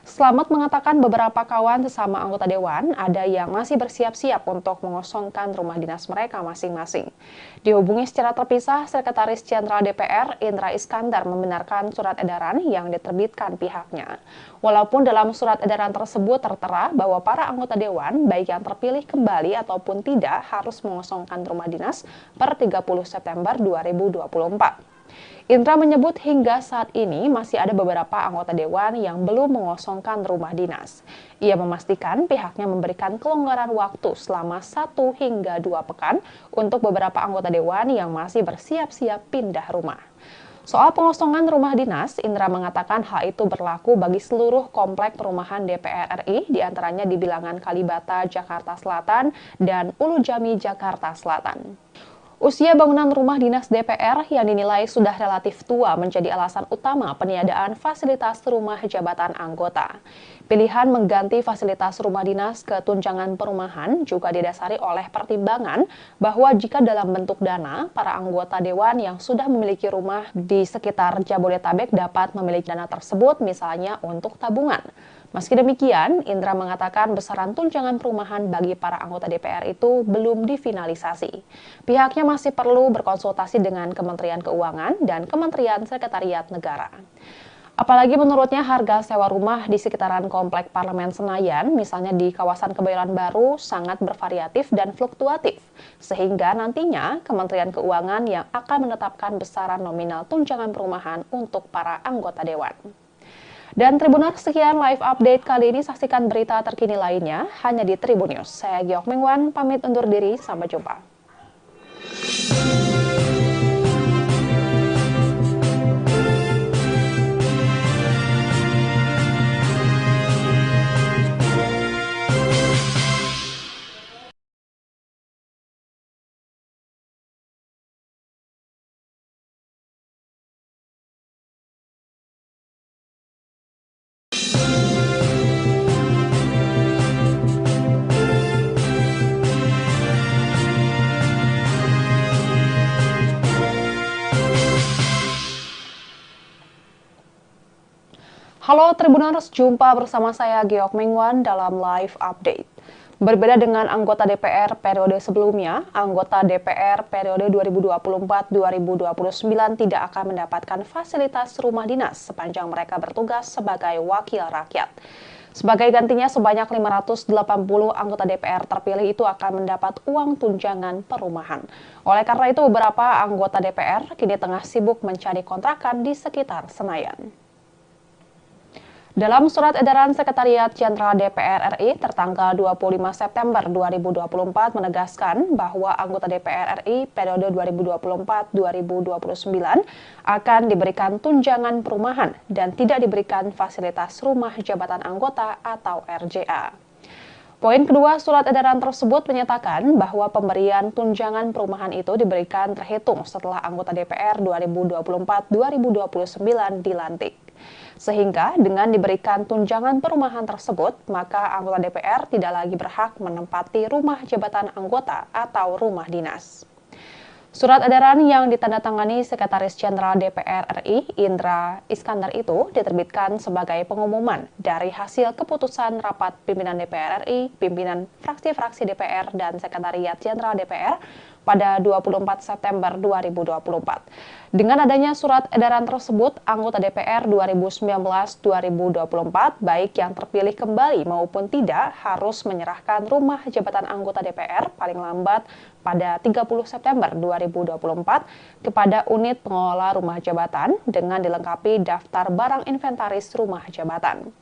Slamet mengatakan beberapa kawan sesama anggota dewan ada yang masih bersiap-siap untuk mengosongkan rumah dinas mereka masing-masing. Dihubungi secara terpisah, Sekretaris Jenderal DPR Indra Iskandar membenarkan surat edaran yang diterbitkan pihaknya. Walaupun dalam surat edaran tersebut tertera bahwa para anggota dewan, baik yang terpilih kembali ataupun tidak, harus mengosongkan rumah dinas per 30 September 2024. Indra menyebut hingga saat ini masih ada beberapa anggota dewan yang belum mengosongkan rumah dinas. Ia memastikan pihaknya memberikan kelonggaran waktu selama 1 hingga 2 pekan untuk beberapa anggota dewan yang masih bersiap-siap pindah rumah. Soal pengosongan rumah dinas, Indra mengatakan hal itu berlaku bagi seluruh komplek perumahan DPR RI, diantaranya di Bilangan Kalibata, Jakarta Selatan, dan Ulu Jami, Jakarta Selatan. Usia bangunan rumah dinas DPR yang dinilai sudah relatif tua menjadi alasan utama peniadaan fasilitas rumah jabatan anggota. Pilihan mengganti fasilitas rumah dinas ke tunjangan perumahan juga didasari oleh pertimbangan bahwa jika dalam bentuk dana, para anggota dewan yang sudah memiliki rumah di sekitar Jabodetabek dapat memiliki dana tersebut misalnya untuk tabungan. Meski demikian, Indra mengatakan besaran tunjangan perumahan bagi para anggota DPR itu belum difinalisasi. Pihaknya masih perlu berkonsultasi dengan Kementerian Keuangan dan Kementerian Sekretariat Negara. Apalagi menurutnya harga sewa rumah di sekitaran Komplek Parlemen Senayan, misalnya di kawasan Kebayoran Baru, sangat bervariatif dan fluktuatif. Sehingga nantinya Kementerian Keuangan yang akan menetapkan besaran nominal tunjangan perumahan untuk para anggota dewan. Dan Tribuners, sekian live update kali ini. Saksikan berita terkini lainnya hanya di Tribun News. Saya Giok Mingwan, pamit undur diri. Sampai jumpa. Halo Tribuners, jumpa bersama saya Giok Mingwan dalam live update. Berbeda dengan anggota DPR periode sebelumnya, anggota DPR periode 2024-2029 tidak akan mendapatkan fasilitas rumah dinas sepanjang mereka bertugas sebagai wakil rakyat. Sebagai gantinya, sebanyak 580 anggota DPR terpilih itu akan mendapat uang tunjangan perumahan. Oleh karena itu, beberapa anggota DPR kini tengah sibuk mencari kontrakan di sekitar Senayan. Dalam surat edaran Sekretariat Jenderal DPR RI tertanggal 25 September 2024 menegaskan bahwa anggota DPR RI periode 2024-2029 akan diberikan tunjangan perumahan dan tidak diberikan fasilitas rumah jabatan anggota atau RJA. Poin kedua surat edaran tersebut menyatakan bahwa pemberian tunjangan perumahan itu diberikan terhitung setelah anggota DPR 2024-2029 dilantik. Sehingga dengan diberikan tunjangan perumahan tersebut, maka anggota DPR tidak lagi berhak menempati rumah jabatan anggota atau rumah dinas. Surat edaran yang ditandatangani Sekretaris Jenderal DPR RI, Indra Iskandar itu diterbitkan sebagai pengumuman dari hasil keputusan rapat pimpinan DPR RI, pimpinan fraksi-fraksi DPR, dan Sekretariat Jenderal DPR pada 24 September 2024. Dengan adanya surat edaran tersebut, anggota DPR 2019-2024, baik yang terpilih kembali maupun tidak, harus menyerahkan rumah jabatan anggota DPR paling lambat pada 30 September 2024 kepada unit pengelola rumah jabatan dengan dilengkapi daftar barang inventaris rumah jabatan.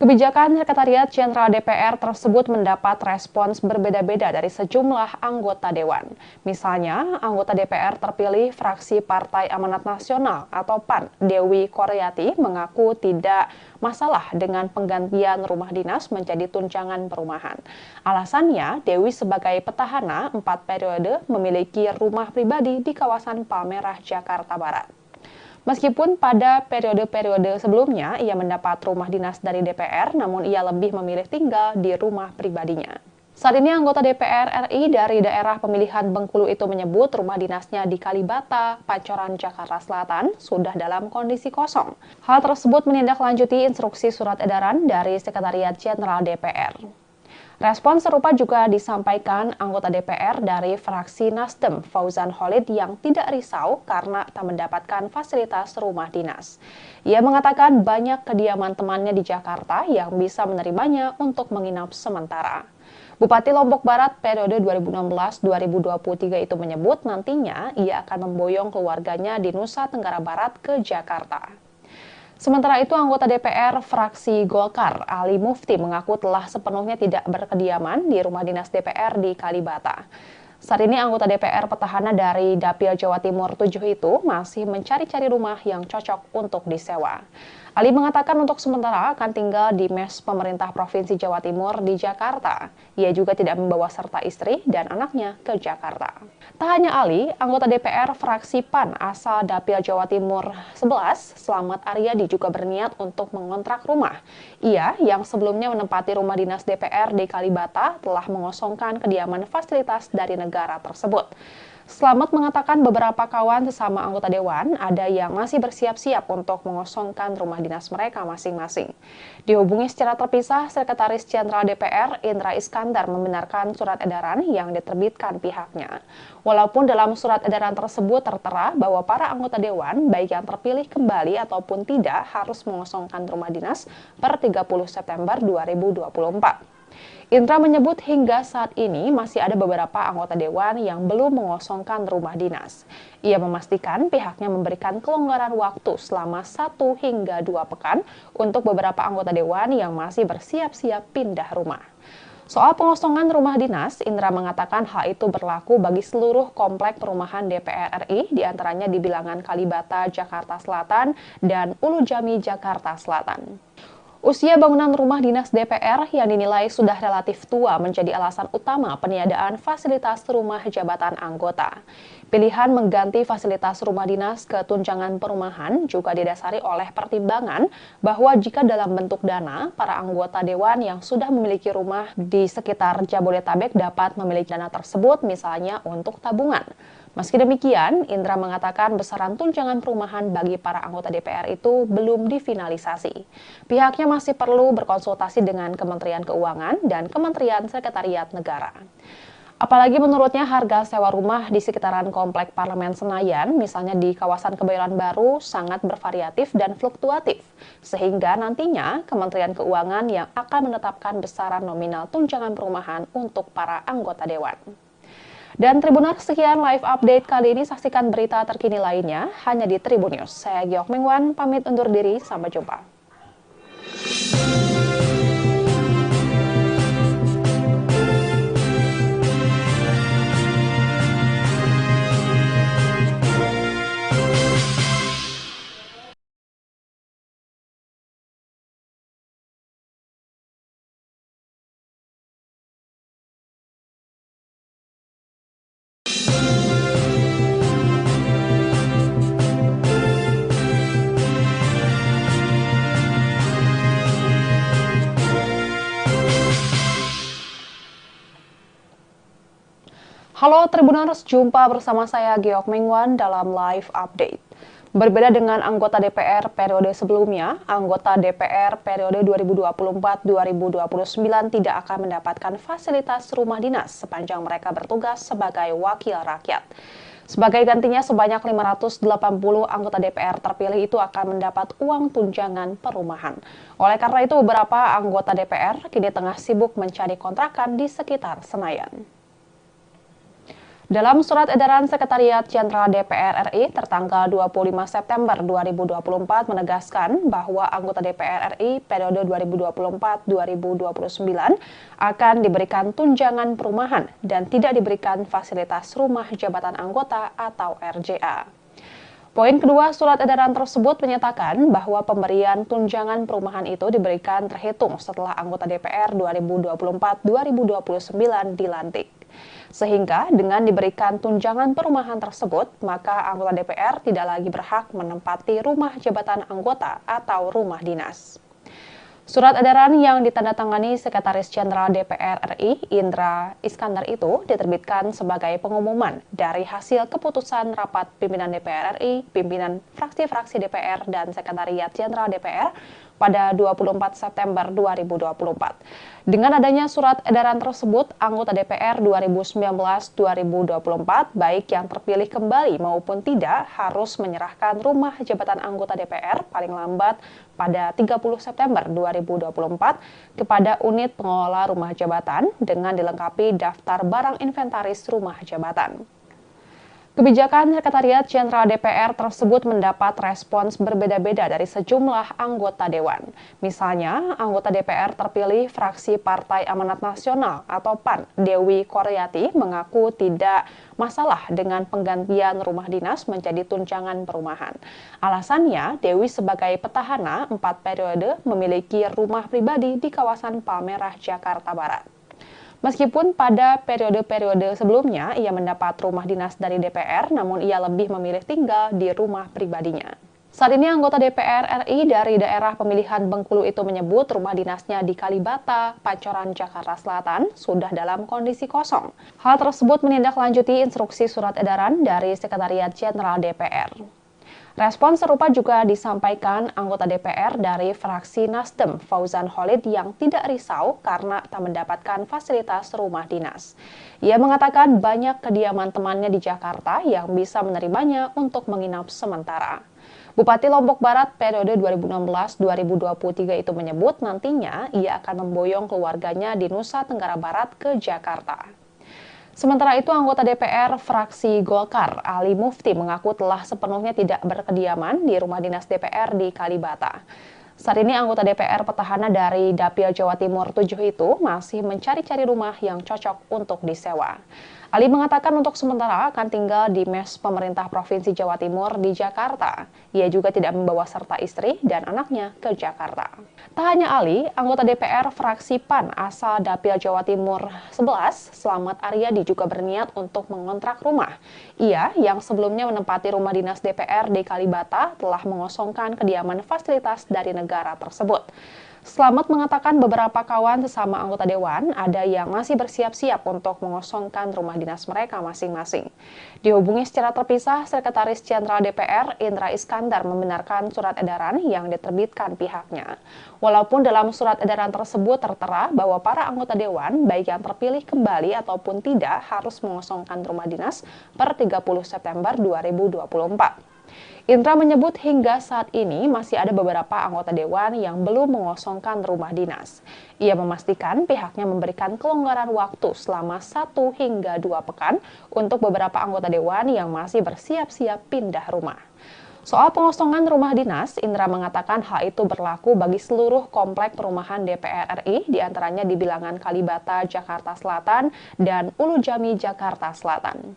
Kebijakan Sekretariat Jenderal DPR tersebut mendapat respons berbeda-beda dari sejumlah anggota Dewan. Misalnya, anggota DPR terpilih fraksi Partai Amanat Nasional atau PAN, Dewi Koryati, mengaku tidak masalah dengan penggantian rumah dinas menjadi tunjangan perumahan. Alasannya, Dewi sebagai petahana 4 periode memiliki rumah pribadi di kawasan Palmerah, Jakarta Barat. Meskipun pada periode-periode sebelumnya ia mendapat rumah dinas dari DPR, namun ia lebih memilih tinggal di rumah pribadinya. Saat ini anggota DPR RI dari daerah pemilihan Bengkulu itu menyebut rumah dinasnya di Kalibata, Pancoran, Jakarta Selatan sudah dalam kondisi kosong. Hal tersebut menindaklanjuti instruksi surat edaran dari Sekretariat Jenderal DPR. Respon serupa juga disampaikan anggota DPR dari fraksi Nasdem, Fauzan Khalid, yang tidak risau karena tak mendapatkan fasilitas rumah dinas. Ia mengatakan banyak kediaman temannya di Jakarta yang bisa menerimanya untuk menginap sementara. Bupati Lombok Barat periode 2016-2023 itu menyebut nantinya ia akan memboyong keluarganya di Nusa Tenggara Barat ke Jakarta. Sementara itu, anggota DPR fraksi Golkar, Ali Mufti, mengaku telah sepenuhnya tidak berkediaman di rumah dinas DPR di Kalibata. Saat ini anggota DPR petahana dari Dapil Jawa Timur 7 itu masih mencari-cari rumah yang cocok untuk disewa. Ali mengatakan untuk sementara akan tinggal di mes pemerintah Provinsi Jawa Timur di Jakarta. Ia juga tidak membawa serta istri dan anaknya ke Jakarta. Tak hanya Ali, anggota DPR fraksi PAN asal Dapil Jawa Timur 11, Slamet Aryadi, juga berniat untuk mengontrak rumah. Ia yang sebelumnya menempati rumah dinas DPR di Kalibata telah mengosongkan kediaman fasilitas dari negara tersebut. Slamet mengatakan beberapa kawan sesama anggota Dewan ada yang masih bersiap-siap untuk mengosongkan rumah dinas mereka masing-masing. Dihubungi secara terpisah, Sekretaris Jenderal DPR Indra Iskandar membenarkan surat edaran yang diterbitkan pihaknya. Walaupun dalam surat edaran tersebut tertera bahwa para anggota Dewan, baik yang terpilih kembali ataupun tidak, harus mengosongkan rumah dinas per 30 September 2024. Indra menyebut hingga saat ini masih ada beberapa anggota Dewan yang belum mengosongkan rumah dinas. Ia memastikan pihaknya memberikan kelonggaran waktu selama 1 hingga 2 pekan untuk beberapa anggota Dewan yang masih bersiap-siap pindah rumah. Soal pengosongan rumah dinas, Indra mengatakan hal itu berlaku bagi seluruh komplek perumahan DPR RI, diantaranya di Bilangan Kalibata, Jakarta Selatan, dan Ulu Jami, Jakarta Selatan. Usia bangunan rumah dinas DPR yang dinilai sudah relatif tua menjadi alasan utama peniadaan fasilitas rumah jabatan anggota. Pilihan mengganti fasilitas rumah dinas ke tunjangan perumahan juga didasari oleh pertimbangan bahwa jika dalam bentuk dana, para anggota Dewan yang sudah memiliki rumah di sekitar Jabodetabek dapat memiliki dana tersebut misalnya untuk tabungan. Meski demikian, Indra mengatakan besaran tunjangan perumahan bagi para anggota DPR itu belum difinalisasi. Pihaknya masih perlu berkonsultasi dengan Kementerian Keuangan dan Kementerian Sekretariat Negara. Apalagi menurutnya harga sewa rumah di sekitaran Komplek Parlemen Senayan, misalnya di kawasan Kebayoran Baru, sangat bervariatif dan fluktuatif. Sehingga nantinya Kementerian Keuangan yang akan menetapkan besaran nominal tunjangan perumahan untuk para anggota Dewan. Dan Tribuners, sekian live update kali ini. Saksikan berita terkini lainnya hanya di Tribun News. Saya Giok Mengwan, pamit undur diri. Sampai jumpa. Halo Tribuners, jumpa bersama saya Geok Mengwan dalam live update. Berbeda dengan anggota DPR periode sebelumnya, anggota DPR periode 2024-2029 tidak akan mendapatkan fasilitas rumah dinas sepanjang mereka bertugas sebagai wakil rakyat. Sebagai gantinya, sebanyak 580 anggota DPR terpilih itu akan mendapat uang tunjangan perumahan. Oleh karena itu, beberapa anggota DPR kini tengah sibuk mencari kontrakan di sekitar Senayan. Dalam surat edaran Sekretariat Jenderal DPR RI tertanggal 25 September 2024 menegaskan bahwa anggota DPR RI periode 2024-2029 akan diberikan tunjangan perumahan dan tidak diberikan fasilitas rumah jabatan anggota atau RJA. Poin kedua surat edaran tersebut menyatakan bahwa pemberian tunjangan perumahan itu diberikan terhitung setelah anggota DPR 2024-2029 dilantik. Sehingga dengan diberikan tunjangan perumahan tersebut, maka anggota DPR tidak lagi berhak menempati rumah jabatan anggota atau rumah dinas. Surat edaran yang ditandatangani Sekretaris Jenderal DPR RI, Indra Iskandar itu diterbitkan sebagai pengumuman dari hasil keputusan rapat pimpinan DPR RI, pimpinan fraksi-fraksi DPR, dan Sekretariat Jenderal DPR pada 24 September 2024. Dengan adanya surat edaran tersebut, anggota DPR 2019-2024, baik yang terpilih kembali maupun tidak, harus menyerahkan rumah jabatan anggota DPR paling lambat pada 30 September 2024 kepada unit pengelola rumah jabatan dengan dilengkapi daftar barang inventaris rumah jabatan. Kebijakan Sekretariat Jenderal DPR tersebut mendapat respons berbeda-beda dari sejumlah anggota Dewan. Misalnya, anggota DPR terpilih fraksi Partai Amanat Nasional atau PAN, Dewi Koryati, mengaku tidak masalah dengan penggantian rumah dinas menjadi tunjangan perumahan. Alasannya, Dewi sebagai petahana 4 periode memiliki rumah pribadi di kawasan Palmerah, Jakarta Barat. Meskipun pada periode-periode sebelumnya ia mendapat rumah dinas dari DPR, namun ia lebih memilih tinggal di rumah pribadinya. Saat ini anggota DPR RI dari daerah pemilihan Bengkulu itu menyebut rumah dinasnya di Kalibata, Pancoran, Jakarta Selatan sudah dalam kondisi kosong. Hal tersebut menindaklanjuti instruksi surat edaran dari Sekretariat Jenderal DPR. Respon serupa juga disampaikan anggota DPR dari fraksi Nasdem, Fauzan Khalid, yang tidak risau karena tak mendapatkan fasilitas rumah dinas. Ia mengatakan banyak kediaman temannya di Jakarta yang bisa menerimanya untuk menginap sementara. Bupati Lombok Barat periode 2016-2023 itu menyebut nantinya ia akan memboyong keluarganya di Nusa Tenggara Barat ke Jakarta. Sementara itu, anggota DPR fraksi Golkar, Ali Mufti, mengaku telah sepenuhnya tidak berkediaman di rumah dinas DPR di Kalibata. Saat ini anggota DPR petahana dari Dapil Jawa Timur 7 itu masih mencari-cari rumah yang cocok untuk disewa. Ali mengatakan untuk sementara akan tinggal di mes pemerintah Provinsi Jawa Timur di Jakarta. Ia juga tidak membawa serta istri dan anaknya ke Jakarta. Tak hanya Ali, anggota DPR fraksi PAN asal Dapil Jawa Timur 11, Slamet Aryadi, juga berniat untuk mengontrak rumah. Ia, yang sebelumnya menempati rumah dinas DPR di Kalibata, telah mengosongkan kediaman fasilitas dari negara tersebut. Slamet mengatakan beberapa kawan sesama anggota Dewan ada yang masih bersiap-siap untuk mengosongkan rumah dinas mereka masing-masing. Dihubungi secara terpisah, Sekretaris Jenderal DPR Indra Iskandar membenarkan surat edaran yang diterbitkan pihaknya. Walaupun dalam surat edaran tersebut tertera bahwa para anggota Dewan, baik yang terpilih kembali ataupun tidak, harus mengosongkan rumah dinas per 30 September 2024. Indra menyebut hingga saat ini masih ada beberapa anggota Dewan yang belum mengosongkan rumah dinas. Ia memastikan pihaknya memberikan kelonggaran waktu selama 1 hingga 2 pekan untuk beberapa anggota Dewan yang masih bersiap-siap pindah rumah. Soal pengosongan rumah dinas, Indra mengatakan hal itu berlaku bagi seluruh komplek perumahan DPR RI, diantaranya di Bilangan Kalibata, Jakarta Selatan, dan Ulu Jami, Jakarta Selatan.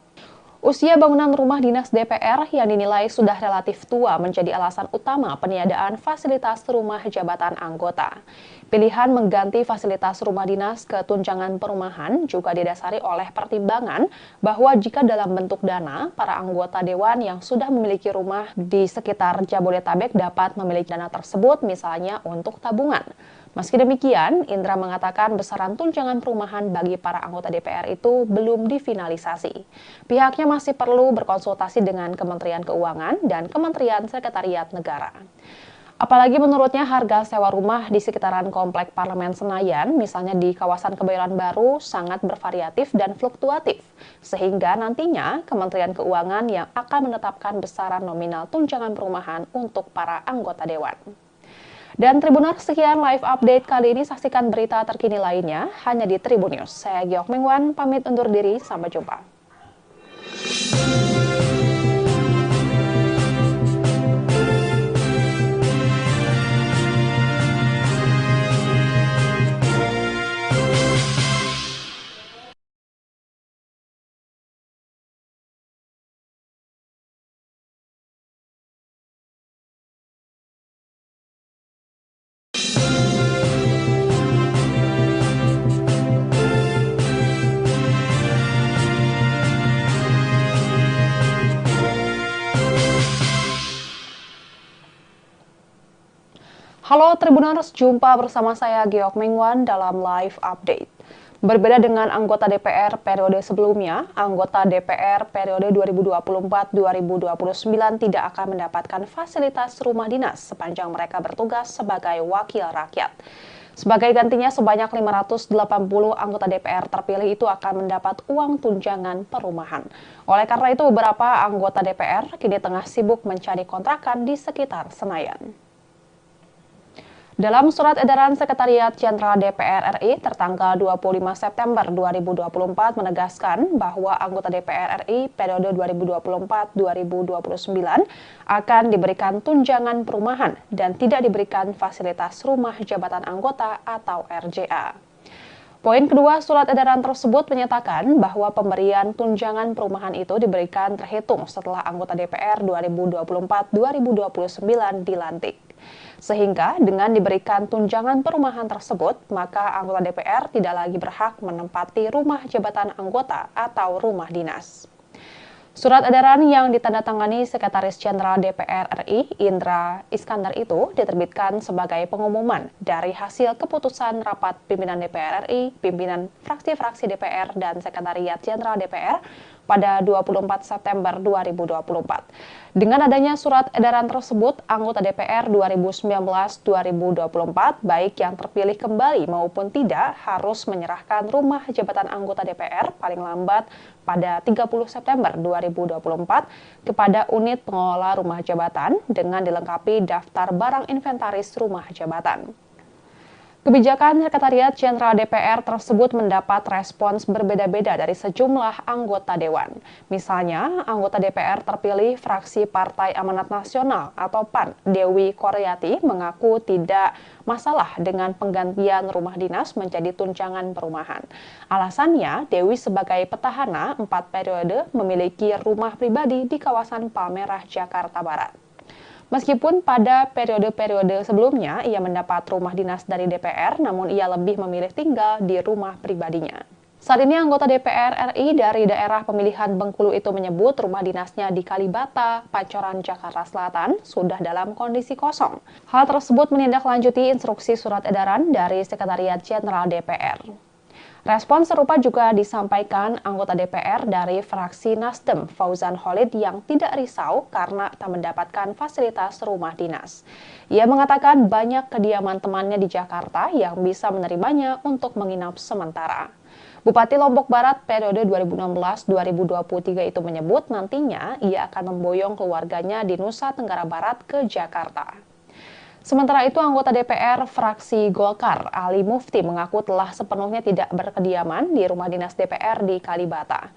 Usia bangunan rumah dinas DPR yang dinilai sudah relatif tua menjadi alasan utama peniadaan fasilitas rumah jabatan anggota. Pilihan mengganti fasilitas rumah dinas ke tunjangan perumahan juga didasari oleh pertimbangan bahwa jika dalam bentuk dana, para anggota dewan yang sudah memiliki rumah di sekitar Jabodetabek dapat memiliki dana tersebut misalnya untuk tabungan. Meski demikian, Indra mengatakan besaran tunjangan perumahan bagi para anggota DPR itu belum difinalisasi. Pihaknya masih perlu berkonsultasi dengan Kementerian Keuangan dan Kementerian Sekretariat Negara. Apalagi menurutnya harga sewa rumah di sekitaran Komplek Parlemen Senayan, misalnya di kawasan Kebayoran Baru, sangat bervariatif dan fluktuatif. Sehingga nantinya Kementerian Keuangan yang akan menetapkan besaran nominal tunjangan perumahan untuk para anggota dewan. Dan Tribuners, sekian live update kali ini. Saksikan berita terkini lainnya hanya di Tribun News. Saya Giok Mingwan, pamit undur diri. Sampai jumpa. Halo Tribuners, jumpa bersama saya Giok Mingwan dalam live update. Berbeda dengan anggota DPR periode sebelumnya, anggota DPR periode 2024-2029 tidak akan mendapatkan fasilitas rumah dinas sepanjang mereka bertugas sebagai wakil rakyat. Sebagai gantinya, sebanyak 580 anggota DPR terpilih itu akan mendapat uang tunjangan perumahan. Oleh karena itu, beberapa anggota DPR kini tengah sibuk mencari kontrakan di sekitar Senayan. Dalam surat edaran Sekretariat Jenderal DPR RI tertanggal 25 September 2024 menegaskan bahwa anggota DPR RI periode 2024-2029 akan diberikan tunjangan perumahan dan tidak diberikan fasilitas rumah jabatan anggota atau RJA. Poin kedua surat edaran tersebut menyatakan bahwa pemberian tunjangan perumahan itu diberikan terhitung setelah anggota DPR 2024-2029 dilantik. Sehingga dengan diberikan tunjangan perumahan tersebut, maka anggota DPR tidak lagi berhak menempati rumah jabatan anggota atau rumah dinas. Surat edaran yang ditandatangani Sekretaris Jenderal DPR RI, Indra Iskandar itu diterbitkan sebagai pengumuman dari hasil keputusan rapat pimpinan DPR RI, pimpinan fraksi-fraksi DPR, dan Sekretariat Jenderal DPR pada 24 September 2024. Dengan adanya surat edaran tersebut, anggota DPR 2019-2024, baik yang terpilih kembali maupun tidak, harus menyerahkan rumah jabatan anggota DPR paling lambat pada 30 September 2024 kepada unit pengelola rumah jabatan dengan dilengkapi daftar barang inventaris rumah jabatan. Kebijakan Sekretariat Jenderal DPR tersebut mendapat respons berbeda-beda dari sejumlah anggota dewan. Misalnya, anggota DPR terpilih fraksi Partai Amanat Nasional atau PAN, Dewi Koryati, mengaku tidak masalah dengan penggantian rumah dinas menjadi tunjangan perumahan. Alasannya, Dewi sebagai petahana 4 periode memiliki rumah pribadi di kawasan Palmerah, Jakarta Barat. Meskipun pada periode-periode sebelumnya ia mendapat rumah dinas dari DPR, namun ia lebih memilih tinggal di rumah pribadinya. Saat ini anggota DPR RI dari daerah pemilihan Bengkulu itu menyebut rumah dinasnya di Kalibata, Pancoran, Jakarta Selatan sudah dalam kondisi kosong. Hal tersebut menindaklanjuti instruksi surat edaran dari Sekretariat Jenderal DPR. Respon serupa juga disampaikan anggota DPR dari fraksi Nasdem, Fauzan Khalid, yang tidak risau karena tak mendapatkan fasilitas rumah dinas. Ia mengatakan banyak kediaman temannya di Jakarta yang bisa menerimanya untuk menginap sementara. Bupati Lombok Barat periode 2016-2023 itu menyebut nantinya ia akan memboyong keluarganya di Nusa Tenggara Barat ke Jakarta. Sementara itu, anggota DPR fraksi Golkar, Ali Mufti, mengaku telah sepenuhnya tidak berkediaman di rumah dinas DPR di Kalibata.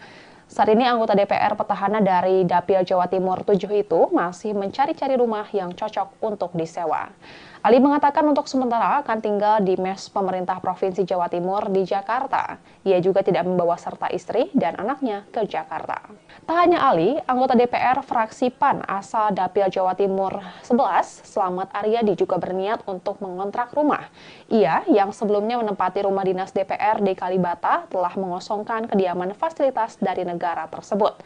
Saat ini anggota DPR petahana dari Dapil Jawa Timur 7 itu masih mencari-cari rumah yang cocok untuk disewa. Ali mengatakan untuk sementara akan tinggal di mes pemerintah Provinsi Jawa Timur di Jakarta. Ia juga tidak membawa serta istri dan anaknya ke Jakarta. Tak hanya Ali, anggota DPR fraksi PAN asal Dapil Jawa Timur 11, Slamet Aryadi juga berniat untuk mengontrak rumah. Ia yang sebelumnya menempati rumah dinas DPR di Kalibata telah mengosongkan kediaman fasilitas dari negara tersebut.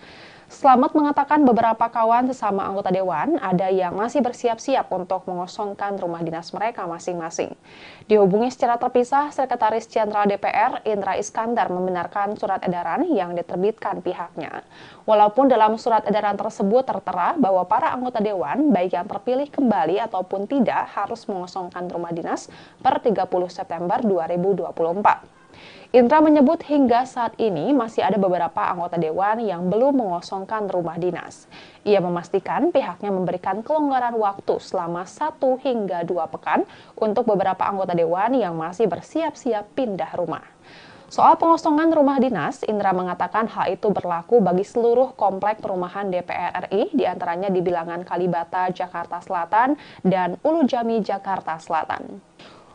Slamet mengatakan beberapa kawan sesama anggota dewan ada yang masih bersiap-siap untuk mengosongkan rumah dinas mereka masing-masing. Dihubungi secara terpisah, Sekretaris Jenderal DPR Indra Iskandar membenarkan surat edaran yang diterbitkan pihaknya. Walaupun dalam surat edaran tersebut tertera bahwa para anggota dewan, baik yang terpilih kembali ataupun tidak, harus mengosongkan rumah dinas per 30 September 2024. Indra menyebut hingga saat ini masih ada beberapa anggota dewan yang belum mengosongkan rumah dinas. Ia memastikan pihaknya memberikan kelonggaran waktu selama 1 hingga 2 pekan untuk beberapa anggota dewan yang masih bersiap-siap pindah rumah. Soal pengosongan rumah dinas, Indra mengatakan hal itu berlaku bagi seluruh komplek perumahan DPR RI, diantaranya di Bilangan Kalibata, Jakarta Selatan, dan Ulu Jami, Jakarta Selatan.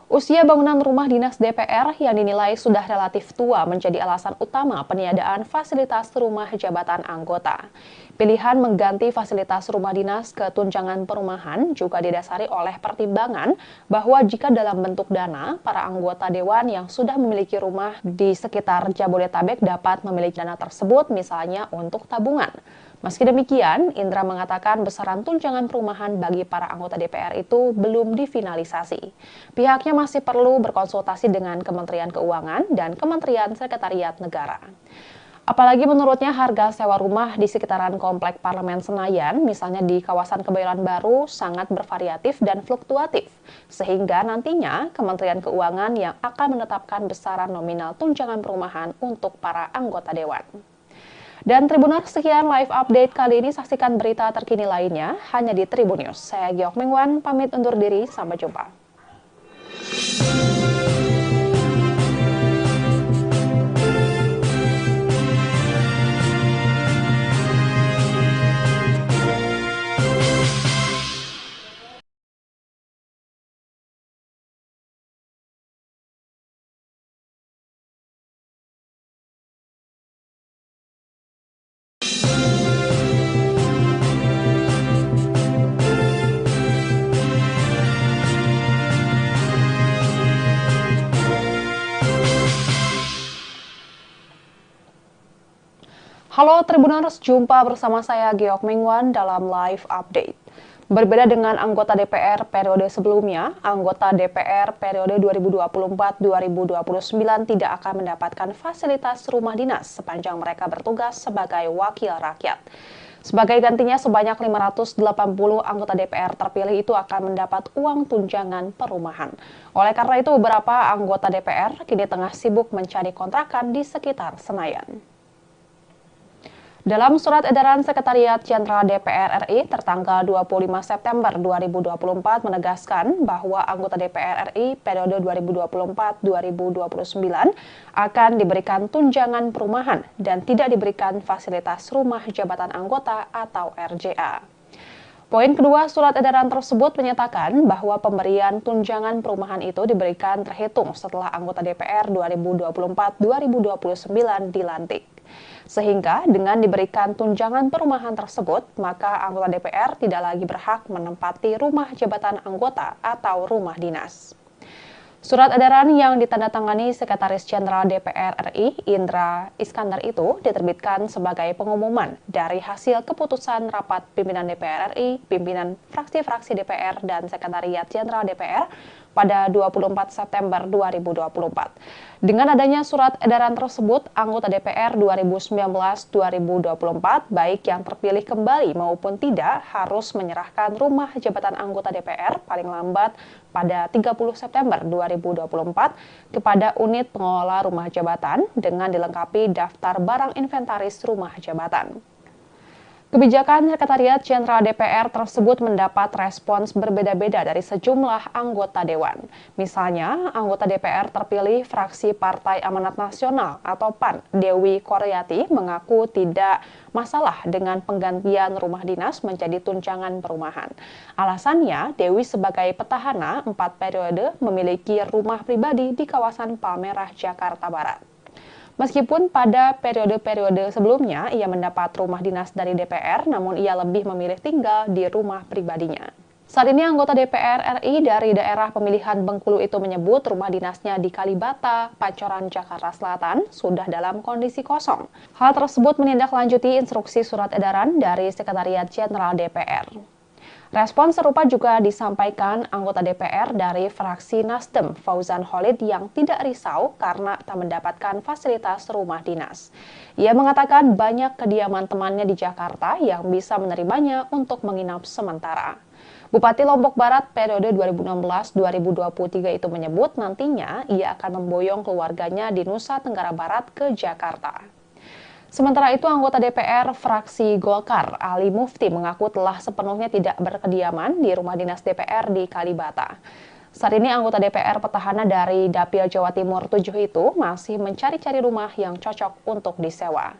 Usia bangunan rumah dinas DPR yang dinilai sudah relatif tua menjadi alasan utama peniadaan fasilitas rumah jabatan anggota. Pilihan mengganti fasilitas rumah dinas ke tunjangan perumahan juga didasari oleh pertimbangan bahwa jika dalam bentuk dana, para anggota dewan yang sudah memiliki rumah di sekitar Jabodetabek dapat memiliki dana tersebut misalnya untuk tabungan. Meski demikian, Indra mengatakan besaran tunjangan perumahan bagi para anggota DPR itu belum difinalisasi. Pihaknya masih perlu berkonsultasi dengan Kementerian Keuangan dan Kementerian Sekretariat Negara. Apalagi menurutnya harga sewa rumah di sekitaran Komplek Parlemen Senayan, misalnya di kawasan Kebayoran Baru, sangat bervariatif dan fluktuatif. Sehingga nantinya Kementerian Keuangan yang akan menetapkan besaran nominal tunjangan perumahan untuk para anggota dewan. Dan Tribuners, sekian live update kali ini. Saksikan berita terkini lainnya hanya di Tribun News. Saya Giok Mingwan, pamit undur diri. Sampai jumpa. Halo Tribuners, jumpa bersama saya Giok Mingwan dalam live update. Berbeda dengan anggota DPR periode sebelumnya, anggota DPR periode 2024-2029 tidak akan mendapatkan fasilitas rumah dinas sepanjang mereka bertugas sebagai wakil rakyat. Sebagai gantinya, sebanyak 580 anggota DPR terpilih itu akan mendapat uang tunjangan perumahan. Oleh karena itu, beberapa anggota DPR kini tengah sibuk mencari kontrakan di sekitar Senayan. Dalam surat edaran Sekretariat Jenderal DPR RI tertanggal 25 September 2024 menegaskan bahwa anggota DPR RI periode 2024-2029 akan diberikan tunjangan perumahan dan tidak diberikan fasilitas rumah jabatan anggota atau RJA. Poin kedua surat edaran tersebut menyatakan bahwa pemberian tunjangan perumahan itu diberikan terhitung setelah anggota DPR 2024-2029 dilantik. Sehingga dengan diberikan tunjangan perumahan tersebut, maka anggota DPR tidak lagi berhak menempati rumah jabatan anggota atau rumah dinas. Surat edaran yang ditandatangani Sekretaris Jenderal DPR RI, Indra Iskandar itu diterbitkan sebagai pengumuman dari hasil keputusan rapat pimpinan DPR RI, pimpinan fraksi-fraksi DPR, dan Sekretariat Jenderal DPR pada 24 September 2024. Dengan adanya surat edaran tersebut, anggota DPR 2019-2024, baik yang terpilih kembali maupun tidak, harus menyerahkan rumah jabatan anggota DPR paling lambat pada 30 September 2024 kepada unit pengelola rumah jabatan dengan dilengkapi daftar barang inventaris rumah jabatan. Kebijakan Sekretariat Jenderal DPR tersebut mendapat respons berbeda-beda dari sejumlah anggota Dewan. Misalnya, anggota DPR terpilih fraksi Partai Amanat Nasional atau PAN, Dewi Koryati, mengaku tidak masalah dengan penggantian rumah dinas menjadi tunjangan perumahan. Alasannya, Dewi sebagai petahana 4 periode memiliki rumah pribadi di kawasan Palmerah, Jakarta Barat. Meskipun pada periode-periode sebelumnya ia mendapat rumah dinas dari DPR, namun ia lebih memilih tinggal di rumah pribadinya. Saat ini anggota DPR RI dari daerah pemilihan Bengkulu itu menyebut rumah dinasnya di Kalibata, Pancoran, Jakarta Selatan sudah dalam kondisi kosong. Hal tersebut menindaklanjuti instruksi surat edaran dari Sekretariat Jenderal DPR. Respon serupa juga disampaikan anggota DPR dari fraksi Nasdem, Fauzan Khalid, yang tidak risau karena tak mendapatkan fasilitas rumah dinas. Ia mengatakan banyak kediaman temannya di Jakarta yang bisa menerimanya untuk menginap sementara. Bupati Lombok Barat periode 2016-2023 itu menyebut nantinya ia akan memboyong keluarganya di Nusa Tenggara Barat ke Jakarta. Sementara itu, anggota DPR fraksi Golkar, Ali Mufti, mengaku telah sepenuhnya tidak berkediaman di rumah dinas DPR di Kalibata. Saat ini anggota DPR petahana dari Dapil Jawa Timur 7 itu masih mencari-cari rumah yang cocok untuk disewa.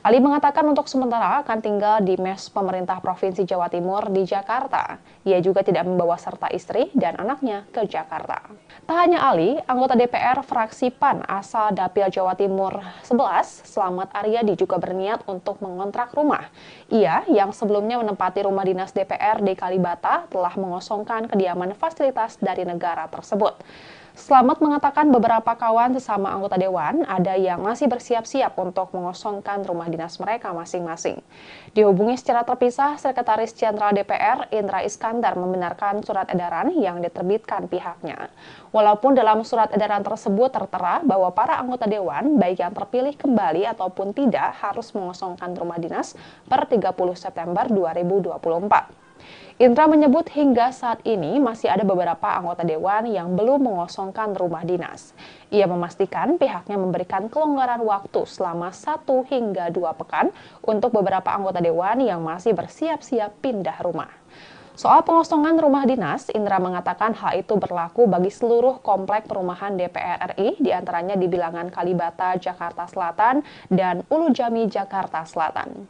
Ali mengatakan untuk sementara akan tinggal di mes pemerintah Provinsi Jawa Timur di Jakarta. Ia juga tidak membawa serta istri dan anaknya ke Jakarta. Tak hanya Ali, anggota DPR fraksi PAN asal Dapil Jawa Timur 11, Slamet Aryadi, juga berniat untuk mengontrak rumah. Ia yang sebelumnya menempati rumah dinas DPR di Kalibata telah mengosongkan kediaman fasilitas dari negara tersebut. Slamet mengatakan beberapa kawan sesama anggota dewan ada yang masih bersiap-siap untuk mengosongkan rumah dinas mereka masing-masing. Dihubungi secara terpisah, Sekretaris Jenderal DPR Indra Iskandar membenarkan surat edaran yang diterbitkan pihaknya. Walaupun dalam surat edaran tersebut tertera bahwa para anggota dewan, baik yang terpilih kembali ataupun tidak, harus mengosongkan rumah dinas per 30 September 2024. Indra menyebut hingga saat ini masih ada beberapa anggota dewan yang belum mengosongkan rumah dinas. Ia memastikan pihaknya memberikan kelonggaran waktu selama 1 hingga 2 pekan untuk beberapa anggota dewan yang masih bersiap-siap pindah rumah. Soal pengosongan rumah dinas, Indra mengatakan hal itu berlaku bagi seluruh komplek perumahan DPR RI, diantaranya di Bilangan Kalibata, Jakarta Selatan, dan Ulu Jami, Jakarta Selatan.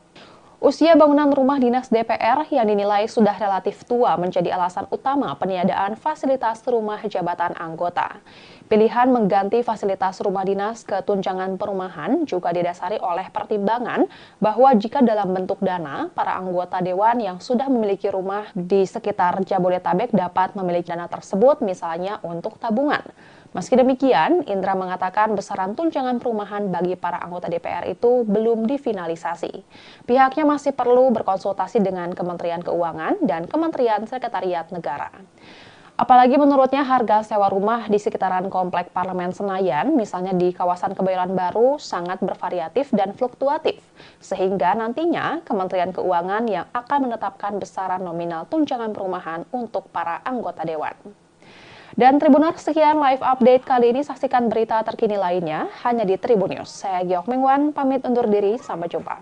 Usia bangunan rumah dinas DPR yang dinilai sudah relatif tua menjadi alasan utama peniadaan fasilitas rumah jabatan anggota. Pilihan mengganti fasilitas rumah dinas ke tunjangan perumahan juga didasari oleh pertimbangan bahwa jika dalam bentuk dana, para anggota dewan yang sudah memiliki rumah di sekitar Jabodetabek dapat memiliki dana tersebut misalnya untuk tabungan. Meski demikian, Indra mengatakan besaran tunjangan perumahan bagi para anggota DPR itu belum difinalisasi. Pihaknya masih perlu berkonsultasi dengan Kementerian Keuangan dan Kementerian Sekretariat Negara. Apalagi menurutnya harga sewa rumah di sekitaran Komplek Parlemen Senayan, misalnya di kawasan Kebayoran Baru, sangat bervariatif dan fluktuatif. Sehingga nantinya Kementerian Keuangan yang akan menetapkan besaran nominal tunjangan perumahan untuk para anggota dewan. Dan Tribuners, sekian live update kali ini. Saksikan berita terkini lainnya hanya di Tribun News. Saya Giok Mingwan, pamit undur diri. Sampai jumpa.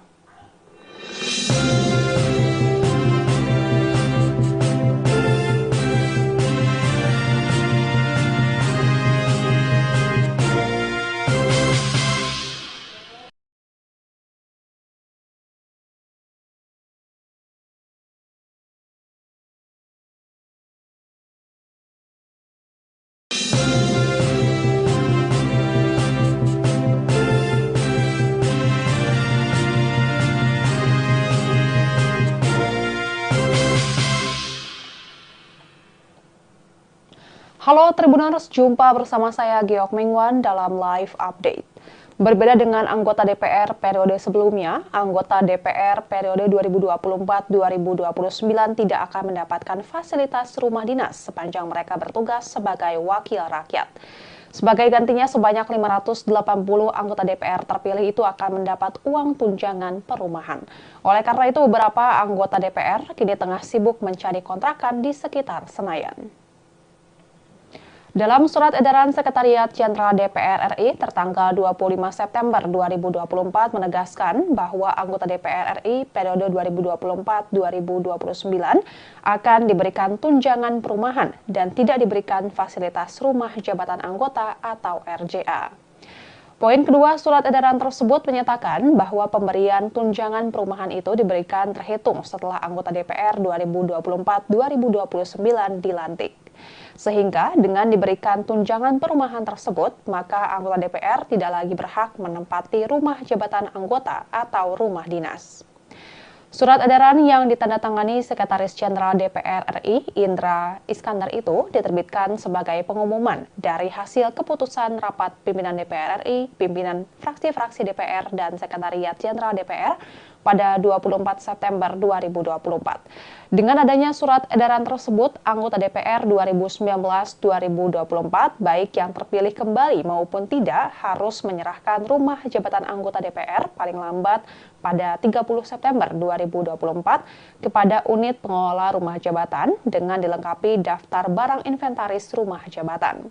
Halo Tribuners, jumpa bersama saya Giok Mingwan dalam live update. Berbeda dengan anggota DPR periode sebelumnya, anggota DPR periode 2024-2029 tidak akan mendapatkan fasilitas rumah dinas sepanjang mereka bertugas sebagai wakil rakyat. Sebagai gantinya, sebanyak 580 anggota DPR terpilih itu akan mendapat uang tunjangan perumahan. Oleh karena itu, beberapa anggota DPR kini tengah sibuk mencari kontrakan di sekitar Senayan. Dalam surat edaran Sekretariat Jenderal DPR RI tertanggal 25 September 2024 menegaskan bahwa anggota DPR RI periode 2024-2029 akan diberikan tunjangan perumahan dan tidak diberikan fasilitas rumah jabatan anggota atau RJA. Poin kedua surat edaran tersebut menyatakan bahwa pemberian tunjangan perumahan itu diberikan terhitung setelah anggota DPR 2024-2029 dilantik. Sehingga dengan diberikan tunjangan perumahan tersebut, maka anggota DPR tidak lagi berhak menempati rumah jabatan anggota atau rumah dinas. Surat edaran yang ditandatangani Sekretaris Jenderal DPR RI, Indra Iskandar itu diterbitkan sebagai pengumuman dari hasil keputusan rapat pimpinan DPR RI, pimpinan fraksi-fraksi DPR, dan Sekretariat Jenderal DPR pada 24 September 2024. Dengan adanya surat edaran tersebut, anggota DPR 2019-2024, baik yang terpilih kembali maupun tidak, harus menyerahkan rumah jabatan anggota DPR paling lambat pada 30 September 2024 kepada unit pengelola rumah jabatan dengan dilengkapi daftar barang inventaris rumah jabatan.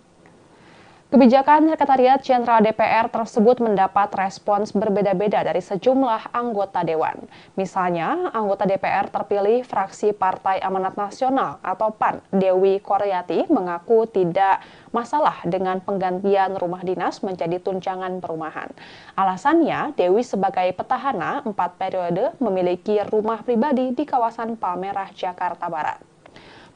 Kebijakan Sekretariat Jenderal DPR tersebut mendapat respons berbeda-beda dari sejumlah anggota Dewan. Misalnya, anggota DPR terpilih fraksi Partai Amanat Nasional atau PAN, Dewi Koryati, mengaku tidak masalah dengan penggantian rumah dinas menjadi tunjangan perumahan. Alasannya, Dewi sebagai petahana 4 periode memiliki rumah pribadi di kawasan Palmerah, Jakarta Barat.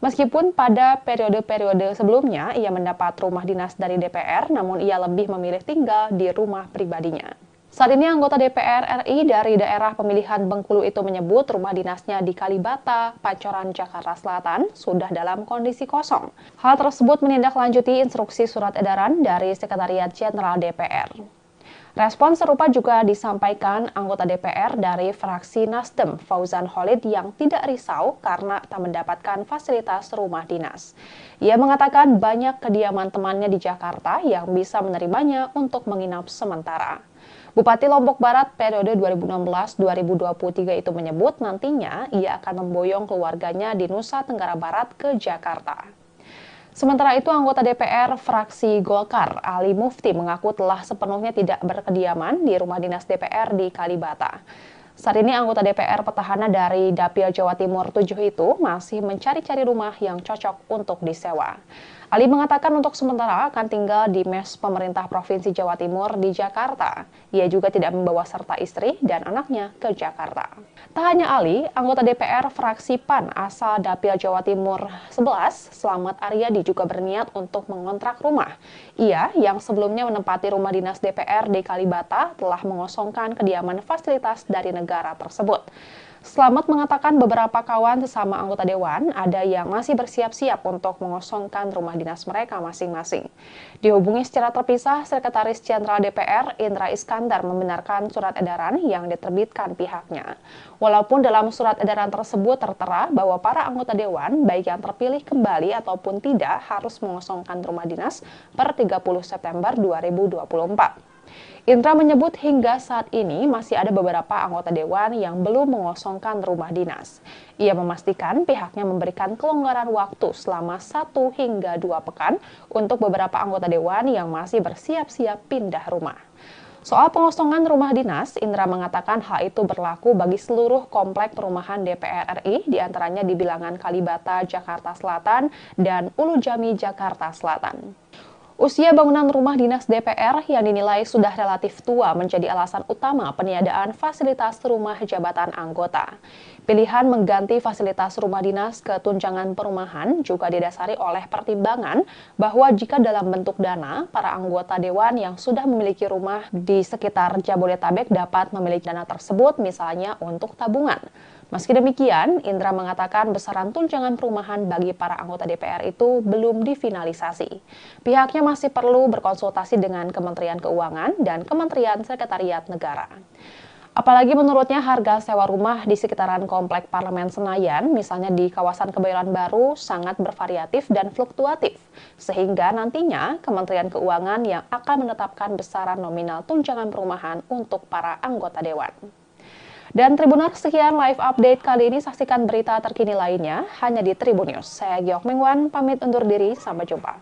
Meskipun pada periode-periode sebelumnya ia mendapat rumah dinas dari DPR, namun ia lebih memilih tinggal di rumah pribadinya. Saat ini anggota DPR RI dari daerah pemilihan Bengkulu itu menyebut rumah dinasnya di Kalibata, Pancoran, Jakarta Selatan sudah dalam kondisi kosong. Hal tersebut menindaklanjuti instruksi surat edaran dari Sekretariat Jenderal DPR. Respon serupa juga disampaikan anggota DPR dari fraksi Nasdem, Fauzan Khalid, yang tidak risau karena tak mendapatkan fasilitas rumah dinas. Ia mengatakan banyak kediaman temannya di Jakarta yang bisa menerimanya untuk menginap sementara. Bupati Lombok Barat periode 2016-2023 itu menyebut nantinya ia akan memboyong keluarganya di Nusa Tenggara Barat ke Jakarta. Sementara itu, anggota DPR fraksi Golkar, Ali Mufti, mengaku telah sepenuhnya tidak berkediaman di rumah dinas DPR di Kalibata. Saat ini anggota DPR petahana dari Dapil Jawa Timur 7 itu masih mencari-cari rumah yang cocok untuk disewa. Ali mengatakan untuk sementara akan tinggal di mes pemerintah Provinsi Jawa Timur di Jakarta. Ia juga tidak membawa serta istri dan anaknya ke Jakarta. Tak hanya Ali, anggota DPR fraksi PAN asal Dapil Jawa Timur 11, Slamet Aryadi, juga berniat untuk mengontrak rumah. Ia yang sebelumnya menempati rumah dinas DPR di Kalibata telah mengosongkan kediaman fasilitas dari negara tersebut. Slamet mengatakan beberapa kawan sesama anggota Dewan ada yang masih bersiap-siap untuk mengosongkan rumah dinas mereka masing-masing. Dihubungi secara terpisah, Sekretaris Jenderal DPR Indra Iskandar membenarkan surat edaran yang diterbitkan pihaknya. Walaupun dalam surat edaran tersebut tertera bahwa para anggota Dewan, baik yang terpilih kembali ataupun tidak, harus mengosongkan rumah dinas per 30 September 2024. Indra menyebut hingga saat ini masih ada beberapa anggota Dewan yang belum mengosongkan rumah dinas. Ia memastikan pihaknya memberikan kelonggaran waktu selama 1 hingga 2 pekan untuk beberapa anggota Dewan yang masih bersiap-siap pindah rumah. Soal pengosongan rumah dinas, Indra mengatakan hal itu berlaku bagi seluruh komplek perumahan DPR RI, diantaranya di Bilangan Kalibata, Jakarta Selatan, dan Ulu Jami, Jakarta Selatan. Usia bangunan rumah dinas DPR yang dinilai sudah relatif tua menjadi alasan utama peniadaan fasilitas rumah jabatan anggota. Pilihan mengganti fasilitas rumah dinas ke tunjangan perumahan juga didasari oleh pertimbangan bahwa jika dalam bentuk dana, para anggota Dewan yang sudah memiliki rumah di sekitar Jabodetabek dapat memiliki dana tersebut misalnya untuk tabungan. Meski demikian, Indra mengatakan besaran tunjangan perumahan bagi para anggota DPR itu belum difinalisasi. Pihaknya masih perlu berkonsultasi dengan Kementerian Keuangan dan Kementerian Sekretariat Negara. Apalagi menurutnya harga sewa rumah di sekitaran Komplek Parlemen Senayan, misalnya di kawasan Kebayoran Baru, sangat bervariatif dan fluktuatif. Sehingga nantinya Kementerian Keuangan yang akan menetapkan besaran nominal tunjangan perumahan untuk para anggota Dewan. Dan Tribuners, sekian live update kali ini. Saksikan berita terkini lainnya hanya di Tribun News. Saya Giok Mingwan, pamit undur diri. Sampai jumpa.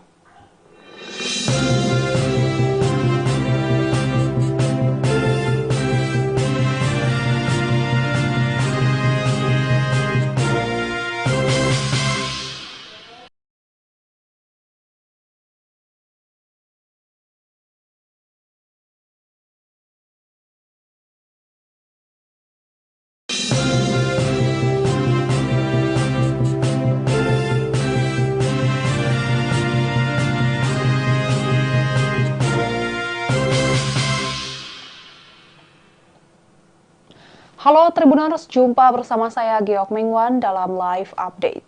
Halo Tribuners, jumpa bersama saya Geok Mengwan dalam live update.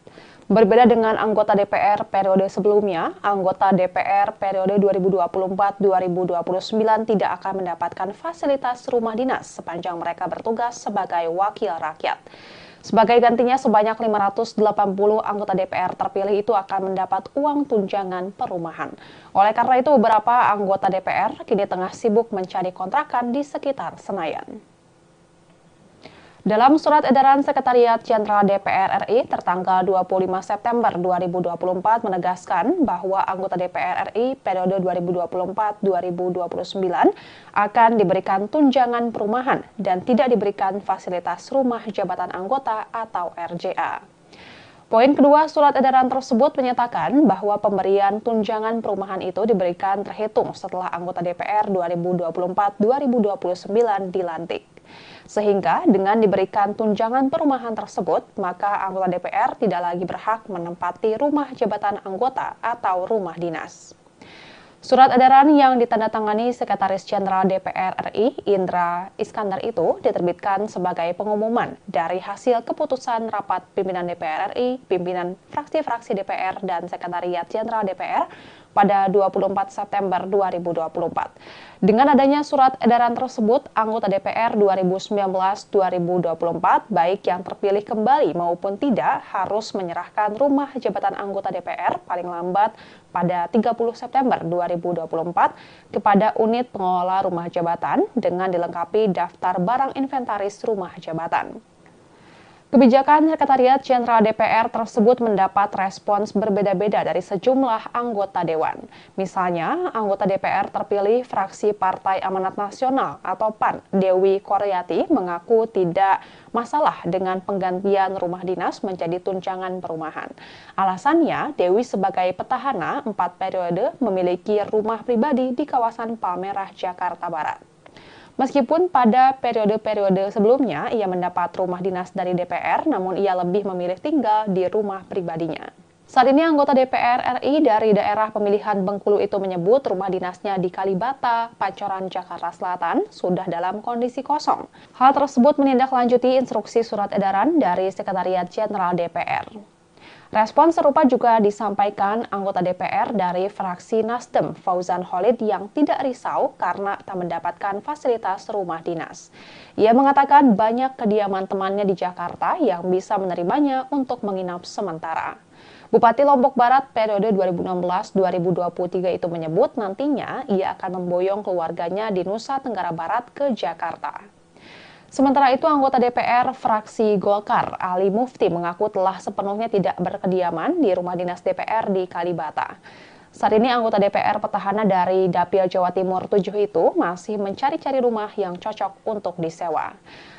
Berbeda dengan anggota DPR periode sebelumnya, anggota DPR periode 2024-2029 tidak akan mendapatkan fasilitas rumah dinas sepanjang mereka bertugas sebagai wakil rakyat. Sebagai gantinya, sebanyak 580 anggota DPR terpilih itu akan mendapat uang tunjangan perumahan. Oleh karena itu, beberapa anggota DPR kini tengah sibuk mencari kontrakan di sekitar Senayan. Dalam surat edaran Sekretariat Jenderal DPR RI tertanggal 25 September 2024 menegaskan bahwa anggota DPR RI periode 2024-2029 akan diberikan tunjangan perumahan dan tidak diberikan fasilitas rumah jabatan anggota atau RJA. Poin kedua surat edaran tersebut menyatakan bahwa pemberian tunjangan perumahan itu diberikan terhitung setelah anggota DPR 2024-2029 dilantik. Sehingga dengan diberikan tunjangan perumahan tersebut, maka anggota DPR tidak lagi berhak menempati rumah jabatan anggota atau rumah dinas. Surat edaran yang ditandatangani Sekretaris Jenderal DPR RI, Indra Iskandar itu diterbitkan sebagai pengumuman dari hasil keputusan rapat pimpinan DPR RI, pimpinan fraksi-fraksi DPR, dan Sekretariat Jenderal DPR pada 24 September 2024. Dengan adanya surat edaran tersebut, anggota DPR 2019-2024, baik yang terpilih kembali maupun tidak, harus menyerahkan rumah jabatan anggota DPR paling lambat pada 30 September 2024 kepada unit pengelola rumah jabatan dengan dilengkapi daftar barang inventaris rumah jabatan. Kebijakan Sekretariat Jenderal DPR tersebut mendapat respons berbeda-beda dari sejumlah anggota Dewan. Misalnya, anggota DPR terpilih fraksi Partai Amanat Nasional atau PAN, Dewi Koryati, mengaku tidak masalah dengan penggantian rumah dinas menjadi tunjangan perumahan. Alasannya, Dewi sebagai petahana 4 periode memiliki rumah pribadi di kawasan Palmerah, Jakarta Barat. Meskipun pada periode-periode sebelumnya ia mendapat rumah dinas dari DPR, namun ia lebih memilih tinggal di rumah pribadinya. Saat ini anggota DPR RI dari daerah pemilihan Bengkulu itu menyebut rumah dinasnya di Kalibata, Pancoran, Jakarta Selatan sudah dalam kondisi kosong. Hal tersebut menindaklanjuti instruksi surat edaran dari Sekretariat Jenderal DPR. Respon serupa juga disampaikan anggota DPR dari fraksi Nasdem, Fauzan Khalid, yang tidak risau karena tak mendapatkan fasilitas rumah dinas. Ia mengatakan banyak kediaman temannya di Jakarta yang bisa menerimanya untuk menginap sementara. Bupati Lombok Barat periode 2016-2023 itu menyebut nantinya ia akan memboyong keluarganya di Nusa Tenggara Barat ke Jakarta. Sementara itu, anggota DPR fraksi Golkar, Ali Mufti, mengaku telah sepenuhnya tidak berkediaman di rumah dinas DPR di Kalibata. Saat ini anggota DPR petahana dari Dapil Jawa Timur 7 itu masih mencari-cari rumah yang cocok untuk disewa.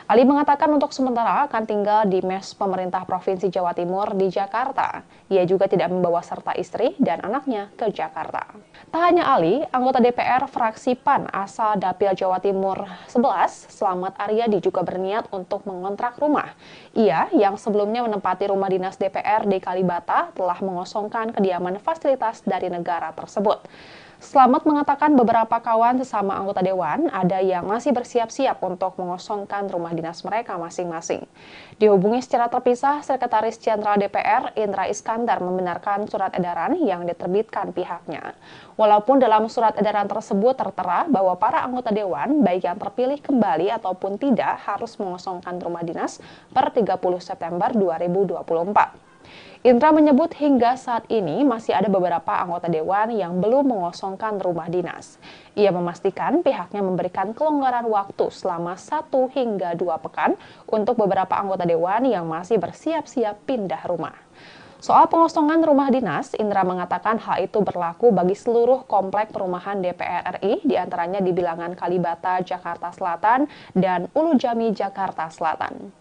Ali mengatakan untuk sementara akan tinggal di mes pemerintah Provinsi Jawa Timur di Jakarta. Ia juga tidak membawa serta istri dan anaknya ke Jakarta. Tak hanya Ali, anggota DPR fraksi PAN asal Dapil Jawa Timur 11, Slamet Aryadi, juga berniat untuk mengontrak rumah. Ia yang sebelumnya menempati rumah dinas DPR di Kalibata telah mengosongkan kediaman fasilitas dari negara tersebut. Slamet mengatakan beberapa kawan sesama anggota Dewan ada yang masih bersiap-siap untuk mengosongkan rumah dinas mereka masing-masing. Dihubungi secara terpisah, Sekretaris Jenderal DPR Indra Iskandar membenarkan surat edaran yang diterbitkan pihaknya. Walaupun dalam surat edaran tersebut tertera bahwa para anggota Dewan, baik yang terpilih kembali ataupun tidak, harus mengosongkan rumah dinas per 30 September 2024. Indra menyebut hingga saat ini masih ada beberapa anggota Dewan yang belum mengosongkan rumah dinas. Ia memastikan pihaknya memberikan kelonggaran waktu selama 1 hingga 2 pekan untuk beberapa anggota Dewan yang masih bersiap-siap pindah rumah. Soal pengosongan rumah dinas, Indra mengatakan hal itu berlaku bagi seluruh komplek perumahan DPR RI, diantaranya di Bilangan Kalibata, Jakarta Selatan, dan Ulu Jami, Jakarta Selatan.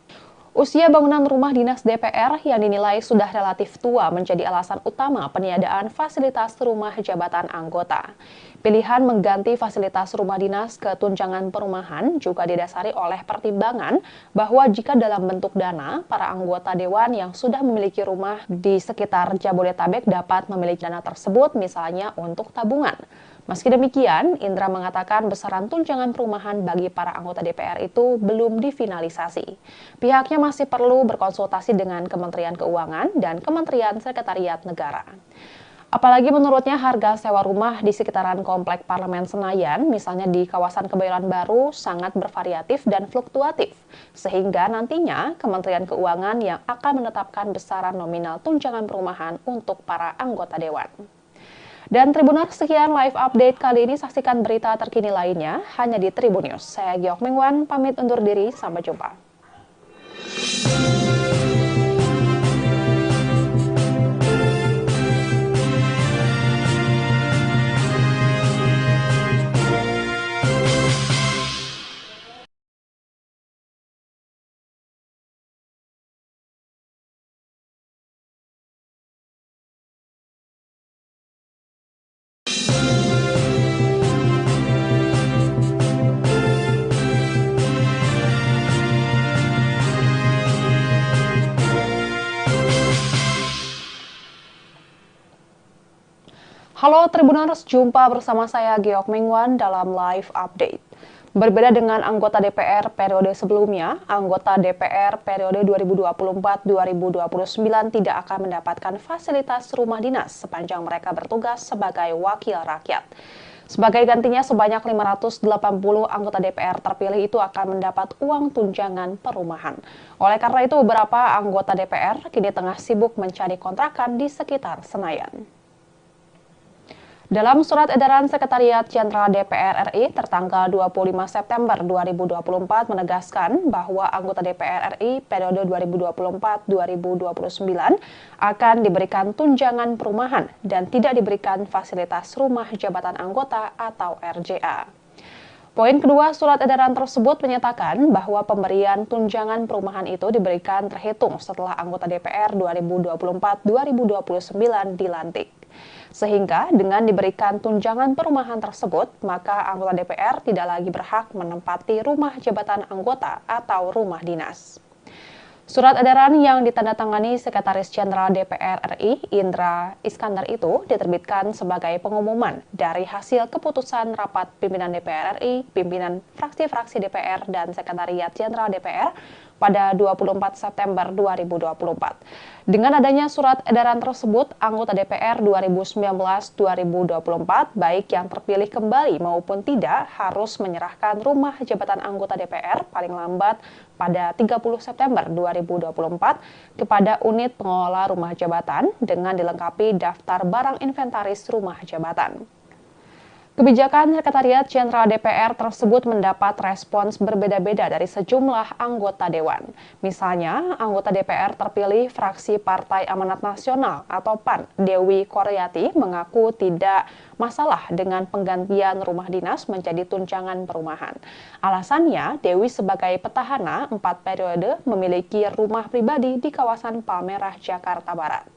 Usia bangunan rumah dinas DPR yang dinilai sudah relatif tua menjadi alasan utama peniadaan fasilitas rumah jabatan anggota. Pilihan mengganti fasilitas rumah dinas ke tunjangan perumahan juga didasari oleh pertimbangan bahwa jika dalam bentuk dana, para anggota dewan yang sudah memiliki rumah di sekitar Jabodetabek dapat memiliki dana tersebut misalnya untuk tabungan. Meski demikian, Indra mengatakan besaran tunjangan perumahan bagi para anggota DPR itu belum difinalisasi. Pihaknya masih perlu berkonsultasi dengan Kementerian Keuangan dan Kementerian Sekretariat Negara. Apalagi menurutnya harga sewa rumah di sekitaran Komplek Parlemen Senayan, misalnya di kawasan Kebayoran Baru, sangat bervariatif dan fluktuatif. Sehingga nantinya Kementerian Keuangan yang akan menetapkan besaran nominal tunjangan perumahan untuk para anggota dewan. Dan Tribuners, sekian live update kali ini. Saksikan berita terkini lainnya hanya di Tribun News. Saya Giok Mingwan, pamit undur diri. Sampai jumpa. Halo Tribuners, jumpa bersama saya Giok Mingwan dalam live update. Berbeda dengan anggota DPR periode sebelumnya, anggota DPR periode 2024-2029 tidak akan mendapatkan fasilitas rumah dinas sepanjang mereka bertugas sebagai wakil rakyat. Sebagai gantinya, sebanyak 580 anggota DPR terpilih itu akan mendapat uang tunjangan perumahan. Oleh karena itu, beberapa anggota DPR kini tengah sibuk mencari kontrakan di sekitar Senayan. Dalam surat edaran Sekretariat Jenderal DPR RI tertanggal 25 September 2024 menegaskan bahwa anggota DPR RI periode 2024-2029 akan diberikan tunjangan perumahan dan tidak diberikan fasilitas rumah jabatan anggota atau RJA. Poin kedua surat edaran tersebut menyatakan bahwa pemberian tunjangan perumahan itu diberikan terhitung setelah anggota DPR 2024-2029 dilantik. Sehingga dengan diberikan tunjangan perumahan tersebut, maka anggota DPR tidak lagi berhak menempati rumah jabatan anggota atau rumah dinas. Surat edaran yang ditandatangani Sekretaris Jenderal DPR RI, Indra Iskandar itu diterbitkan sebagai pengumuman dari hasil keputusan rapat pimpinan DPR RI, pimpinan fraksi-fraksi DPR, dan Sekretariat Jenderal DPR pada 24 September 2024. Dengan adanya surat edaran tersebut, anggota DPR 2019-2024, baik yang terpilih kembali maupun tidak, harus menyerahkan rumah jabatan anggota DPR paling lambat pada 30 September 2024 kepada unit pengelola rumah jabatan dengan dilengkapi daftar barang inventaris rumah jabatan. Kebijakan Sekretariat Jenderal DPR tersebut mendapat respons berbeda-beda dari sejumlah anggota dewan. Misalnya, anggota DPR terpilih fraksi Partai Amanat Nasional atau PAN, Dewi Koryati, mengaku tidak masalah dengan penggantian rumah dinas menjadi tunjangan perumahan. Alasannya, Dewi sebagai petahana 4 periode memiliki rumah pribadi di kawasan Palmerah, Jakarta Barat.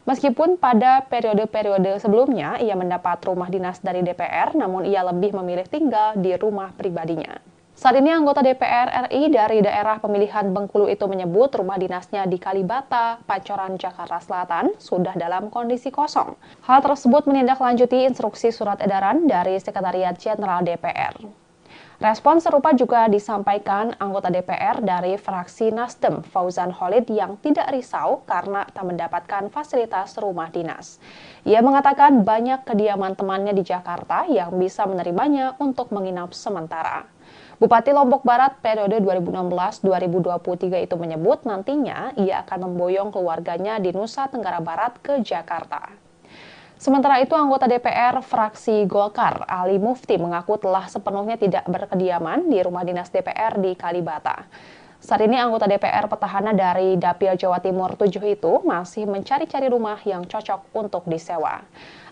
Meskipun pada periode-periode sebelumnya ia mendapat rumah dinas dari DPR, namun ia lebih memilih tinggal di rumah pribadinya. Saat ini anggota DPR RI dari daerah pemilihan Bengkulu itu menyebut rumah dinasnya di Kalibata, Pancoran, Jakarta Selatan sudah dalam kondisi kosong. Hal tersebut menindaklanjuti instruksi surat edaran dari Sekretariat Jenderal DPR. Respon serupa juga disampaikan anggota DPR dari fraksi Nasdem, Fauzan Khalid, yang tidak risau karena tak mendapatkan fasilitas rumah dinas. Ia mengatakan banyak kediaman temannya di Jakarta yang bisa menerimanya untuk menginap sementara. Bupati Lombok Barat periode 2016-2023 itu menyebut nantinya ia akan memboyong keluarganya di Nusa Tenggara Barat ke Jakarta. Sementara itu, anggota DPR fraksi Golkar, Ali Mufti, mengaku telah sepenuhnya tidak berkediaman di rumah dinas DPR di Kalibata. Saat ini anggota DPR petahana dari Dapil Jawa Timur 7 itu masih mencari-cari rumah yang cocok untuk disewa.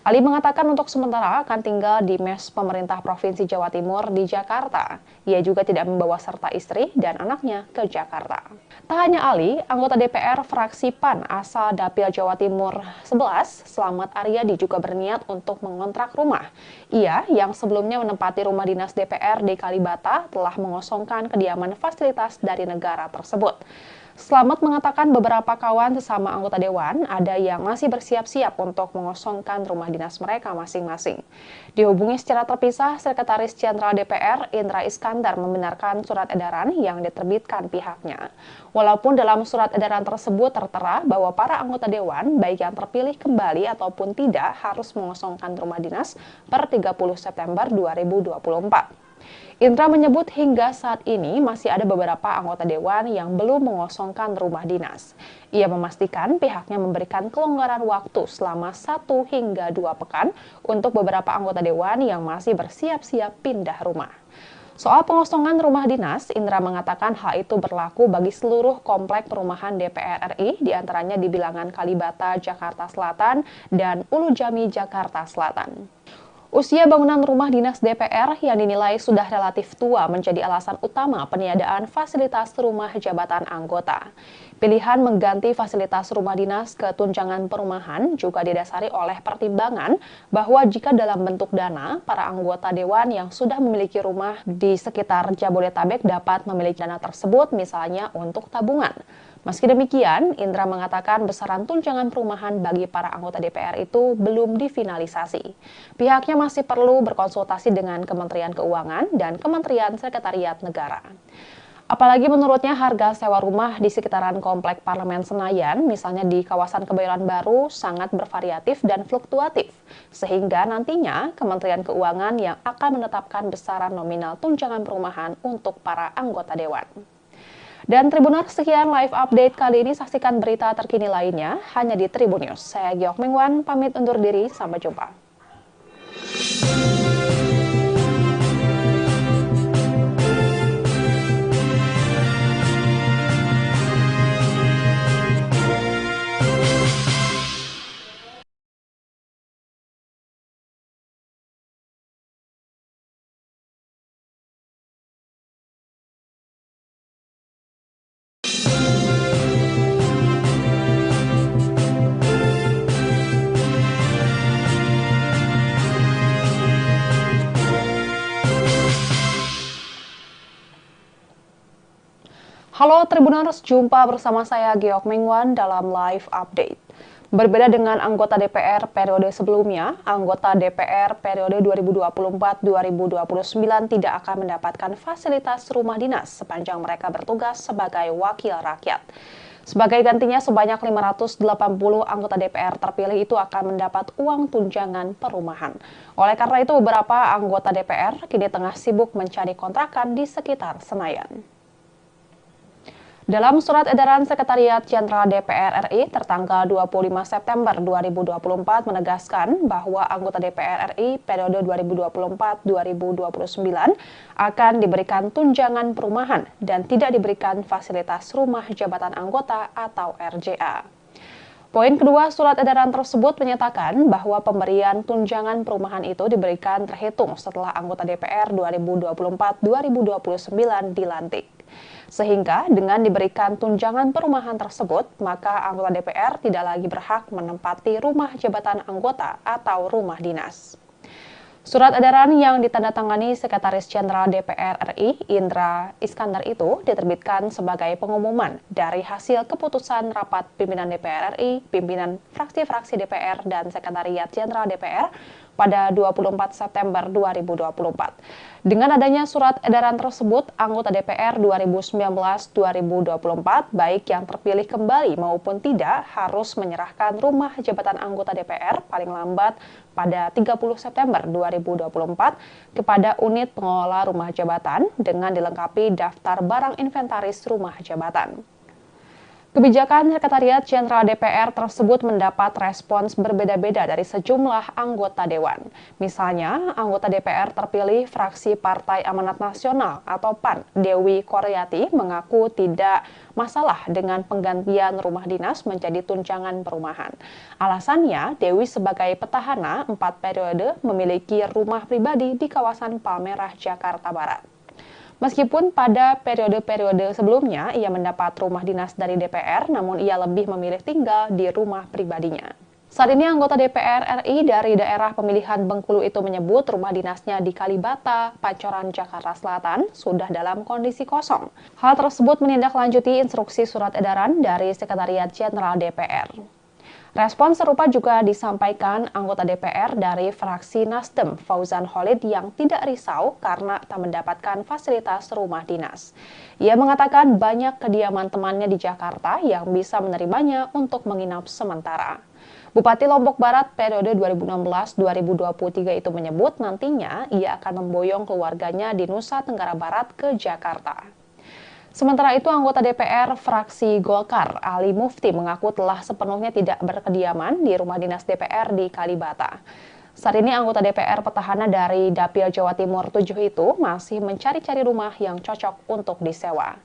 Ali mengatakan untuk sementara akan tinggal di mes pemerintah Provinsi Jawa Timur di Jakarta. Ia juga tidak membawa serta istri dan anaknya ke Jakarta. Tak hanya Ali, anggota DPR fraksi PAN asal Dapil Jawa Timur 11, Slamet Aryadi juga berniat untuk mengontrak rumah. Ia yang sebelumnya menempati rumah dinas DPR di Kalibata telah mengosongkan kediaman fasilitas dari negara tersebut. Slamet mengatakan beberapa kawan sesama anggota dewan ada yang masih bersiap-siap untuk mengosongkan rumah dinas mereka masing-masing. Dihubungi secara terpisah, Sekretaris Jenderal DPR Indra Iskandar membenarkan surat edaran yang diterbitkan pihaknya. Walaupun dalam surat edaran tersebut tertera bahwa para anggota dewan, baik yang terpilih kembali ataupun tidak, harus mengosongkan rumah dinas per 30 September 2024. Indra menyebut hingga saat ini masih ada beberapa anggota dewan yang belum mengosongkan rumah dinas. Ia memastikan pihaknya memberikan kelonggaran waktu selama 1 hingga 2 pekan untuk beberapa anggota dewan yang masih bersiap-siap pindah rumah. Soal pengosongan rumah dinas, Indra mengatakan hal itu berlaku bagi seluruh komplek perumahan DPR RI, diantaranya di Bilangan Kalibata, Jakarta Selatan, dan Ulu Jami, Jakarta Selatan. Usia bangunan rumah dinas DPR yang dinilai sudah relatif tua menjadi alasan utama peniadaan fasilitas rumah jabatan anggota. Pilihan mengganti fasilitas rumah dinas ke tunjangan perumahan juga didasari oleh pertimbangan bahwa jika dalam bentuk dana, para anggota dewan yang sudah memiliki rumah di sekitar Jabodetabek dapat memiliki dana tersebut misalnya untuk tabungan. Meski demikian, Indra mengatakan besaran tunjangan perumahan bagi para anggota DPR itu belum difinalisasi. Pihaknya masih perlu berkonsultasi dengan Kementerian Keuangan dan Kementerian Sekretariat Negara. Apalagi menurutnya harga sewa rumah di sekitaran Komplek Parlemen Senayan, misalnya di kawasan Kebayoran Baru, sangat bervariatif dan fluktuatif. Sehingga nantinya Kementerian Keuangan yang akan menetapkan besaran nominal tunjangan perumahan untuk para anggota dewan. Dan Tribuners, sekian live update kali ini. Saksikan berita terkini lainnya hanya di Tribun News. Saya Giok Mengwan, pamit undur diri. Sampai jumpa. Halo Tribuners, jumpa bersama saya Giok Mengwan dalam live update. Berbeda dengan anggota DPR periode sebelumnya, anggota DPR periode 2024-2029 tidak akan mendapatkan fasilitas rumah dinas sepanjang mereka bertugas sebagai wakil rakyat. Sebagai gantinya, sebanyak 580 anggota DPR terpilih itu akan mendapat uang tunjangan perumahan. Oleh karena itu, beberapa anggota DPR kini tengah sibuk mencari kontrakan di sekitar Senayan. Dalam surat edaran Sekretariat Jenderal DPR RI tertanggal 25 September 2024 menegaskan bahwa anggota DPR RI periode 2024-2029 akan diberikan tunjangan perumahan dan tidak diberikan fasilitas rumah jabatan anggota atau RJA. Poin kedua surat edaran tersebut menyatakan bahwa pemberian tunjangan perumahan itu diberikan terhitung setelah anggota DPR 2024-2029 dilantik. Sehingga dengan diberikan tunjangan perumahan tersebut, maka anggota DPR tidak lagi berhak menempati rumah jabatan anggota atau rumah dinas. Surat edaran yang ditandatangani Sekretaris Jenderal DPR RI Indra Iskandar itu diterbitkan sebagai pengumuman dari hasil keputusan rapat pimpinan DPR RI, pimpinan fraksi-fraksi DPR dan Sekretariat Jenderal DPR pada 24 September 2024. Dengan adanya surat edaran tersebut, anggota DPR 2019-2024, baik yang terpilih kembali maupun tidak, harus menyerahkan rumah jabatan anggota DPR paling lambat pada 30 September 2024 kepada unit pengelola rumah jabatan dengan dilengkapi daftar barang inventaris rumah jabatan. Kebijakan Sekretariat Jenderal DPR tersebut mendapat respons berbeda-beda dari sejumlah anggota Dewan. Misalnya, anggota DPR terpilih fraksi Partai Amanat Nasional atau PAN, Dewi Koryati, mengaku tidak masalah dengan penggantian rumah dinas menjadi tunjangan perumahan. Alasannya, Dewi sebagai petahana 4 periode memiliki rumah pribadi di kawasan Palmerah, Jakarta Barat. Meskipun pada periode-periode sebelumnya ia mendapat rumah dinas dari DPR, namun ia lebih memilih tinggal di rumah pribadinya. Saat ini anggota DPR RI dari daerah pemilihan Bengkulu itu menyebut rumah dinasnya di Kalibata, Pancoran, Jakarta Selatan sudah dalam kondisi kosong. Hal tersebut menindaklanjuti instruksi surat edaran dari Sekretariat Jenderal DPR. Respon serupa juga disampaikan anggota DPR dari fraksi Nasdem, Fauzan Khalid, yang tidak risau karena tak mendapatkan fasilitas rumah dinas. Ia mengatakan banyak kediaman temannya di Jakarta yang bisa menerimanya untuk menginap sementara. Bupati Lombok Barat periode 2016-2023 itu menyebut nantinya ia akan memboyong keluarganya di Nusa Tenggara Barat ke Jakarta. Sementara itu, anggota DPR fraksi Golkar, Ali Mufti, mengaku telah sepenuhnya tidak berkediaman di rumah dinas DPR di Kalibata. Saat ini anggota DPR petahana dari Dapil Jawa Timur 7 itu masih mencari-cari rumah yang cocok untuk disewa.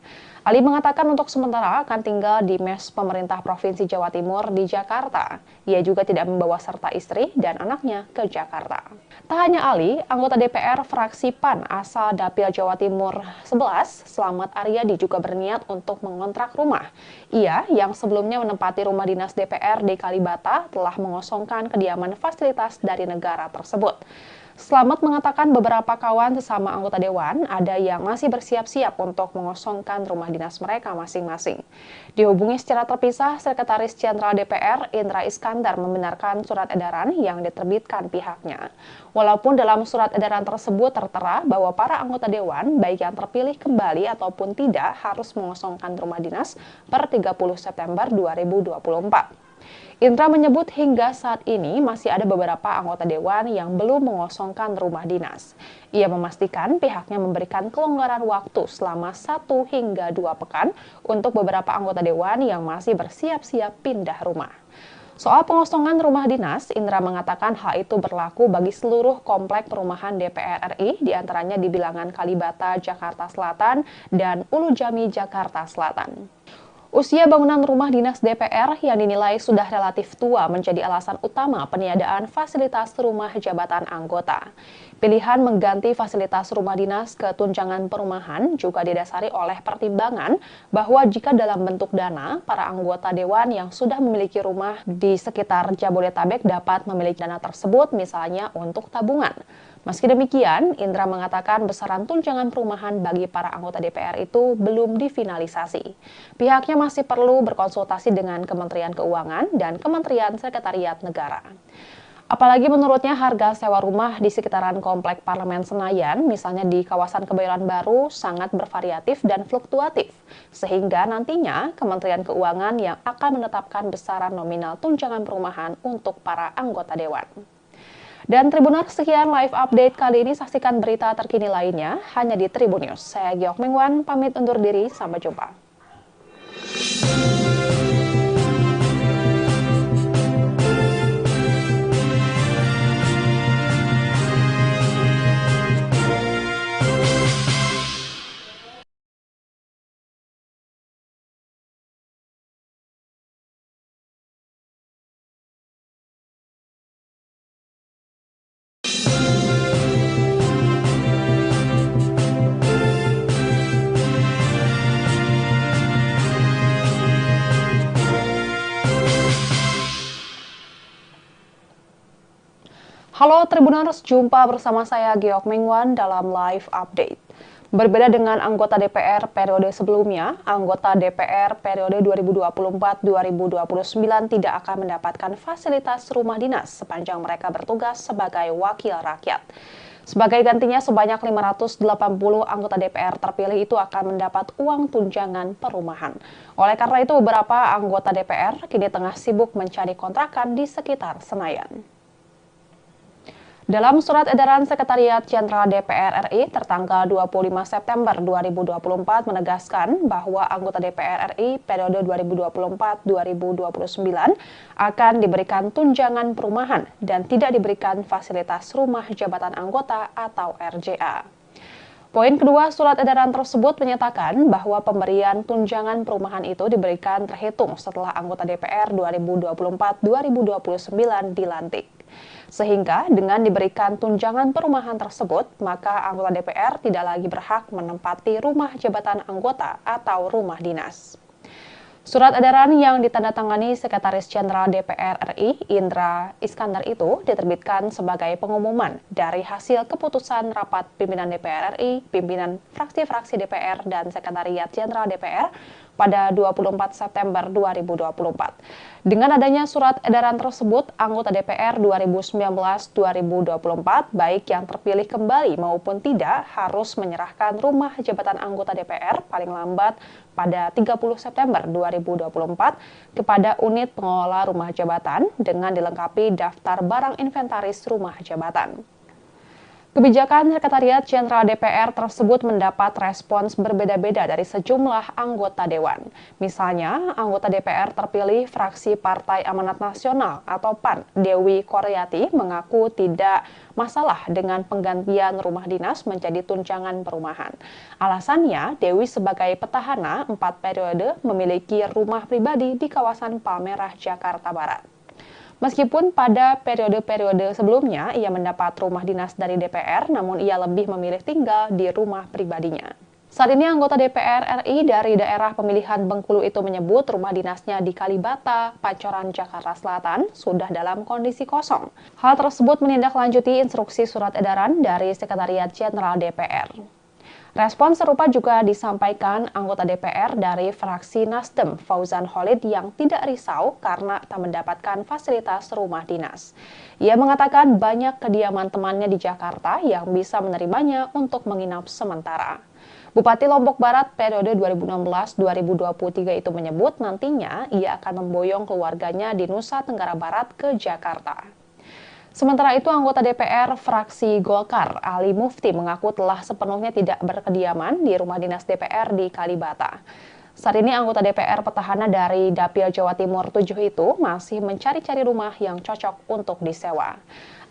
Ali mengatakan untuk sementara akan tinggal di mes pemerintah Provinsi Jawa Timur di Jakarta. Ia juga tidak membawa serta istri dan anaknya ke Jakarta. Tak hanya Ali, anggota DPR fraksi PAN asal Dapil Jawa Timur 11, Slamet Aryadi, juga berniat untuk mengontrak rumah. Ia yang sebelumnya menempati rumah dinas DPR di Kalibata telah mengosongkan kediaman fasilitas dari negara tersebut. Slamet mengatakan beberapa kawan sesama anggota Dewan ada yang masih bersiap-siap untuk mengosongkan rumah dinas mereka masing-masing. Dihubungi secara terpisah, Sekretaris Jenderal DPR Indra Iskandar membenarkan surat edaran yang diterbitkan pihaknya. Walaupun dalam surat edaran tersebut tertera bahwa para anggota Dewan, baik yang terpilih kembali ataupun tidak, harus mengosongkan rumah dinas per 30 September 2024. Indra menyebut hingga saat ini masih ada beberapa anggota Dewan yang belum mengosongkan rumah dinas. Ia memastikan pihaknya memberikan kelonggaran waktu selama 1 hingga 2 pekan untuk beberapa anggota Dewan yang masih bersiap-siap pindah rumah. Soal pengosongan rumah dinas, Indra mengatakan hal itu berlaku bagi seluruh komplek perumahan DPR RI, diantaranya di Bilangan Kalibata, Jakarta Selatan, dan Ulu Jami, Jakarta Selatan. Usia bangunan rumah dinas DPR yang dinilai sudah relatif tua menjadi alasan utama peniadaan fasilitas rumah jabatan anggota. Pilihan mengganti fasilitas rumah dinas ke tunjangan perumahan juga didasari oleh pertimbangan bahwa jika dalam bentuk dana, para anggota Dewan yang sudah memiliki rumah di sekitar Jabodetabek dapat memiliki dana tersebut misalnya untuk tabungan. Meski demikian, Indra mengatakan besaran tunjangan perumahan bagi para anggota DPR itu belum difinalisasi. Pihaknya masih perlu berkonsultasi dengan Kementerian Keuangan dan Kementerian Sekretariat Negara. Apalagi menurutnya harga sewa rumah di sekitaran Komplek Parlemen Senayan, misalnya di kawasan Kebayoran Baru, sangat bervariatif dan fluktuatif. Sehingga nantinya Kementerian Keuangan yang akan menetapkan besaran nominal tunjangan perumahan untuk para anggota Dewan. Dan Tribuners, sekian live update kali ini. Saksikan berita terkini lainnya hanya di Tribun News. Saya Giok Mingwan, pamit undur diri. Sampai jumpa. Halo Tribuners, jumpa bersama saya Giok Mingwan dalam live update. Berbeda dengan anggota DPR periode sebelumnya, anggota DPR periode 2024-2029 tidak akan mendapatkan fasilitas rumah dinas sepanjang mereka bertugas sebagai wakil rakyat. Sebagai gantinya, sebanyak 580 anggota DPR terpilih itu akan mendapat uang tunjangan perumahan. Oleh karena itu, beberapa anggota DPR kini tengah sibuk mencari kontrakan di sekitar Senayan. Dalam surat edaran Sekretariat Jenderal DPR RI tertanggal 25 September 2024 menegaskan bahwa anggota DPR RI periode 2024-2029 akan diberikan tunjangan perumahan dan tidak diberikan fasilitas rumah jabatan anggota atau RJA. Poin kedua surat edaran tersebut menyatakan bahwa pemberian tunjangan perumahan itu diberikan terhitung setelah anggota DPR 2024-2029 dilantik. Sehingga dengan diberikan tunjangan perumahan tersebut, maka anggota DPR tidak lagi berhak menempati rumah jabatan anggota atau rumah dinas. Surat edaran yang ditandatangani Sekretaris Jenderal DPR RI, Indra Iskandar itu diterbitkan sebagai pengumuman dari hasil keputusan rapat pimpinan DPR RI, pimpinan fraksi-fraksi DPR, dan Sekretariat Jenderal DPR pada 24 September 2024. Dengan adanya surat edaran tersebut, anggota DPR 2019-2024, baik yang terpilih kembali maupun tidak, harus menyerahkan rumah jabatan anggota DPR paling lambat pada 30 September 2024 kepada unit pengelola rumah jabatan dengan dilengkapi daftar barang inventaris rumah jabatan. Kebijakan Sekretariat Jenderal DPR tersebut mendapat respons berbeda-beda dari sejumlah anggota Dewan. Misalnya, anggota DPR terpilih fraksi Partai Amanat Nasional atau PAN, Dewi Koryati, mengaku tidak masalah dengan penggantian rumah dinas menjadi tunjangan perumahan. Alasannya, Dewi sebagai petahana 4 periode memiliki rumah pribadi di kawasan Palmerah, Jakarta Barat. Meskipun pada periode-periode sebelumnya ia mendapat rumah dinas dari DPR, namun ia lebih memilih tinggal di rumah pribadinya. Saat ini anggota DPR RI dari daerah pemilihan Bengkulu itu menyebut rumah dinasnya di Kalibata, Pancoran, Jakarta Selatan sudah dalam kondisi kosong. Hal tersebut menindaklanjuti instruksi surat edaran dari Sekretariat Jenderal DPR. Respon serupa juga disampaikan anggota DPR dari fraksi Nasdem, Fauzan Khalid, yang tidak risau karena tak mendapatkan fasilitas rumah dinas. Ia mengatakan banyak kediaman temannya di Jakarta yang bisa menerimanya untuk menginap sementara. Bupati Lombok Barat periode 2016-2023 itu menyebut nantinya ia akan memboyong keluarganya di Nusa Tenggara Barat ke Jakarta. Sementara itu, anggota DPR fraksi Golkar, Ali Mufti, mengaku telah sepenuhnya tidak berkediaman di rumah dinas DPR di Kalibata. Saat ini anggota DPR petahana dari Dapil Jawa Timur 7 itu masih mencari-cari rumah yang cocok untuk disewa.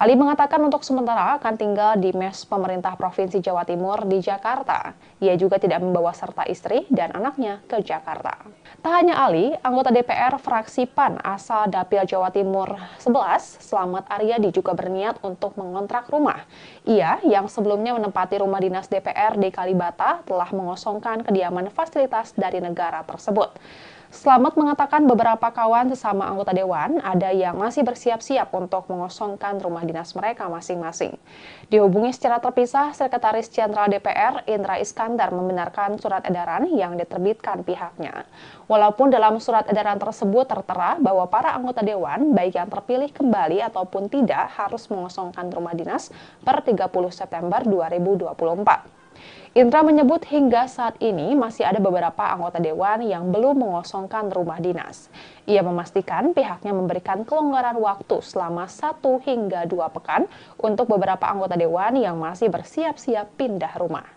Ali mengatakan untuk sementara akan tinggal di mes pemerintah Provinsi Jawa Timur di Jakarta. Ia juga tidak membawa serta istri dan anaknya ke Jakarta. Tak hanya Ali, anggota DPR fraksi PAN asal Dapil Jawa Timur 11, Slamet Aryadi, juga berniat untuk mengontrak rumah. Ia, yang sebelumnya menempati rumah dinas DPR di Kalibata, telah mengosongkan kediaman fasilitas dari negara tersebut. Slamet mengatakan beberapa kawan sesama anggota Dewan ada yang masih bersiap-siap untuk mengosongkan rumah dinas mereka masing-masing. Dihubungi secara terpisah, Sekretaris Jenderal DPR Indra Iskandar membenarkan surat edaran yang diterbitkan pihaknya. Walaupun dalam surat edaran tersebut tertera bahwa para anggota Dewan, baik yang terpilih kembali ataupun tidak, harus mengosongkan rumah dinas per 30 September 2024. Indra menyebut hingga saat ini masih ada beberapa anggota Dewan yang belum mengosongkan rumah dinas. Ia memastikan pihaknya memberikan kelonggaran waktu selama 1 hingga 2 pekan untuk beberapa anggota Dewan yang masih bersiap-siap pindah rumah.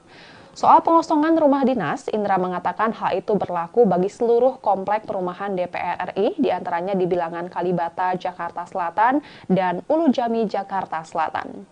Soal pengosongan rumah dinas, Indra mengatakan hal itu berlaku bagi seluruh komplek perumahan DPR RI, diantaranya di Bilangan Kalibata, Jakarta Selatan, dan Ulu Jami, Jakarta Selatan.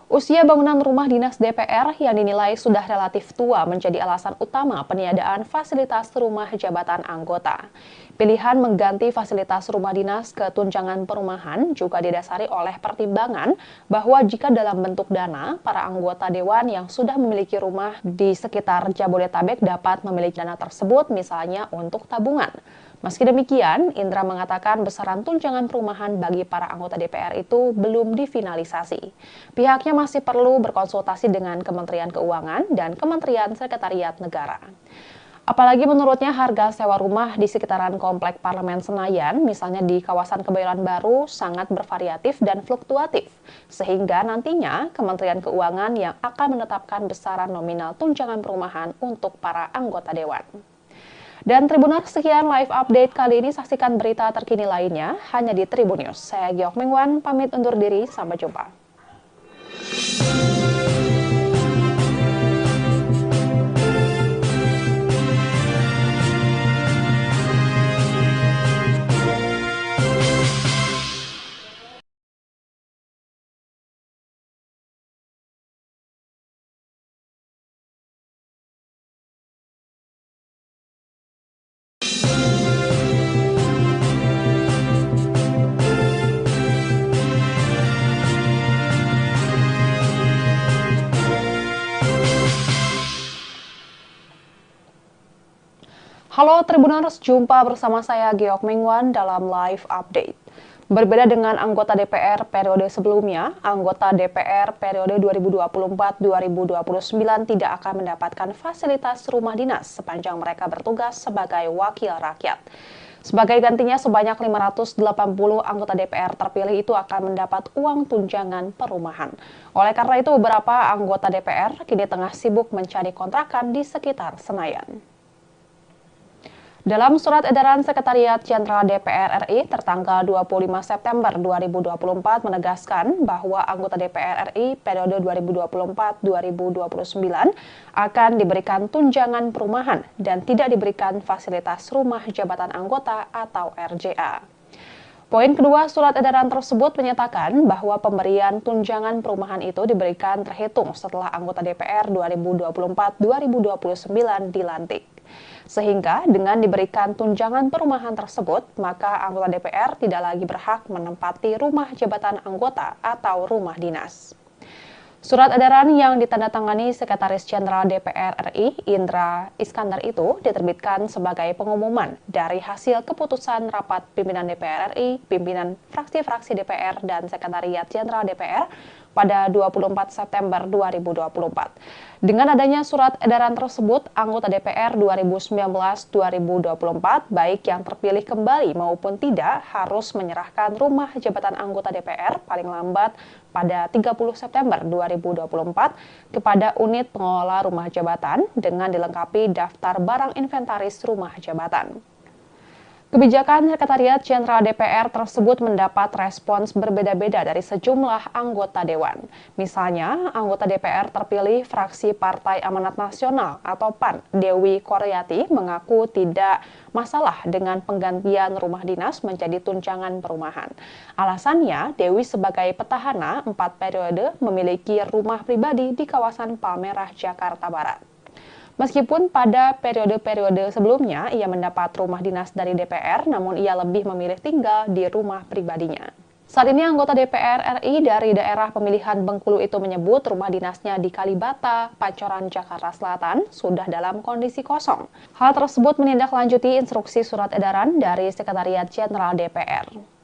Usia bangunan rumah dinas DPR yang dinilai sudah relatif tua menjadi alasan utama peniadaan fasilitas rumah jabatan anggota. Pilihan mengganti fasilitas rumah dinas ke tunjangan perumahan juga didasari oleh pertimbangan bahwa jika dalam bentuk dana, para anggota Dewan yang sudah memiliki rumah di sekitar Jabodetabek dapat memiliki dana tersebut misalnya untuk tabungan. Meski demikian, Indra mengatakan besaran tunjangan perumahan bagi para anggota DPR itu belum difinalisasi. Pihaknya masih perlu berkonsultasi dengan Kementerian Keuangan dan Kementerian Sekretariat Negara. Apalagi menurutnya harga sewa rumah di sekitaran Komplek Parlemen Senayan, misalnya di kawasan Kebayoran Baru, sangat bervariatif dan fluktuatif. Sehingga nantinya Kementerian Keuangan yang akan menetapkan besaran nominal tunjangan perumahan untuk para anggota Dewan. Dan Tribuners, sekian live update kali ini. Saksikan berita terkini lainnya hanya di Tribun News. Saya Giok Mingwan, pamit undur diri. Sampai jumpa. Halo Tribuners, jumpa bersama saya Geok Mingwan dalam live update. Berbeda dengan anggota DPR periode sebelumnya, anggota DPR periode 2024-2029 tidak akan mendapatkan fasilitas rumah dinas sepanjang mereka bertugas sebagai wakil rakyat. Sebagai gantinya, sebanyak 580 anggota DPR terpilih itu akan mendapat uang tunjangan perumahan. Oleh karena itu, beberapa anggota DPR kini tengah sibuk mencari kontrakan di sekitar Senayan. Dalam surat edaran Sekretariat Jenderal DPR RI tertanggal 25 September 2024 menegaskan bahwa anggota DPR RI periode 2024-2029 akan diberikan tunjangan perumahan dan tidak diberikan fasilitas rumah jabatan anggota atau RJA. Poin kedua surat edaran tersebut menyatakan bahwa pemberian tunjangan perumahan itu diberikan terhitung setelah anggota DPR 2024-2029 dilantik. Sehingga dengan diberikan tunjangan perumahan tersebut, maka anggota DPR tidak lagi berhak menempati rumah jabatan anggota atau rumah dinas. Surat edaran yang ditandatangani Sekretaris Jenderal DPR RI, Indra Iskandar itu diterbitkan sebagai pengumuman dari hasil keputusan rapat pimpinan DPR RI, pimpinan fraksi-fraksi DPR, dan Sekretariat Jenderal DPR pada 24 September 2024. Dengan adanya surat edaran tersebut, anggota DPR 2019-2024, baik yang terpilih kembali maupun tidak, harus menyerahkan rumah jabatan anggota DPR paling lambat pada 30 September 2024 kepada unit pengelola rumah jabatan dengan dilengkapi daftar barang inventaris rumah jabatan. Kebijakan Sekretariat Jenderal DPR tersebut mendapat respons berbeda-beda dari sejumlah anggota Dewan. Misalnya, anggota DPR terpilih fraksi Partai Amanat Nasional atau PAN, Dewi Koryati, mengaku tidak masalah dengan penggantian rumah dinas menjadi tunjangan perumahan. Alasannya, Dewi sebagai petahana 4 periode memiliki rumah pribadi di kawasan Palmerah, Jakarta Barat. Meskipun pada periode-periode sebelumnya ia mendapat rumah dinas dari DPR, namun ia lebih memilih tinggal di rumah pribadinya. Saat ini anggota DPR RI dari daerah pemilihan Bengkulu itu menyebut rumah dinasnya di Kalibata, Pancoran, Jakarta Selatan sudah dalam kondisi kosong. Hal tersebut menindaklanjuti instruksi surat edaran dari Sekretariat Jenderal DPR.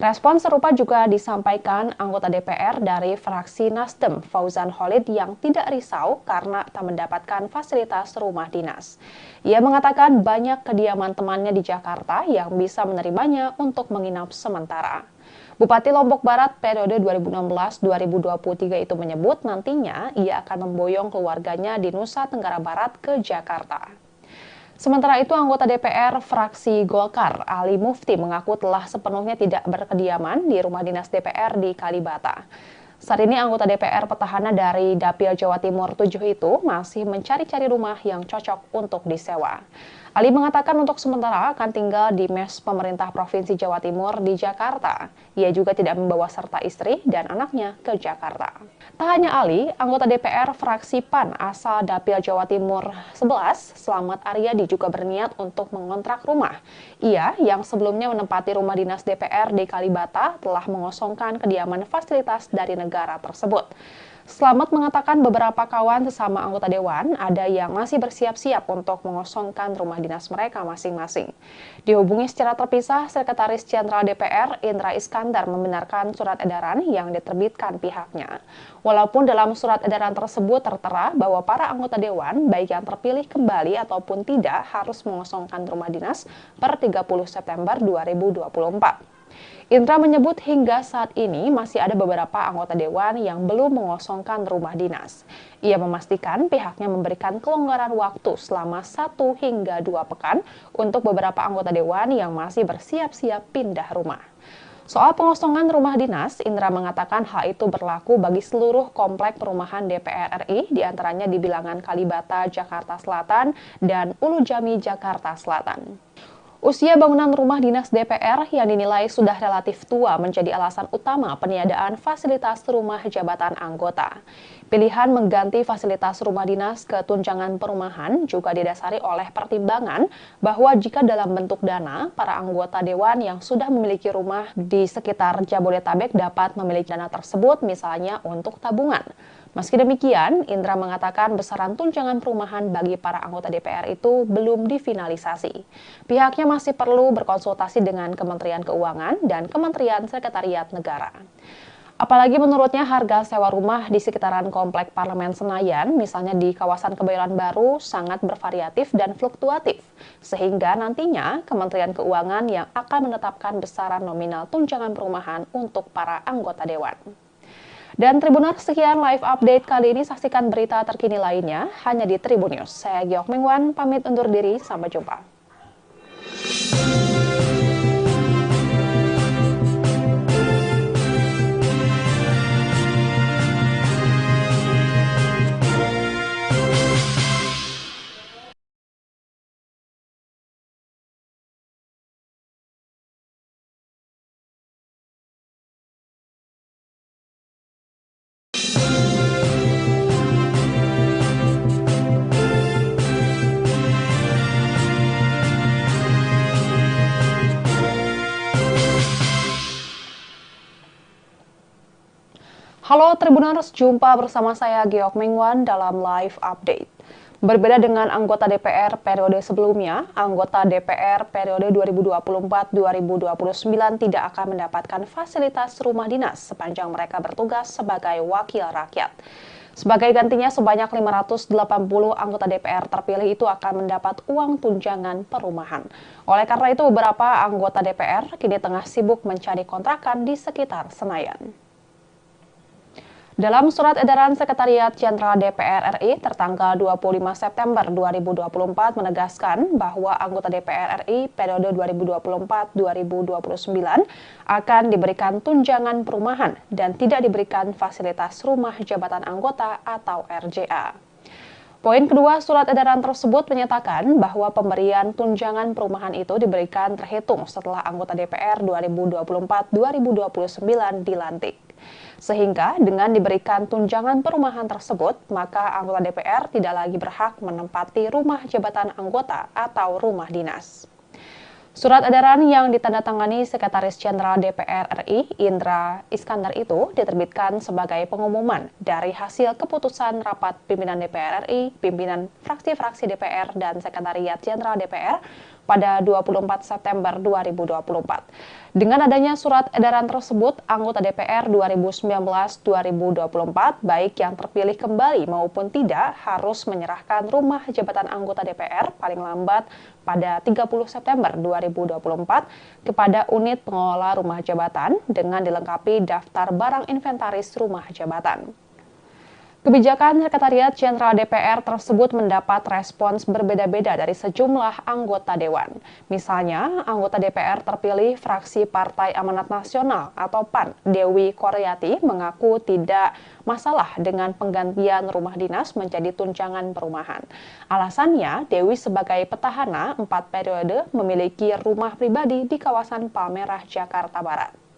Respon serupa juga disampaikan anggota DPR dari fraksi Nasdem, Fauzan Khalid, yang tidak risau karena tak mendapatkan fasilitas rumah dinas. Ia mengatakan banyak kediaman temannya di Jakarta yang bisa menerimanya untuk menginap sementara. Bupati Lombok Barat periode 2016-2023 itu menyebut nantinya ia akan memboyong keluarganya di Nusa Tenggara Barat ke Jakarta. Sementara itu, anggota DPR fraksi Golkar, Ali Mufti, mengaku telah sepenuhnya tidak berkediaman di rumah dinas DPR di Kalibata. Saat ini anggota DPR petahana dari Dapil Jawa Timur 7 itu masih mencari-cari rumah yang cocok untuk disewa. Ali mengatakan untuk sementara akan tinggal di mes pemerintah Provinsi Jawa Timur di Jakarta. Ia juga tidak membawa serta istri dan anaknya ke Jakarta. Tak hanya Ali, anggota DPR fraksi PAN asal Dapil Jawa Timur 11, Slamet Aryadi, juga berniat untuk mengontrak rumah. Ia yang sebelumnya menempati rumah dinas DPR di Kalibata telah mengosongkan kediaman fasilitas dari negara tersebut. Slamet mengatakan beberapa kawan sesama anggota Dewan ada yang masih bersiap-siap untuk mengosongkan rumah dinas mereka masing-masing. Dihubungi secara terpisah, Sekretaris Jenderal DPR Indra Iskandar membenarkan surat edaran yang diterbitkan pihaknya. Walaupun dalam surat edaran tersebut tertera bahwa para anggota Dewan, baik yang terpilih kembali ataupun tidak, harus mengosongkan rumah dinas per 30 September 2024. Indra menyebut hingga saat ini masih ada beberapa anggota Dewan yang belum mengosongkan rumah dinas. Ia memastikan pihaknya memberikan kelonggaran waktu selama 1 hingga 2 pekan untuk beberapa anggota Dewan yang masih bersiap-siap pindah rumah. Soal pengosongan rumah dinas, Indra mengatakan hal itu berlaku bagi seluruh komplek perumahan DPR RI, diantaranya di Bilangan Kalibata, Jakarta Selatan, dan Ulu Jami, Jakarta Selatan. Usia bangunan rumah dinas DPR yang dinilai sudah relatif tua menjadi alasan utama peniadaan fasilitas rumah jabatan anggota. Pilihan mengganti fasilitas rumah dinas ke tunjangan perumahan juga didasari oleh pertimbangan bahwa jika dalam bentuk dana, para anggota dewan yang sudah memiliki rumah di sekitar Jabodetabek dapat memiliki dana tersebut misalnya untuk tabungan. Meski demikian, Indra mengatakan besaran tunjangan perumahan bagi para anggota DPR itu belum difinalisasi. Pihaknya masih perlu berkonsultasi dengan Kementerian Keuangan dan Kementerian Sekretariat Negara. Apalagi menurutnya harga sewa rumah di sekitaran Komplek Parlemen Senayan, misalnya di kawasan Kebayoran Baru, sangat bervariatif dan fluktuatif. Sehingga nantinya Kementerian Keuangan yang akan menetapkan besaran nominal tunjangan perumahan untuk para anggota dewan. Dan Tribuners, sekian live update kali ini. Saksikan berita terkini lainnya hanya di Tribun News. Saya Giok Mingwan, pamit undur diri. Sampai jumpa. Halo Tribuners, jumpa bersama saya Giok Mingwan dalam live update. Berbeda dengan anggota DPR periode sebelumnya, anggota DPR periode 2024-2029 tidak akan mendapatkan fasilitas rumah dinas sepanjang mereka bertugas sebagai wakil rakyat. Sebagai gantinya, sebanyak 580 anggota DPR terpilih itu akan mendapat uang tunjangan perumahan. Oleh karena itu, beberapa anggota DPR kini tengah sibuk mencari kontrakan di sekitar Senayan. Dalam surat edaran Sekretariat Jenderal DPR RI tertanggal 25 September 2024 menegaskan bahwa anggota DPR RI periode 2024-2029 akan diberikan tunjangan perumahan dan tidak diberikan fasilitas rumah jabatan anggota atau RJA. Poin kedua surat edaran tersebut menyatakan bahwa pemberian tunjangan perumahan itu diberikan terhitung setelah anggota DPR 2024-2029 dilantik. Sehingga dengan diberikan tunjangan perumahan tersebut, maka anggota DPR tidak lagi berhak menempati rumah jabatan anggota atau rumah dinas. Surat edaran yang ditandatangani Sekretaris Jenderal DPR RI, Indra Iskandar itu diterbitkan sebagai pengumuman dari hasil keputusan rapat pimpinan DPR RI, pimpinan fraksi-fraksi DPR, dan Sekretariat Jenderal DPR pada 24 September 2024. Dengan adanya surat edaran tersebut, anggota DPR 2019-2024, baik yang terpilih kembali maupun tidak, harus menyerahkan rumah jabatan anggota DPR paling lambat pada 30 September 2024 kepada unit pengelola rumah jabatan dengan dilengkapi daftar barang inventaris rumah jabatan. Kebijakan Sekretariat Jenderal DPR tersebut mendapat respons berbeda-beda dari sejumlah anggota dewan. Misalnya, anggota DPR terpilih fraksi Partai Amanat Nasional atau PAN, Dewi Koryati, mengaku tidak masalah dengan penggantian rumah dinas menjadi tunjangan perumahan. Alasannya, Dewi sebagai petahana 4 periode memiliki rumah pribadi di kawasan Palmerah, Jakarta Barat.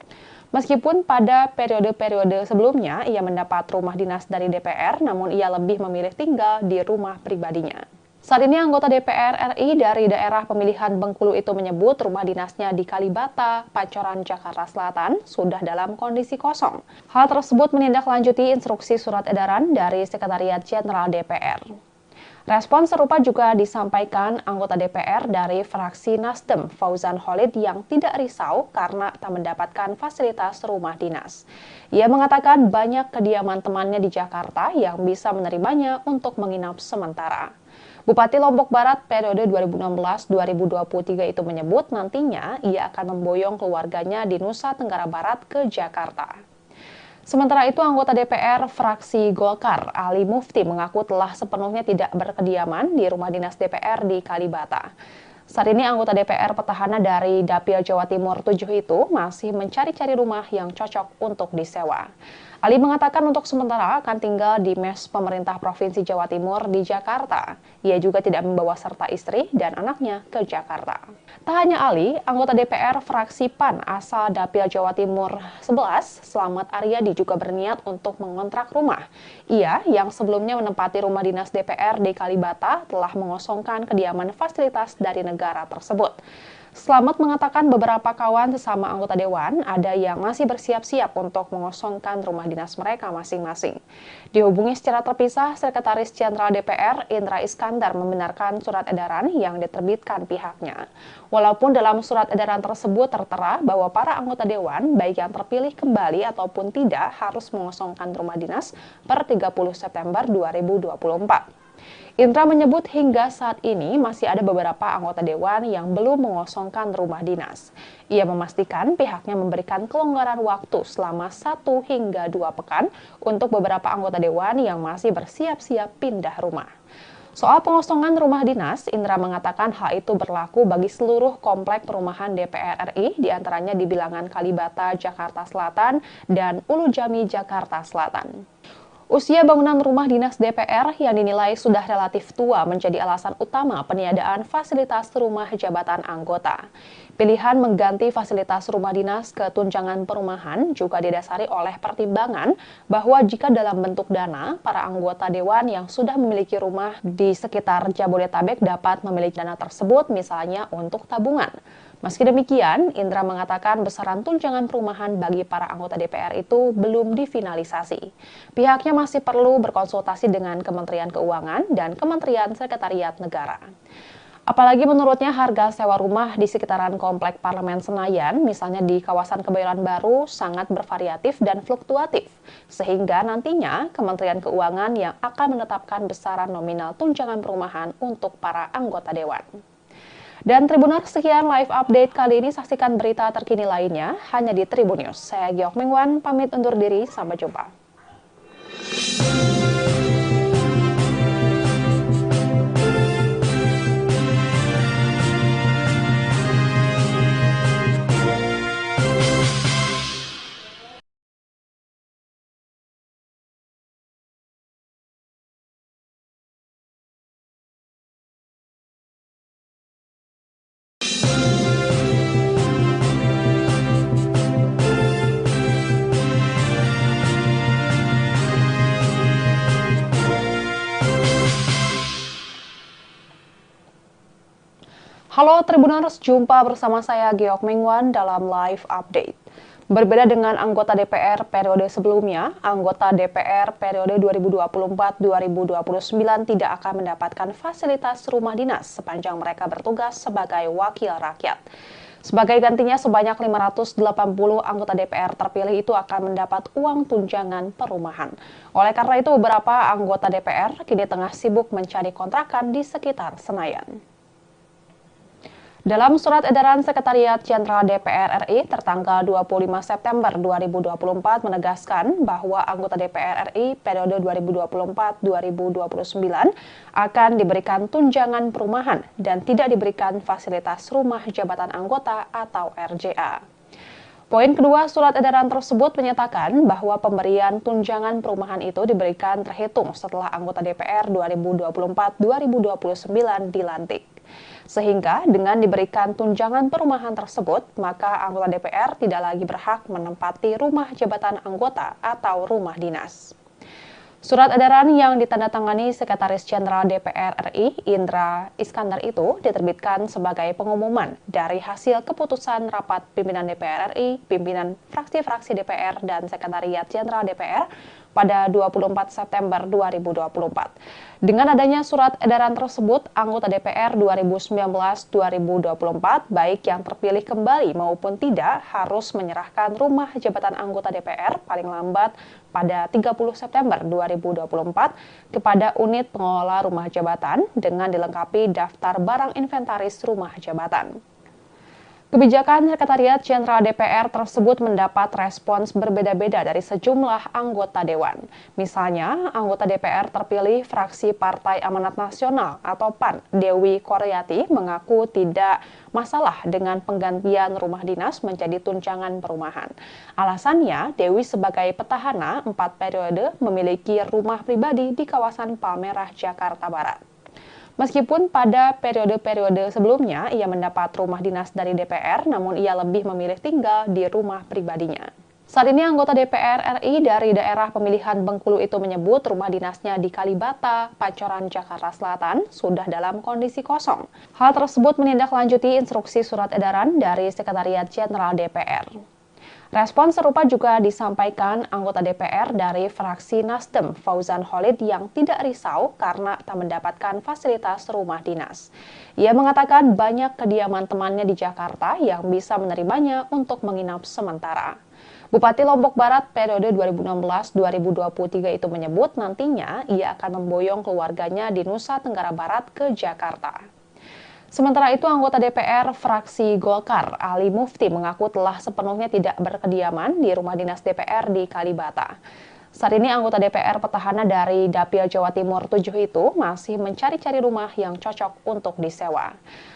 Meskipun pada periode-periode sebelumnya ia mendapat rumah dinas dari DPR, namun ia lebih memilih tinggal di rumah pribadinya. Saat ini anggota DPR RI dari daerah pemilihan Bengkulu itu menyebut rumah dinasnya di Kalibata, Pancoran, Jakarta Selatan sudah dalam kondisi kosong. Hal tersebut menindaklanjuti instruksi surat edaran dari Sekretariat Jenderal DPR. Respon serupa juga disampaikan anggota DPR dari fraksi Nasdem, Fauzan Khalid, yang tidak risau karena tak mendapatkan fasilitas rumah dinas. Ia mengatakan banyak kediaman temannya di Jakarta yang bisa menerimanya untuk menginap sementara. Bupati Lombok Barat periode 2016-2023 itu menyebut nantinya ia akan memboyong keluarganya di Nusa Tenggara Barat ke Jakarta. Sementara itu, anggota DPR fraksi Golkar, Ali Mufti, mengaku telah sepenuhnya tidak berkediaman di rumah dinas DPR di Kalibata. Saat ini anggota DPR petahana dari Dapil Jawa Timur 7 itu masih mencari-cari rumah yang cocok untuk disewa. Ali mengatakan untuk sementara akan tinggal di mes pemerintah Provinsi Jawa Timur di Jakarta. Ia juga tidak membawa serta istri dan anaknya ke Jakarta. Tak hanya Ali, anggota DPR fraksi PAN asal Dapil Jawa Timur 11, Slamet Aryadi juga berniat untuk mengontrak rumah. Ia yang sebelumnya menempati rumah dinas DPR di Kalibata telah mengosongkan kediaman fasilitas dari negara tersebut. Slamet mengatakan beberapa kawan sesama anggota dewan ada yang masih bersiap-siap untuk mengosongkan rumah dinas mereka masing-masing. Dihubungi secara terpisah, Sekretaris Jenderal DPR Indra Iskandar membenarkan surat edaran yang diterbitkan pihaknya. Walaupun dalam surat edaran tersebut tertera bahwa para anggota dewan, baik yang terpilih kembali ataupun tidak, harus mengosongkan rumah dinas per 30 September 2024. Indra menyebut hingga saat ini masih ada beberapa anggota dewan yang belum mengosongkan rumah dinas. Ia memastikan pihaknya memberikan kelonggaran waktu selama 1 hingga 2 pekan untuk beberapa anggota dewan yang masih bersiap-siap pindah rumah. Soal pengosongan rumah dinas, Indra mengatakan hal itu berlaku bagi seluruh komplek perumahan DPR RI, diantaranya di Bilangan Kalibata, Jakarta Selatan, dan Ulu Jami, Jakarta Selatan. Usia bangunan rumah dinas DPR yang dinilai sudah relatif tua menjadi alasan utama peniadaan fasilitas rumah jabatan anggota. Pilihan mengganti fasilitas rumah dinas ke tunjangan perumahan juga didasari oleh pertimbangan bahwa jika dalam bentuk dana, para anggota dewan yang sudah memiliki rumah di sekitar Jabodetabek dapat memiliki dana tersebut misalnya untuk tabungan. Meski demikian, Indra mengatakan besaran tunjangan perumahan bagi para anggota DPR itu belum difinalisasi. Pihaknya masih perlu berkonsultasi dengan Kementerian Keuangan dan Kementerian Sekretariat Negara. Apalagi menurutnya harga sewa rumah di sekitaran Komplek Parlemen Senayan, misalnya di kawasan Kebayoran Baru, sangat bervariatif dan fluktuatif. Sehingga nantinya Kementerian Keuangan yang akan menetapkan besaran nominal tunjangan perumahan untuk para anggota dewan. Dan Tribuners, sekian live update kali ini. Saksikan berita terkini lainnya hanya di Tribun News. Saya Giok Mingwan, pamit undur diri. Sampai jumpa. Halo Tribuners, jumpa bersama saya Giok Mingwan dalam live update. Berbeda dengan anggota DPR periode sebelumnya, anggota DPR periode 2024-2029 tidak akan mendapatkan fasilitas rumah dinas sepanjang mereka bertugas sebagai wakil rakyat. Sebagai gantinya, sebanyak 580 anggota DPR terpilih itu akan mendapat uang tunjangan perumahan. Oleh karena itu, beberapa anggota DPR kini tengah sibuk mencari kontrakan di sekitar Senayan. Dalam surat edaran Sekretariat Jenderal DPR RI tertanggal 25 September 2024 menegaskan bahwa anggota DPR RI periode 2024-2029 akan diberikan tunjangan perumahan dan tidak diberikan fasilitas rumah jabatan anggota atau RJA. Poin kedua surat edaran tersebut menyatakan bahwa pemberian tunjangan perumahan itu diberikan terhitung setelah anggota DPR 2024-2029 dilantik. Sehingga dengan diberikan tunjangan perumahan tersebut, maka anggota DPR tidak lagi berhak menempati rumah jabatan anggota atau rumah dinas. Surat edaran yang ditandatangani Sekretaris Jenderal DPR RI Indra Iskandar itu diterbitkan sebagai pengumuman dari hasil keputusan rapat pimpinan DPR RI, pimpinan fraksi-fraksi DPR dan Sekretariat Jenderal DPR pada 24 September 2024. Dengan adanya surat edaran tersebut, anggota DPR 2019-2024, baik yang terpilih kembali maupun tidak, harus menyerahkan rumah jabatan anggota DPR paling lambat pada 30 September 2024 kepada unit pengelola rumah jabatan dengan dilengkapi daftar barang inventaris rumah jabatan. Kebijakan Sekretariat Jenderal DPR tersebut mendapat respons berbeda-beda dari sejumlah anggota Dewan. Misalnya, anggota DPR terpilih fraksi Partai Amanat Nasional atau PAN, Dewi Koryati, mengaku tidak masalah dengan penggantian rumah dinas menjadi tunjangan perumahan. Alasannya, Dewi sebagai petahana 4 periode memiliki rumah pribadi di kawasan Palmerah, Jakarta Barat. Meskipun pada periode-periode sebelumnya ia mendapat rumah dinas dari DPR, namun ia lebih memilih tinggal di rumah pribadinya. Saat ini anggota DPR RI dari daerah pemilihan Bengkulu itu menyebut rumah dinasnya di Kalibata, Pancoran, Jakarta Selatan sudah dalam kondisi kosong. Hal tersebut menindaklanjuti instruksi surat edaran dari Sekretariat Jenderal DPR. Respon serupa juga disampaikan anggota DPR dari fraksi Nasdem, Fauzan Khalid, yang tidak risau karena tak mendapatkan fasilitas rumah dinas. Ia mengatakan banyak kediaman temannya di Jakarta yang bisa menerimanya untuk menginap sementara. Bupati Lombok Barat periode 2016-2023 itu menyebut nantinya ia akan memboyong keluarganya di Nusa Tenggara Barat ke Jakarta. Sementara itu, anggota DPR fraksi Golkar, Ali Mufti, mengaku telah sepenuhnya tidak berkediaman di rumah dinas DPR di Kalibata. Saat ini anggota DPR petahana dari Dapil Jawa Timur 7 itu masih mencari-cari rumah yang cocok untuk disewa.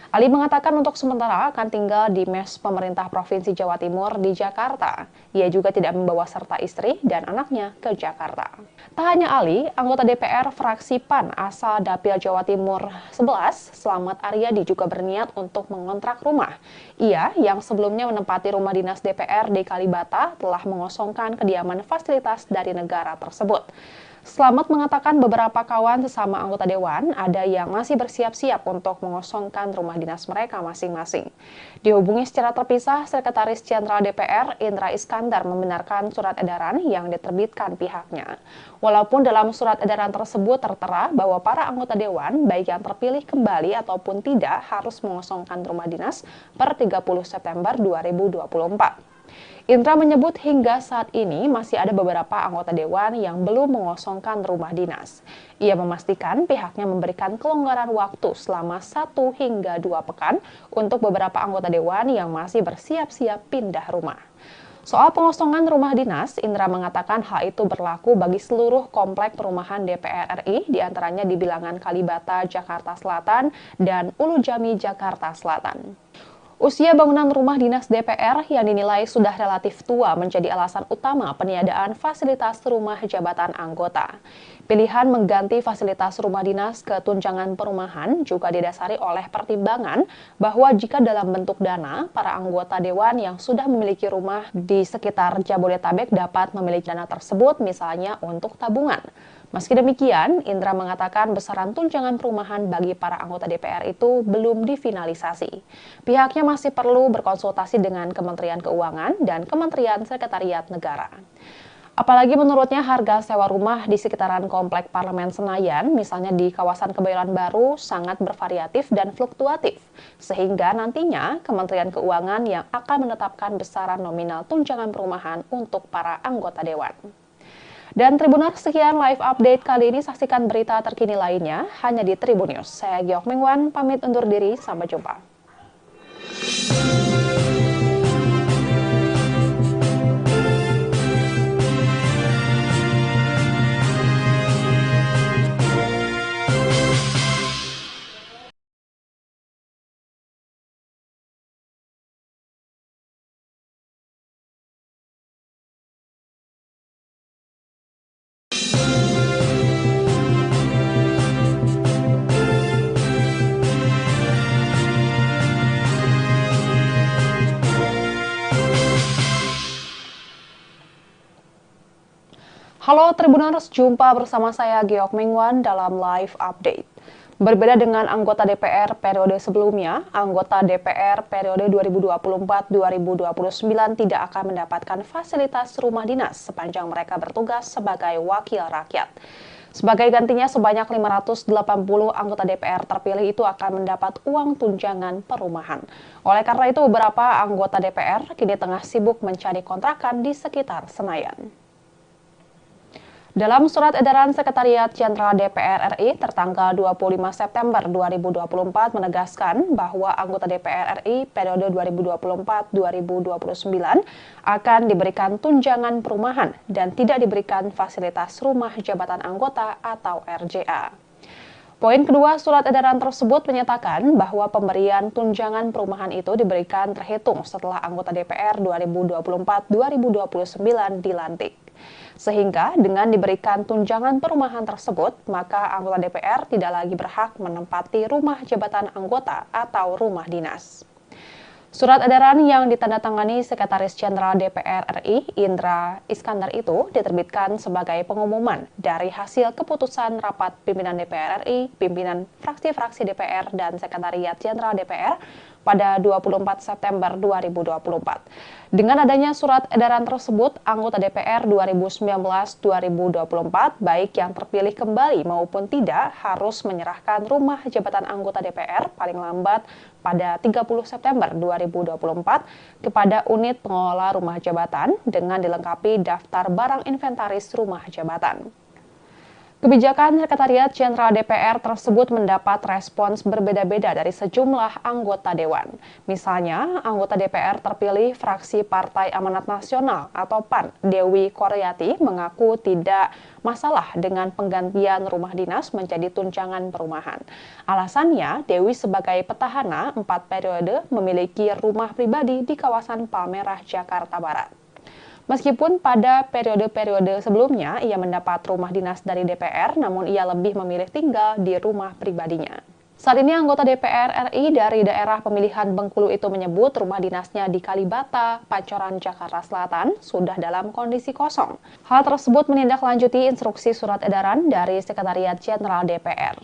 Ali mengatakan untuk sementara akan tinggal di mes pemerintah Provinsi Jawa Timur di Jakarta. Ia juga tidak membawa serta istri dan anaknya ke Jakarta. Tak hanya Ali, anggota DPR fraksi PAN asal Dapil Jawa Timur 11, Slamet Aryadi, juga berniat untuk mengontrak rumah. Ia yang sebelumnya menempati rumah dinas DPR di Kalibata telah mengosongkan kediaman fasilitas dari negara tersebut. Slamet mengatakan beberapa kawan sesama anggota Dewan ada yang masih bersiap-siap untuk mengosongkan rumah dinas mereka masing-masing. Dihubungi secara terpisah, Sekretaris Jenderal DPR Indra Iskandar membenarkan surat edaran yang diterbitkan pihaknya. Walaupun dalam surat edaran tersebut tertera bahwa para anggota Dewan, baik yang terpilih kembali ataupun tidak, harus mengosongkan rumah dinas per 30 September 2024. Indra menyebut hingga saat ini masih ada beberapa anggota Dewan yang belum mengosongkan rumah dinas. Ia memastikan pihaknya memberikan kelonggaran waktu selama 1 hingga 2 pekan untuk beberapa anggota Dewan yang masih bersiap-siap pindah rumah. Soal pengosongan rumah dinas, Indra mengatakan hal itu berlaku bagi seluruh komplek perumahan DPR RI, diantaranya di Bilangan Kalibata, Jakarta Selatan, dan Ulu Jami, Jakarta Selatan. Usia bangunan rumah dinas DPR yang dinilai sudah relatif tua menjadi alasan utama peniadaan fasilitas rumah jabatan anggota. Pilihan mengganti fasilitas rumah dinas ke tunjangan perumahan juga didasari oleh pertimbangan bahwa jika dalam bentuk dana, para anggota Dewan yang sudah memiliki rumah di sekitar Jabodetabek dapat memiliki dana tersebut misalnya untuk tabungan. Meski demikian, Indra mengatakan besaran tunjangan perumahan bagi para anggota DPR itu belum difinalisasi. Pihaknya masih perlu berkonsultasi dengan Kementerian Keuangan dan Kementerian Sekretariat Negara. Apalagi menurutnya harga sewa rumah di sekitaran Komplek Parlemen Senayan, misalnya di kawasan Kebayoran Baru, sangat bervariatif dan fluktuatif. Sehingga nantinya Kementerian Keuangan yang akan menetapkan besaran nominal tunjangan perumahan untuk para anggota Dewan. Dan Tribuners, sekian live update kali ini. Saksikan berita terkini lainnya hanya di Tribun News. Saya Giok Mengwan, pamit undur diri. Sampai jumpa. Halo Tribuners, jumpa bersama saya Giok Mengwan dalam live update. Berbeda dengan anggota DPR periode sebelumnya, anggota DPR periode 2024-2029 tidak akan mendapatkan fasilitas rumah dinas sepanjang mereka bertugas sebagai wakil rakyat. Sebagai gantinya, sebanyak 580 anggota DPR terpilih itu akan mendapat uang tunjangan perumahan. Oleh karena itu, beberapa anggota DPR kini tengah sibuk mencari kontrakan di sekitar Senayan. Dalam surat edaran Sekretariat Jenderal DPR RI tertanggal 25 September 2024 menegaskan bahwa anggota DPR RI periode 2024-2029 akan diberikan tunjangan perumahan dan tidak diberikan fasilitas rumah jabatan anggota atau RJA. Poin kedua surat edaran tersebut menyatakan bahwa pemberian tunjangan perumahan itu diberikan terhitung setelah anggota DPR 2024-2029 dilantik. Sehingga dengan diberikan tunjangan perumahan tersebut, maka anggota DPR tidak lagi berhak menempati rumah jabatan anggota atau rumah dinas. Surat edaran yang ditandatangani Sekretaris Jenderal DPR RI, Indra Iskandar itu diterbitkan sebagai pengumuman dari hasil keputusan rapat pimpinan DPR RI, pimpinan fraksi-fraksi DPR, dan Sekretariat Jenderal DPR pada 24 September 2024. Dengan adanya surat edaran tersebut, anggota DPR 2019-2024, baik yang terpilih kembali maupun tidak, harus menyerahkan rumah jabatan anggota DPR paling lambat pada 30 September 2024 kepada unit pengelola rumah jabatan dengan dilengkapi daftar barang inventaris rumah jabatan. Kebijakan Sekretariat Jenderal DPR tersebut mendapat respons berbeda-beda dari sejumlah anggota Dewan. Misalnya, anggota DPR terpilih fraksi Partai Amanat Nasional atau PAN, Dewi Koryati, mengaku tidak masalah dengan penggantian rumah dinas menjadi tunjangan perumahan. Alasannya, Dewi sebagai petahana 4 periode memiliki rumah pribadi di kawasan Palmerah, Jakarta Barat. Meskipun pada periode-periode sebelumnya ia mendapat rumah dinas dari DPR, namun ia lebih memilih tinggal di rumah pribadinya. Saat ini anggota DPR RI dari daerah pemilihan Bengkulu itu menyebut rumah dinasnya di Kalibata, Pancoran, Jakarta Selatan sudah dalam kondisi kosong. Hal tersebut menindaklanjuti instruksi surat edaran dari Sekretariat Jenderal DPR.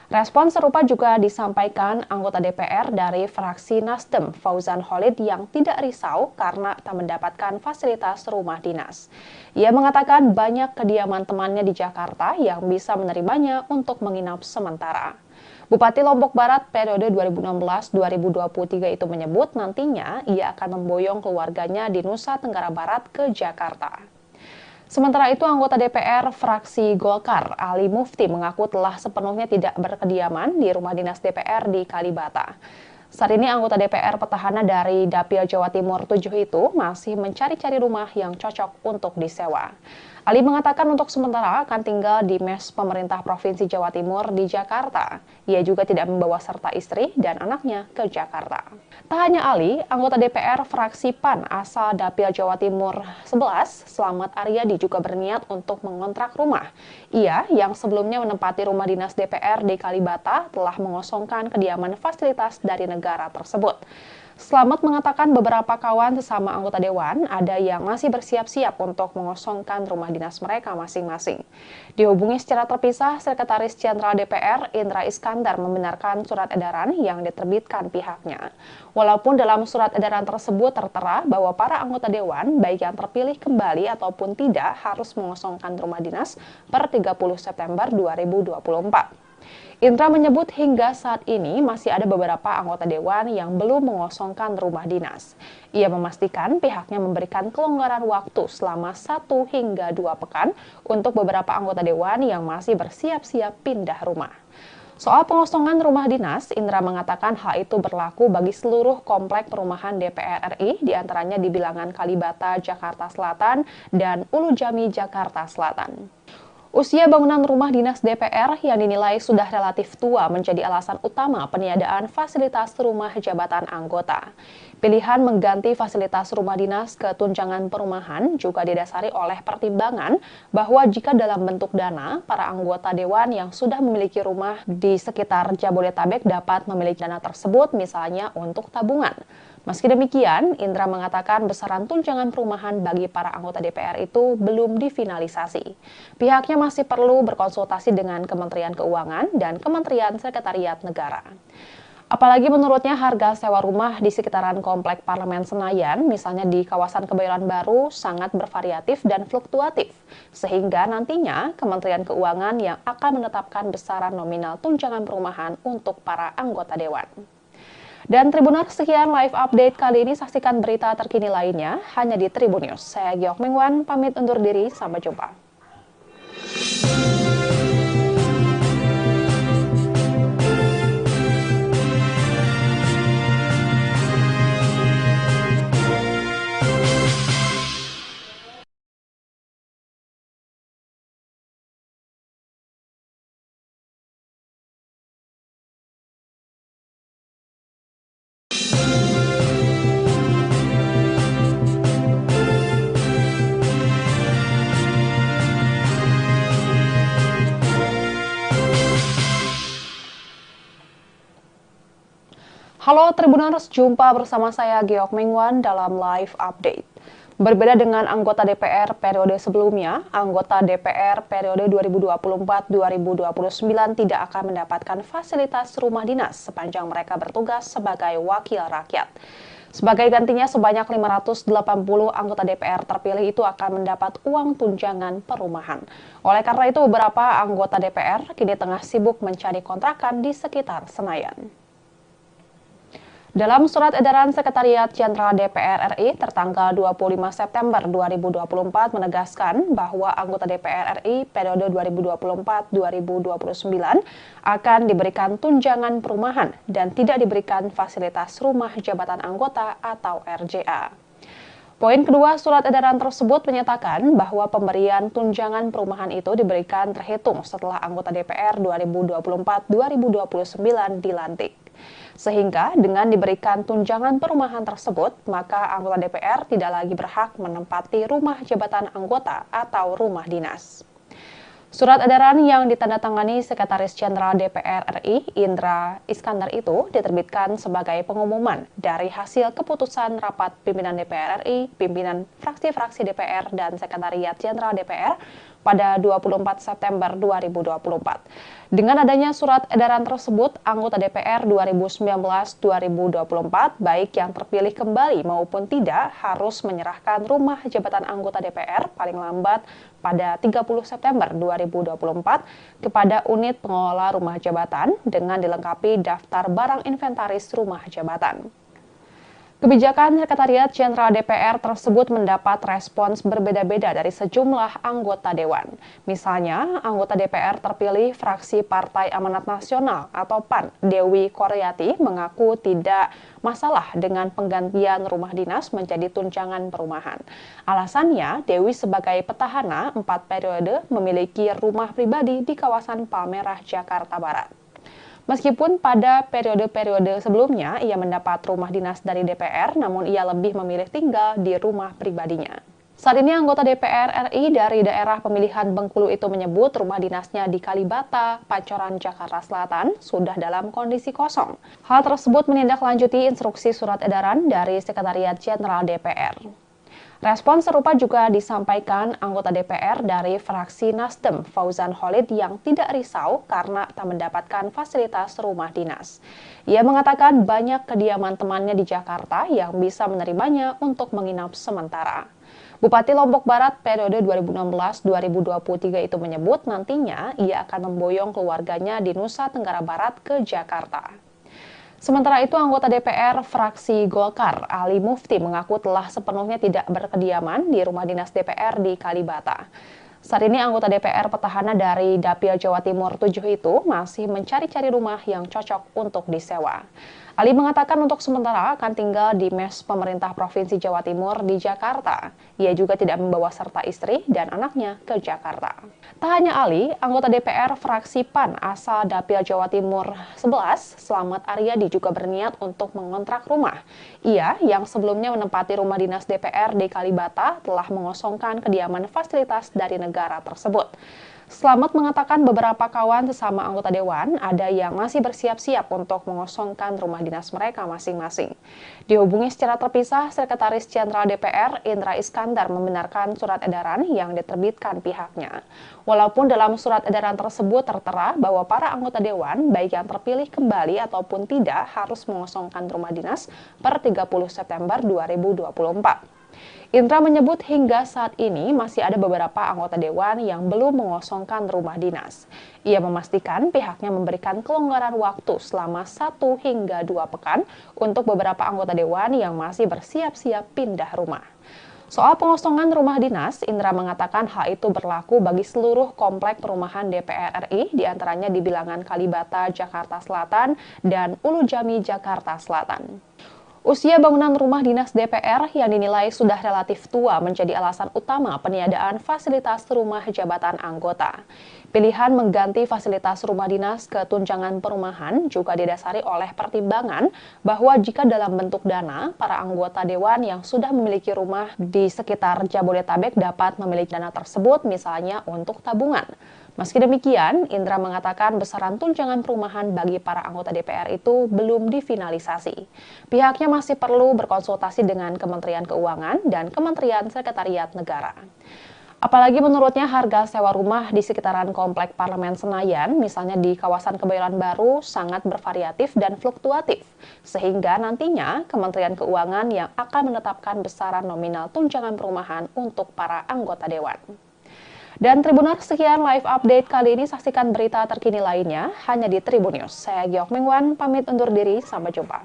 Respon serupa juga disampaikan anggota DPR dari fraksi Nasdem, Fauzan Khalid, yang tidak risau karena tak mendapatkan fasilitas rumah dinas. Ia mengatakan banyak kediaman temannya di Jakarta yang bisa menerimanya untuk menginap sementara. Bupati Lombok Barat periode 2016-2023 itu menyebut nantinya ia akan memboyong keluarganya di Nusa Tenggara Barat ke Jakarta. Sementara itu, anggota DPR fraksi Golkar, Ali Mufti, mengaku telah sepenuhnya tidak berkediaman di rumah dinas DPR di Kalibata. Saat ini anggota DPR petahana dari Dapil Jawa Timur 7 itu masih mencari-cari rumah yang cocok untuk disewa. Ali mengatakan untuk sementara akan tinggal di mes pemerintah Provinsi Jawa Timur di Jakarta. Ia juga tidak membawa serta istri dan anaknya ke Jakarta. Tak hanya Ali, anggota DPR fraksi PAN asal Dapil Jawa Timur 11, Slamet Aryadi, juga berniat untuk mengontrak rumah. Ia yang sebelumnya menempati rumah dinas DPR di Kalibata telah mengosongkan kediaman fasilitas dari negara tersebut. Slamet mengatakan beberapa kawan sesama anggota Dewan ada yang masih bersiap-siap untuk mengosongkan rumah dinas mereka masing-masing. Dihubungi secara terpisah, Sekretaris Jenderal DPR Indra Iskandar membenarkan surat edaran yang diterbitkan pihaknya. Walaupun dalam surat edaran tersebut tertera bahwa para anggota Dewan, baik yang terpilih kembali ataupun tidak, harus mengosongkan rumah dinas per 30 September 2024. Indra menyebut hingga saat ini masih ada beberapa anggota Dewan yang belum mengosongkan rumah dinas. Ia memastikan pihaknya memberikan kelonggaran waktu selama 1 hingga 2 pekan untuk beberapa anggota Dewan yang masih bersiap-siap pindah rumah. Soal pengosongan rumah dinas, Indra mengatakan hal itu berlaku bagi seluruh komplek perumahan DPR RI, diantaranya di Bilangan Kalibata, Jakarta Selatan, dan Ulu Jami, Jakarta Selatan. Usia bangunan rumah dinas DPR yang dinilai sudah relatif tua menjadi alasan utama peniadaan fasilitas rumah jabatan anggota. Pilihan mengganti fasilitas rumah dinas ke tunjangan perumahan juga didasari oleh pertimbangan bahwa jika dalam bentuk dana, para anggota Dewan yang sudah memiliki rumah di sekitar Jabodetabek dapat memiliki dana tersebut misalnya untuk tabungan. Meski demikian, Indra mengatakan besaran tunjangan perumahan bagi para anggota DPR itu belum difinalisasi. Pihaknya masih perlu berkonsultasi dengan Kementerian Keuangan dan Kementerian Sekretariat Negara. Apalagi menurutnya harga sewa rumah di sekitaran Komplek Parlemen Senayan, misalnya di kawasan Kebayoran Baru, sangat bervariatif dan fluktuatif. Sehingga nantinya Kementerian Keuangan yang akan menetapkan besaran nominal tunjangan perumahan untuk para anggota Dewan. Dan Tribuners, sekian live update kali ini. Saksikan berita terkini lainnya hanya di Tribun News. Saya Giok Mingwan, pamit undur diri. Sampai jumpa. Halo Tribuners, jumpa bersama saya Geok Mengwan dalam live update. Berbeda dengan anggota DPR periode sebelumnya, anggota DPR periode 2024-2029 tidak akan mendapatkan fasilitas rumah dinas sepanjang mereka bertugas sebagai wakil rakyat. Sebagai gantinya, sebanyak 580 anggota DPR terpilih itu akan mendapat uang tunjangan perumahan. Oleh karena itu, beberapa anggota DPR kini tengah sibuk mencari kontrakan di sekitar Senayan. Dalam surat edaran Sekretariat Jenderal DPR RI tertanggal 25 September 2024 menegaskan bahwa anggota DPR RI periode 2024-2029 akan diberikan tunjangan perumahan dan tidak diberikan fasilitas rumah jabatan anggota atau RJA. Poin kedua surat edaran tersebut menyatakan bahwa pemberian tunjangan perumahan itu diberikan terhitung setelah anggota DPR 2024-2029 dilantik. Sehingga dengan diberikan tunjangan perumahan tersebut, maka anggota DPR tidak lagi berhak menempati rumah jabatan anggota atau rumah dinas. Surat edaran yang ditandatangani Sekretaris Jenderal DPR RI, Indra Iskandar itu diterbitkan sebagai pengumuman dari hasil keputusan rapat pimpinan DPR RI, pimpinan fraksi-fraksi DPR, dan Sekretariat Jenderal DPR pada 24 September 2024. Dengan adanya surat edaran tersebut, anggota DPR 2019-2024, baik yang terpilih kembali maupun tidak, harus menyerahkan rumah jabatan anggota DPR paling lambat pada 30 September 2024 kepada unit pengelola rumah jabatan dengan dilengkapi daftar barang inventaris rumah jabatan. Kebijakan Sekretariat Jenderal DPR tersebut mendapat respons berbeda-beda dari sejumlah anggota Dewan. Misalnya, anggota DPR terpilih fraksi Partai Amanat Nasional atau PAN, Dewi Koryati, mengaku tidak masalah dengan penggantian rumah dinas menjadi tunjangan perumahan. Alasannya, Dewi sebagai petahana 4 periode memiliki rumah pribadi di kawasan Palmerah, Jakarta Barat. Meskipun pada periode-periode sebelumnya ia mendapat rumah dinas dari DPR, namun ia lebih memilih tinggal di rumah pribadinya. Saat ini anggota DPR RI dari daerah pemilihan Bengkulu itu menyebut rumah dinasnya di Kalibata, Pancoran, Jakarta Selatan sudah dalam kondisi kosong. Hal tersebut menindaklanjuti instruksi surat edaran dari Sekretariat Jenderal DPR. Respon serupa juga disampaikan anggota DPR dari fraksi Nasdem, Fauzan Khalid, yang tidak risau karena tak mendapatkan fasilitas rumah dinas. Ia mengatakan banyak kediaman temannya di Jakarta yang bisa menerimanya untuk menginap sementara. Bupati Lombok Barat periode 2016-2023 itu menyebut nantinya ia akan memboyong keluarganya di Nusa Tenggara Barat ke Jakarta. Sementara itu, anggota DPR fraksi Golkar, Ali Mufti, mengaku telah sepenuhnya tidak berkediaman di rumah dinas DPR di Kalibata. Saat ini anggota DPR petahana dari Dapil Jawa Timur 7 itu masih mencari-cari rumah yang cocok untuk disewa. Ali mengatakan untuk sementara akan tinggal di mes pemerintah Provinsi Jawa Timur di Jakarta. Ia juga tidak membawa serta istri dan anaknya ke Jakarta. Tak hanya Ali, anggota DPR fraksi PAN asal Dapil Jawa Timur 11, Slamet Aryadi, juga berniat untuk mengontrak rumah. Ia yang sebelumnya menempati rumah dinas DPR di Kalibata telah mengosongkan kediaman fasilitas dari negara tersebut. Slamet mengatakan beberapa kawan sesama anggota Dewan ada yang masih bersiap-siap untuk mengosongkan rumah dinas mereka masing-masing. Dihubungi secara terpisah, Sekretaris Jenderal DPR Indra Iskandar membenarkan surat edaran yang diterbitkan pihaknya. Walaupun dalam surat edaran tersebut tertera bahwa para anggota Dewan, baik yang terpilih kembali ataupun tidak, harus mengosongkan rumah dinas per 30 September 2024. Indra menyebut hingga saat ini masih ada beberapa anggota Dewan yang belum mengosongkan rumah dinas. Ia memastikan pihaknya memberikan kelonggaran waktu selama 1 hingga 2 pekan untuk beberapa anggota Dewan yang masih bersiap-siap pindah rumah. Soal pengosongan rumah dinas, Indra mengatakan hal itu berlaku bagi seluruh komplek perumahan DPR RI, diantaranya di Bilangan Kalibata, Jakarta Selatan, dan Ulu Jami, Jakarta Selatan. Usia bangunan rumah dinas DPR yang dinilai sudah relatif tua menjadi alasan utama peniadaan fasilitas rumah jabatan anggota. Pilihan mengganti fasilitas rumah dinas ke tunjangan perumahan juga didasari oleh pertimbangan bahwa jika dalam bentuk dana, para anggota dewan yang sudah memiliki rumah di sekitar Jabodetabek dapat memiliki dana tersebut misalnya untuk tabungan. Meski demikian, Indra mengatakan besaran tunjangan perumahan bagi para anggota DPR itu belum difinalisasi. Pihaknya masih perlu berkonsultasi dengan Kementerian Keuangan dan Kementerian Sekretariat Negara. Apalagi menurutnya harga sewa rumah di sekitaran Komplek Parlemen Senayan, misalnya di kawasan Kebayoran Baru, sangat bervariatif dan fluktuatif. Sehingga nantinya Kementerian Keuangan yang akan menetapkan besaran nominal tunjangan perumahan untuk para anggota dewan. Dan Tribuners, sekian live update kali ini. Saksikan berita terkini lainnya hanya di Tribun News. Saya Giok Mingwan, pamit undur diri. Sampai jumpa.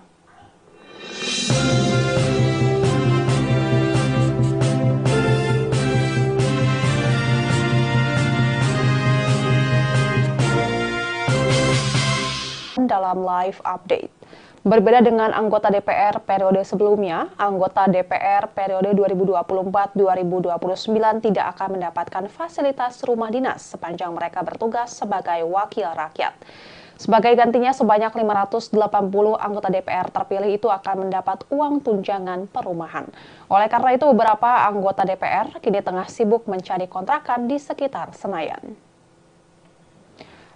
Dalam live update. Berbeda dengan anggota DPR periode sebelumnya, anggota DPR periode 2024-2029 tidak akan mendapatkan fasilitas rumah dinas sepanjang mereka bertugas sebagai wakil rakyat. Sebagai gantinya, sebanyak 580 anggota DPR terpilih itu akan mendapat uang tunjangan perumahan. Oleh karena itu, beberapa anggota DPR kini tengah sibuk mencari kontrakan di sekitar Senayan.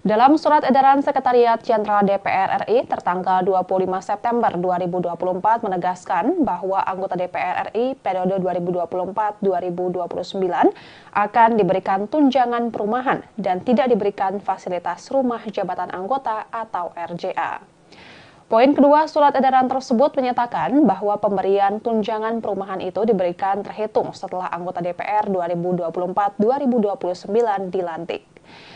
Dalam surat edaran Sekretariat Jenderal DPR RI tertanggal 25 September 2024 menegaskan bahwa anggota DPR RI periode 2024-2029 akan diberikan tunjangan perumahan dan tidak diberikan fasilitas rumah jabatan anggota atau RJA. Poin kedua surat edaran tersebut menyatakan bahwa pemberian tunjangan perumahan itu diberikan terhitung setelah anggota DPR 2024-2029 dilantik.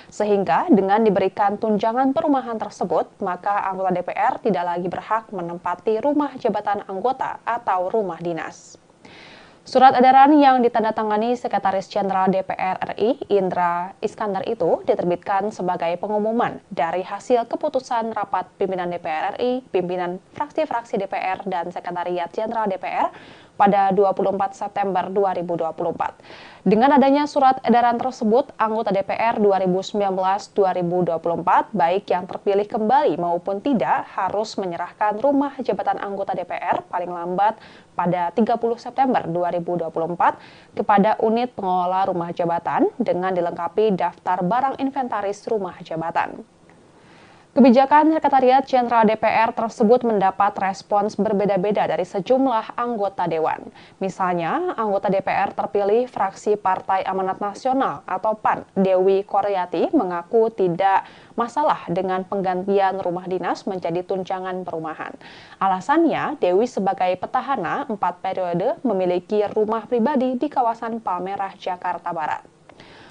Sehingga dengan diberikan tunjangan perumahan tersebut, maka anggota DPR tidak lagi berhak menempati rumah jabatan anggota atau rumah dinas. Surat edaran yang ditandatangani Sekretaris Jenderal DPR RI, Indra Iskandar itu diterbitkan sebagai pengumuman dari hasil keputusan rapat pimpinan DPR RI, pimpinan fraksi-fraksi DPR, dan Sekretariat Jenderal DPR pada 24 September 2024. Dengan adanya surat edaran tersebut, anggota DPR 2019-2024, baik yang terpilih kembali maupun tidak, harus menyerahkan rumah jabatan anggota DPR paling lambat pada 30 September 2024 kepada unit pengelola rumah jabatan dengan dilengkapi daftar barang inventaris rumah jabatan. Kebijakan Sekretariat Jenderal DPR tersebut mendapat respons berbeda-beda dari sejumlah anggota dewan. Misalnya, anggota DPR terpilih fraksi Partai Amanat Nasional atau PAN, Dewi Koryati, mengaku tidak masalah dengan penggantian rumah dinas menjadi tunjangan perumahan. Alasannya, Dewi sebagai petahana 4 periode memiliki rumah pribadi di kawasan Palmerah, Jakarta Barat.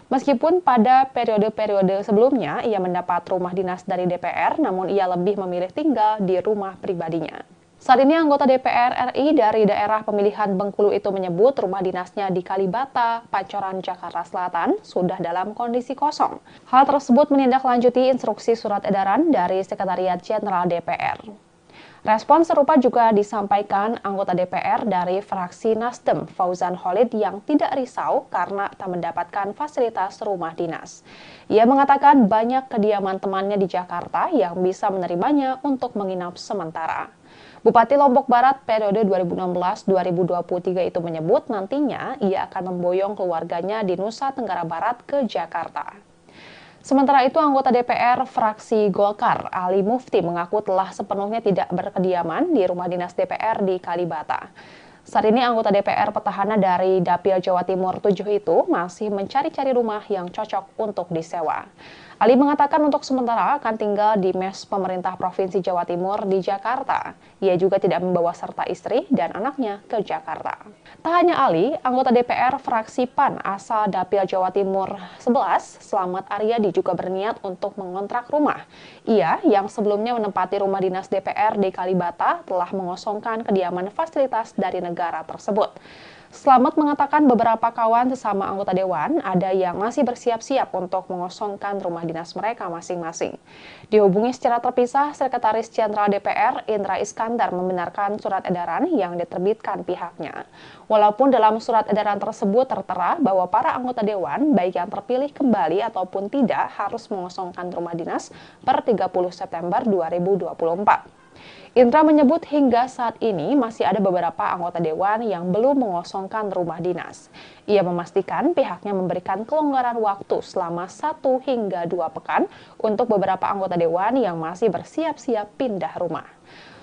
Meskipun pada periode-periode sebelumnya ia mendapat rumah dinas dari DPR, namun ia lebih memilih tinggal di rumah pribadinya. Saat ini anggota DPR RI dari daerah pemilihan Bengkulu itu menyebut rumah dinasnya di Kalibata, Pancoran, Jakarta Selatan sudah dalam kondisi kosong. Hal tersebut menindaklanjuti instruksi surat edaran dari Sekretariat Jenderal DPR. Respon serupa juga disampaikan anggota DPR dari fraksi Nasdem, Fauzan Khalid, yang tidak risau karena tak mendapatkan fasilitas rumah dinas. Ia mengatakan banyak kediaman temannya di Jakarta yang bisa menerimanya untuk menginap sementara. Bupati Lombok Barat periode 2016-2023 itu menyebut nantinya ia akan memboyong keluarganya di Nusa Tenggara Barat ke Jakarta. Sementara itu, anggota DPR fraksi Golkar, Ali Mufti, mengaku telah sepenuhnya tidak berkediaman di rumah dinas DPR di Kalibata. Saat ini anggota DPR petahana dari Dapil Jawa Timur 7 itu masih mencari-cari rumah yang cocok untuk disewa. Ali mengatakan untuk sementara akan tinggal di mes pemerintah Provinsi Jawa Timur di Jakarta. Ia juga tidak membawa serta istri dan anaknya ke Jakarta. Tak hanya Ali, anggota DPR fraksi PAN asal Dapil Jawa Timur 11, Slamet Aryadi, juga berniat untuk mengontrak rumah. Ia yang sebelumnya menempati rumah dinas DPR di Kalibata telah mengosongkan kediaman fasilitas dari negara tersebut. Slamet mengatakan beberapa kawan sesama anggota dewan ada yang masih bersiap-siap untuk mengosongkan rumah dinas mereka masing-masing. Dihubungi secara terpisah, Sekretaris Jenderal DPR Indra Iskandar membenarkan surat edaran yang diterbitkan pihaknya. Walaupun dalam surat edaran tersebut tertera bahwa para anggota dewan, baik yang terpilih kembali ataupun tidak, harus mengosongkan rumah dinas per 30 September 2024. Indra menyebut hingga saat ini masih ada beberapa anggota dewan yang belum mengosongkan rumah dinas. Ia memastikan pihaknya memberikan kelonggaran waktu selama 1 hingga 2 pekan untuk beberapa anggota dewan yang masih bersiap-siap pindah rumah.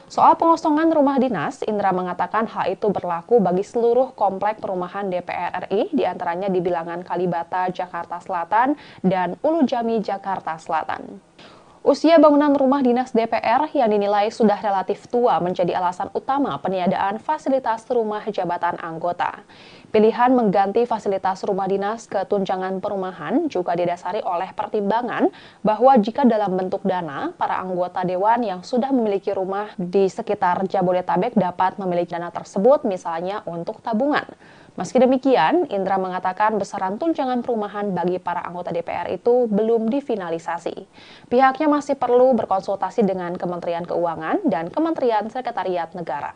Soal pengosongan rumah dinas, Indra mengatakan hal itu berlaku bagi seluruh komplek perumahan DPR RI, diantaranya di Bilangan Kalibata, Jakarta Selatan, dan Ulu Jami, Jakarta Selatan. Usia bangunan rumah dinas DPR yang dinilai sudah relatif tua menjadi alasan utama peniadaan fasilitas rumah jabatan anggota. Pilihan mengganti fasilitas rumah dinas ke tunjangan perumahan juga didasari oleh pertimbangan bahwa jika dalam bentuk dana, para anggota dewan yang sudah memiliki rumah di sekitar Jabodetabek dapat memiliki dana tersebut misalnya untuk tabungan. Meski demikian, Indra mengatakan besaran tunjangan perumahan bagi para anggota DPR itu belum difinalisasi. Pihaknya masih perlu berkonsultasi dengan Kementerian Keuangan dan Kementerian Sekretariat Negara.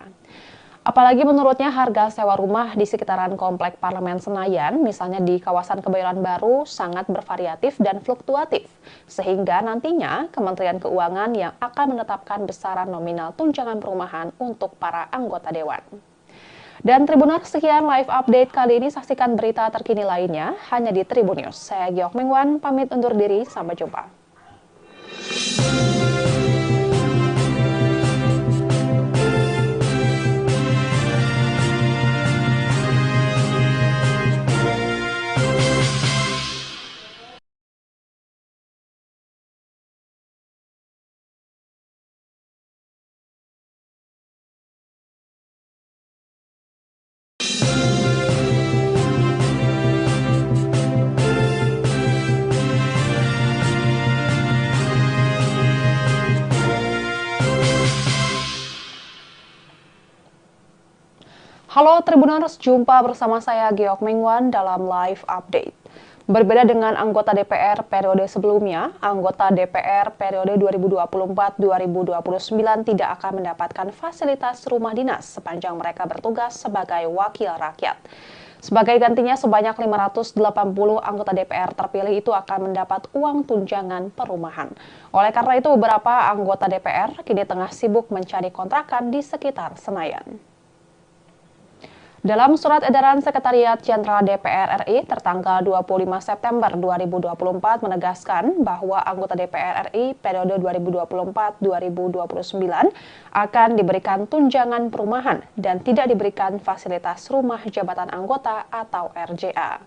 Apalagi menurutnya harga sewa rumah di sekitaran Komplek Parlemen Senayan, misalnya di kawasan Kebayoran Baru, sangat bervariatif dan fluktuatif. Sehingga nantinya Kementerian Keuangan yang akan menetapkan besaran nominal tunjangan perumahan untuk para anggota dewan. Dan Tribuners, sekian live update kali ini. Saksikan berita terkini lainnya hanya di Tribun News. Saya Giok Mingwan, pamit undur diri. Sampai jumpa. Halo Tribuners, jumpa bersama saya Giok Mingwan dalam live update. Berbeda dengan anggota DPR periode sebelumnya, anggota DPR periode 2024-2029 tidak akan mendapatkan fasilitas rumah dinas sepanjang mereka bertugas sebagai wakil rakyat. Sebagai gantinya, sebanyak 580 anggota DPR terpilih itu akan mendapat uang tunjangan perumahan. Oleh karena itu, beberapa anggota DPR kini tengah sibuk mencari kontrakan di sekitar Senayan. Dalam surat edaran Sekretariat Jenderal DPR RI tertanggal 25 September 2024 menegaskan bahwa anggota DPR RI periode 2024-2029 akan diberikan tunjangan perumahan dan tidak diberikan fasilitas rumah jabatan anggota atau RJA.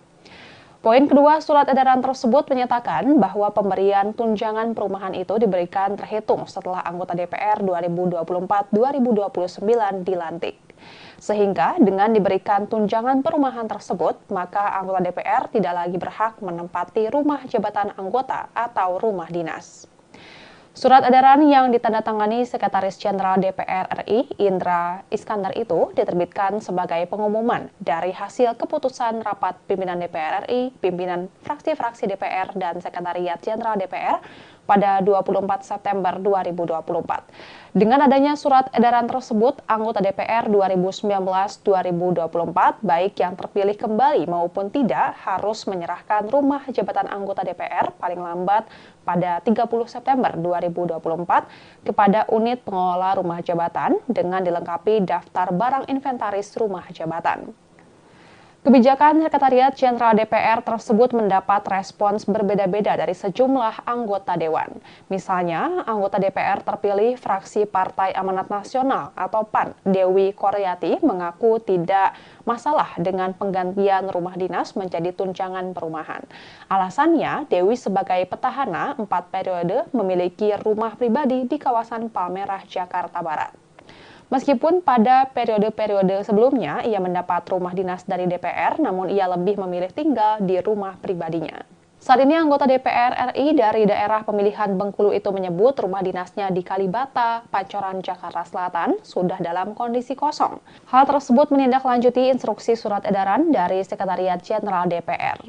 Poin kedua surat edaran tersebut menyatakan bahwa pemberian tunjangan perumahan itu diberikan terhitung setelah anggota DPR 2024-2029 dilantik. Sehingga dengan diberikan tunjangan perumahan tersebut, maka anggota DPR tidak lagi berhak menempati rumah jabatan anggota atau rumah dinas. Surat edaran yang ditandatangani Sekretaris Jenderal DPR RI Indra Iskandar itu diterbitkan sebagai pengumuman dari hasil keputusan rapat pimpinan DPR RI, pimpinan fraksi-fraksi DPR dan Sekretariat Jenderal DPR pada 24 September 2024. Dengan adanya surat edaran tersebut, anggota DPR 2019-2024 baik yang terpilih kembali maupun tidak harus menyerahkan rumah jabatan anggota DPR paling lambat pada 30 September 2024 kepada unit pengelola rumah jabatan dengan dilengkapi daftar barang inventaris rumah jabatan. Kebijakan Sekretariat Jenderal DPR tersebut mendapat respons berbeda-beda dari sejumlah anggota dewan. Misalnya, anggota DPR terpilih fraksi Partai Amanat Nasional atau PAN, Dewi Koryati, mengaku tidak masalah dengan penggantian rumah dinas menjadi tunjangan perumahan. Alasannya, Dewi sebagai petahana 4 periode memiliki rumah pribadi di kawasan Palmerah, Jakarta Barat. Meskipun pada periode-periode sebelumnya ia mendapat rumah dinas dari DPR, namun ia lebih memilih tinggal di rumah pribadinya. Saat ini anggota DPR RI dari daerah pemilihan Bengkulu itu menyebut rumah dinasnya di Kalibata, Pancoran, Jakarta Selatan sudah dalam kondisi kosong. Hal tersebut menindaklanjuti instruksi surat edaran dari Sekretariat Jenderal DPR.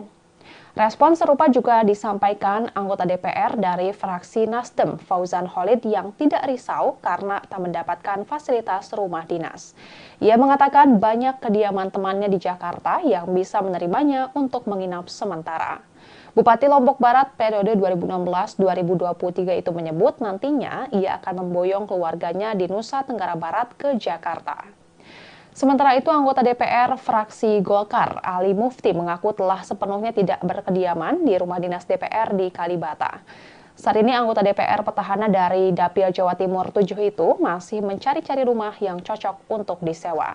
Respon serupa juga disampaikan anggota DPR dari fraksi Nasdem, Fauzan Khalid, yang tidak risau karena tak mendapatkan fasilitas rumah dinas. Ia mengatakan banyak kediaman temannya di Jakarta yang bisa menerimanya untuk menginap sementara. Bupati Lombok Barat periode 2016-2023 itu menyebut nantinya ia akan memboyong keluarganya di Nusa Tenggara Barat ke Jakarta. Sementara itu, anggota DPR fraksi Golkar, Ali Mufti, mengaku telah sepenuhnya tidak berkediaman di rumah dinas DPR di Kalibata. Saat ini anggota DPR petahana dari Dapil Jawa Timur 7 itu masih mencari-cari rumah yang cocok untuk disewa.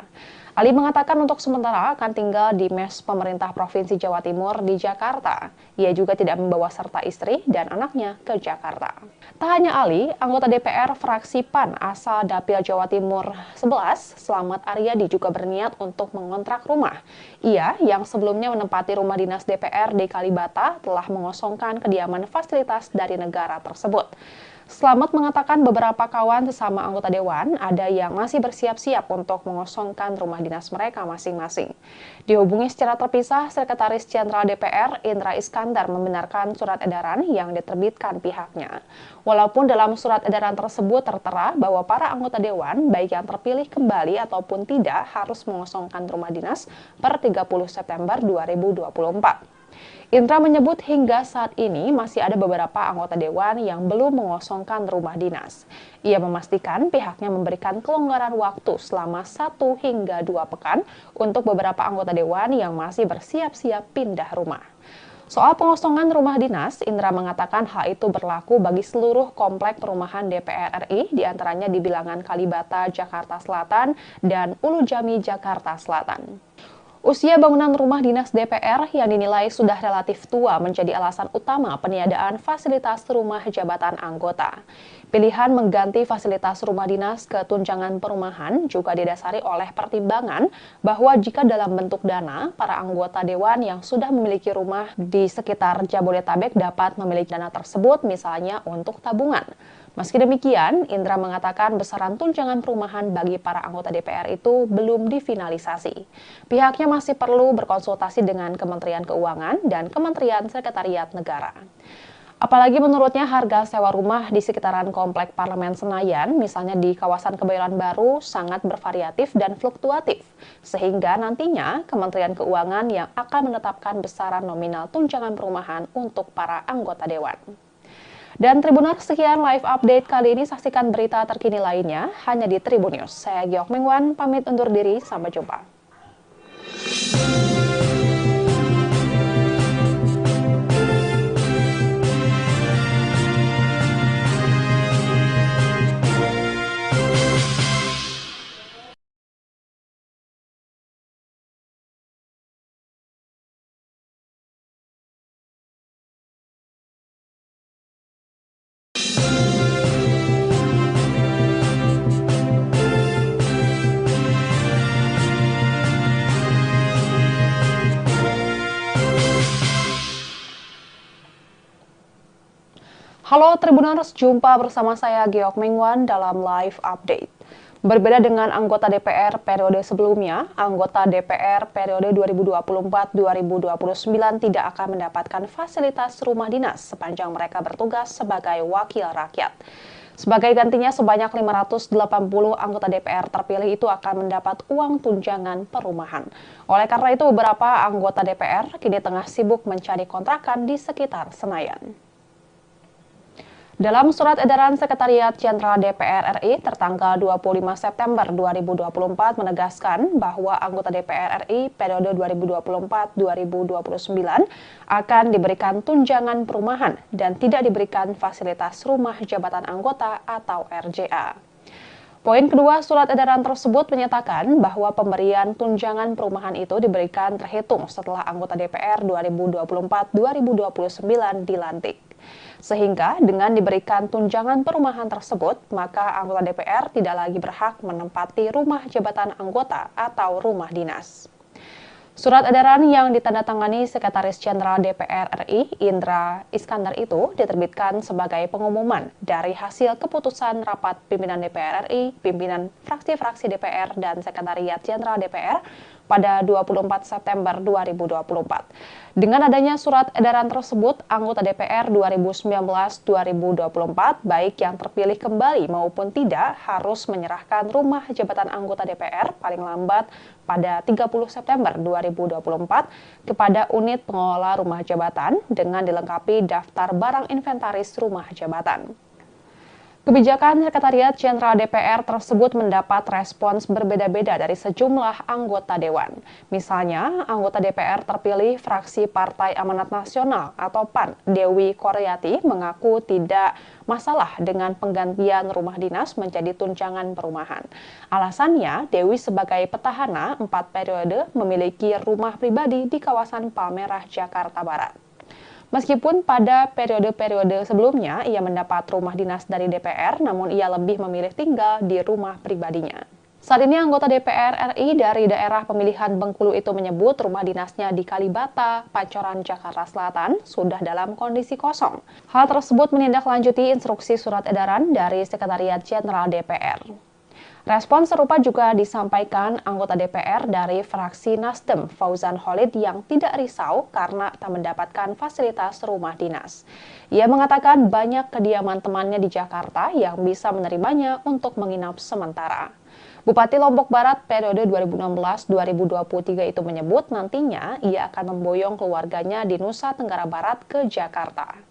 Ali mengatakan untuk sementara akan tinggal di mes pemerintah Provinsi Jawa Timur di Jakarta. Ia juga tidak membawa serta istri dan anaknya ke Jakarta. Tak hanya Ali, anggota DPR fraksi PAN asal Dapil Jawa Timur 11, Slamet Aryadi, juga berniat untuk mengontrak rumah. Ia, yang sebelumnya menempati rumah dinas DPR di Kalibata, telah mengosongkan kediaman fasilitas dari negara tersebut. Slamet mengatakan beberapa kawan sesama anggota dewan ada yang masih bersiap-siap untuk mengosongkan rumah dinas mereka masing-masing. Dihubungi secara terpisah, Sekretaris Jenderal DPR Indra Iskandar membenarkan surat edaran yang diterbitkan pihaknya. Walaupun dalam surat edaran tersebut tertera bahwa para anggota dewan, baik yang terpilih kembali ataupun tidak, harus mengosongkan rumah dinas per 30 September 2024. Indra menyebut hingga saat ini masih ada beberapa anggota dewan yang belum mengosongkan rumah dinas. Ia memastikan pihaknya memberikan kelonggaran waktu selama 1 hingga 2 pekan untuk beberapa anggota dewan yang masih bersiap-siap pindah rumah. Soal pengosongan rumah dinas, Indra mengatakan hal itu berlaku bagi seluruh komplek perumahan DPR RI, diantaranya di Bilangan Kalibata, Jakarta Selatan, dan Ulu Jami, Jakarta Selatan. Usia bangunan rumah dinas DPR yang dinilai sudah relatif tua menjadi alasan utama peniadaan fasilitas rumah jabatan anggota. Pilihan mengganti fasilitas rumah dinas ke tunjangan perumahan juga didasari oleh pertimbangan bahwa jika dalam bentuk dana, para anggota dewan yang sudah memiliki rumah di sekitar Jabodetabek dapat memiliki dana tersebut misalnya untuk tabungan. Meski demikian, Indra mengatakan besaran tunjangan perumahan bagi para anggota DPR itu belum difinalisasi. Pihaknya masih perlu berkonsultasi dengan Kementerian Keuangan dan Kementerian Sekretariat Negara. Apalagi menurutnya harga sewa rumah di sekitaran Komplek Parlemen Senayan, misalnya di kawasan Kebayoran Baru, sangat bervariatif dan fluktuatif. Sehingga nantinya Kementerian Keuangan yang akan menetapkan besaran nominal tunjangan perumahan untuk para anggota dewan. Dan Tribuners, sekian live update kali ini. Saksikan berita terkini lainnya hanya di Tribun News. Saya Giok Mengwan, pamit undur diri. Sampai jumpa. Halo Tribuners, jumpa bersama saya Giok Mengwan dalam live update. Berbeda dengan anggota DPR periode sebelumnya, anggota DPR periode 2024-2029 tidak akan mendapatkan fasilitas rumah dinas sepanjang mereka bertugas sebagai wakil rakyat. Sebagai gantinya, sebanyak 580 anggota DPR terpilih itu akan mendapat uang tunjangan perumahan. Oleh karena itu, beberapa anggota DPR kini tengah sibuk mencari kontrakan di sekitar Senayan. Dalam surat edaran Sekretariat Jenderal DPR RI tertanggal 25 September 2024 menegaskan bahwa anggota DPR RI periode 2024-2029 akan diberikan tunjangan perumahan dan tidak diberikan fasilitas rumah jabatan anggota atau RJA. Poin kedua surat edaran tersebut menyatakan bahwa pemberian tunjangan perumahan itu diberikan terhitung setelah anggota DPR 2024-2029 dilantik. Sehingga dengan diberikan tunjangan perumahan tersebut, maka anggota DPR tidak lagi berhak menempati rumah jabatan anggota atau rumah dinas. Surat edaran yang ditandatangani Sekretaris Jenderal DPR RI, Indra Iskandar itu diterbitkan sebagai pengumuman dari hasil keputusan rapat pimpinan DPR RI, pimpinan fraksi-fraksi DPR, dan Sekretariat Jenderal DPR pada 24 September 2024. Dengan adanya surat edaran tersebut, anggota DPR 2019-2024, baik yang terpilih kembali maupun tidak, harus menyerahkan rumah jabatan anggota DPR paling lambat pada 30 September 2024 kepada unit pengelola rumah jabatan dengan dilengkapi daftar barang inventaris rumah jabatan. Kebijakan Sekretariat Jenderal DPR tersebut mendapat respons berbeda-beda dari sejumlah anggota Dewan. Misalnya, anggota DPR terpilih fraksi Partai Amanat Nasional atau PAN, Dewi Koryati, mengaku tidak masalah dengan penggantian rumah dinas menjadi tunjangan perumahan. Alasannya, Dewi sebagai petahana 4 periode memiliki rumah pribadi di kawasan Palmerah, Jakarta Barat. Meskipun pada periode-periode sebelumnya ia mendapat rumah dinas dari DPR, namun ia lebih memilih tinggal di rumah pribadinya. Saat ini anggota DPR RI dari daerah pemilihan Bengkulu itu menyebut rumah dinasnya di Kalibata, Pancoran, Jakarta Selatan sudah dalam kondisi kosong. Hal tersebut menindaklanjuti instruksi surat edaran dari Sekretariat Jenderal DPR. Respon serupa juga disampaikan anggota DPR dari fraksi Nasdem, Fauzan Khalid, yang tidak risau karena tak mendapatkan fasilitas rumah dinas. Ia mengatakan banyak kediaman temannya di Jakarta yang bisa menerimanya untuk menginap sementara. Bupati Lombok Barat periode 2016-2023 itu menyebut nantinya ia akan memboyong keluarganya di Nusa Tenggara Barat ke Jakarta.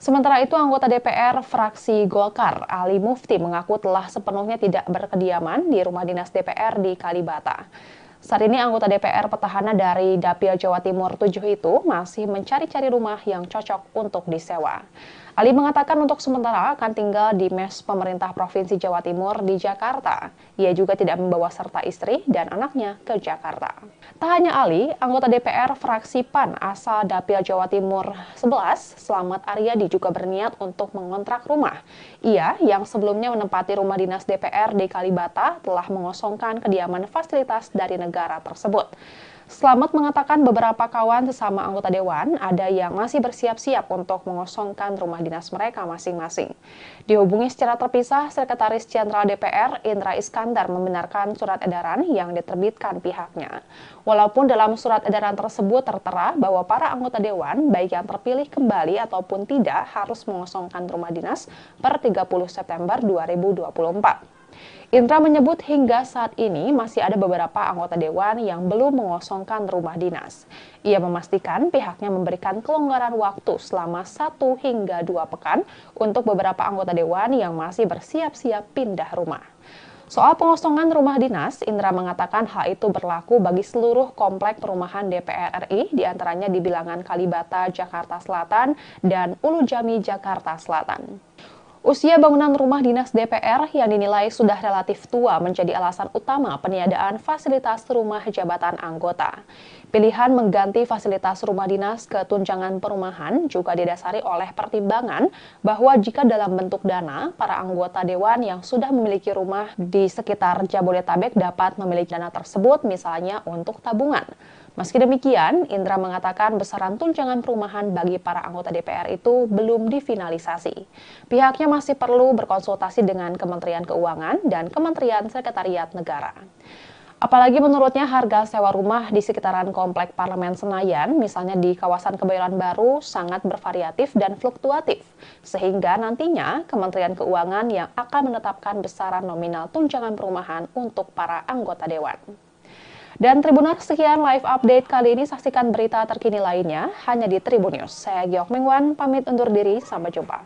Sementara itu, anggota DPR fraksi Golkar, Ali Mufti, mengaku telah sepenuhnya tidak berkediaman di rumah dinas DPR di Kalibata. Saat ini anggota DPR petahana dari Dapil Jawa Timur 7 itu masih mencari-cari rumah yang cocok untuk disewa. Ali mengatakan untuk sementara akan tinggal di mes pemerintah Provinsi Jawa Timur di Jakarta. Ia juga tidak membawa serta istri dan anaknya ke Jakarta. Tak hanya Ali, anggota DPR fraksi PAN asal Dapil Jawa Timur 11, Slamet Aryadi, juga berniat untuk mengontrak rumah. Ia yang sebelumnya menempati rumah dinas DPR di Kalibata telah mengosongkan kediaman fasilitas dari negara tersebut. Slamet mengatakan beberapa kawan sesama anggota Dewan ada yang masih bersiap-siap untuk mengosongkan rumah dinas mereka masing-masing. Dihubungi secara terpisah, Sekretaris Jenderal DPR Indra Iskandar membenarkan surat edaran yang diterbitkan pihaknya. Walaupun dalam surat edaran tersebut tertera bahwa para anggota Dewan, baik yang terpilih kembali ataupun tidak, harus mengosongkan rumah dinas per 30 September 2024. Indra menyebut hingga saat ini masih ada beberapa anggota Dewan yang belum mengosongkan rumah dinas. Ia memastikan pihaknya memberikan kelonggaran waktu selama 1 hingga 2 pekan untuk beberapa anggota Dewan yang masih bersiap-siap pindah rumah. Soal pengosongan rumah dinas, Indra mengatakan hal itu berlaku bagi seluruh komplek perumahan DPR RI, diantaranya di Bilangan Kalibata, Jakarta Selatan, dan Ulu Jami, Jakarta Selatan. Usia bangunan rumah dinas DPR yang dinilai sudah relatif tua menjadi alasan utama peniadaan fasilitas rumah jabatan anggota. Pilihan mengganti fasilitas rumah dinas ke tunjangan perumahan juga didasari oleh pertimbangan bahwa jika dalam bentuk dana, para anggota Dewan yang sudah memiliki rumah di sekitar Jabodetabek dapat memiliki dana tersebut misalnya untuk tabungan. Meski demikian, Indra mengatakan besaran tunjangan perumahan bagi para anggota DPR itu belum difinalisasi. Pihaknya masih perlu berkonsultasi dengan Kementerian Keuangan dan Kementerian Sekretariat Negara. Apalagi menurutnya harga sewa rumah di sekitaran Komplek Parlemen Senayan, misalnya di kawasan Kebayoran Baru, sangat bervariatif dan fluktuatif. Sehingga nantinya Kementerian Keuangan yang akan menetapkan besaran nominal tunjangan perumahan untuk para anggota Dewan. Dan Tribuners, sekian live update kali ini. Saksikan berita terkini lainnya hanya di Tribun News. Saya Giok Mingwan, pamit undur diri. Sampai jumpa.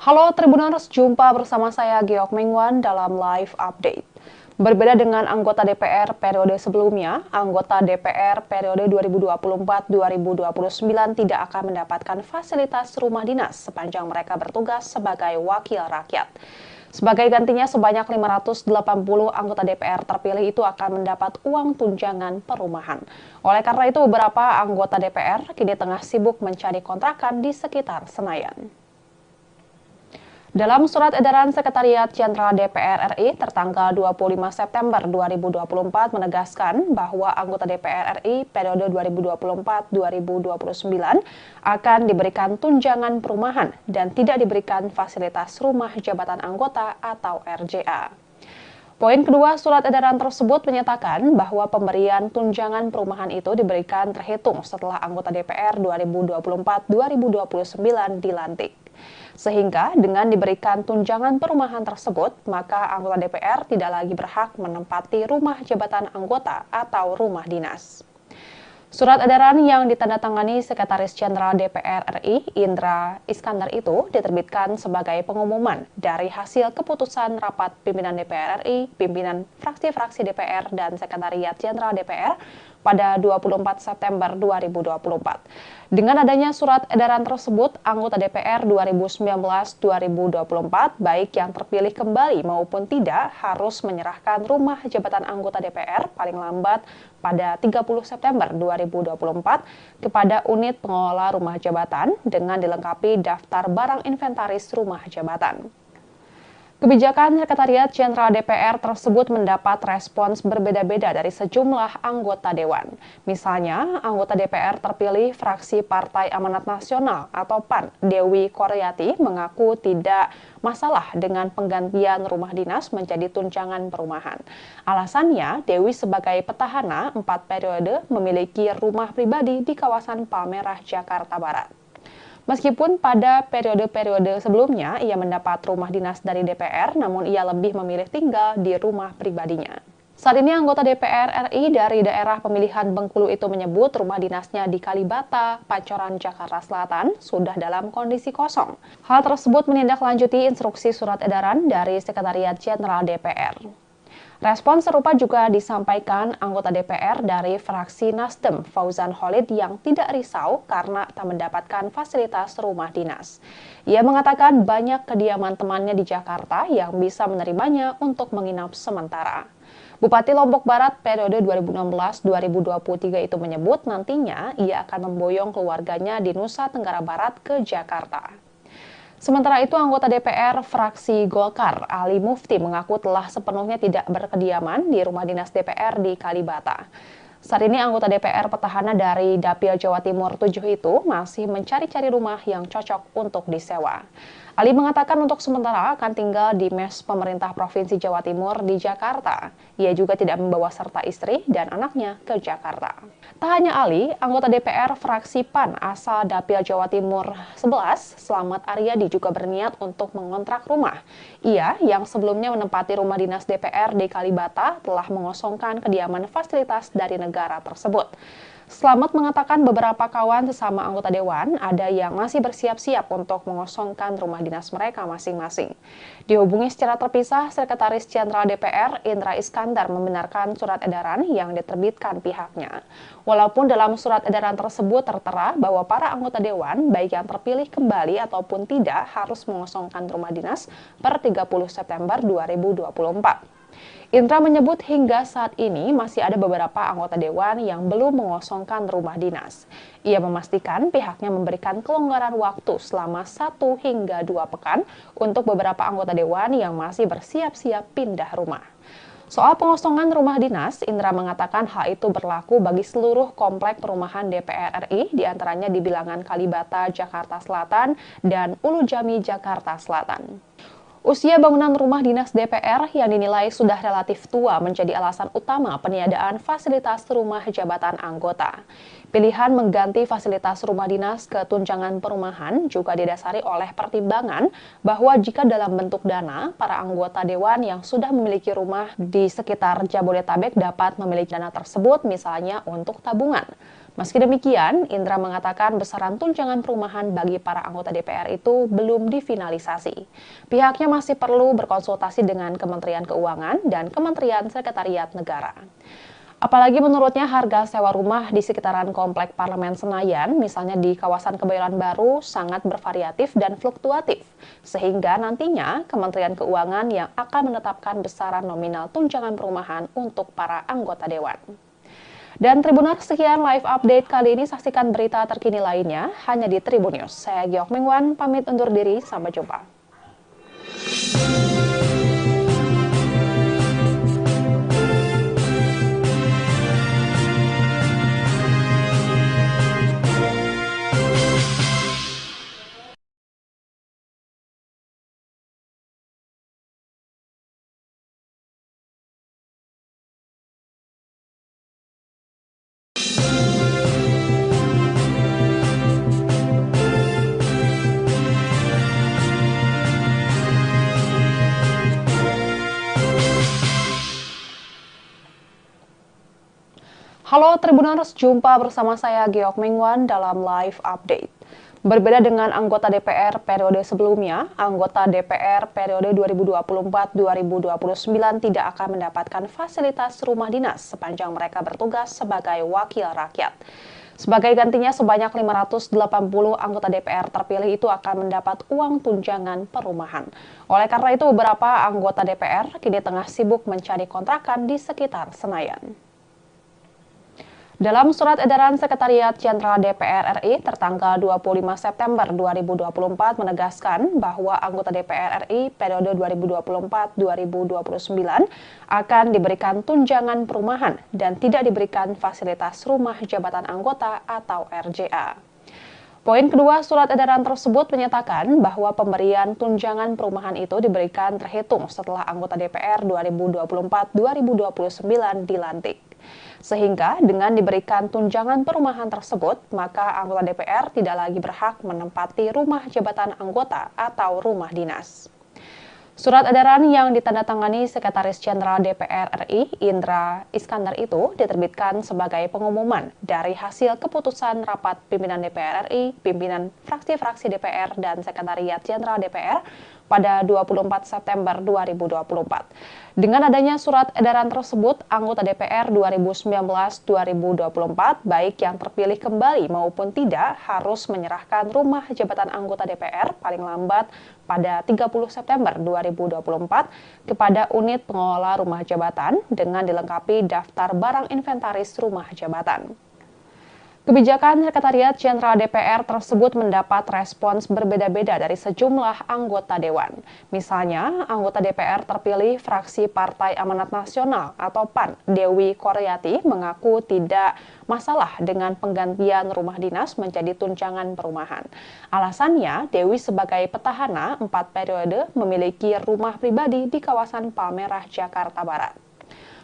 Halo Tribuners, jumpa bersama saya Geok Mengwan dalam live update. Berbeda dengan anggota DPR periode sebelumnya, anggota DPR periode 2024-2029 tidak akan mendapatkan fasilitas rumah dinas sepanjang mereka bertugas sebagai wakil rakyat. Sebagai gantinya, sebanyak 580 anggota DPR terpilih itu akan mendapat uang tunjangan perumahan. Oleh karena itu, beberapa anggota DPR kini tengah sibuk mencari kontrakan di sekitar Senayan. Dalam surat edaran Sekretariat Jenderal DPR RI tertanggal 25 September 2024 menegaskan bahwa anggota DPR RI periode 2024-2029 akan diberikan tunjangan perumahan dan tidak diberikan fasilitas rumah jabatan anggota atau RJA. Poin kedua surat edaran tersebut menyatakan bahwa pemberian tunjangan perumahan itu diberikan terhitung setelah anggota DPR 2024-2029 dilantik. Sehingga dengan diberikan tunjangan perumahan tersebut, maka anggota DPR tidak lagi berhak menempati rumah jabatan anggota atau rumah dinas. Surat edaran yang ditandatangani Sekretaris Jenderal DPR RI, Indra Iskandar itu diterbitkan sebagai pengumuman dari hasil keputusan rapat pimpinan DPR RI, pimpinan fraksi-fraksi DPR, dan Sekretariat Jenderal DPR pada 24 September 2024. Dengan adanya surat edaran tersebut, anggota DPR 2019-2024, baik yang terpilih kembali maupun tidak, harus menyerahkan rumah jabatan anggota DPR paling lambat pada 30 September 2024 kepada unit pengelola rumah jabatan dengan dilengkapi daftar barang inventaris rumah jabatan. Kebijakan Sekretariat Jenderal DPR tersebut mendapat respons berbeda-beda dari sejumlah anggota Dewan. Misalnya, anggota DPR terpilih fraksi Partai Amanat Nasional atau PAN, Dewi Koryati, mengaku tidak masalah dengan penggantian rumah dinas menjadi tunjangan perumahan. Alasannya, Dewi sebagai petahana 4 periode memiliki rumah pribadi di kawasan Palmerah, Jakarta Barat. Meskipun pada periode-periode sebelumnya ia mendapat rumah dinas dari DPR, namun ia lebih memilih tinggal di rumah pribadinya. Saat ini anggota DPR RI dari daerah pemilihan Bengkulu itu menyebut rumah dinasnya di Kalibata, Pancoran, Jakarta Selatan sudah dalam kondisi kosong. Hal tersebut menindaklanjuti instruksi surat edaran dari Sekretariat Jenderal DPR. Respon serupa juga disampaikan anggota DPR dari fraksi Nasdem, Fauzan Khalid, yang tidak risau karena tak mendapatkan fasilitas rumah dinas. Ia mengatakan banyak kediaman temannya di Jakarta yang bisa menerimanya untuk menginap sementara. Bupati Lombok Barat periode 2016-2023 itu menyebut nantinya ia akan memboyong keluarganya di Nusa Tenggara Barat ke Jakarta. Sementara itu, anggota DPR fraksi Golkar, Ali Mufti, mengaku telah sepenuhnya tidak berkediaman di rumah dinas DPR di Kalibata. Saat ini anggota DPR petahana dari Dapil Jawa Timur 7 itu masih mencari-cari rumah yang cocok untuk disewa. Ali mengatakan untuk sementara akan tinggal di mes pemerintah Provinsi Jawa Timur di Jakarta. Ia juga tidak membawa serta istri dan anaknya ke Jakarta. Tak hanya Ali, anggota DPR fraksi PAN asal Dapil Jawa Timur 11, Slamet Aryadi, juga berniat untuk mengontrak rumah. Ia, yang sebelumnya menempati rumah dinas DPR di Kalibata, telah mengosongkan kediaman fasilitas dari negara tersebut. Slamet mengatakan beberapa kawan sesama anggota Dewan ada yang masih bersiap-siap untuk mengosongkan rumah dinas mereka masing-masing. Dihubungi secara terpisah, Sekretaris Jenderal DPR Indra Iskandar membenarkan surat edaran yang diterbitkan pihaknya. Walaupun dalam surat edaran tersebut tertera bahwa para anggota Dewan, baik yang terpilih kembali ataupun tidak, harus mengosongkan rumah dinas per 30 September 2024. Indra menyebut hingga saat ini masih ada beberapa anggota Dewan yang belum mengosongkan rumah dinas. Ia memastikan pihaknya memberikan kelonggaran waktu selama 1 hingga 2 pekan untuk beberapa anggota Dewan yang masih bersiap-siap pindah rumah. Soal pengosongan rumah dinas, Indra mengatakan hal itu berlaku bagi seluruh komplek perumahan DPR RI, diantaranya di Bilangan Kalibata, Jakarta Selatan, dan Ulu Jami, Jakarta Selatan. Usia bangunan rumah dinas DPR yang dinilai sudah relatif tua menjadi alasan utama peniadaan fasilitas rumah jabatan anggota. Pilihan mengganti fasilitas rumah dinas ke tunjangan perumahan juga didasari oleh pertimbangan bahwa jika dalam bentuk dana, para anggota Dewan yang sudah memiliki rumah di sekitar Jabodetabek dapat memiliki dana tersebut misalnya untuk tabungan. Meski demikian, Indra mengatakan besaran tunjangan perumahan bagi para anggota DPR itu belum difinalisasi. Pihaknya masih perlu berkonsultasi dengan Kementerian Keuangan dan Kementerian Sekretariat Negara. Apalagi menurutnya harga sewa rumah di sekitaran Komplek Parlemen Senayan, misalnya di kawasan Kebayoran Baru, sangat bervariatif dan fluktuatif. Sehingga nantinya Kementerian Keuangan yang akan menetapkan besaran nominal tunjangan perumahan untuk para anggota Dewan. Dan Tribuners, sekian live update kali ini. Saksikan berita terkini lainnya hanya di Tribun News. Saya Giok Mengwan, pamit undur diri. Sampai jumpa. Halo Tribuners, jumpa bersama saya Giok Mengwan dalam live update. Berbeda dengan anggota DPR periode sebelumnya, anggota DPR periode 2024-2029 tidak akan mendapatkan fasilitas rumah dinas sepanjang mereka bertugas sebagai wakil rakyat. Sebagai gantinya, sebanyak 580 anggota DPR terpilih itu akan mendapat uang tunjangan perumahan. Oleh karena itu, beberapa anggota DPR kini tengah sibuk mencari kontrakan di sekitar Senayan. Dalam surat edaran Sekretariat Jenderal DPR RI tertanggal 25 September 2024 menegaskan bahwa anggota DPR RI periode 2024-2029 akan diberikan tunjangan perumahan dan tidak diberikan fasilitas rumah jabatan anggota atau RJA. Poin kedua surat edaran tersebut menyatakan bahwa pemberian tunjangan perumahan itu diberikan terhitung setelah anggota DPR 2024-2029 dilantik. Sehingga dengan diberikan tunjangan perumahan tersebut, maka anggota DPR tidak lagi berhak menempati rumah jabatan anggota atau rumah dinas. Surat edaran yang ditandatangani Sekretaris Jenderal DPR RI, Indra Iskandar itu diterbitkan sebagai pengumuman dari hasil keputusan rapat pimpinan DPR RI, pimpinan fraksi-fraksi DPR, dan Sekretariat Jenderal DPR pada 24 September 2024. Dengan adanya surat edaran tersebut, anggota DPR 2019-2024, baik yang terpilih kembali maupun tidak, harus menyerahkan rumah jabatan anggota DPR paling lambat pada 30 September 2024 kepada unit pengelola rumah jabatan dengan dilengkapi daftar barang inventaris rumah jabatan. Kebijakan Sekretariat Jenderal DPR tersebut mendapat respons berbeda-beda dari sejumlah anggota Dewan. Misalnya, anggota DPR terpilih fraksi Partai Amanat Nasional atau PAN, Dewi Koryati, mengaku tidak masalah dengan penggantian rumah dinas menjadi tunjangan perumahan. Alasannya, Dewi sebagai petahana 4 periode memiliki rumah pribadi di kawasan Palmerah, Jakarta Barat.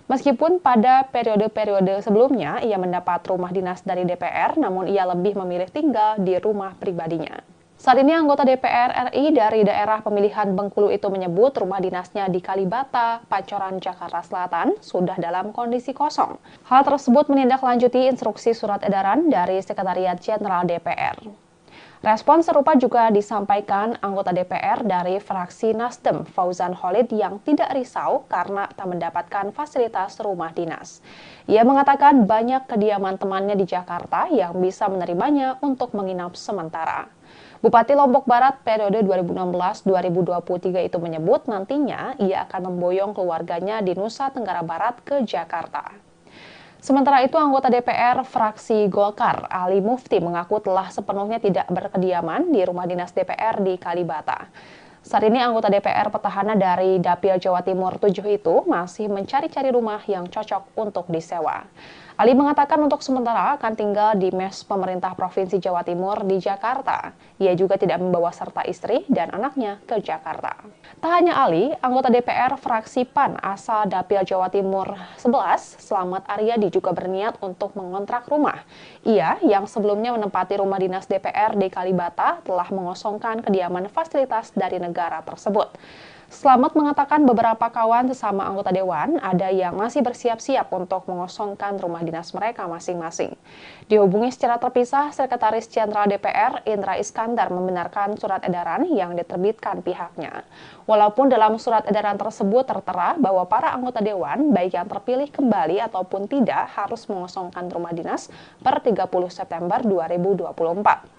Meskipun pada periode-periode sebelumnya ia mendapat rumah dinas dari DPR, namun ia lebih memilih tinggal di rumah pribadinya. Saat ini anggota DPR RI dari daerah pemilihan Bengkulu itu menyebut rumah dinasnya di Kalibata, Pancoran, Jakarta Selatan sudah dalam kondisi kosong. Hal tersebut menindaklanjuti instruksi surat edaran dari Sekretariat Jenderal DPR. Respon serupa juga disampaikan anggota DPR dari fraksi Nasdem, Fauzan Khalid, yang tidak risau karena tak mendapatkan fasilitas rumah dinas. Ia mengatakan banyak kediaman temannya di Jakarta yang bisa menerimanya untuk menginap sementara. Bupati Lombok Barat periode 2016-2023 itu menyebut nantinya ia akan memboyong keluarganya di Nusa Tenggara Barat ke Jakarta. Sementara itu, anggota DPR fraksi Golkar, Ali Mufti, mengaku telah sepenuhnya tidak berkediaman di rumah dinas DPR di Kalibata. Saat ini anggota DPR petahana dari Dapil Jawa Timur 7 itu masih mencari-cari rumah yang cocok untuk disewa. Ali mengatakan untuk sementara akan tinggal di mes pemerintah Provinsi Jawa Timur di Jakarta. Ia juga tidak membawa serta istri dan anaknya ke Jakarta. Tak hanya Ali, anggota DPR fraksi PAN asal Dapil Jawa Timur 11, Slamet Aryadi, juga berniat untuk mengontrak rumah. Ia yang sebelumnya menempati rumah dinas DPR di Kalibata telah mengosongkan kediaman fasilitas dari negara tersebut. Slamet mengatakan beberapa kawan sesama anggota dewan ada yang masih bersiap-siap untuk mengosongkan rumah dinas mereka masing-masing. Dihubungi secara terpisah, Sekretaris Jenderal DPR Indra Iskandar membenarkan surat edaran yang diterbitkan pihaknya. Walaupun dalam surat edaran tersebut tertera bahwa para anggota dewan, baik yang terpilih kembali ataupun tidak, harus mengosongkan rumah dinas per 30 September 2024.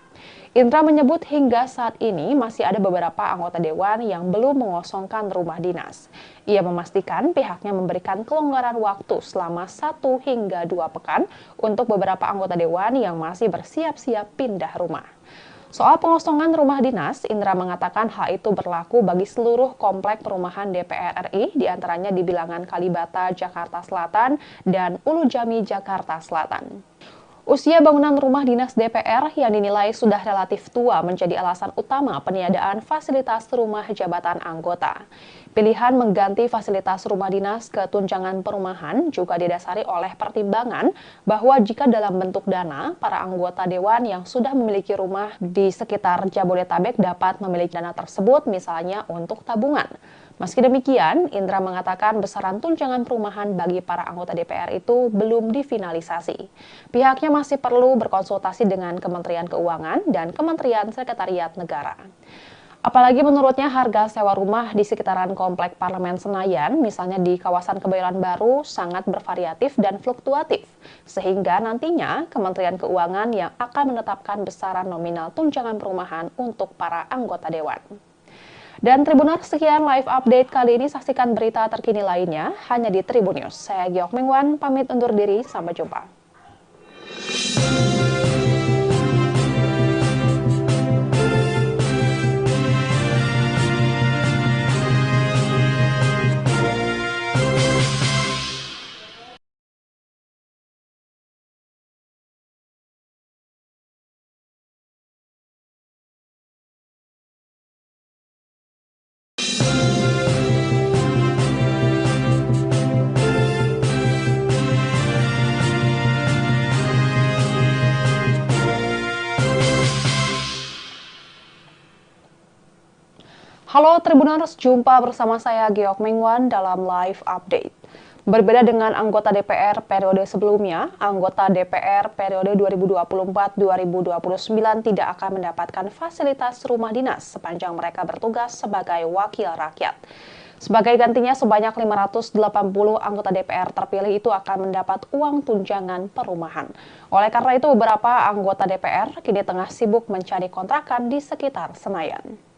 Indra menyebut hingga saat ini masih ada beberapa anggota dewan yang belum mengosongkan rumah dinas. Ia memastikan pihaknya memberikan kelonggaran waktu selama 1 hingga 2 pekan untuk beberapa anggota dewan yang masih bersiap-siap pindah rumah. Soal pengosongan rumah dinas, Indra mengatakan hal itu berlaku bagi seluruh komplek perumahan DPR RI, diantaranya di Bilangan Kalibata, Jakarta Selatan, dan Ulu Jami, Jakarta Selatan. Usia bangunan rumah dinas DPR yang dinilai sudah relatif tua menjadi alasan utama peniadaan fasilitas rumah jabatan anggota. Pilihan mengganti fasilitas rumah dinas ke tunjangan perumahan juga didasari oleh pertimbangan bahwa jika dalam bentuk dana, para anggota dewan yang sudah memiliki rumah di sekitar Jabodetabek dapat memiliki dana tersebut misalnya untuk tabungan. Meski demikian, Indra mengatakan besaran tunjangan perumahan bagi para anggota DPR itu belum difinalisasi. Pihaknya masih perlu berkonsultasi dengan Kementerian Keuangan dan Kementerian Sekretariat Negara. Apalagi menurutnya harga sewa rumah di sekitaran Komplek Parlemen Senayan, misalnya di kawasan Kebayoran Baru, sangat bervariatif dan fluktuatif. Sehingga nantinya Kementerian Keuangan yang akan menetapkan besaran nominal tunjangan perumahan untuk para anggota dewan. Dan Tribuners, sekian live update kali ini. Saksikan berita terkini lainnya hanya di Tribun News. Saya Giok Mingwan, pamit undur diri. Sampai jumpa. Halo Tribuners, jumpa bersama saya Giok Mingwan dalam live update. Berbeda dengan anggota DPR periode sebelumnya, anggota DPR periode 2024-2029 tidak akan mendapatkan fasilitas rumah dinas sepanjang mereka bertugas sebagai wakil rakyat. Sebagai gantinya, sebanyak 580 anggota DPR terpilih itu akan mendapat uang tunjangan perumahan. Oleh karena itu, beberapa anggota DPR kini tengah sibuk mencari kontrakan di sekitar Senayan.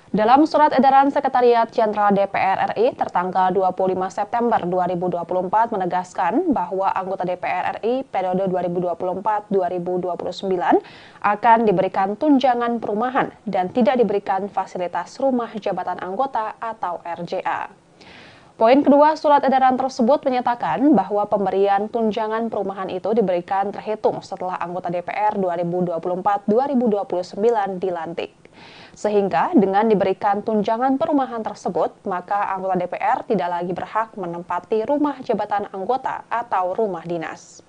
Dalam surat edaran Sekretariat Jenderal DPR RI tertanggal 25 September 2024 menegaskan bahwa anggota DPR RI periode 2024-2029 akan diberikan tunjangan perumahan dan tidak diberikan fasilitas rumah jabatan anggota atau RJA. Poin kedua surat edaran tersebut menyatakan bahwa pemberian tunjangan perumahan itu diberikan terhitung setelah anggota DPR 2024-2029 dilantik. Sehingga dengan diberikan tunjangan perumahan tersebut, maka anggota DPR tidak lagi berhak menempati rumah jabatan anggota atau rumah dinas.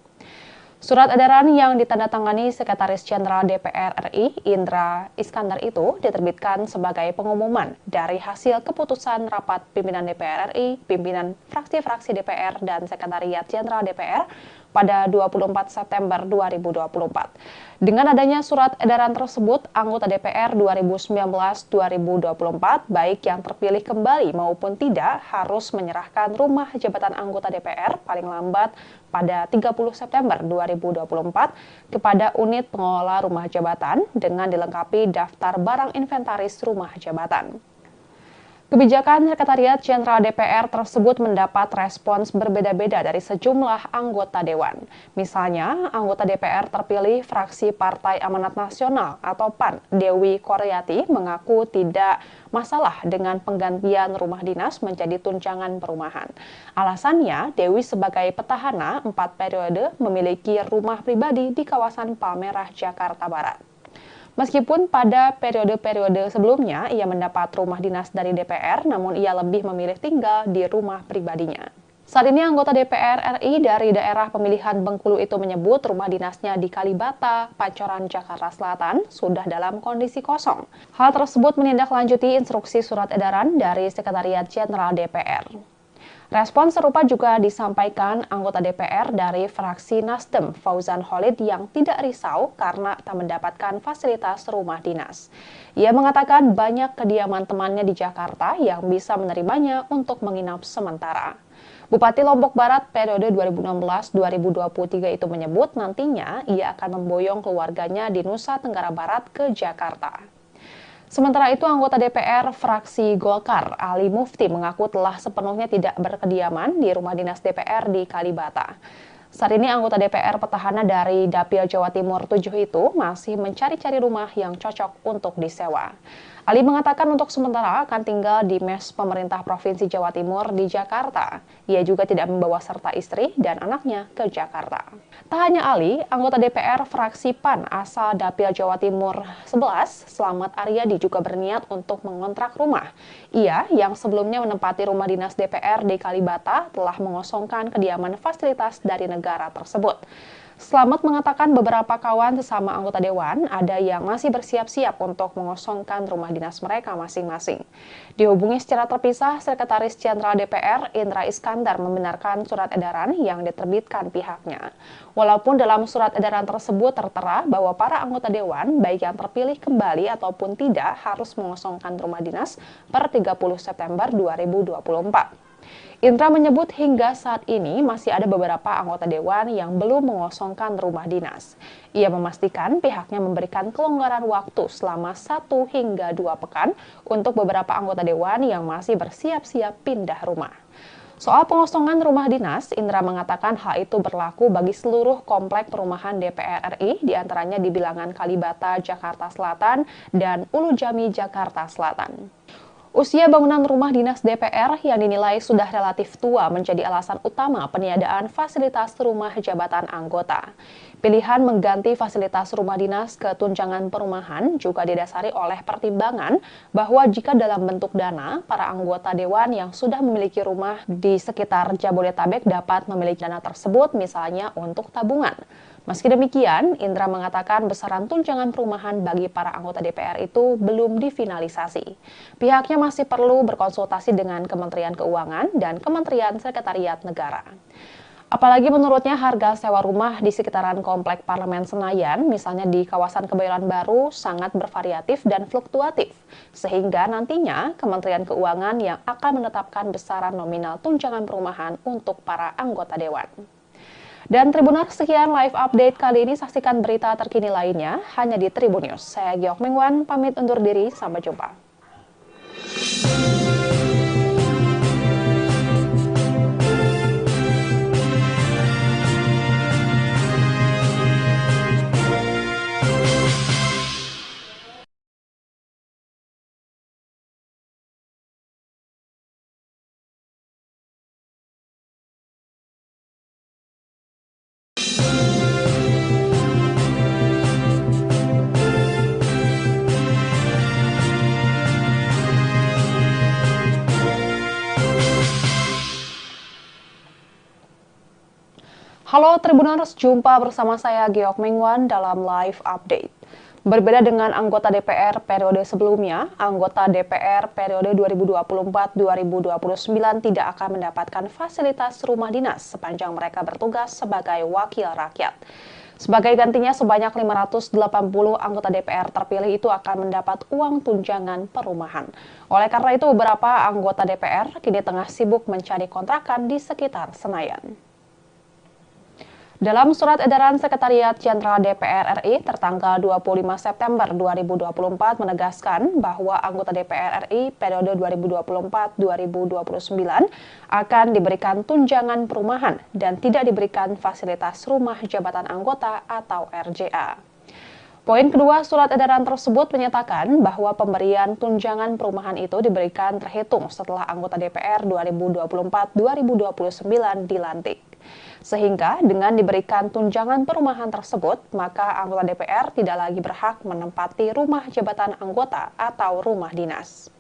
Surat edaran yang ditandatangani Sekretaris Jenderal DPR RI Indra Iskandar itu diterbitkan sebagai pengumuman dari hasil keputusan rapat pimpinan DPR RI, pimpinan fraksi-fraksi DPR dan Sekretariat Jenderal DPR pada 24 September 2024. Dengan adanya surat edaran tersebut, anggota DPR 2019-2024, baik yang terpilih kembali maupun tidak, harus menyerahkan rumah jabatan anggota DPR paling lambat pada 30 September 2024 kepada unit pengelola rumah jabatan dengan dilengkapi daftar barang inventaris rumah jabatan. Kebijakan Sekretariat Jenderal DPR tersebut mendapat respons berbeda-beda dari sejumlah anggota dewan. Misalnya, anggota DPR terpilih fraksi Partai Amanat Nasional atau PAN, Dewi Koryati, mengaku tidak masalah dengan penggantian rumah dinas menjadi tunjangan perumahan. Alasannya, Dewi sebagai petahana 4 periode memiliki rumah pribadi di kawasan Palmerah, Jakarta Barat. Meskipun pada periode-periode sebelumnya ia mendapat rumah dinas dari DPR, namun ia lebih memilih tinggal di rumah pribadinya. Saat ini anggota DPR RI dari daerah pemilihan Bengkulu itu menyebut rumah dinasnya di Kalibata, Pancoran, Jakarta Selatan sudah dalam kondisi kosong. Hal tersebut menindaklanjuti instruksi surat edaran dari Sekretariat Jenderal DPR. Respon serupa juga disampaikan anggota DPR dari fraksi Nasdem, Fauzan Khalid, yang tidak risau karena tak mendapatkan fasilitas rumah dinas. Ia mengatakan banyak kediaman temannya di Jakarta yang bisa menerimanya untuk menginap sementara. Bupati Lombok Barat periode 2016-2023 itu menyebut nantinya ia akan memboyong keluarganya di Nusa Tenggara Barat ke Jakarta. Sementara itu, anggota DPR fraksi Golkar, Ali Mufti, mengaku telah sepenuhnya tidak berkediaman di rumah dinas DPR di Kalibata. Saat ini anggota DPR petahana dari Dapil Jawa Timur 7 itu masih mencari-cari rumah yang cocok untuk disewa. Ali mengatakan untuk sementara akan tinggal di mes pemerintah Provinsi Jawa Timur di Jakarta. Ia juga tidak membawa serta istri dan anaknya ke Jakarta. Tak hanya Ali, anggota DPR fraksi PAN asal Dapil Jawa Timur 11, Slamet Aryadi, juga berniat untuk mengontrak rumah. Ia, yang sebelumnya menempati rumah dinas DPR di Kalibata, telah mengosongkan kediaman fasilitas dari negara tersebut. Slamet mengatakan beberapa kawan sesama anggota dewan ada yang masih bersiap-siap untuk mengosongkan rumah dinas mereka masing-masing. Dihubungi secara terpisah, Sekretaris Jenderal DPR Indra Iskandar membenarkan surat edaran yang diterbitkan pihaknya. Walaupun dalam surat edaran tersebut tertera bahwa para anggota dewan, baik yang terpilih kembali ataupun tidak, harus mengosongkan rumah dinas per 30 September 2024. Indra menyebut hingga saat ini masih ada beberapa anggota dewan yang belum mengosongkan rumah dinas. Ia memastikan pihaknya memberikan kelonggaran waktu selama 1 hingga 2 pekan untuk beberapa anggota dewan yang masih bersiap-siap pindah rumah. Soal pengosongan rumah dinas, Indra mengatakan hal itu berlaku bagi seluruh komplek perumahan DPR RI, diantaranya di Bilangan Kalibata, Jakarta Selatan, dan Ulu Jami, Jakarta Selatan. Usia bangunan rumah dinas DPR yang dinilai sudah relatif tua menjadi alasan utama peniadaan fasilitas rumah jabatan anggota. Pilihan mengganti fasilitas rumah dinas ke tunjangan perumahan juga didasari oleh pertimbangan bahwa jika dalam bentuk dana, para anggota dewan yang sudah memiliki rumah di sekitar Jabodetabek dapat memiliki dana tersebut misalnya untuk tabungan. Meski demikian, Indra mengatakan besaran tunjangan perumahan bagi para anggota DPR itu belum difinalisasi. Pihaknya masih perlu berkonsultasi dengan Kementerian Keuangan dan Kementerian Sekretariat Negara. Apalagi menurutnya harga sewa rumah di sekitaran Komplek Parlemen Senayan, misalnya di kawasan Kebayoran Baru, sangat bervariatif dan fluktuatif. Sehingga nantinya Kementerian Keuangan yang akan menetapkan besaran nominal tunjangan perumahan untuk para anggota dewan. Dan Tribuners, sekian live update kali ini. Saksikan berita terkini lainnya hanya di Tribun News. Saya Giok Mengwan, pamit undur diri. Sampai jumpa. Halo Tribuners, jumpa bersama saya Giok Mengwan dalam live update. Berbeda dengan anggota DPR periode sebelumnya, anggota DPR periode 2024-2029 tidak akan mendapatkan fasilitas rumah dinas sepanjang mereka bertugas sebagai wakil rakyat. Sebagai gantinya, sebanyak 580 anggota DPR terpilih itu akan mendapat uang tunjangan perumahan. Oleh karena itu, beberapa anggota DPR kini tengah sibuk mencari kontrakan di sekitar Senayan. Dalam surat edaran Sekretariat Jenderal DPR RI tertanggal 25 September 2024 menegaskan bahwa anggota DPR RI periode 2024-2029 akan diberikan tunjangan perumahan dan tidak diberikan fasilitas rumah jabatan anggota atau RJA. Poin kedua surat edaran tersebut menyatakan bahwa pemberian tunjangan perumahan itu diberikan terhitung setelah anggota DPR 2024-2029 dilantik. Sehingga dengan diberikan tunjangan perumahan tersebut, maka anggota DPR tidak lagi berhak menempati rumah jabatan anggota atau rumah dinas.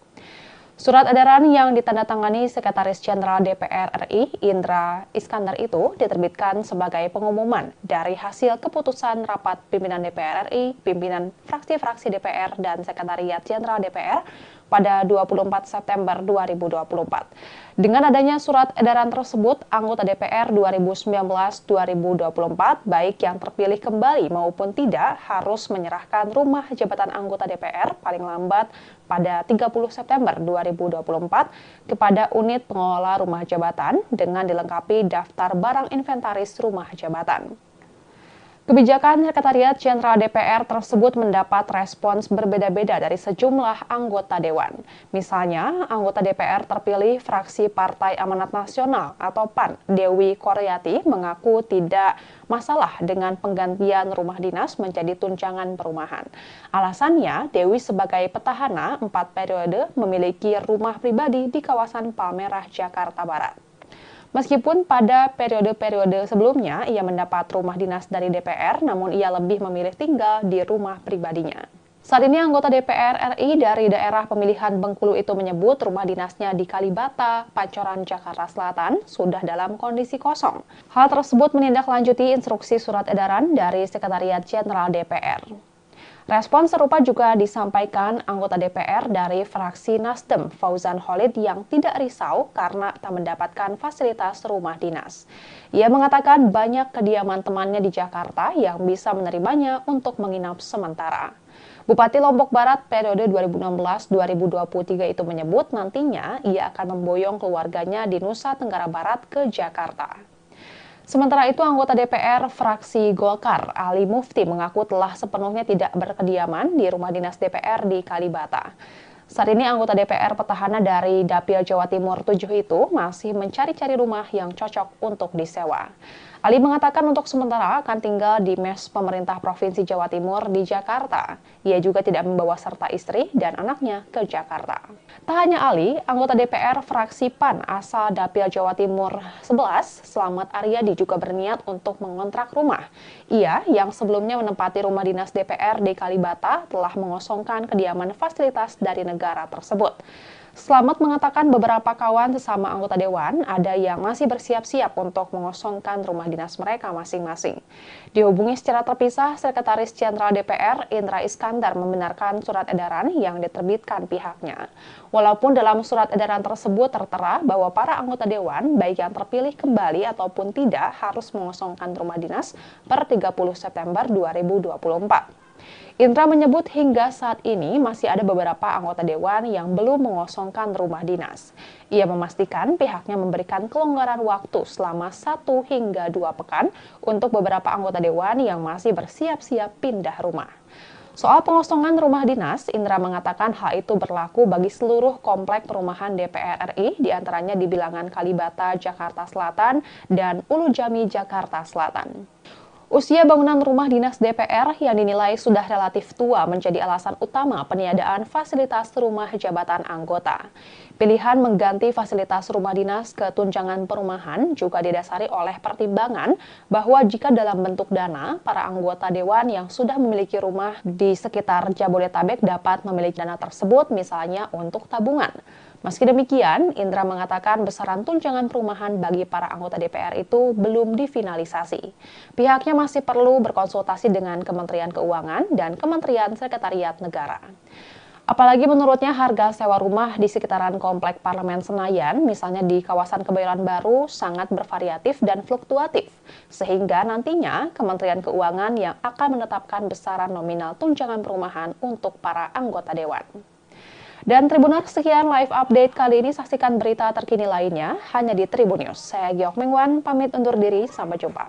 Surat edaran yang ditandatangani Sekretaris Jenderal DPR RI, Indra Iskandar itu diterbitkan sebagai pengumuman dari hasil keputusan rapat pimpinan DPR RI, pimpinan fraksi-fraksi DPR, dan Sekretariat Jenderal DPR pada 24 September 2024. Dengan adanya surat edaran tersebut, anggota DPR 2019-2024, baik yang terpilih kembali maupun tidak, harus menyerahkan rumah jabatan anggota DPR paling lambat pada 30 September 2024 kepada unit pengelola rumah jabatan dengan dilengkapi daftar barang inventaris rumah jabatan. Kebijakan Sekretariat Jenderal DPR tersebut mendapat respons berbeda-beda dari sejumlah anggota Dewan. Misalnya, anggota DPR terpilih fraksi Partai Amanat Nasional atau PAN, Dewi Koryati, mengaku tidak masalah dengan penggantian rumah dinas menjadi tunjangan perumahan. Alasannya, Dewi sebagai petahana 4 periode memiliki rumah pribadi di kawasan Palmerah, Jakarta Barat. Meskipun pada periode-periode sebelumnya ia mendapat rumah dinas dari DPR, namun ia lebih memilih tinggal di rumah pribadinya. Saat ini anggota DPR RI dari daerah pemilihan Bengkulu itu menyebut rumah dinasnya di Kalibata, Pancoran, Jakarta Selatan sudah dalam kondisi kosong. Hal tersebut menindaklanjuti instruksi surat edaran dari Sekretariat Jenderal DPR. Respon serupa juga disampaikan anggota DPR dari fraksi Nasdem, Fauzan Khalid, yang tidak risau karena tak mendapatkan fasilitas rumah dinas. Ia mengatakan banyak kediaman temannya di Jakarta yang bisa menerimanya untuk menginap sementara. Bupati Lombok Barat periode 2016-2023 itu menyebut nantinya ia akan memboyong keluarganya di Nusa Tenggara Barat ke Jakarta. Sementara itu, anggota DPR fraksi Golkar, Ali Mufti, mengaku telah sepenuhnya tidak berkediaman di rumah dinas DPR di Kalibata. Saat ini anggota DPR petahana dari Dapil Jawa Timur 7 itu masih mencari-cari rumah yang cocok untuk disewa. Ali mengatakan untuk sementara akan tinggal di mes pemerintah Provinsi Jawa Timur di Jakarta. Ia juga tidak membawa serta istri dan anaknya ke Jakarta. Tak hanya Ali, anggota DPR fraksi PAN asal Dapil Jawa Timur 11, Slamet Aryadi, juga berniat untuk mengontrak rumah. Ia yang sebelumnya menempati rumah dinas DPR di Kalibata telah mengosongkan kediaman fasilitas dari negara tersebut. Slamet mengatakan beberapa kawan sesama anggota Dewan ada yang masih bersiap-siap untuk mengosongkan rumah dinas mereka masing-masing. Dihubungi secara terpisah, Sekretaris Jenderal DPR Indra Iskandar membenarkan surat edaran yang diterbitkan pihaknya. Walaupun dalam surat edaran tersebut tertera bahwa para anggota Dewan, baik yang terpilih kembali ataupun tidak, harus mengosongkan rumah dinas per 30 September 2024. Indra menyebut hingga saat ini masih ada beberapa anggota Dewan yang belum mengosongkan rumah dinas. Ia memastikan pihaknya memberikan kelonggaran waktu selama 1 hingga 2 pekan untuk beberapa anggota Dewan yang masih bersiap-siap pindah rumah. Soal pengosongan rumah dinas, Indra mengatakan hal itu berlaku bagi seluruh komplek perumahan DPR RI, diantaranya di Bilangan Kalibata, Jakarta Selatan, dan Ulu Jami, Jakarta Selatan. Usia bangunan rumah dinas DPR yang dinilai sudah relatif tua menjadi alasan utama peniadaan fasilitas rumah jabatan anggota. Pilihan mengganti fasilitas rumah dinas ke tunjangan perumahan juga didasari oleh pertimbangan bahwa jika dalam bentuk dana, para anggota Dewan yang sudah memiliki rumah di sekitar Jabodetabek dapat memiliki dana tersebut misalnya untuk tabungan. Meski demikian, Indra mengatakan besaran tunjangan perumahan bagi para anggota DPR itu belum difinalisasi. Pihaknya masih perlu berkonsultasi dengan Kementerian Keuangan dan Kementerian Sekretariat Negara. Apalagi menurutnya harga sewa rumah di sekitaran Komplek Parlemen Senayan, misalnya di kawasan Kebayoran Baru, sangat bervariatif dan fluktuatif. Sehingga nantinya Kementerian Keuangan yang akan menetapkan besaran nominal tunjangan perumahan untuk para anggota Dewan. Dan Tribuners, sekian live update kali ini. Saksikan berita terkini lainnya hanya di Tribun News. Saya Giok Mengwan, pamit undur diri. Sampai jumpa.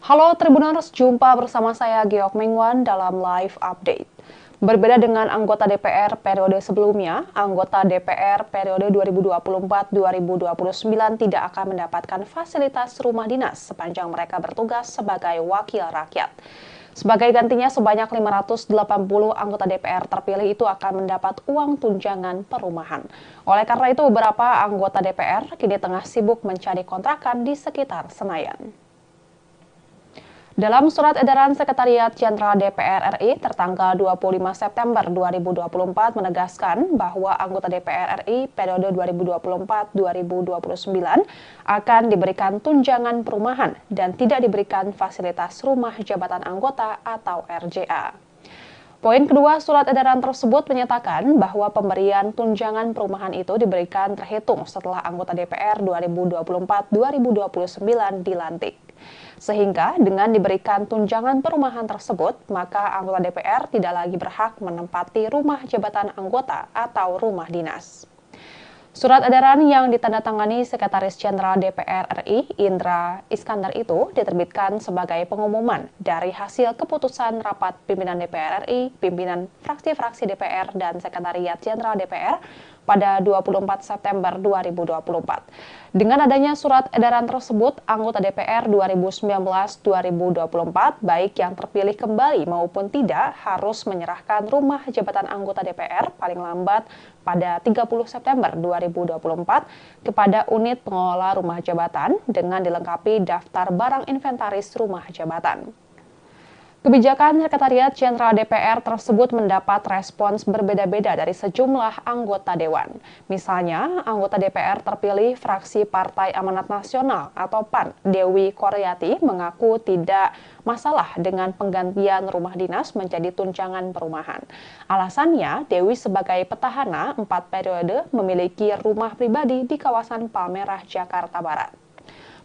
Halo Tribuners, jumpa bersama saya Geok Mengwan dalam live update. Berbeda dengan anggota DPR periode sebelumnya, anggota DPR periode 2024-2029 tidak akan mendapatkan fasilitas rumah dinas sepanjang mereka bertugas sebagai wakil rakyat. Sebagai gantinya, sebanyak 580 anggota DPR terpilih itu akan mendapat uang tunjangan perumahan. Oleh karena itu, beberapa anggota DPR kini tengah sibuk mencari kontrakan di sekitar Senayan. Dalam surat edaran Sekretariat Jenderal DPR RI tertanggal 25 September 2024 menegaskan bahwa anggota DPR RI periode 2024-2029 akan diberikan tunjangan perumahan dan tidak diberikan fasilitas rumah jabatan anggota atau RJA. Poin kedua surat edaran tersebut menyatakan bahwa pemberian tunjangan perumahan itu diberikan terhitung setelah anggota DPR 2024-2029 dilantik. Sehingga dengan diberikan tunjangan perumahan tersebut, maka anggota DPR tidak lagi berhak menempati rumah jabatan anggota atau rumah dinas. Surat edaran yang ditandatangani Sekretaris Jenderal DPR RI, Indra Iskandar itu diterbitkan sebagai pengumuman dari hasil keputusan rapat pimpinan DPR RI, pimpinan fraksi-fraksi DPR, dan Sekretariat Jenderal DPR pada 24 September 2024. Dengan adanya surat edaran tersebut, anggota DPR 2019-2024, baik yang terpilih kembali maupun tidak, harus menyerahkan rumah jabatan anggota DPR paling lambat pada 30 September 2024 kepada unit pengelola rumah jabatan dengan dilengkapi daftar barang inventaris rumah jabatan. Kebijakan Sekretariat Jenderal DPR tersebut mendapat respons berbeda-beda dari sejumlah anggota Dewan. Misalnya, anggota DPR terpilih fraksi Partai Amanat Nasional atau PAN, Dewi Koryati, mengaku tidak masalah dengan penggantian rumah dinas menjadi tunjangan perumahan. Alasannya, Dewi sebagai petahana 4 periode memiliki rumah pribadi di kawasan Palmerah, Jakarta Barat.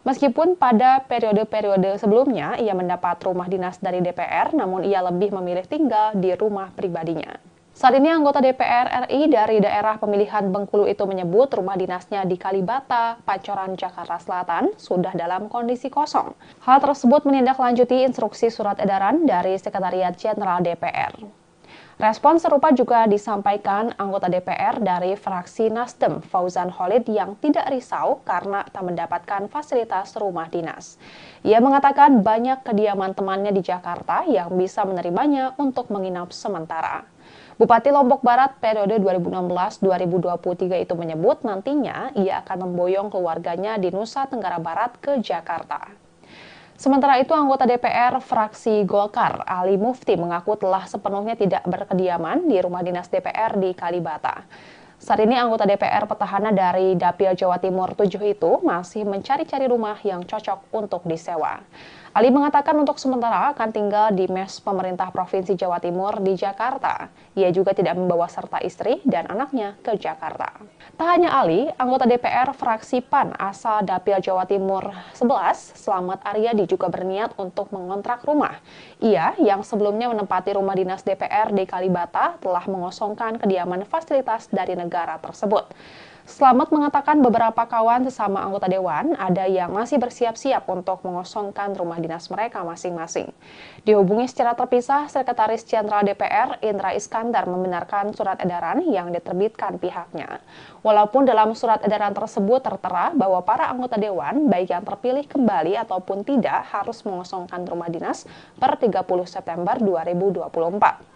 Meskipun pada periode-periode sebelumnya ia mendapat rumah dinas dari DPR, namun ia lebih memilih tinggal di rumah pribadinya. Saat ini anggota DPR RI dari daerah pemilihan Bengkulu itu menyebut rumah dinasnya di Kalibata, Pancoran, Jakarta Selatan sudah dalam kondisi kosong. Hal tersebut menindaklanjuti instruksi surat edaran dari Sekretariat Jenderal DPR. Respon serupa juga disampaikan anggota DPR dari fraksi Nasdem, Fauzan Khalid, yang tidak risau karena tak mendapatkan fasilitas rumah dinas. Ia mengatakan banyak kediaman temannya di Jakarta yang bisa menerimanya untuk menginap sementara. Bupati Lombok Barat periode 2016-2023 itu menyebut nantinya ia akan memboyong keluarganya di Nusa Tenggara Barat ke Jakarta. Sementara itu, anggota DPR fraksi Golkar, Ali Mufti, mengaku telah sepenuhnya tidak berkediaman di rumah dinas DPR di Kalibata. Saat ini anggota DPR petahana dari Dapil Jawa Timur 7 itu masih mencari-cari rumah yang cocok untuk disewa. Ali mengatakan untuk sementara akan tinggal di mes pemerintah Provinsi Jawa Timur di Jakarta. Ia juga tidak membawa serta istri dan anaknya ke Jakarta. Tak hanya Ali, anggota DPR fraksi PAN asal Dapil Jawa Timur 11, Slamet Aryadi, juga berniat untuk mengontrak rumah. Ia, yang sebelumnya menempati rumah dinas DPR di Kalibata, telah mengosongkan kediaman fasilitas dari negara tersebut. Slamet mengatakan beberapa kawan sesama anggota Dewan ada yang masih bersiap-siap untuk mengosongkan rumah dinas mereka masing-masing. Dihubungi secara terpisah, Sekretaris Jenderal DPR Indra Iskandar membenarkan surat edaran yang diterbitkan pihaknya. Walaupun dalam surat edaran tersebut tertera bahwa para anggota Dewan, baik yang terpilih kembali ataupun tidak, harus mengosongkan rumah dinas per 30 September 2024.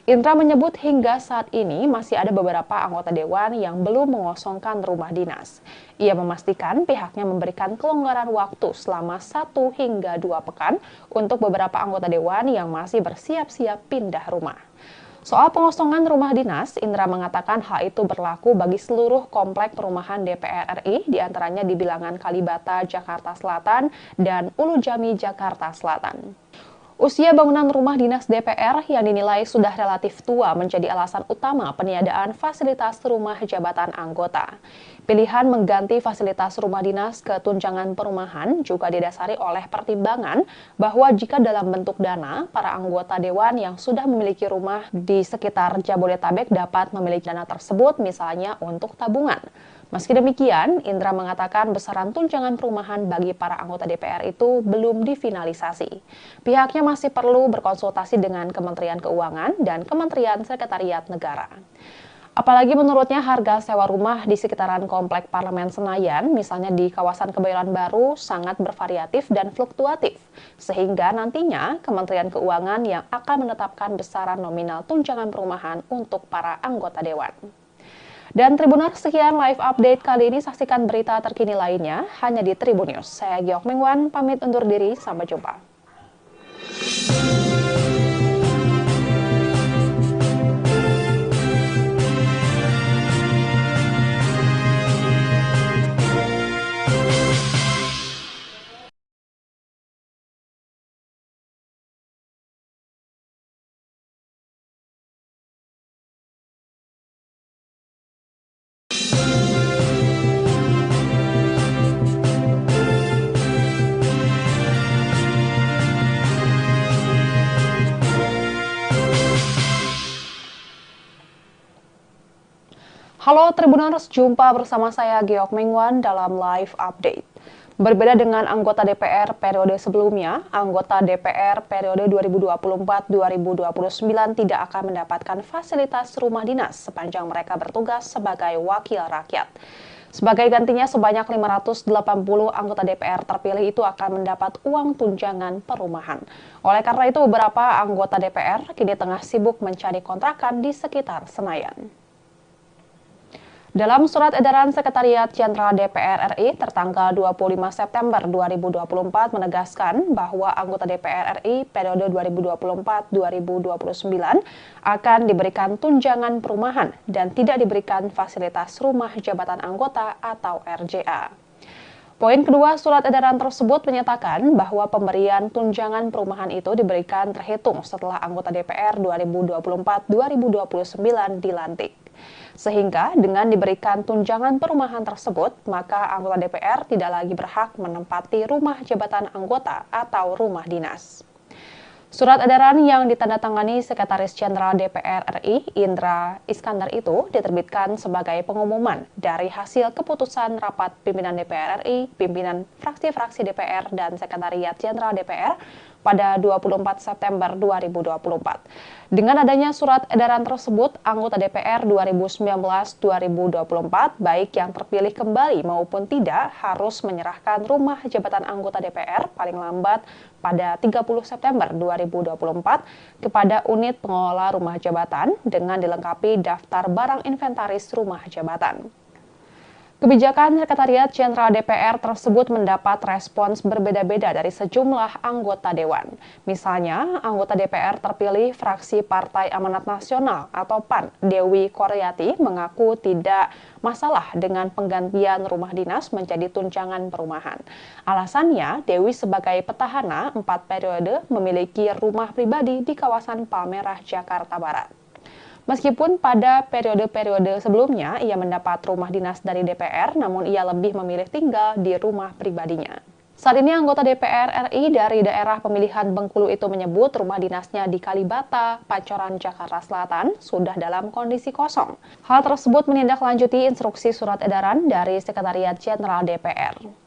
Indra menyebut hingga saat ini masih ada beberapa anggota Dewan yang belum mengosongkan rumah dinas. Ia memastikan pihaknya memberikan kelonggaran waktu selama 1 hingga 2 pekan untuk beberapa anggota Dewan yang masih bersiap-siap pindah rumah. Soal pengosongan rumah dinas, Indra mengatakan hal itu berlaku bagi seluruh komplek perumahan DPR RI, diantaranya di Bilangan Kalibata, Jakarta Selatan, dan Ulu Jami, Jakarta Selatan. Usia bangunan rumah dinas DPR yang dinilai sudah relatif tua menjadi alasan utama peniadaan fasilitas rumah jabatan anggota. Pilihan mengganti fasilitas rumah dinas ke tunjangan perumahan juga didasari oleh pertimbangan bahwa jika dalam bentuk dana, para anggota Dewan yang sudah memiliki rumah di sekitar Jabodetabek dapat memiliki dana tersebut misalnya untuk tabungan. Meski demikian, Indra mengatakan besaran tunjangan perumahan bagi para anggota DPR itu belum difinalisasi. Pihaknya masih perlu berkonsultasi dengan Kementerian Keuangan dan Kementerian Sekretariat Negara. Apalagi menurutnya harga sewa rumah di sekitaran Komplek Parlemen Senayan, misalnya di kawasan Kebayoran Baru, sangat bervariatif dan fluktuatif. Sehingga nantinya Kementerian Keuangan yang akan menetapkan besaran nominal tunjangan perumahan untuk para anggota Dewan. Dan Tribuners, sekian live update kali ini. Saksikan berita terkini lainnya hanya di Tribun News. Saya Giok Mengwan, pamit undur diri. Sampai jumpa. Halo Tribuners, jumpa bersama saya Giok Mengwan dalam live update. Berbeda dengan anggota DPR periode sebelumnya, anggota DPR periode 2024-2029 tidak akan mendapatkan fasilitas rumah dinas sepanjang mereka bertugas sebagai wakil rakyat. Sebagai gantinya, sebanyak 580 anggota DPR terpilih itu akan mendapat uang tunjangan perumahan. Oleh karena itu, beberapa anggota DPR kini tengah sibuk mencari kontrakan di sekitar Senayan. Dalam surat edaran Sekretariat Jenderal DPR RI tertanggal 25 September 2024 menegaskan bahwa anggota DPR RI periode 2024-2029 akan diberikan tunjangan perumahan dan tidak diberikan fasilitas rumah jabatan anggota atau RJA. Poin kedua surat edaran tersebut menyatakan bahwa pemberian tunjangan perumahan itu diberikan terhitung setelah anggota DPR 2024-2029 dilantik. Sehingga dengan diberikan tunjangan perumahan tersebut, maka anggota DPR tidak lagi berhak menempati rumah jabatan anggota atau rumah dinas. Surat edaran yang ditandatangani Sekretaris Jenderal DPR RI, Indra Iskandar itu diterbitkan sebagai pengumuman dari hasil keputusan rapat pimpinan DPR RI, pimpinan fraksi-fraksi DPR, dan Sekretariat Jenderal DPR pada 24 September 2024. Dengan adanya surat edaran tersebut, anggota DPR 2019-2024, baik yang terpilih kembali maupun tidak, harus menyerahkan rumah jabatan anggota DPR paling lambat pada 30 September 2024 kepada unit pengelola rumah jabatan dengan dilengkapi daftar barang inventaris rumah jabatan. Kebijakan Sekretariat Jenderal DPR tersebut mendapat respons berbeda-beda dari sejumlah anggota Dewan. Misalnya, anggota DPR terpilih fraksi Partai Amanat Nasional atau PAN, Dewi Koryati, mengaku tidak masalah dengan penggantian rumah dinas menjadi tunjangan perumahan. Alasannya, Dewi sebagai petahana 4 periode memiliki rumah pribadi di kawasan Palmerah, Jakarta Barat. Meskipun pada periode-periode sebelumnya ia mendapat rumah dinas dari DPR, namun ia lebih memilih tinggal di rumah pribadinya. Saat ini anggota DPR RI dari daerah pemilihan Bengkulu itu menyebut rumah dinasnya di Kalibata, Pancoran, Jakarta Selatan sudah dalam kondisi kosong. Hal tersebut menindaklanjuti instruksi surat edaran dari Sekretariat Jenderal DPR.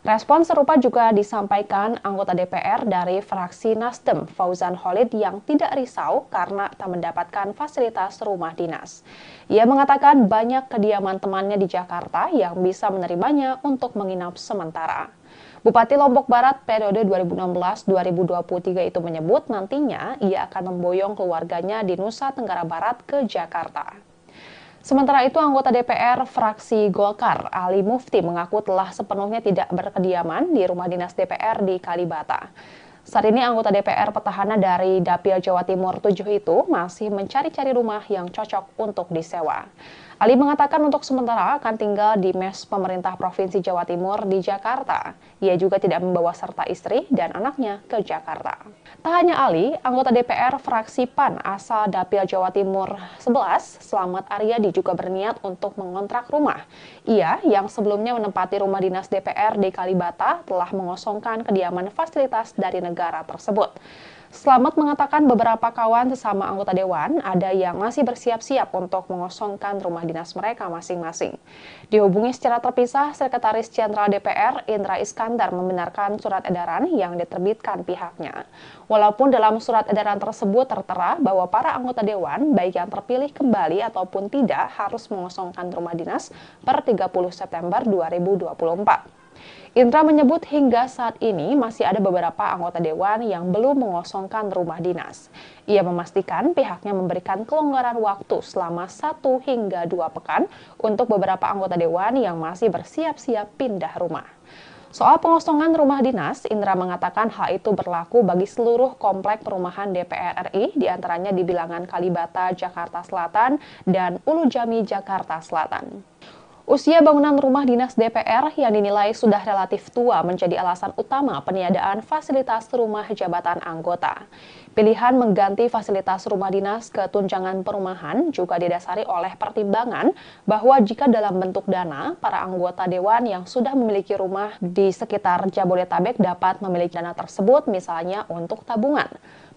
Respon serupa juga disampaikan anggota DPR dari fraksi Nasdem, Fauzan Khalid, yang tidak risau karena tak mendapatkan fasilitas rumah dinas. Ia mengatakan banyak kediaman temannya di Jakarta yang bisa menerimanya untuk menginap sementara. Bupati Lombok Barat periode 2016-2023 itu menyebut nantinya ia akan memboyong keluarganya di Nusa Tenggara Barat ke Jakarta. Sementara itu, anggota DPR fraksi Golkar, Ali Mufti, mengaku telah sepenuhnya tidak berkediaman di rumah dinas DPR di Kalibata. Saat ini anggota DPR petahana dari Dapil Jawa Timur 7 itu masih mencari-cari rumah yang cocok untuk disewa. Ali mengatakan untuk sementara akan tinggal di mes pemerintah Provinsi Jawa Timur di Jakarta. Ia juga tidak membawa serta istri dan anaknya ke Jakarta. Tak hanya Ali, anggota DPR fraksi PAN asal Dapil Jawa Timur 11, Slamet Aryadi, juga berniat untuk mengontrak rumah. Ia yang sebelumnya menempati rumah dinas DPR di Kalibata telah mengosongkan kediaman fasilitas dari negara tersebut. Slamet mengatakan beberapa kawan sesama anggota dewan ada yang masih bersiap-siap untuk mengosongkan rumah dinas mereka masing-masing. Dihubungi secara terpisah, Sekretaris Jenderal DPR Indra Iskandar membenarkan surat edaran yang diterbitkan pihaknya. Walaupun dalam surat edaran tersebut tertera bahwa para anggota dewan, baik yang terpilih kembali ataupun tidak, harus mengosongkan rumah dinas per 30 September 2024. Indra menyebut hingga saat ini masih ada beberapa anggota dewan yang belum mengosongkan rumah dinas. Ia memastikan pihaknya memberikan kelonggaran waktu selama 1 hingga 2 pekan untuk beberapa anggota dewan yang masih bersiap-siap pindah rumah. Soal pengosongan rumah dinas, Indra mengatakan hal itu berlaku bagi seluruh komplek perumahan DPR RI, diantaranya di Bilangan Kalibata, Jakarta Selatan, dan Ulu Jami, Jakarta Selatan. Usia bangunan rumah dinas DPR yang dinilai sudah relatif tua menjadi alasan utama peniadaan fasilitas rumah jabatan anggota. Pilihan mengganti fasilitas rumah dinas ke tunjangan perumahan juga didasari oleh pertimbangan bahwa jika dalam bentuk dana, para anggota dewan yang sudah memiliki rumah di sekitar Jabodetabek dapat memiliki dana tersebut misalnya untuk tabungan.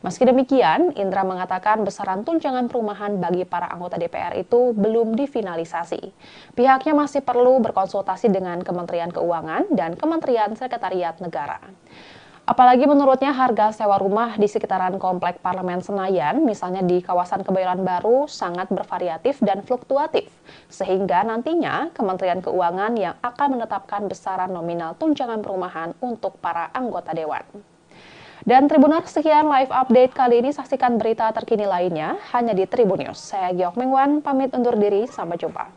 Meski demikian, Indra mengatakan besaran tunjangan perumahan bagi para anggota DPR itu belum difinalisasi. Pihaknya masih perlu berkonsultasi dengan Kementerian Keuangan dan Kementerian Sekretariat Negara. Apalagi menurutnya harga sewa rumah di sekitaran Komplek Parlemen Senayan, misalnya di kawasan Kebayoran Baru, sangat bervariatif dan fluktuatif. Sehingga nantinya Kementerian Keuangan yang akan menetapkan besaran nominal tunjangan perumahan untuk para anggota dewan. Dan Tribuners, sekian live update kali ini. Saksikan berita terkini lainnya hanya di Tribun News. Saya Giok Mengwan, pamit undur diri. Sampai jumpa.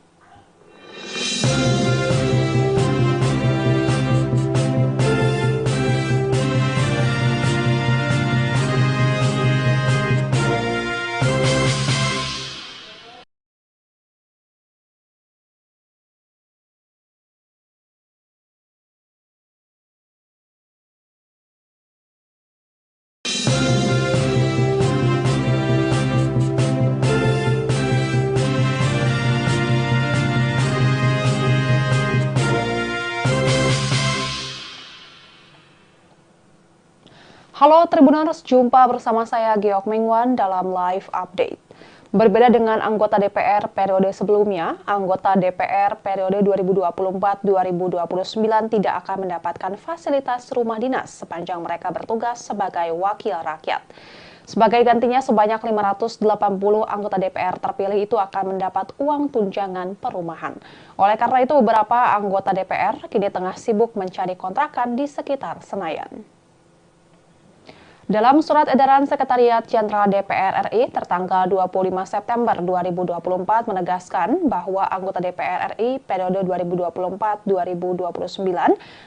Halo Tribuners, jumpa bersama saya Giok Mengwan dalam live update. Berbeda dengan anggota DPR periode sebelumnya, anggota DPR periode 2024-2029 tidak akan mendapatkan fasilitas rumah dinas sepanjang mereka bertugas sebagai wakil rakyat. Sebagai gantinya, sebanyak 580 anggota DPR terpilih itu akan mendapat uang tunjangan perumahan. Oleh karena itu, beberapa anggota DPR kini tengah sibuk mencari kontrakan di sekitar Senayan. Dalam surat edaran Sekretariat Jenderal DPR RI tertanggal 25 September 2024 menegaskan bahwa anggota DPR RI periode 2024-2029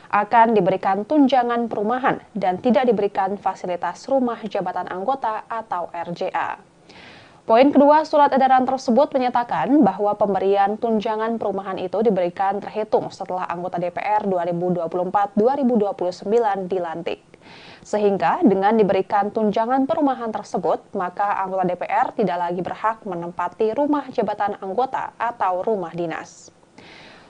akan diberikan tunjangan perumahan dan tidak diberikan fasilitas rumah jabatan anggota atau RJA. Poin kedua surat edaran tersebut menyatakan bahwa pemberian tunjangan perumahan itu diberikan terhitung setelah anggota DPR 2024-2029 dilantik. Sehingga dengan diberikan tunjangan perumahan tersebut, maka anggota DPR tidak lagi berhak menempati rumah jabatan anggota atau rumah dinas.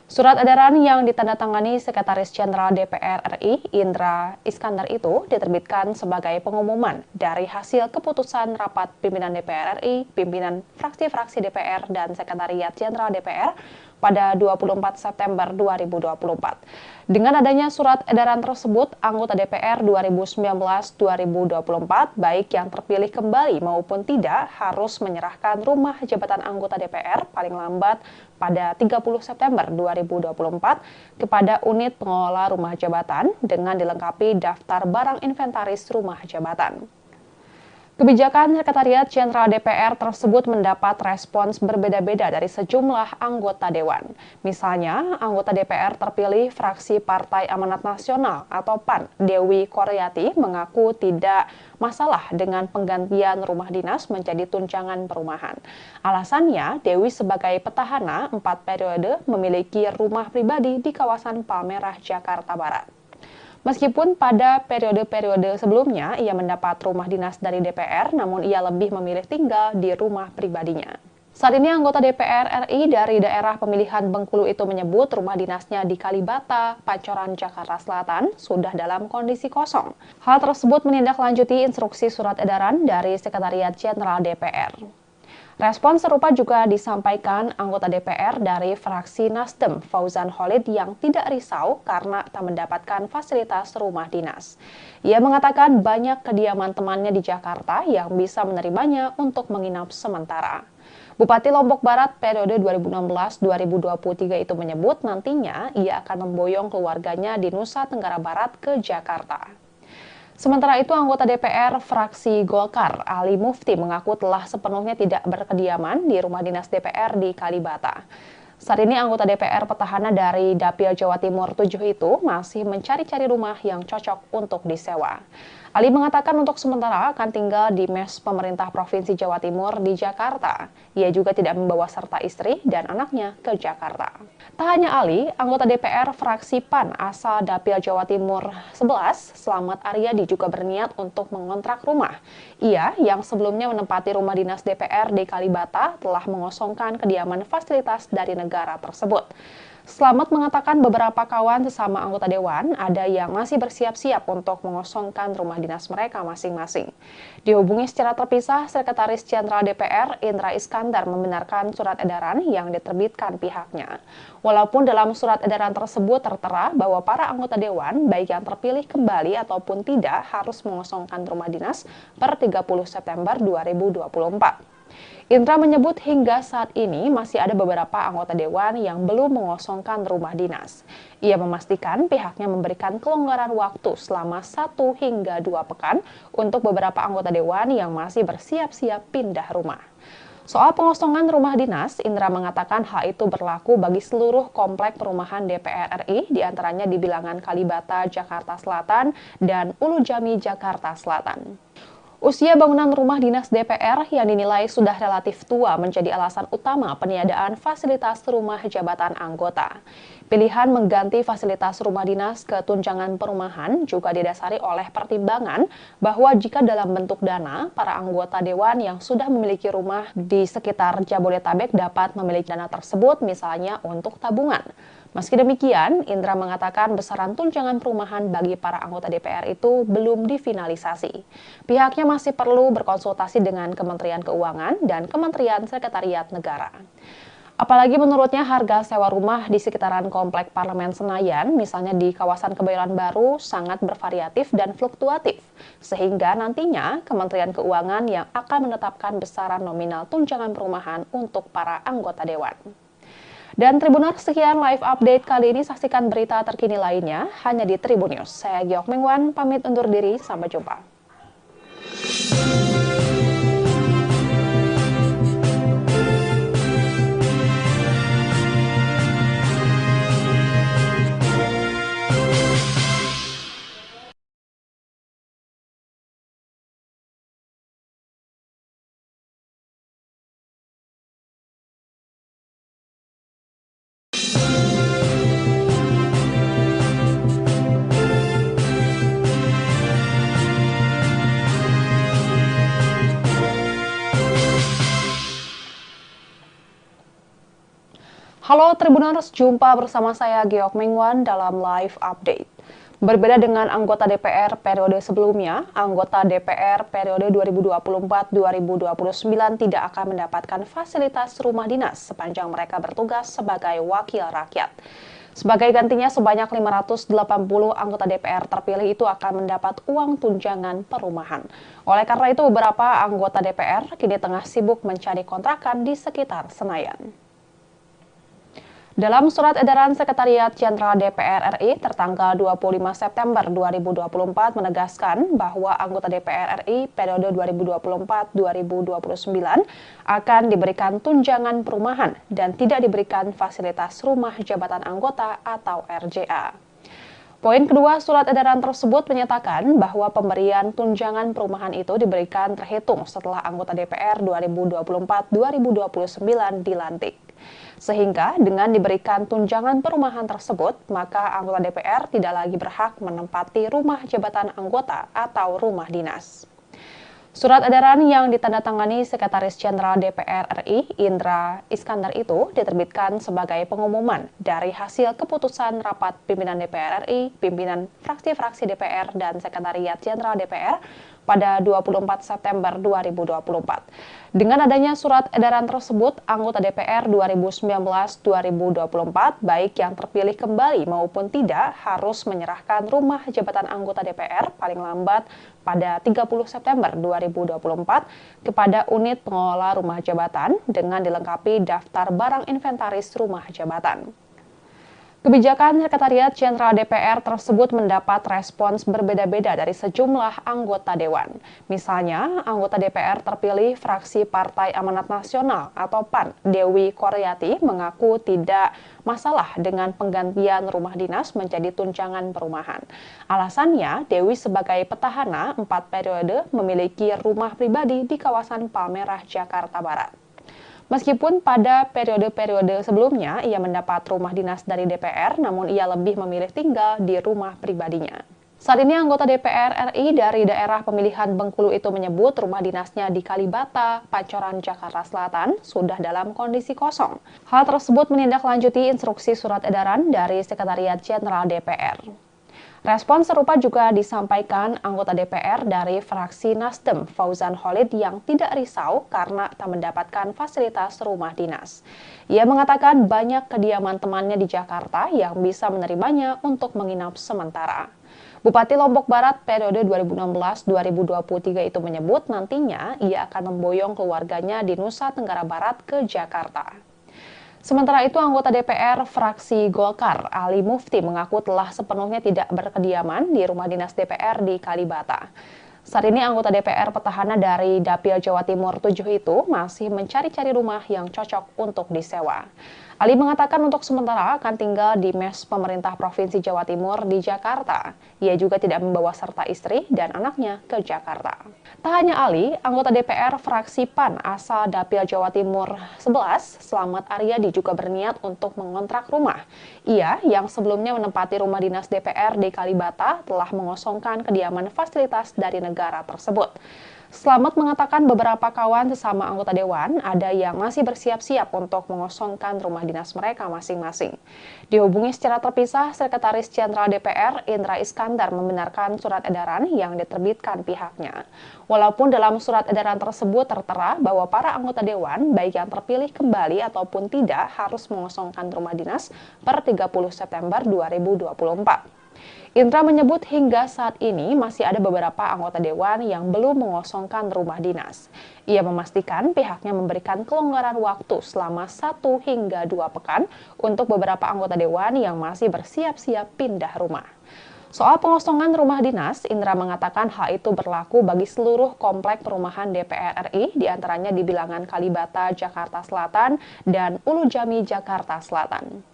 Surat edaran yang ditandatangani Sekretaris Jenderal DPR RI Indra Iskandar itu diterbitkan sebagai pengumuman dari hasil keputusan rapat pimpinan DPR RI, pimpinan fraksi-fraksi DPR dan Sekretariat Jenderal DPR pada 24 September 2024. Dengan adanya surat edaran tersebut, anggota DPR 2019-2024, baik yang terpilih kembali maupun tidak, harus menyerahkan rumah jabatan anggota DPR paling lambat pada 30 September 2024 kepada unit pengelola rumah jabatan dengan dilengkapi daftar barang inventaris rumah jabatan. Kebijakan Sekretariat Jenderal DPR tersebut mendapat respons berbeda-beda dari sejumlah anggota dewan. Misalnya, anggota DPR terpilih fraksi Partai Amanat Nasional atau PAN, Dewi Koryati, mengaku tidak masalah dengan penggantian rumah dinas menjadi tunjangan perumahan. Alasannya, Dewi sebagai petahana 4 periode memiliki rumah pribadi di kawasan Palmerah, Jakarta Barat. Meskipun pada periode-periode sebelumnya ia mendapat rumah dinas dari DPR, namun ia lebih memilih tinggal di rumah pribadinya. Saat ini anggota DPR RI dari daerah pemilihan Bengkulu itu menyebut rumah dinasnya di Kalibata, Pancoran, Jakarta Selatan sudah dalam kondisi kosong. Hal tersebut menindaklanjuti instruksi surat edaran dari Sekretariat Jenderal DPR. Respon serupa juga disampaikan anggota DPR dari fraksi Nasdem, Fauzan Khalid, yang tidak risau karena tak mendapatkan fasilitas rumah dinas. Ia mengatakan banyak kediaman temannya di Jakarta yang bisa menerimanya untuk menginap sementara. Bupati Lombok Barat periode 2016-2023 itu menyebut nantinya ia akan memboyong keluarganya di Nusa Tenggara Barat ke Jakarta. Sementara itu, anggota DPR fraksi Golkar, Ali Mufti, mengaku telah sepenuhnya tidak berkediaman di rumah dinas DPR di Kalibata. Saat ini anggota DPR petahana dari Dapil Jawa Timur 7 itu masih mencari-cari rumah yang cocok untuk disewa. Ali mengatakan untuk sementara akan tinggal di mes pemerintah Provinsi Jawa Timur di Jakarta. Ia juga tidak membawa serta istri dan anaknya ke Jakarta. Tak hanya Ali, anggota DPR fraksi PAN asal Dapil Jawa Timur 11, Slamet Aryadi, juga berniat untuk mengontrak rumah. Ia, yang sebelumnya menempati rumah dinas DPR di Kalibata, telah mengosongkan kediaman fasilitas dari negara tersebut. Slamet mengatakan beberapa kawan sesama anggota dewan ada yang masih bersiap-siap untuk mengosongkan rumah dinas mereka masing-masing. Dihubungi secara terpisah, Sekretaris Jenderal DPR Indra Iskandar membenarkan surat edaran yang diterbitkan pihaknya. Walaupun dalam surat edaran tersebut tertera bahwa para anggota dewan, baik yang terpilih kembali ataupun tidak, harus mengosongkan rumah dinas per 30 September 2024. Indra menyebut hingga saat ini masih ada beberapa anggota dewan yang belum mengosongkan rumah dinas. Ia memastikan pihaknya memberikan kelonggaran waktu selama 1 hingga 2 pekan untuk beberapa anggota dewan yang masih bersiap-siap pindah rumah. Soal pengosongan rumah dinas, Indra mengatakan hal itu berlaku bagi seluruh komplek perumahan DPR RI, diantaranya di Bilangan Kalibata, Jakarta Selatan, dan Ulu Jami, Jakarta Selatan. Usia bangunan rumah dinas DPR yang dinilai sudah relatif tua menjadi alasan utama peniadaan fasilitas rumah jabatan anggota. Pilihan mengganti fasilitas rumah dinas ke tunjangan perumahan juga didasari oleh pertimbangan bahwa jika dalam bentuk dana, para anggota dewan yang sudah memiliki rumah di sekitar Jabodetabek dapat memiliki dana tersebut misalnya untuk tabungan. Meski demikian, Indra mengatakan besaran tunjangan perumahan bagi para anggota DPR itu belum difinalisasi. Pihaknya masih perlu berkonsultasi dengan Kementerian Keuangan dan Kementerian Sekretariat Negara. Apalagi menurutnya harga sewa rumah di sekitaran Komplek Parlemen Senayan, misalnya di kawasan Kebayoran Baru, sangat bervariatif dan fluktuatif. Sehingga nantinya Kementerian Keuangan yang akan menetapkan besaran nominal tunjangan perumahan untuk para anggota dewan. Dan Tribuners, sekian live update kali ini. Saksikan berita terkini lainnya hanya di Tribun News. Saya Giok Mengwan, pamit undur diri. Sampai jumpa. Halo Tribuners, jumpa bersama saya Giok Mengwan dalam live update. Berbeda dengan anggota DPR periode sebelumnya, anggota DPR periode 2024-2029 tidak akan mendapatkan fasilitas rumah dinas sepanjang mereka bertugas sebagai wakil rakyat. Sebagai gantinya, sebanyak 580 anggota DPR terpilih itu akan mendapat uang tunjangan perumahan. Oleh karena itu, beberapa anggota DPR kini tengah sibuk mencari kontrakan di sekitar Senayan. Dalam surat edaran Sekretariat Jenderal DPR RI tertanggal 25 September 2024 menegaskan bahwa anggota DPR RI periode 2024-2029 akan diberikan tunjangan perumahan dan tidak diberikan fasilitas rumah jabatan anggota atau RJA. Poin kedua surat edaran tersebut menyatakan bahwa pemberian tunjangan perumahan itu diberikan terhitung setelah anggota DPR 2024-2029 dilantik. Sehingga dengan diberikan tunjangan perumahan tersebut, maka anggota DPR tidak lagi berhak menempati rumah jabatan anggota atau rumah dinas. Surat edaran yang ditandatangani Sekretaris Jenderal DPR RI, Indra Iskandar itu diterbitkan sebagai pengumuman dari hasil keputusan rapat pimpinan DPR RI, pimpinan fraksi-fraksi DPR, dan Sekretariat Jenderal DPR pada 24 September 2024. Dengan adanya surat edaran tersebut, anggota DPR 2019-2024, baik yang terpilih kembali maupun tidak, harus menyerahkan rumah jabatan anggota DPR paling lambat pada 30 September 2024 kepada unit pengelola rumah jabatan dengan dilengkapi daftar barang inventaris rumah jabatan. Kebijakan Sekretariat Jenderal DPR tersebut mendapat respons berbeda-beda dari sejumlah anggota Dewan. Misalnya, anggota DPR terpilih fraksi Partai Amanat Nasional atau PAN, Dewi Koryati, mengaku tidak masalah dengan penggantian rumah dinas menjadi tunjangan perumahan. Alasannya, Dewi sebagai petahana 4 periode memiliki rumah pribadi di kawasan Palmerah, Jakarta Barat. Meskipun pada periode-periode sebelumnya ia mendapat rumah dinas dari DPR, namun ia lebih memilih tinggal di rumah pribadinya. Saat ini anggota DPR RI dari daerah pemilihan Bengkulu itu menyebut rumah dinasnya di Kalibata, Pancoran, Jakarta Selatan sudah dalam kondisi kosong. Hal tersebut menindaklanjuti instruksi surat edaran dari Sekretariat Jenderal DPR. Respon serupa juga disampaikan anggota DPR dari fraksi Nasdem, Fauzan Khalid, yang tidak risau karena tak mendapatkan fasilitas rumah dinas. Ia mengatakan banyak kediaman temannya di Jakarta yang bisa menerimanya untuk menginap sementara. Bupati Lombok Barat periode 2016-2023 itu menyebut nantinya ia akan memboyong keluarganya di Nusa Tenggara Barat ke Jakarta. Sementara itu, anggota DPR fraksi Golkar, Ali Mufti, mengaku telah sepenuhnya tidak berkediaman di rumah dinas DPR di Kalibata. Saat ini anggota DPR petahana dari Dapil Jawa Timur 7 itu masih mencari-cari rumah yang cocok untuk disewa. Ali mengatakan untuk sementara akan tinggal di mes pemerintah Provinsi Jawa Timur di Jakarta. Ia juga tidak membawa serta istri dan anaknya ke Jakarta. Tak hanya Ali, anggota DPR fraksi PAN asal Dapil Jawa Timur 11, Slamet Aryadi, juga berniat untuk mengontrak rumah. Ia yang sebelumnya menempati rumah dinas DPR di Kalibata telah mengosongkan kediaman fasilitas dari negara tersebut. Slamet mengatakan beberapa kawan sesama anggota Dewan ada yang masih bersiap-siap untuk mengosongkan rumah dinas mereka masing-masing. Dihubungi secara terpisah, Sekretaris Jenderal DPR Indra Iskandar membenarkan surat edaran yang diterbitkan pihaknya. Walaupun dalam surat edaran tersebut tertera bahwa para anggota Dewan, baik yang terpilih kembali ataupun tidak, harus mengosongkan rumah dinas per 30 September 2024. Indra menyebut hingga saat ini masih ada beberapa anggota Dewan yang belum mengosongkan rumah dinas. Ia memastikan pihaknya memberikan kelonggaran waktu selama 1 hingga 2 pekan untuk beberapa anggota Dewan yang masih bersiap-siap pindah rumah. Soal pengosongan rumah dinas, Indra mengatakan hal itu berlaku bagi seluruh komplek perumahan DPR RI, diantaranya di Bilangan Kalibata, Jakarta Selatan, dan Ulu Jami, Jakarta Selatan.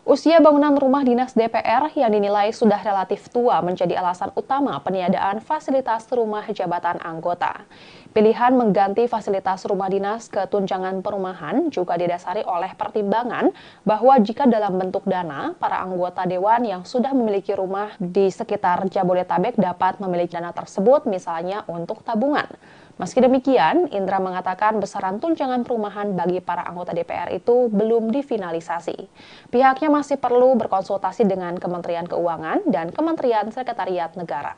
Usia bangunan rumah dinas DPR yang dinilai sudah relatif tua menjadi alasan utama peniadaan fasilitas rumah jabatan anggota. Pilihan mengganti fasilitas rumah dinas ke tunjangan perumahan juga didasari oleh pertimbangan bahwa jika dalam bentuk dana, para anggota Dewan yang sudah memiliki rumah di sekitar Jabodetabek dapat memiliki dana tersebut misalnya untuk tabungan. Meski demikian, Indra mengatakan besaran tunjangan perumahan bagi para anggota DPR itu belum difinalisasi. Pihaknya masih perlu berkonsultasi dengan Kementerian Keuangan dan Kementerian Sekretariat Negara.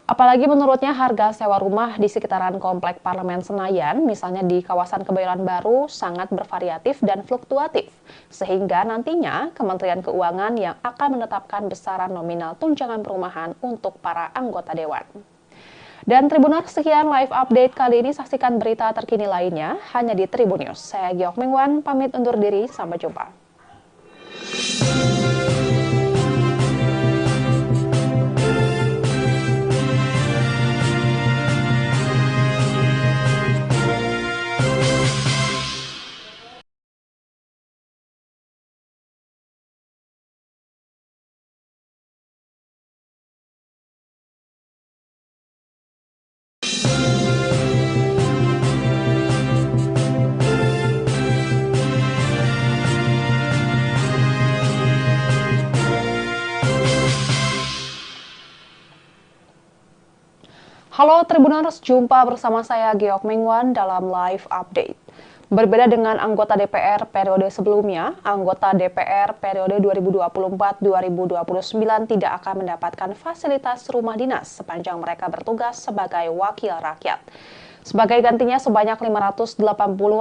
Apalagi menurutnya harga sewa rumah di sekitaran Komplek Parlemen Senayan, misalnya di kawasan Kebayoran Baru, sangat bervariatif dan fluktuatif. Sehingga nantinya Kementerian Keuangan yang akan menetapkan besaran nominal tunjangan perumahan untuk para anggota Dewan. Dan Tribuners, sekian live update kali ini. Saksikan berita terkini lainnya hanya di Tribun News. Saya Giok Mingwan, pamit undur diri. Sampai jumpa. Halo Tribuners, jumpa bersama saya Geok Mengwan dalam live update. Berbeda dengan anggota DPR periode sebelumnya, anggota DPR periode 2024-2029 tidak akan mendapatkan fasilitas rumah dinas sepanjang mereka bertugas sebagai wakil rakyat. Sebagai gantinya, sebanyak 580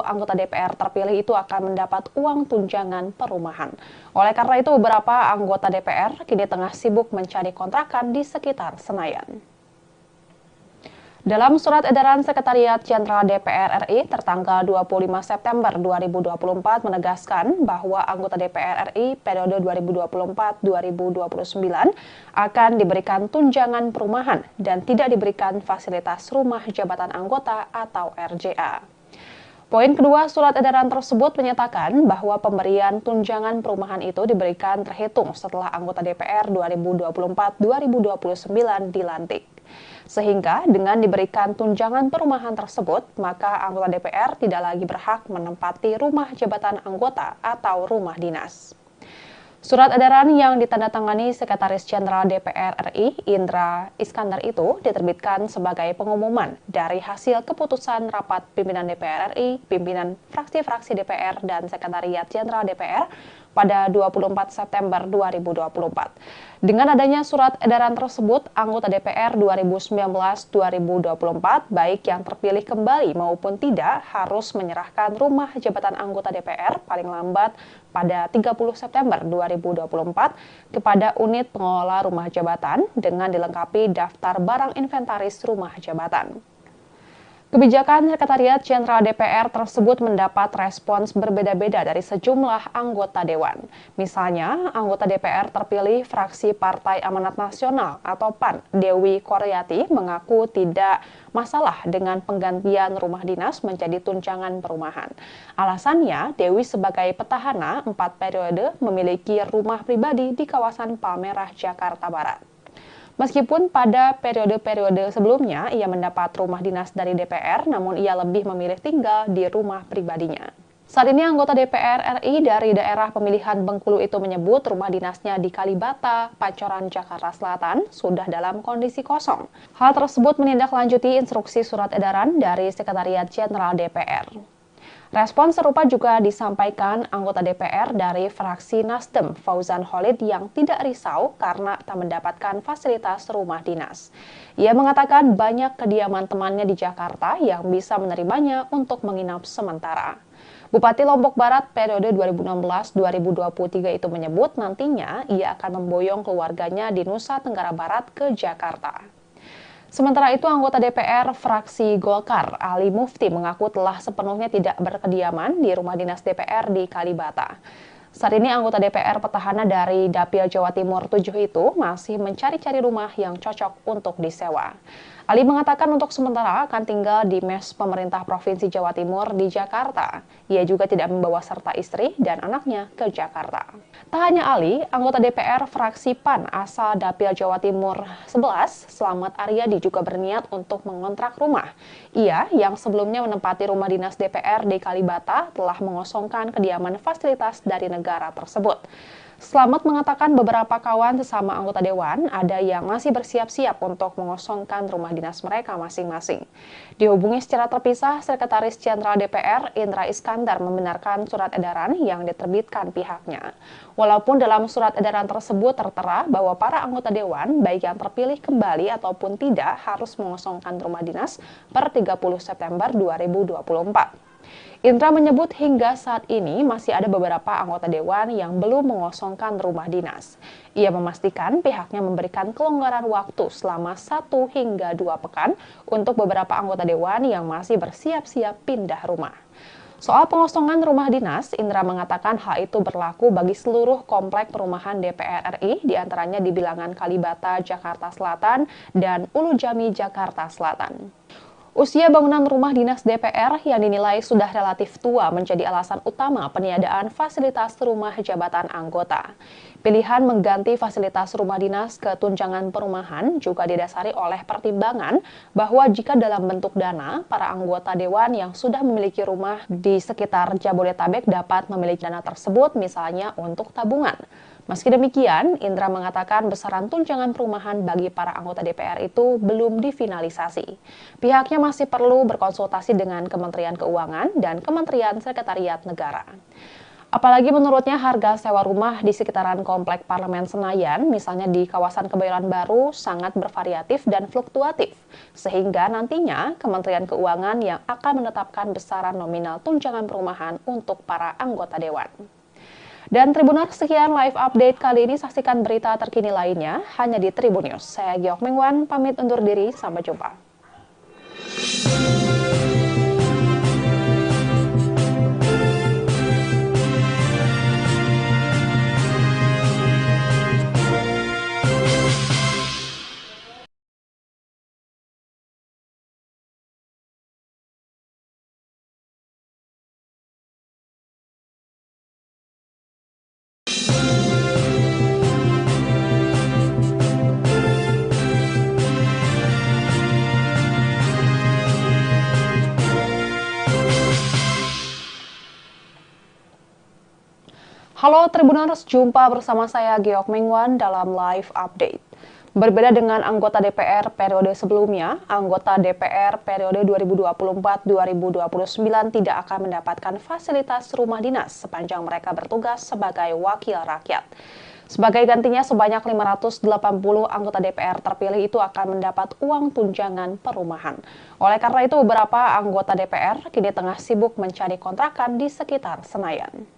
anggota DPR terpilih itu akan mendapat uang tunjangan perumahan. Oleh karena itu, beberapa anggota DPR kini tengah sibuk mencari kontrakan di sekitar Senayan. Dalam surat edaran Sekretariat Jenderal DPR RI tertanggal 25 September 2024 menegaskan bahwa anggota DPR RI periode 2024-2029 akan diberikan tunjangan perumahan dan tidak diberikan fasilitas rumah jabatan anggota atau RJA. Poin kedua surat edaran tersebut menyatakan bahwa pemberian tunjangan perumahan itu diberikan terhitung setelah anggota DPR 2024-2029 dilantik. Sehingga dengan diberikan tunjangan perumahan tersebut, maka anggota DPR tidak lagi berhak menempati rumah jabatan anggota atau rumah dinas. Surat edaran yang ditandatangani Sekretaris Jenderal DPR RI, Indra Iskandar itu diterbitkan sebagai pengumuman dari hasil keputusan rapat pimpinan DPR RI, pimpinan fraksi-fraksi DPR, dan Sekretariat Jenderal DPR pada 24 September 2024. Dengan adanya surat edaran tersebut, anggota DPR 2019-2024, baik yang terpilih kembali maupun tidak, harus menyerahkan rumah jabatan anggota DPR paling lambat pada 30 September 2024 kepada unit pengelola rumah jabatan dengan dilengkapi daftar barang inventaris rumah jabatan. Kebijakan Sekretariat Jenderal DPR tersebut mendapat respons berbeda-beda dari sejumlah anggota Dewan. Misalnya, anggota DPR terpilih fraksi Partai Amanat Nasional atau PAN, Dewi Koryati, mengaku tidak masalah dengan penggantian rumah dinas menjadi tunjangan perumahan. Alasannya, Dewi sebagai petahana 4 periode memiliki rumah pribadi di kawasan Palmerah, Jakarta Barat. Meskipun pada periode-periode sebelumnya ia mendapat rumah dinas dari DPR, namun ia lebih memilih tinggal di rumah pribadinya. Saat ini anggota DPR RI dari daerah pemilihan Bengkulu itu menyebut rumah dinasnya di Kalibata, Pancoran, Jakarta Selatan sudah dalam kondisi kosong. Hal tersebut menindaklanjuti instruksi surat edaran dari Sekretariat Jenderal DPR. Respon serupa juga disampaikan anggota DPR dari fraksi Nasdem, Fauzan Khalid, yang tidak risau karena tak mendapatkan fasilitas rumah dinas. Ia mengatakan banyak kediaman temannya di Jakarta yang bisa menerimanya untuk menginap sementara. Bupati Lombok Barat periode 2016-2023 itu menyebut nantinya ia akan memboyong keluarganya di Nusa Tenggara Barat ke Jakarta. Sementara itu, anggota DPR fraksi Golkar, Ali Mufti, mengaku telah sepenuhnya tidak berkediaman di rumah dinas DPR di Kalibata. Saat ini anggota DPR petahana dari Dapil Jawa Timur 7 itu masih mencari-cari rumah yang cocok untuk disewa. Ali mengatakan untuk sementara akan tinggal di mes pemerintah Provinsi Jawa Timur di Jakarta. Ia juga tidak membawa serta istri dan anaknya ke Jakarta. Tak hanya Ali, anggota DPR fraksi PAN asal Dapil Jawa Timur 11, Slamet Aryadi, juga berniat untuk mengontrak rumah. Ia yang sebelumnya menempati rumah dinas DPR di Kalibata telah mengosongkan kediaman fasilitas dari negara tersebut. Slamet mengatakan beberapa kawan sesama anggota Dewan ada yang masih bersiap-siap untuk mengosongkan rumah dinas mereka masing-masing. Dihubungi secara terpisah, Sekretaris Jenderal DPR Indra Iskandar membenarkan surat edaran yang diterbitkan pihaknya. Walaupun dalam surat edaran tersebut tertera bahwa para anggota Dewan, baik yang terpilih kembali ataupun tidak, harus mengosongkan rumah dinas per 30 September 2024. Indra menyebut hingga saat ini masih ada beberapa anggota Dewan yang belum mengosongkan rumah dinas. Ia memastikan pihaknya memberikan kelonggaran waktu selama 1 hingga 2 pekan untuk beberapa anggota Dewan yang masih bersiap-siap pindah rumah. Soal pengosongan rumah dinas, Indra mengatakan hal itu berlaku bagi seluruh komplek perumahan DPR RI, diantaranya di Bilangan Kalibata, Jakarta Selatan, dan Ulu Jami, Jakarta Selatan. Usia bangunan rumah dinas DPR yang dinilai sudah relatif tua menjadi alasan utama peniadaan fasilitas rumah jabatan anggota. Pilihan mengganti fasilitas rumah dinas ke tunjangan perumahan juga didasari oleh pertimbangan bahwa jika dalam bentuk dana, para anggota Dewan yang sudah memiliki rumah di sekitar Jabodetabek dapat memiliki dana tersebut misalnya untuk tabungan. Meski demikian, Indra mengatakan besaran tunjangan perumahan bagi para anggota DPR itu belum difinalisasi. Pihaknya masih perlu berkonsultasi dengan Kementerian Keuangan dan Kementerian Sekretariat Negara. Apalagi menurutnya harga sewa rumah di sekitaran Komplek Parlemen Senayan, misalnya di kawasan Kebayoran Baru, sangat bervariatif dan fluktuatif. Sehingga nantinya Kementerian Keuangan yang akan menetapkan besaran nominal tunjangan perumahan untuk para anggota Dewan. Dan Tribuners, sekian live update kali ini. Saksikan berita terkini lainnya hanya di Tribun News. Saya Giok Mingwan, pamit undur diri. Sampai jumpa. Halo Tribuners, jumpa bersama saya Giok Mingwan dalam live update. Berbeda dengan anggota DPR periode sebelumnya, anggota DPR periode 2024-2029 tidak akan mendapatkan fasilitas rumah dinas sepanjang mereka bertugas sebagai wakil rakyat. Sebagai gantinya, sebanyak 580 anggota DPR terpilih itu akan mendapat uang tunjangan perumahan. Oleh karena itu, beberapa anggota DPR kini tengah sibuk mencari kontrakan di sekitar Senayan.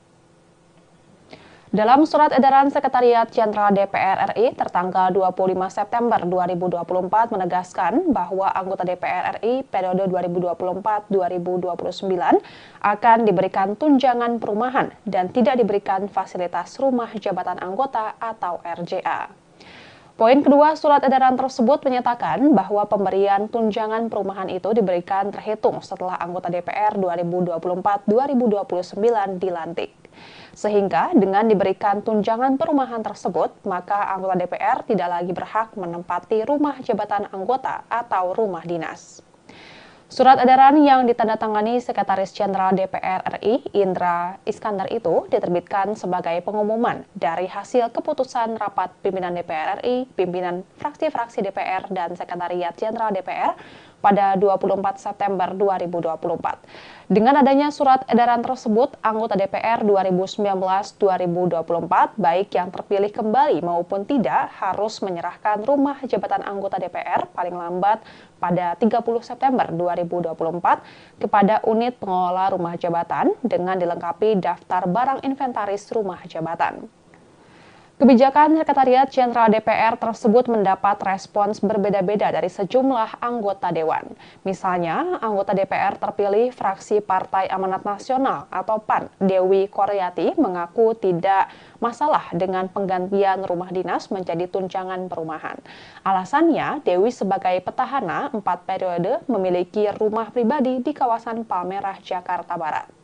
Dalam surat edaran Sekretariat Jenderal DPR RI tertanggal 25 September 2024 menegaskan bahwa anggota DPR RI periode 2024-2029 akan diberikan tunjangan perumahan dan tidak diberikan fasilitas rumah jabatan anggota atau RJA. Poin kedua surat edaran tersebut menyatakan bahwa pemberian tunjangan perumahan itu diberikan terhitung setelah anggota DPR 2024-2029 dilantik. Sehingga dengan diberikan tunjangan perumahan tersebut, maka anggota DPR tidak lagi berhak menempati rumah jabatan anggota atau rumah dinas. Surat edaran yang ditandatangani Sekretaris Jenderal DPR RI, Indra Iskandar itu diterbitkan sebagai pengumuman dari hasil keputusan rapat pimpinan DPR RI, pimpinan fraksi-fraksi DPR, dan Sekretariat Jenderal DPR pada 24 September 2024. Dengan adanya surat edaran tersebut, anggota DPR 2019-2024, baik yang terpilih kembali maupun tidak, harus menyerahkan rumah jabatan anggota DPR paling lambat pada 30 September 2024 kepada unit pengelola rumah jabatan dengan dilengkapi daftar barang inventaris rumah jabatan. Kebijakan Sekretariat Jenderal DPR tersebut mendapat respons berbeda-beda dari sejumlah anggota Dewan. Misalnya, anggota DPR terpilih fraksi Partai Amanat Nasional atau PAN, Dewi Koryati, mengaku tidak masalah dengan penggantian rumah dinas menjadi tunjangan perumahan. Alasannya, Dewi sebagai petahana 4 periode memiliki rumah pribadi di kawasan Palmerah, Jakarta Barat.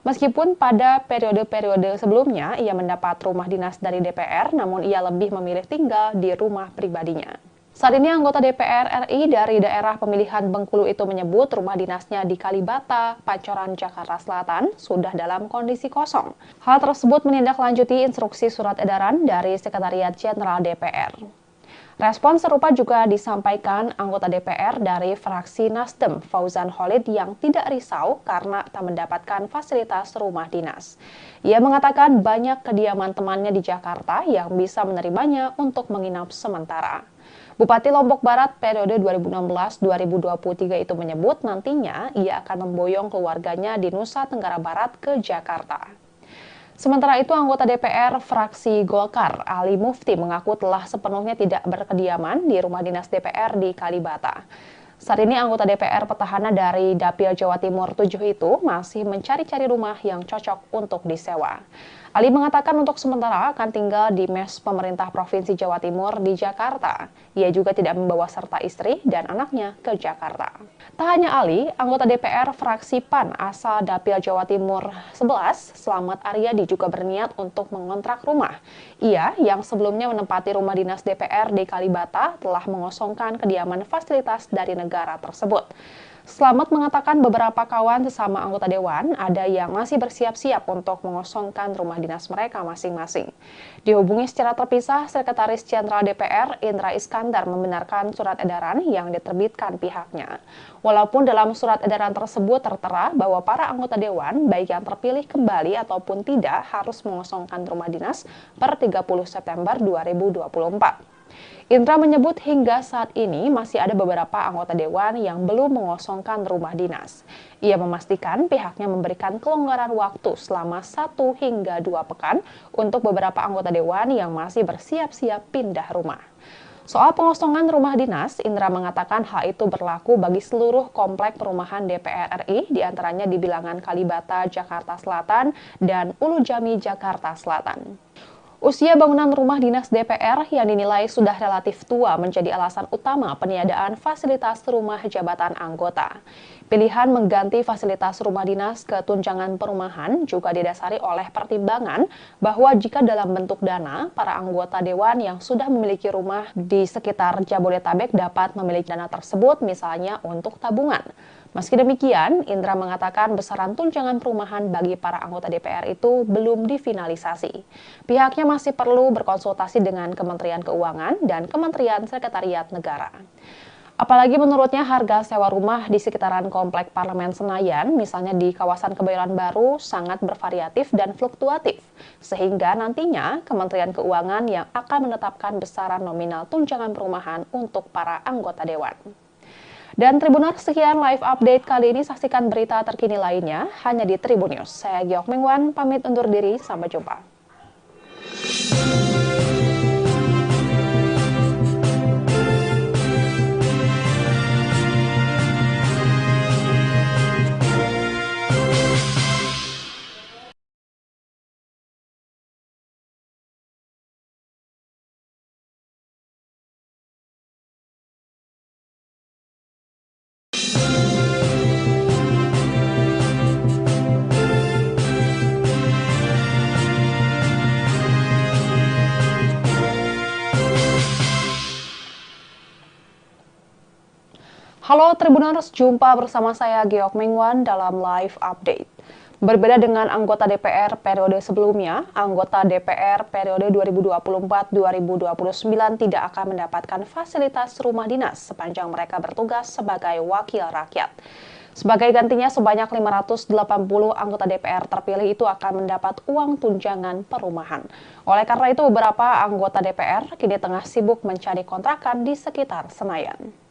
Meskipun pada periode-periode sebelumnya ia mendapat rumah dinas dari DPR, namun ia lebih memilih tinggal di rumah pribadinya. Saat ini anggota DPR RI dari daerah pemilihan Bengkulu itu menyebut rumah dinasnya di Kalibata, Pancoran, Jakarta Selatan sudah dalam kondisi kosong. Hal tersebut menindaklanjuti instruksi surat edaran dari Sekretariat Jenderal DPR. Respon serupa juga disampaikan anggota DPR dari fraksi Nasdem, Fauzan Khalid, yang tidak risau karena tak mendapatkan fasilitas rumah dinas. Ia mengatakan banyak kediaman temannya di Jakarta yang bisa menerimanya untuk menginap sementara. Bupati Lombok Barat periode 2016-2023 itu menyebut nantinya ia akan memboyong keluarganya di Nusa Tenggara Barat ke Jakarta. Sementara itu, anggota DPR fraksi Golkar, Ali Mufti, mengaku telah sepenuhnya tidak berkediaman di rumah dinas DPR di Kalibata. Saat ini anggota DPR petahana dari Dapil Jawa Timur 7 itu masih mencari-cari rumah yang cocok untuk disewa. Ali mengatakan untuk sementara akan tinggal di mes pemerintah Provinsi Jawa Timur di Jakarta. Ia juga tidak membawa serta istri dan anaknya ke Jakarta. Tak hanya Ali, anggota DPR fraksi PAN asal Dapil Jawa Timur 11, Slamet Aryadi, juga berniat untuk mengontrak rumah. Ia yang sebelumnya menempati rumah dinas DPR di Kalibata telah mengosongkan kediaman fasilitas dari negara tersebut. Slamet mengatakan beberapa kawan sesama anggota dewan ada yang masih bersiap-siap untuk mengosongkan rumah dinas mereka masing-masing. Dihubungi secara terpisah, Sekretaris Jenderal DPR Indra Iskandar membenarkan surat edaran yang diterbitkan pihaknya. Walaupun dalam surat edaran tersebut tertera bahwa para anggota dewan, baik yang terpilih kembali ataupun tidak, harus mengosongkan rumah dinas per 30 September 2024. Indra menyebut hingga saat ini masih ada beberapa anggota dewan yang belum mengosongkan rumah dinas. Ia memastikan pihaknya memberikan kelonggaran waktu selama 1 hingga 2 pekan untuk beberapa anggota dewan yang masih bersiap-siap pindah rumah. Soal pengosongan rumah dinas, Indra mengatakan hal itu berlaku bagi seluruh komplek perumahan DPR RI, diantaranya di Bilangan Kalibata, Jakarta Selatan, dan Ulu Jami, Jakarta Selatan. Usia bangunan rumah dinas DPR yang dinilai sudah relatif tua menjadi alasan utama peniadaan fasilitas rumah jabatan anggota. Pilihan mengganti fasilitas rumah dinas ke tunjangan perumahan juga didasari oleh pertimbangan bahwa jika dalam bentuk dana, para anggota dewan yang sudah memiliki rumah di sekitar Jabodetabek dapat memiliki dana tersebut misalnya untuk tabungan. Meski demikian, Indra mengatakan besaran tunjangan perumahan bagi para anggota DPR itu belum difinalisasi. Pihaknya masih perlu berkonsultasi dengan Kementerian Keuangan dan Kementerian Sekretariat Negara. Apalagi menurutnya harga sewa rumah di sekitaran Komplek Parlemen Senayan, misalnya di kawasan Kebayoran Baru, sangat bervariatif dan fluktuatif. Sehingga nantinya Kementerian Keuangan yang akan menetapkan besaran nominal tunjangan perumahan untuk para anggota dewan. Dan Tribuners, sekian live update kali ini. Saksikan berita terkini lainnya hanya di Tribun News. Saya Giok Mengwan, pamit undur diri. Sampai jumpa. Halo Tribuners, jumpa bersama saya Giok Mengwan dalam live update. Berbeda dengan anggota DPR periode sebelumnya, anggota DPR periode 2024-2029 tidak akan mendapatkan fasilitas rumah dinas sepanjang mereka bertugas sebagai wakil rakyat. Sebagai gantinya, sebanyak 580 anggota DPR terpilih itu akan mendapat uang tunjangan perumahan. Oleh karena itu, beberapa anggota DPR kini tengah sibuk mencari kontrakan di sekitar Senayan.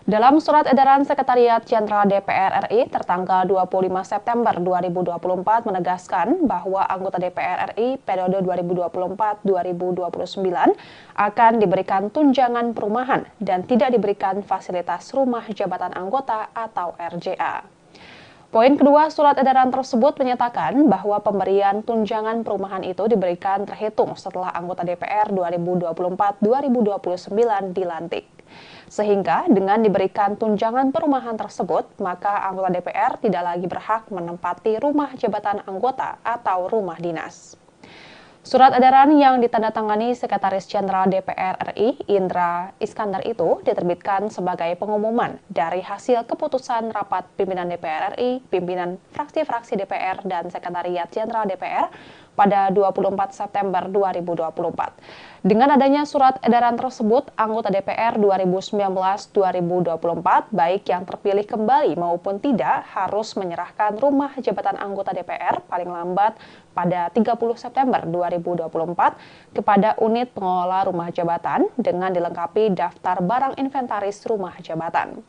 Dalam surat edaran Sekretariat Jenderal DPR RI tertanggal 25 September 2024 menegaskan bahwa anggota DPR RI periode 2024-2029 akan diberikan tunjangan perumahan dan tidak diberikan fasilitas rumah jabatan anggota atau RJA. Poin kedua surat edaran tersebut menyatakan bahwa pemberian tunjangan perumahan itu diberikan terhitung setelah anggota DPR 2024-2029 dilantik. Sehingga dengan diberikan tunjangan perumahan tersebut, maka anggota DPR tidak lagi berhak menempati rumah jabatan anggota atau rumah dinas. Surat edaran yang ditandatangani Sekretaris Jenderal DPR RI Indra Iskandar itu diterbitkan sebagai pengumuman dari hasil keputusan rapat pimpinan DPR RI, pimpinan fraksi-fraksi DPR dan Sekretariat Jenderal DPR pada 24 September 2024. Dengan adanya surat edaran tersebut, anggota DPR 2019-2024, baik yang terpilih kembali maupun tidak, harus menyerahkan rumah jabatan anggota DPR paling lambat pada 30 September 2024 kepada unit pengelola rumah jabatan dengan dilengkapi daftar barang inventaris rumah jabatan.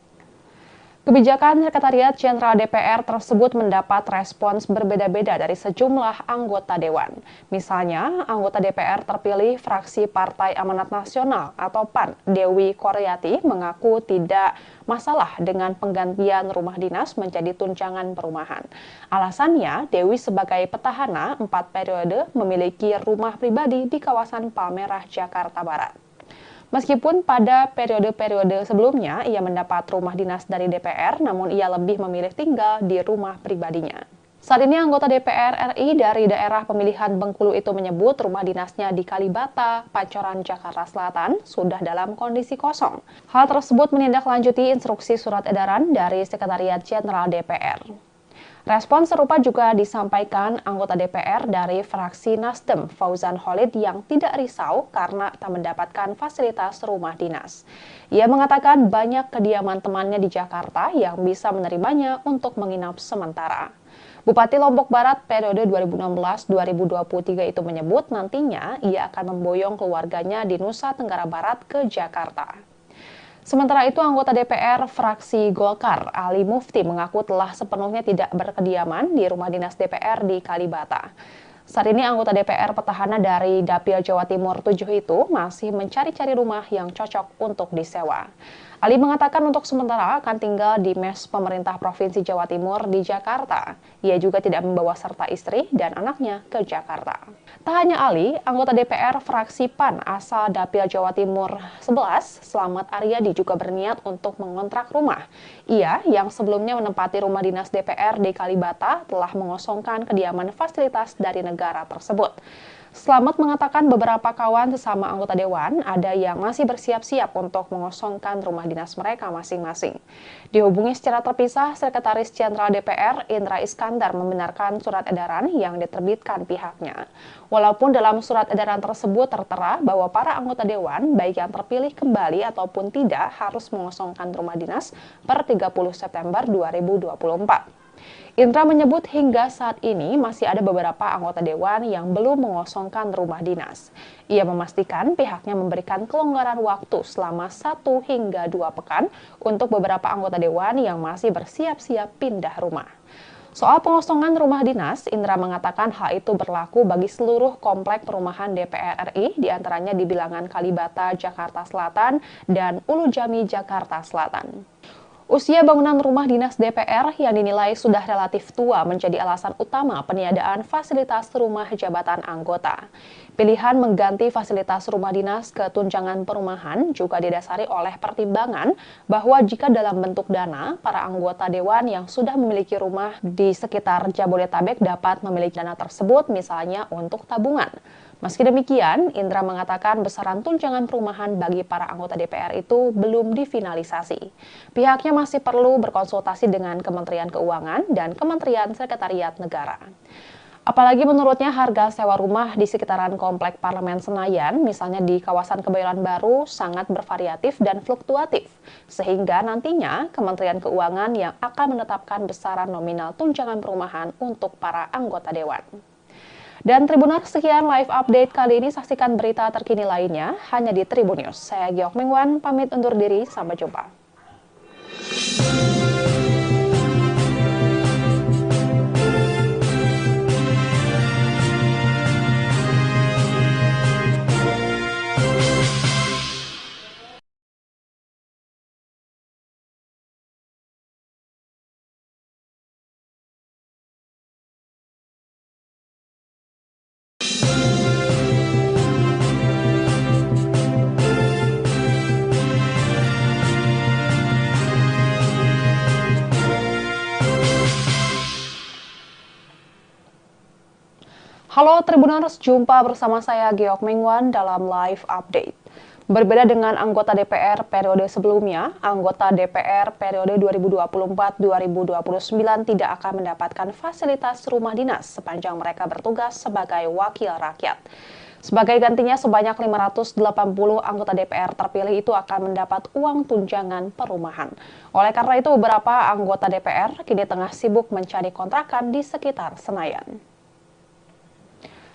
Kebijakan Sekretariat Jenderal DPR tersebut mendapat respons berbeda-beda dari sejumlah anggota dewan. Misalnya, anggota DPR terpilih fraksi Partai Amanat Nasional atau PAN, Dewi Koryati, mengaku tidak masalah dengan penggantian rumah dinas menjadi tunjangan perumahan. Alasannya, Dewi sebagai petahana 4 periode memiliki rumah pribadi di kawasan Palmerah, Jakarta Barat. Meskipun pada periode-periode sebelumnya ia mendapat rumah dinas dari DPR, namun ia lebih memilih tinggal di rumah pribadinya. Saat ini anggota DPR RI dari daerah pemilihan Bengkulu itu menyebut rumah dinasnya di Kalibata, Pancoran, Jakarta Selatan sudah dalam kondisi kosong. Hal tersebut menindaklanjuti instruksi surat edaran dari Sekretariat Jenderal DPR. Respon serupa juga disampaikan anggota DPR dari fraksi Nasdem, Fauzan Khalid, yang tidak risau karena tak mendapatkan fasilitas rumah dinas. Ia mengatakan banyak kediaman temannya di Jakarta yang bisa menerimanya untuk menginap sementara. Bupati Lombok Barat periode 2016-2023 itu menyebut nantinya ia akan memboyong keluarganya di Nusa Tenggara Barat ke Jakarta. Sementara itu, anggota DPR fraksi Golkar, Ali Mufti, mengaku telah sepenuhnya tidak berkediaman di rumah dinas DPR di Kalibata. Saat ini anggota DPR petahana dari Dapil Jawa Timur 7 itu masih mencari-cari rumah yang cocok untuk disewa. Ali mengatakan untuk sementara akan tinggal di mes pemerintah Provinsi Jawa Timur di Jakarta. Ia juga tidak membawa serta istri dan anaknya ke Jakarta. Tak hanya Ali, anggota DPR fraksi PAN asal Dapil Jawa Timur 11, Slamet Aryadi, juga berniat untuk mengontrak rumah. Ia, yang sebelumnya menempati rumah dinas DPR di Kalibata, telah mengosongkan kediaman fasilitas dari negara tersebut. Slamet mengatakan beberapa kawan sesama anggota dewan ada yang masih bersiap-siap untuk mengosongkan rumah dinas mereka masing-masing. Dihubungi secara terpisah, Sekretaris Jenderal DPR Indra Iskandar membenarkan surat edaran yang diterbitkan pihaknya. Walaupun dalam surat edaran tersebut tertera bahwa para anggota dewan, baik yang terpilih kembali ataupun tidak, harus mengosongkan rumah dinas per 30 September 2024. Indra menyebut hingga saat ini masih ada beberapa anggota dewan yang belum mengosongkan rumah dinas. Ia memastikan pihaknya memberikan kelonggaran waktu selama 1 hingga 2 pekan untuk beberapa anggota dewan yang masih bersiap-siap pindah rumah. Soal pengosongan rumah dinas, Indra mengatakan hal itu berlaku bagi seluruh komplek perumahan DPR RI, diantaranya di Bilangan Kalibata, Jakarta Selatan, dan Ulu Jami, Jakarta Selatan. Usia bangunan rumah dinas DPR yang dinilai sudah relatif tua menjadi alasan utama peniadaan fasilitas rumah jabatan anggota. Pilihan mengganti fasilitas rumah dinas ke tunjangan perumahan juga didasari oleh pertimbangan bahwa jika dalam bentuk dana, para anggota dewan yang sudah memiliki rumah di sekitar Jabodetabek dapat memiliki dana tersebut misalnya untuk tabungan. Meski demikian, Indra mengatakan besaran tunjangan perumahan bagi para anggota DPR itu belum difinalisasi. Pihaknya masih perlu berkonsultasi dengan Kementerian Keuangan dan Kementerian Sekretariat Negara. Apalagi menurutnya harga sewa rumah di sekitaran Komplek Parlemen Senayan, misalnya di kawasan Kebayoran Baru, sangat bervariatif dan fluktuatif. Sehingga nantinya Kementerian Keuangan yang akan menetapkan besaran nominal tunjangan perumahan untuk para anggota dewan. Dan Tribuners, sekian live update kali ini. Saksikan berita terkini lainnya hanya di Tribun News. Saya Giok Mingwan, pamit undur diri. Sampai jumpa. Halo Tribuners, jumpa bersama saya Giok Mingwan dalam live update. Berbeda dengan anggota DPR periode sebelumnya, anggota DPR periode 2024-2029 tidak akan mendapatkan fasilitas rumah dinas sepanjang mereka bertugas sebagai wakil rakyat. Sebagai gantinya, sebanyak 580 anggota DPR terpilih itu akan mendapat uang tunjangan perumahan. Oleh karena itu, beberapa anggota DPR kini tengah sibuk mencari kontrakan di sekitar Senayan.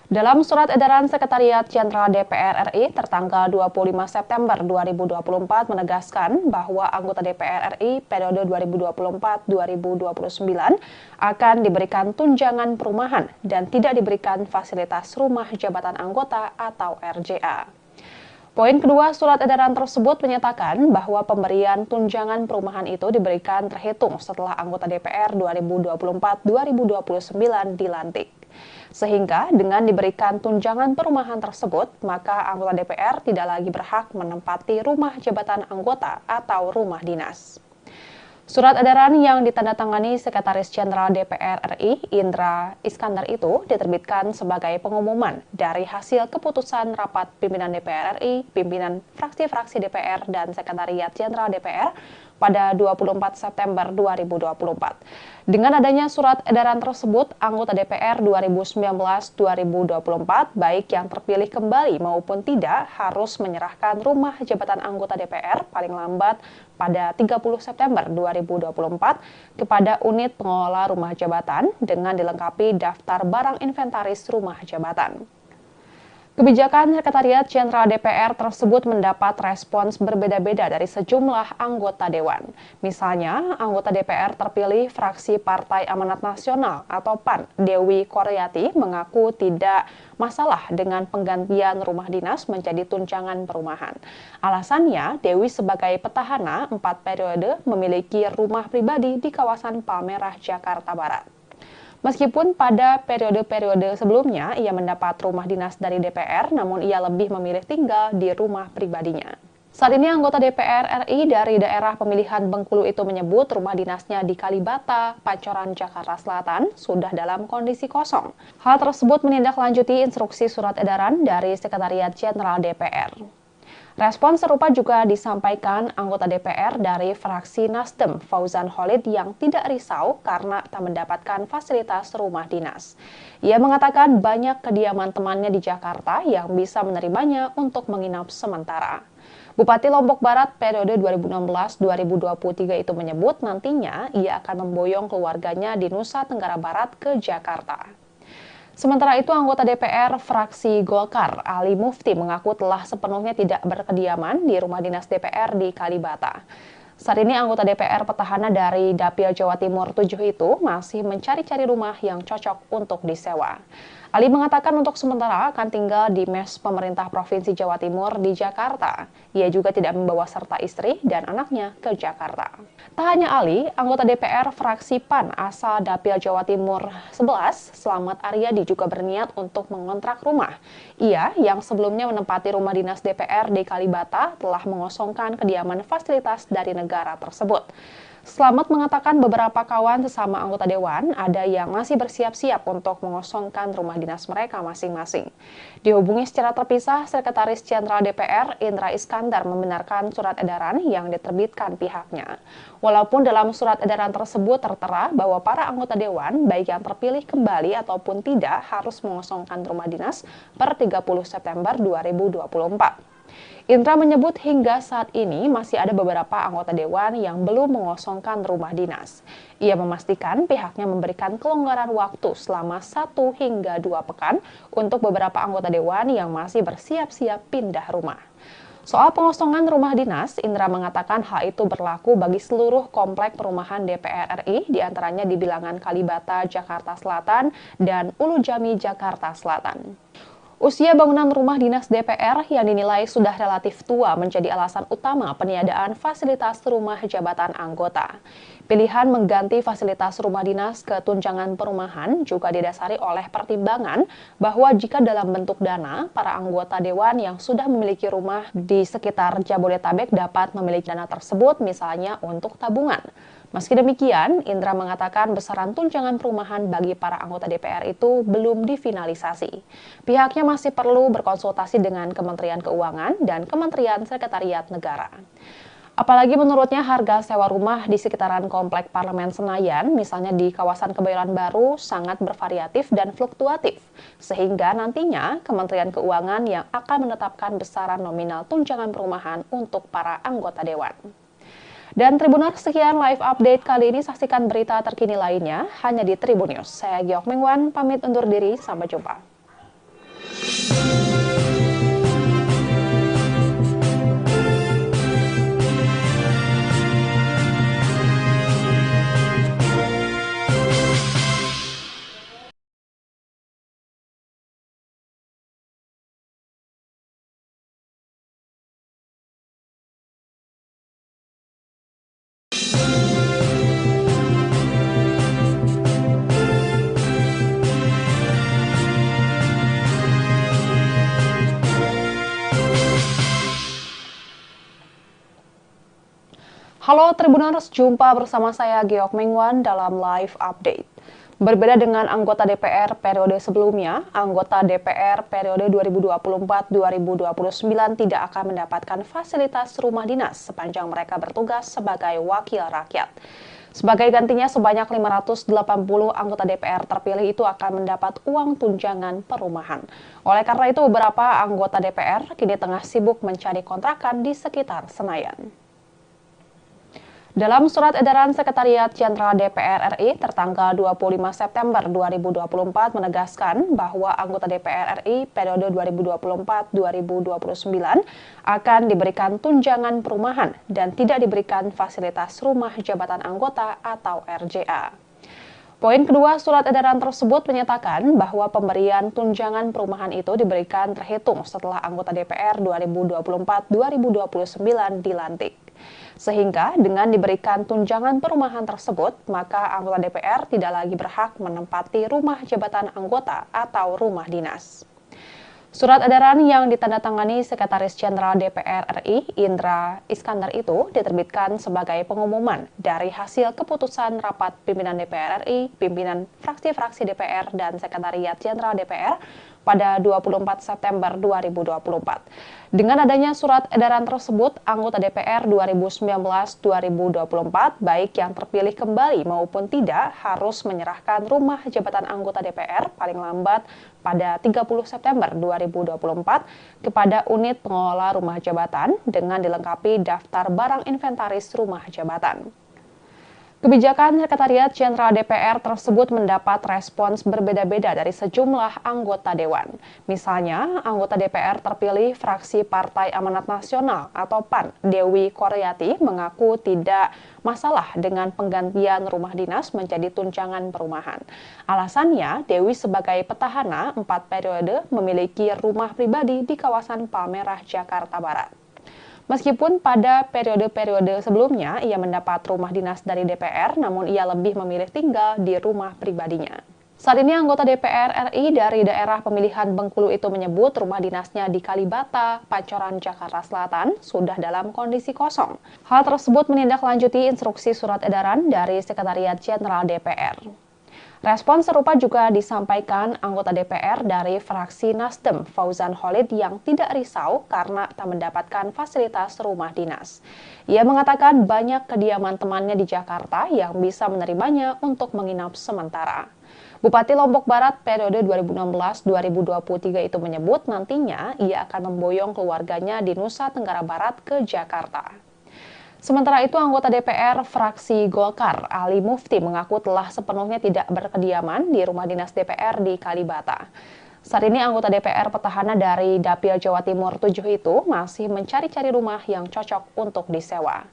Dalam surat edaran Sekretariat Jenderal DPR RI tertanggal 25 September 2024 menegaskan bahwa anggota DPR RI periode 2024-2029 akan diberikan tunjangan perumahan dan tidak diberikan fasilitas rumah jabatan anggota atau RJA. Poin kedua surat edaran tersebut menyatakan bahwa pemberian tunjangan perumahan itu diberikan terhitung setelah anggota DPR 2024-2029 dilantik. Sehingga dengan diberikan tunjangan perumahan tersebut, maka anggota DPR tidak lagi berhak menempati rumah jabatan anggota atau rumah dinas. Surat edaran yang ditandatangani Sekretaris Jenderal DPR RI, Indra Iskandar itu diterbitkan sebagai pengumuman dari hasil keputusan rapat pimpinan DPR RI, pimpinan fraksi-fraksi DPR, dan Sekretariat Jenderal DPR pada 24 September 2024. Dengan adanya surat edaran tersebut, anggota DPR 2019-2024, baik yang terpilih kembali maupun tidak, harus menyerahkan rumah jabatan anggota DPR paling lambat pada 30 September 2024 kepada unit pengelola rumah jabatan dengan dilengkapi daftar barang inventaris rumah jabatan. Kebijakan Sekretariat Jenderal DPR tersebut mendapat respons berbeda-beda dari sejumlah anggota Dewan. Misalnya, anggota DPR terpilih fraksi Partai Amanat Nasional atau PAN, Dewi Koryati, mengaku tidak masalah dengan penggantian rumah dinas menjadi tunjangan perumahan. Alasannya, Dewi sebagai petahana 4 periode memiliki rumah pribadi di kawasan Palmerah, Jakarta Barat. Meskipun pada periode-periode sebelumnya ia mendapat rumah dinas dari DPR, namun ia lebih memilih tinggal di rumah pribadinya. Saat ini anggota DPR RI dari daerah pemilihan Bengkulu itu menyebut rumah dinasnya di Kalibata, Pancoran, Jakarta Selatan sudah dalam kondisi kosong. Hal tersebut menindaklanjuti instruksi surat edaran dari Sekretariat Jenderal DPR. Respon serupa juga disampaikan anggota DPR dari fraksi Nasdem, Fauzan Khalid, yang tidak risau karena tak mendapatkan fasilitas rumah dinas. Ia mengatakan banyak kediaman temannya di Jakarta yang bisa menerimanya untuk menginap sementara. Bupati Lombok Barat periode 2016-2023 itu menyebut nantinya ia akan memboyong keluarganya di Nusa Tenggara Barat ke Jakarta. Sementara itu, anggota DPR fraksi Golkar, Ali Mufti, mengaku telah sepenuhnya tidak berkediaman di rumah dinas DPR di Kalibata. Saat ini anggota DPR petahana dari Dapil Jawa Timur 7 itu masih mencari-cari rumah yang cocok untuk disewa. Ali mengatakan untuk sementara akan tinggal di mes pemerintah Provinsi Jawa Timur di Jakarta. Ia juga tidak membawa serta istri dan anaknya ke Jakarta. Tak hanya Ali, anggota DPR fraksi PAN asal Dapil Jawa Timur 11, Slamet Aryadi, juga berniat untuk mengontrak rumah. Ia, yang sebelumnya menempati rumah dinas DPR di Kalibata, telah mengosongkan kediaman fasilitas dari negara tersebut. Slamet mengatakan beberapa kawan sesama anggota Dewan ada yang masih bersiap-siap untuk mengosongkan rumah dinas mereka masing-masing. Dihubungi secara terpisah, Sekretaris Jenderal DPR Indra Iskandar membenarkan surat edaran yang diterbitkan pihaknya. Walaupun dalam surat edaran tersebut tertera bahwa para anggota Dewan, baik yang terpilih kembali ataupun tidak, harus mengosongkan rumah dinas per 30 September 2024. Indra menyebut hingga saat ini masih ada beberapa anggota Dewan yang belum mengosongkan rumah dinas. Ia memastikan pihaknya memberikan kelonggaran waktu selama 1 hingga 2 pekan untuk beberapa anggota Dewan yang masih bersiap-siap pindah rumah. Soal pengosongan rumah dinas, Indra mengatakan hal itu berlaku bagi seluruh komplek perumahan DPR RI, diantaranya di Bilangan Kalibata, Jakarta Selatan, dan Ulu Jami, Jakarta Selatan. Usia bangunan rumah dinas DPR yang dinilai sudah relatif tua menjadi alasan utama peniadaan fasilitas rumah jabatan anggota. Pilihan mengganti fasilitas rumah dinas ke tunjangan perumahan juga didasari oleh pertimbangan bahwa jika dalam bentuk dana, para anggota Dewan yang sudah memiliki rumah di sekitar Jabodetabek dapat memiliki dana tersebut misalnya untuk tabungan. Meski demikian, Indra mengatakan besaran tunjangan perumahan bagi para anggota DPR itu belum difinalisasi. Pihaknya masih perlu berkonsultasi dengan Kementerian Keuangan dan Kementerian Sekretariat Negara. Apalagi menurutnya harga sewa rumah di sekitaran Komplek Parlemen Senayan, misalnya di kawasan Kebayoran Baru, sangat bervariatif dan fluktuatif. Sehingga nantinya Kementerian Keuangan yang akan menetapkan besaran nominal tunjangan perumahan untuk para anggota Dewan. Dan Tribuners, sekian live update kali ini. Saksikan berita terkini lainnya hanya di Tribun News. Saya Giok Mingwan, pamit undur diri. Sampai jumpa. Halo Tribuners, jumpa bersama saya Geok Mengwan dalam live update. Berbeda dengan anggota DPR periode sebelumnya, anggota DPR periode 2024-2029 tidak akan mendapatkan fasilitas rumah dinas sepanjang mereka bertugas sebagai wakil rakyat. Sebagai gantinya, sebanyak 580 anggota DPR terpilih itu akan mendapat uang tunjangan perumahan. Oleh karena itu, beberapa anggota DPR kini tengah sibuk mencari kontrakan di sekitar Senayan. Dalam surat edaran Sekretariat Jenderal DPR RI tertanggal 25 September 2024 menegaskan bahwa anggota DPR RI periode 2024-2029 akan diberikan tunjangan perumahan dan tidak diberikan fasilitas rumah jabatan anggota atau RJA. Poin kedua surat edaran tersebut menyatakan bahwa pemberian tunjangan perumahan itu diberikan terhitung setelah anggota DPR 2024-2029 dilantik. Sehingga dengan diberikan tunjangan perumahan tersebut, maka anggota DPR tidak lagi berhak menempati rumah jabatan anggota atau rumah dinas. Surat edaran yang ditandatangani Sekretaris Jenderal DPR RI, Indra Iskandar itu diterbitkan sebagai pengumuman dari hasil keputusan rapat pimpinan DPR RI, pimpinan fraksi-fraksi DPR, dan Sekretariat Jenderal DPR pada 24 September 2024. Dengan adanya surat edaran tersebut, anggota DPR 2019-2024, baik yang terpilih kembali maupun tidak, harus menyerahkan rumah jabatan anggota DPR paling lambat pada 30 September 2024 kepada unit pengelola rumah jabatan dengan dilengkapi daftar barang inventaris rumah jabatan. Kebijakan Sekretariat Jenderal DPR tersebut mendapat respons berbeda-beda dari sejumlah anggota Dewan. Misalnya, anggota DPR terpilih fraksi Partai Amanat Nasional atau PAN, Dewi Koryati, mengaku tidak masalah dengan penggantian rumah dinas menjadi tunjangan perumahan. Alasannya, Dewi sebagai petahana 4 periode memiliki rumah pribadi di kawasan Palmerah, Jakarta Barat. Meskipun pada periode-periode sebelumnya ia mendapat rumah dinas dari DPR, namun ia lebih memilih tinggal di rumah pribadinya. Saat ini anggota DPR RI dari daerah pemilihan Bengkulu itu menyebut rumah dinasnya di Kalibata, Pancoran, Jakarta Selatan sudah dalam kondisi kosong. Hal tersebut menindaklanjuti instruksi surat edaran dari Sekretariat Jenderal DPR. Respon serupa juga disampaikan anggota DPR dari fraksi Nasdem, Fauzan Khalid, yang tidak risau karena tak mendapatkan fasilitas rumah dinas. Ia mengatakan banyak kediaman temannya di Jakarta yang bisa menerimanya untuk menginap sementara. Bupati Lombok Barat periode 2016-2023 itu menyebut nantinya ia akan memboyong keluarganya di Nusa Tenggara Barat ke Jakarta. Sementara itu, anggota DPR fraksi Golkar, Ali Mufti, mengaku telah sepenuhnya tidak berkediaman di rumah dinas DPR di Kalibata. Saat ini anggota DPR petahana dari Dapil Jawa Timur 7 itu masih mencari-cari rumah yang cocok untuk disewa.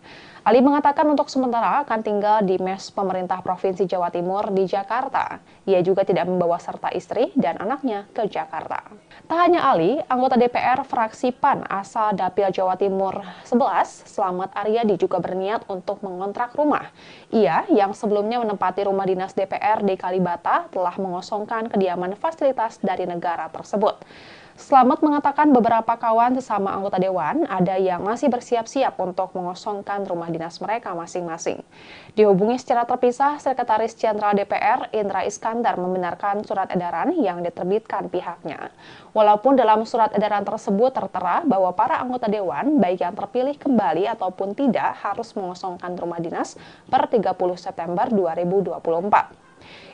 Ali mengatakan untuk sementara akan tinggal di mes pemerintah Provinsi Jawa Timur di Jakarta. Ia juga tidak membawa serta istri dan anaknya ke Jakarta. Tak hanya Ali, anggota DPR fraksi PAN asal Dapil Jawa Timur 11, Slamet Aryadi, juga berniat untuk mengontrak rumah. Ia yang sebelumnya menempati rumah dinas DPR di Kalibata telah mengosongkan kediaman fasilitas dari negara tersebut. Slamet mengatakan beberapa kawan sesama anggota Dewan ada yang masih bersiap-siap untuk mengosongkan rumah dinas mereka masing-masing. Dihubungi secara terpisah, Sekretaris Jenderal DPR Indra Iskandar membenarkan surat edaran yang diterbitkan pihaknya. Walaupun dalam surat edaran tersebut tertera bahwa para anggota Dewan, baik yang terpilih kembali ataupun tidak, harus mengosongkan rumah dinas per 30 September 2024.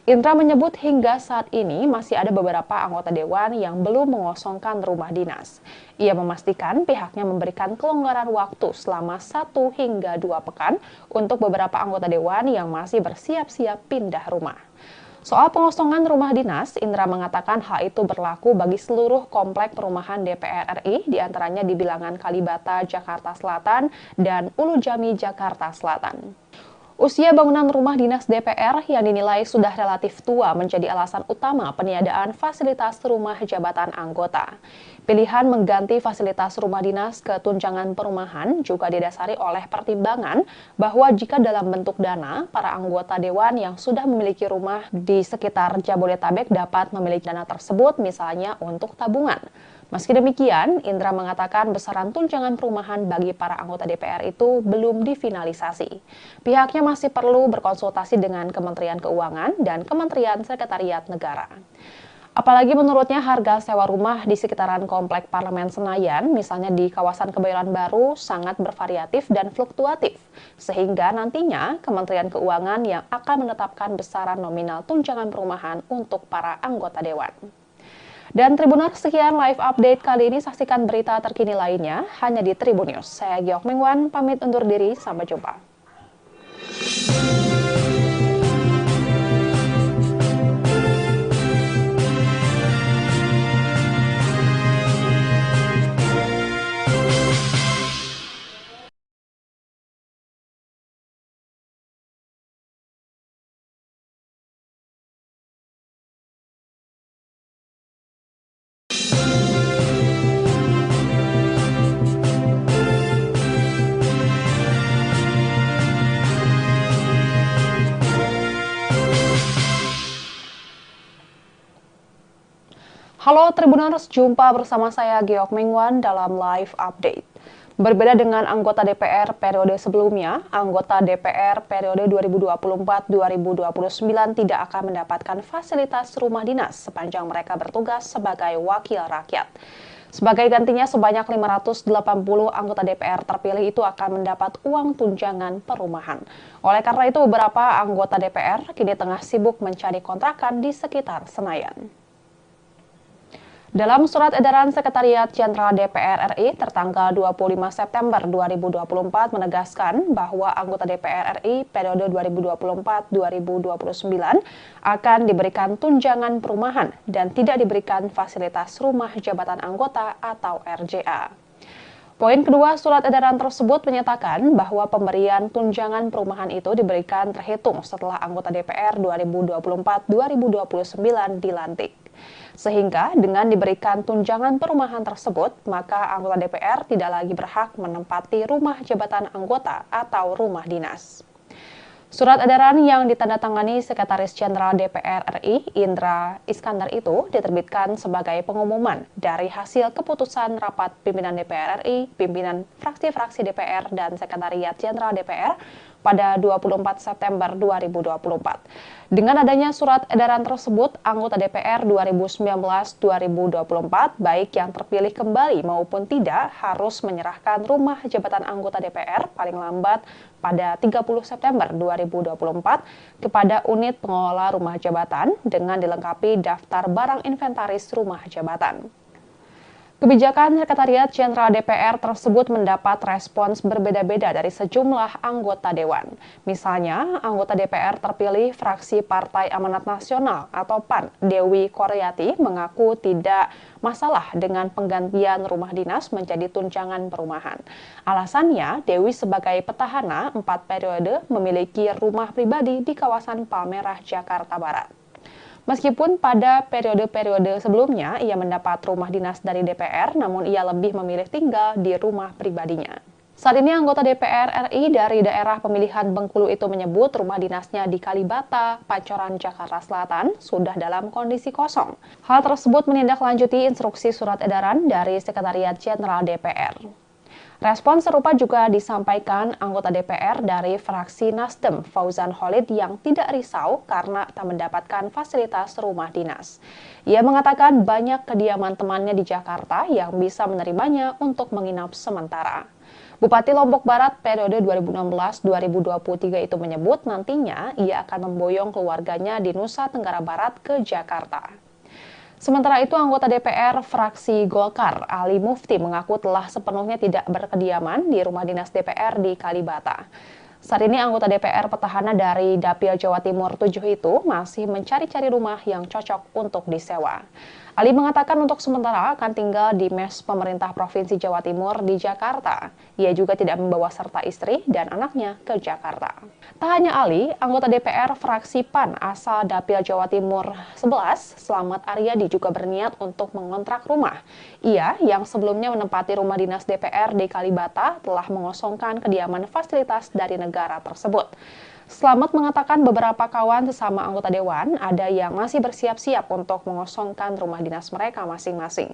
Indra menyebut hingga saat ini masih ada beberapa anggota Dewan yang belum mengosongkan rumah dinas. Ia memastikan pihaknya memberikan kelonggaran waktu selama 1 hingga 2 pekan untuk beberapa anggota Dewan yang masih bersiap-siap pindah rumah. Soal pengosongan rumah dinas, Indra mengatakan hal itu berlaku bagi seluruh komplek perumahan DPR RI, diantaranya di Bilangan Kalibata, Jakarta Selatan, dan Ulu Jami, Jakarta Selatan. Usia bangunan rumah dinas DPR yang dinilai sudah relatif tua menjadi alasan utama peniadaan fasilitas rumah jabatan anggota. Pilihan mengganti fasilitas rumah dinas ke tunjangan perumahan juga didasari oleh pertimbangan bahwa jika dalam bentuk dana, para anggota Dewan yang sudah memiliki rumah di sekitar Jabodetabek dapat memiliki dana tersebut misalnya untuk tabungan. Meski demikian, Indra mengatakan besaran tunjangan perumahan bagi para anggota DPR itu belum difinalisasi. Pihaknya masih perlu berkonsultasi dengan Kementerian Keuangan dan Kementerian Sekretariat Negara. Apalagi menurutnya harga sewa rumah di sekitaran Komplek Parlemen Senayan, misalnya di kawasan Kebayoran Baru, sangat bervariatif dan fluktuatif. Sehingga nantinya Kementerian Keuangan yang akan menetapkan besaran nominal tunjangan perumahan untuk para anggota Dewan. Dan Tribuners, sekian live update kali ini. Saksikan berita terkini lainnya hanya di Tribun News. Saya Giok Mingwan, pamit undur diri. Sampai jumpa. Halo Tribuners, jumpa bersama saya Giok Mingwan dalam live update. Berbeda dengan anggota DPR periode sebelumnya, anggota DPR periode 2024-2029 tidak akan mendapatkan fasilitas rumah dinas sepanjang mereka bertugas sebagai wakil rakyat. Sebagai gantinya, sebanyak 580 anggota DPR terpilih itu akan mendapat uang tunjangan perumahan. Oleh karena itu, beberapa anggota DPR kini tengah sibuk mencari kontrakan di sekitar Senayan. Dalam surat edaran Sekretariat Jenderal DPR RI tertanggal 25 September 2024 menegaskan bahwa anggota DPR RI periode 2024-2029 akan diberikan tunjangan perumahan dan tidak diberikan fasilitas rumah jabatan anggota atau RJA. Poin kedua surat edaran tersebut menyatakan bahwa pemberian tunjangan perumahan itu diberikan terhitung setelah anggota DPR 2024-2029 dilantik. Sehingga dengan diberikan tunjangan perumahan tersebut, maka anggota DPR tidak lagi berhak menempati rumah jabatan anggota atau rumah dinas. Surat edaran yang ditandatangani Sekretaris Jenderal DPR RI, Indra Iskandar itu diterbitkan sebagai pengumuman dari hasil keputusan rapat pimpinan DPR RI, pimpinan fraksi-fraksi DPR, dan Sekretariat Jenderal DPR pada 24 September 2024. Dengan adanya surat edaran tersebut, anggota DPR 2019-2024, baik yang terpilih kembali maupun tidak, harus menyerahkan rumah jabatan anggota DPR paling lambat pada 30 September 2024 kepada unit pengelola rumah jabatan dengan dilengkapi daftar barang inventaris rumah jabatan. Kebijakan Sekretariat Jenderal DPR tersebut mendapat respons berbeda-beda dari sejumlah anggota Dewan. Misalnya, anggota DPR terpilih fraksi Partai Amanat Nasional atau PAN, Dewi Koryati, mengaku tidak masalah dengan penggantian rumah dinas menjadi tunjangan perumahan. Alasannya, Dewi sebagai petahana 4 periode memiliki rumah pribadi di kawasan Palmerah, Jakarta Barat. Meskipun pada periode-periode sebelumnya ia mendapat rumah dinas dari DPR, namun ia lebih memilih tinggal di rumah pribadinya. Saat ini anggota DPR RI dari daerah pemilihan Bengkulu itu menyebut rumah dinasnya di Kalibata, Pancoran, Jakarta Selatan sudah dalam kondisi kosong. Hal tersebut menindaklanjuti instruksi surat edaran dari Sekretariat Jenderal DPR. Respon serupa juga disampaikan anggota DPR dari fraksi Nasdem, Fauzan Khalid, yang tidak risau karena tak mendapatkan fasilitas rumah dinas. Ia mengatakan banyak kediaman temannya di Jakarta yang bisa menerimanya untuk menginap sementara. Bupati Lombok Barat periode 2016-2023 itu menyebut nantinya ia akan memboyong keluarganya di Nusa Tenggara Barat ke Jakarta. Sementara itu, anggota DPR fraksi Golkar, Ali Mufti, mengaku telah sepenuhnya tidak berkediaman di rumah dinas DPR di Kalibata. Saat ini anggota DPR petahana dari Dapil Jawa Timur 7 itu masih mencari-cari rumah yang cocok untuk disewa. Ali mengatakan untuk sementara akan tinggal di mes pemerintah Provinsi Jawa Timur di Jakarta. Ia juga tidak membawa serta istri dan anaknya ke Jakarta. Tak hanya Ali, anggota DPR fraksi PAN asal Dapil Jawa Timur 11, Slamet Aryadi, juga berniat untuk mengontrak rumah. Ia yang sebelumnya menempati rumah dinas DPR di Kalibata telah mengosongkan kediaman fasilitas dari negara tersebut. Slamet mengatakan beberapa kawan sesama anggota dewan ada yang masih bersiap-siap untuk mengosongkan rumah dinas mereka masing-masing.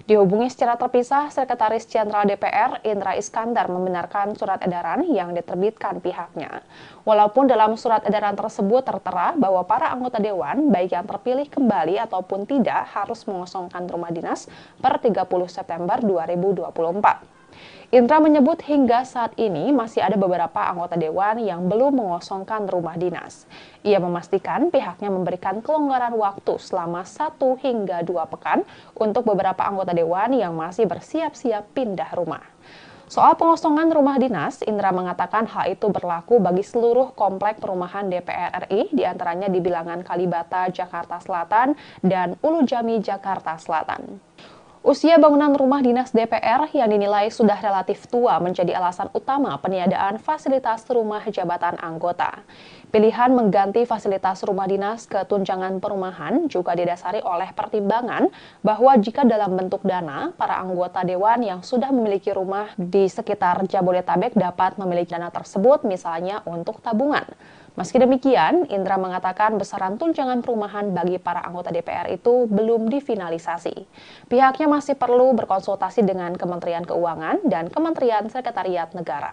Dihubungi secara terpisah, Sekretaris Jenderal DPR Indra Iskandar membenarkan surat edaran yang diterbitkan pihaknya. Walaupun dalam surat edaran tersebut tertera bahwa para anggota dewan, baik yang terpilih kembali ataupun tidak, harus mengosongkan rumah dinas per 30 September 2024. Indra menyebut hingga saat ini masih ada beberapa anggota dewan yang belum mengosongkan rumah dinas. Ia memastikan pihaknya memberikan kelonggaran waktu selama 1 hingga 2 pekan untuk beberapa anggota dewan yang masih bersiap-siap pindah rumah. Soal pengosongan rumah dinas, Indra mengatakan hal itu berlaku bagi seluruh komplek perumahan DPR RI, diantaranya di Bilangan Kalibata, Jakarta Selatan, dan Ulu Jami, Jakarta Selatan. Usia bangunan rumah dinas DPR yang dinilai sudah relatif tua menjadi alasan utama peniadaan fasilitas rumah jabatan anggota. Pilihan mengganti fasilitas rumah dinas ke tunjangan perumahan juga didasari oleh pertimbangan bahwa jika dalam bentuk dana, para anggota dewan yang sudah memiliki rumah di sekitar Jabodetabek dapat memiliki dana tersebut misalnya untuk tabungan. Meski demikian, Indra mengatakan besaran tunjangan perumahan bagi para anggota DPR itu belum difinalisasi. Pihaknya masih perlu berkonsultasi dengan Kementerian Keuangan dan Kementerian Sekretariat Negara.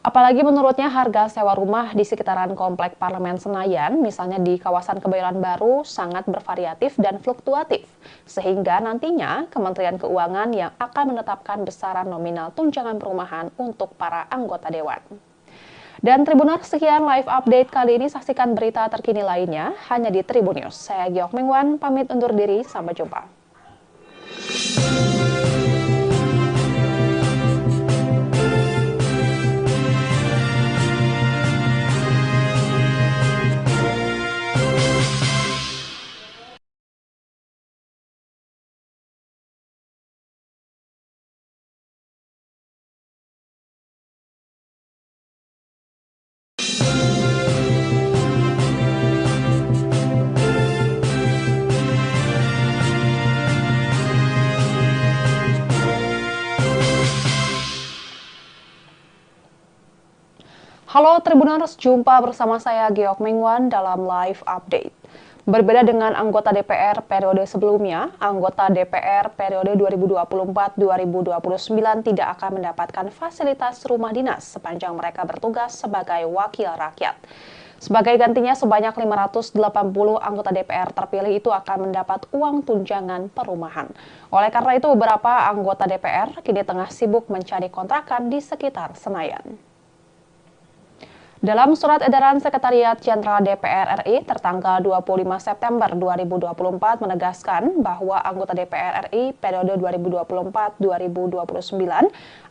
Apalagi menurutnya harga sewa rumah di sekitaran Komplek Parlemen Senayan, misalnya di kawasan Kebayoran Baru, sangat bervariatif dan fluktuatif. Sehingga nantinya Kementerian Keuangan yang akan menetapkan besaran nominal tunjangan perumahan untuk para anggota dewan. Dan Tribuners, sekian live update kali ini. Saksikan berita terkini lainnya hanya di Tribun News. Saya Giok Mengwan, pamit undur diri. Sampai jumpa. Halo Tribuners, jumpa bersama saya Giok Mengwan dalam live update. Berbeda dengan anggota DPR periode sebelumnya, anggota DPR periode 2024-2029 tidak akan mendapatkan fasilitas rumah dinas sepanjang mereka bertugas sebagai wakil rakyat. Sebagai gantinya, sebanyak 580 anggota DPR terpilih itu akan mendapat uang tunjangan perumahan. Oleh karena itu, beberapa anggota DPR kini tengah sibuk mencari kontrakan di sekitar Senayan. Dalam surat edaran Sekretariat Jenderal DPR RI tertanggal 25 September 2024 menegaskan bahwa anggota DPR RI periode 2024-2029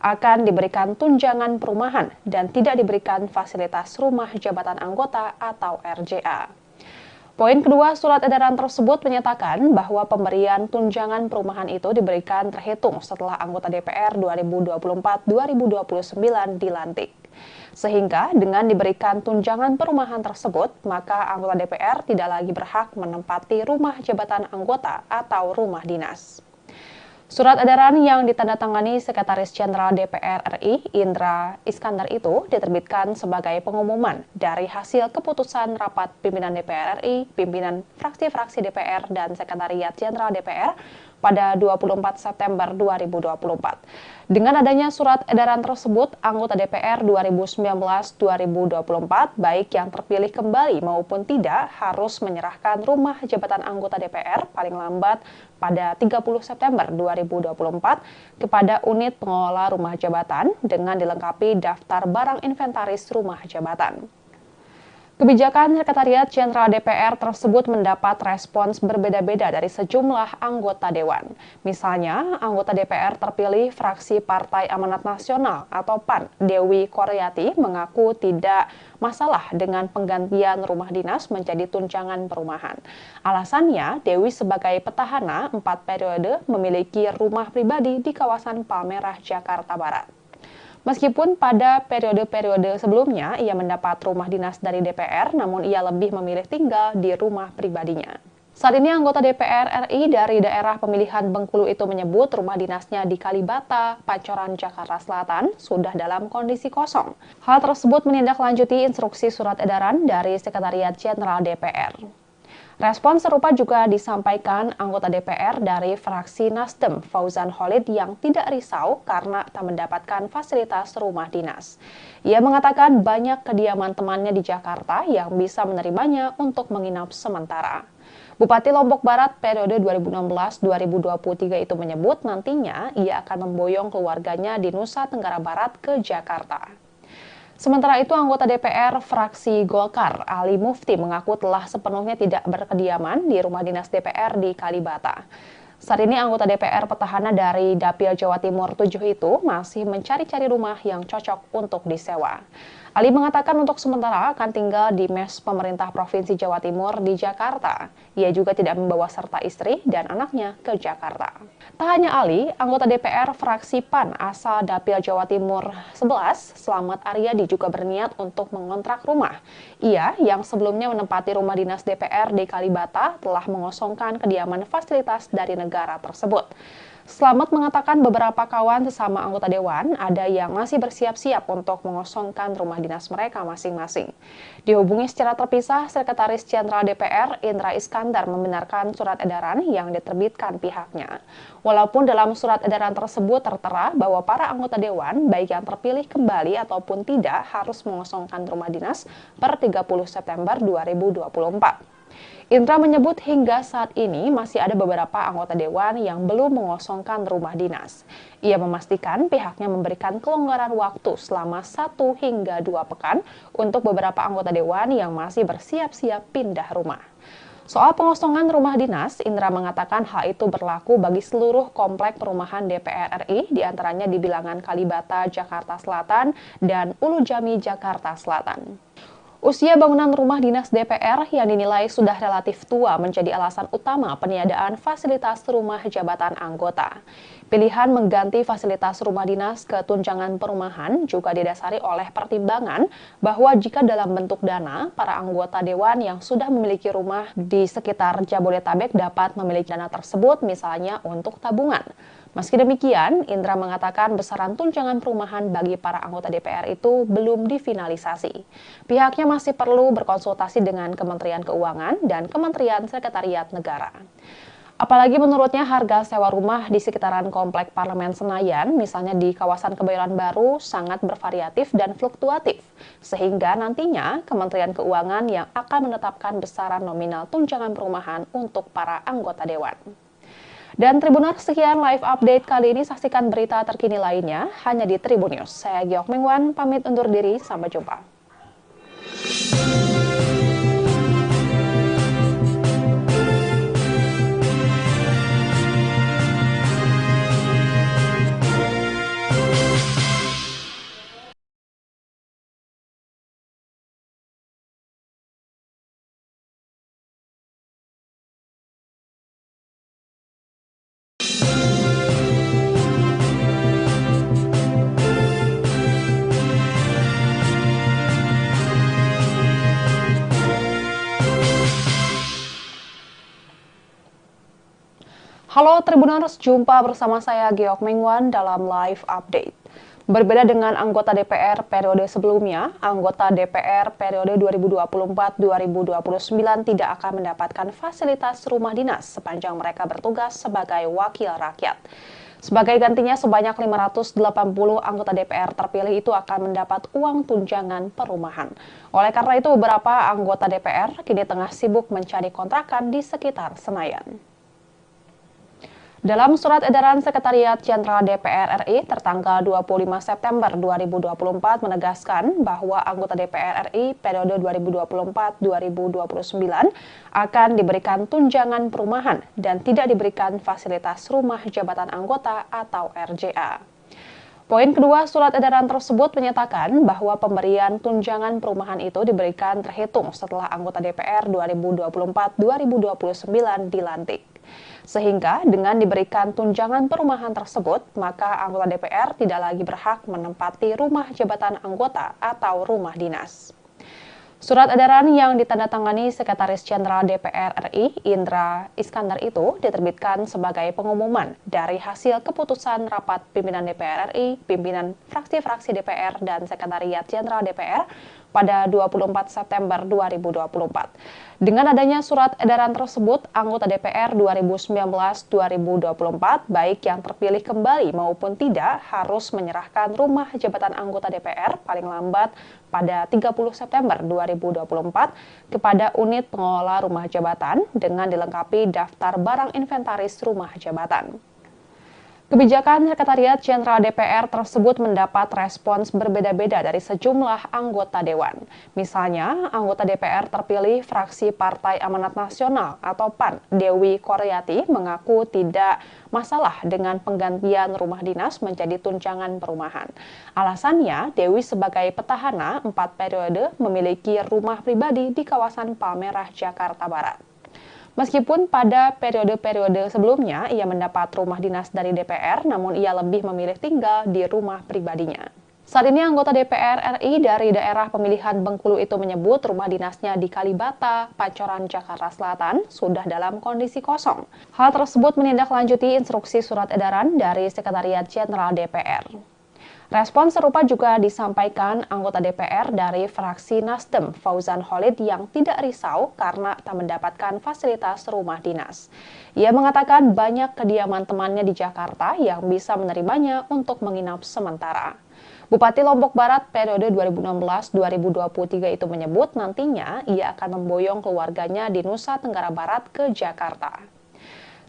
akan diberikan tunjangan perumahan dan tidak diberikan fasilitas rumah jabatan anggota atau RJA. Poin kedua surat edaran tersebut menyatakan bahwa pemberian tunjangan perumahan itu diberikan terhitung setelah anggota DPR 2024-2029 dilantik. Sehingga dengan diberikan tunjangan perumahan tersebut, maka anggota DPR tidak lagi berhak menempati rumah jabatan anggota atau rumah dinas. Surat edaran yang ditandatangani Sekretaris Jenderal DPR RI Indra Iskandar itu diterbitkan sebagai pengumuman dari hasil keputusan rapat pimpinan DPR RI, pimpinan fraksi-fraksi DPR dan Sekretariat Jenderal DPR pada 24 September 2024. Dengan adanya surat edaran tersebut, anggota DPR 2019-2024, baik yang terpilih kembali maupun tidak, harus menyerahkan rumah jabatan anggota DPR paling lambat pada 30 September 2024 kepada unit pengelola rumah jabatan dengan dilengkapi daftar barang inventaris rumah jabatan. Kebijakan Sekretariat Jenderal DPR tersebut mendapat respons berbeda-beda dari sejumlah anggota dewan. Misalnya, anggota DPR terpilih fraksi Partai Amanat Nasional atau PAN, Dewi Koryati, mengaku tidak masalah dengan penggantian rumah dinas menjadi tunjangan perumahan. Alasannya, Dewi sebagai petahana 4 periode memiliki rumah pribadi di kawasan Palmerah, Jakarta Barat. Meskipun pada periode-periode sebelumnya ia mendapat rumah dinas dari DPR, namun ia lebih memilih tinggal di rumah pribadinya. Saat ini anggota DPR RI dari daerah pemilihan Bengkulu itu menyebut rumah dinasnya di Kalibata, Pancoran, Jakarta Selatan sudah dalam kondisi kosong. Hal tersebut menindaklanjuti instruksi surat edaran dari Sekretariat Jenderal DPR. Respon serupa juga disampaikan anggota DPR dari fraksi Nasdem, Fauzan Khalid, yang tidak risau karena tak mendapatkan fasilitas rumah dinas. Ia mengatakan banyak kediaman temannya di Jakarta yang bisa menerimanya untuk menginap sementara. Bupati Lombok Barat periode 2016-2023 itu menyebut nantinya ia akan memboyong keluarganya di Nusa Tenggara Barat ke Jakarta. Sementara itu, anggota DPR fraksi Golkar, Ali Mufti, mengaku telah sepenuhnya tidak berkediaman di rumah dinas DPR di Kalibata. Saat ini anggota DPR petahana dari Dapil Jawa Timur 7 itu masih mencari-cari rumah yang cocok untuk disewa. Ali mengatakan untuk sementara akan tinggal di mes pemerintah Provinsi Jawa Timur di Jakarta. Ia juga tidak membawa serta istri dan anaknya ke Jakarta. Tak hanya Ali, anggota DPR fraksi PAN asal Dapil Jawa Timur 11, Slamet Aryadi, juga berniat untuk mengontrak rumah. Ia yang sebelumnya menempati rumah dinas DPR di Kalibata telah mengosongkan kediaman fasilitas dari negara tersebut. Slamet mengatakan beberapa kawan sesama anggota dewan ada yang masih bersiap-siap untuk mengosongkan rumah dinas mereka masing-masing. Dihubungi secara terpisah, Sekretaris Jenderal DPR Indra Iskandar membenarkan surat edaran yang diterbitkan pihaknya. Walaupun dalam surat edaran tersebut tertera bahwa para anggota dewan, baik yang terpilih kembali ataupun tidak, harus mengosongkan rumah dinas per 30 September 2024. Indra menyebut hingga saat ini masih ada beberapa anggota dewan yang belum mengosongkan rumah dinas. Ia memastikan pihaknya memberikan kelonggaran waktu selama 1 hingga 2 pekan untuk beberapa anggota dewan yang masih bersiap-siap pindah rumah. Soal pengosongan rumah dinas, Indra mengatakan hal itu berlaku bagi seluruh komplek perumahan DPR RI, diantaranya di Bilangan Kalibata, Jakarta Selatan, dan Ulu Jami, Jakarta Selatan. Usia bangunan rumah dinas DPR yang dinilai sudah relatif tua menjadi alasan utama peniadaan fasilitas rumah jabatan anggota. Pilihan mengganti fasilitas rumah dinas ke tunjangan perumahan juga didasari oleh pertimbangan bahwa jika dalam bentuk dana, para anggota dewan yang sudah memiliki rumah di sekitar Jabodetabek dapat memiliki dana tersebut misalnya untuk tabungan. Meski demikian, Indra mengatakan besaran tunjangan perumahan bagi para anggota DPR itu belum difinalisasi. Pihaknya masih perlu berkonsultasi dengan Kementerian Keuangan dan Kementerian Sekretariat Negara. Apalagi menurutnya harga sewa rumah di sekitaran Komplek Parlemen Senayan, misalnya di kawasan Kebayoran Baru, sangat bervariatif dan fluktuatif. Sehingga nantinya Kementerian Keuangan yang akan menetapkan besaran nominal tunjangan perumahan untuk para anggota dewan. Dan Tribuners, sekian live update kali ini. Saksikan berita terkini lainnya hanya di Tribun News. Saya Giok Mengwan, pamit undur diri. Sampai jumpa. Halo Tribuners, jumpa bersama saya Giok Mengwan dalam live update. Berbeda dengan anggota DPR periode sebelumnya, anggota DPR periode 2024-2029 tidak akan mendapatkan fasilitas rumah dinas sepanjang mereka bertugas sebagai wakil rakyat. Sebagai gantinya, sebanyak 580 anggota DPR terpilih itu akan mendapat uang tunjangan perumahan. Oleh karena itu, beberapa anggota DPR kini tengah sibuk mencari kontrakan di sekitar Senayan. Dalam surat edaran Sekretariat Jenderal DPR RI tertanggal 25 September 2024 menegaskan bahwa anggota DPR RI periode 2024-2029 akan diberikan tunjangan perumahan dan tidak diberikan fasilitas rumah jabatan anggota atau RJA. Poin kedua surat edaran tersebut menyatakan bahwa pemberian tunjangan perumahan itu diberikan terhitung setelah anggota DPR 2024-2029 dilantik. Sehingga dengan diberikan tunjangan perumahan tersebut, maka anggota DPR tidak lagi berhak menempati rumah jabatan anggota atau rumah dinas. Surat edaran yang ditandatangani Sekretaris Jenderal DPR RI, Indra Iskandar itu diterbitkan sebagai pengumuman dari hasil keputusan rapat pimpinan DPR RI, pimpinan fraksi-fraksi DPR, dan Sekretariat Jenderal DPR pada 24 September 2024. Dengan adanya surat edaran tersebut, anggota DPR 2019-2024, baik yang terpilih kembali maupun tidak, harus menyerahkan rumah jabatan anggota DPR paling lambat pada 30 September 2024 kepada unit pengelola rumah jabatan dengan dilengkapi daftar barang inventaris rumah jabatan. Kebijakan Sekretariat Jenderal DPR tersebut mendapat respons berbeda-beda dari sejumlah anggota Dewan. Misalnya, anggota DPR terpilih fraksi Partai Amanat Nasional atau PAN, Dewi Koryati, mengaku tidak masalah dengan penggantian rumah dinas menjadi tunjangan perumahan. Alasannya, Dewi sebagai petahana 4 periode memiliki rumah pribadi di kawasan Palmerah, Jakarta Barat. Meskipun pada periode-periode sebelumnya ia mendapat rumah dinas dari DPR, namun ia lebih memilih tinggal di rumah pribadinya. Saat ini anggota DPR RI dari daerah pemilihan Bengkulu itu menyebut rumah dinasnya di Kalibata, Pancoran, Jakarta Selatan sudah dalam kondisi kosong. Hal tersebut menindaklanjuti instruksi surat edaran dari Sekretariat Jenderal DPR. Respon serupa juga disampaikan anggota DPR dari fraksi Nasdem, Fauzan Khalid, yang tidak risau karena tak mendapatkan fasilitas rumah dinas. Ia mengatakan banyak kediaman temannya di Jakarta yang bisa menerimanya untuk menginap sementara. Bupati Lombok Barat periode 2016-2023 itu menyebut nantinya ia akan memboyong keluarganya di Nusa Tenggara Barat ke Jakarta.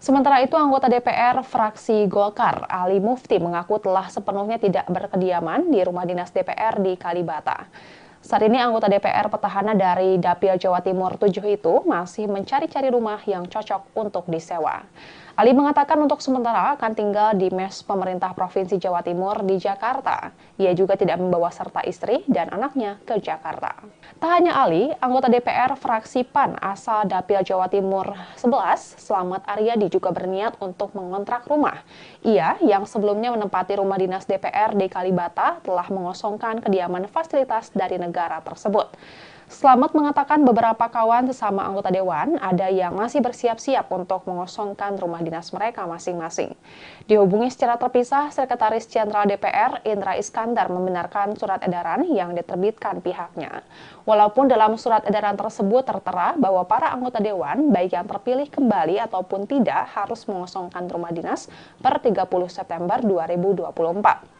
Sementara itu, anggota DPR fraksi Golkar, Ali Mufti, mengaku telah sepenuhnya tidak berkediaman di rumah dinas DPR di Kalibata. Saat ini anggota DPR petahana dari Dapil Jawa Timur 7 itu masih mencari-cari rumah yang cocok untuk disewa. Ali mengatakan untuk sementara akan tinggal di mes pemerintah Provinsi Jawa Timur di Jakarta. Ia juga tidak membawa serta istri dan anaknya ke Jakarta. Tak hanya Ali, anggota DPR fraksi PAN asal Dapil Jawa Timur 11, Slamet Aryadi, juga berniat untuk mengontrak rumah. Ia yang sebelumnya menempati rumah dinas DPR di Kalibata telah mengosongkan kediaman fasilitas dari negara tersebut. Slamet mengatakan beberapa kawan sesama anggota Dewan ada yang masih bersiap-siap untuk mengosongkan rumah dinas mereka masing-masing. Dihubungi secara terpisah, Sekretaris Jenderal DPR Indra Iskandar membenarkan surat edaran yang diterbitkan pihaknya. Walaupun dalam surat edaran tersebut tertera bahwa para anggota Dewan, baik yang terpilih kembali ataupun tidak, harus mengosongkan rumah dinas per 30 September 2024.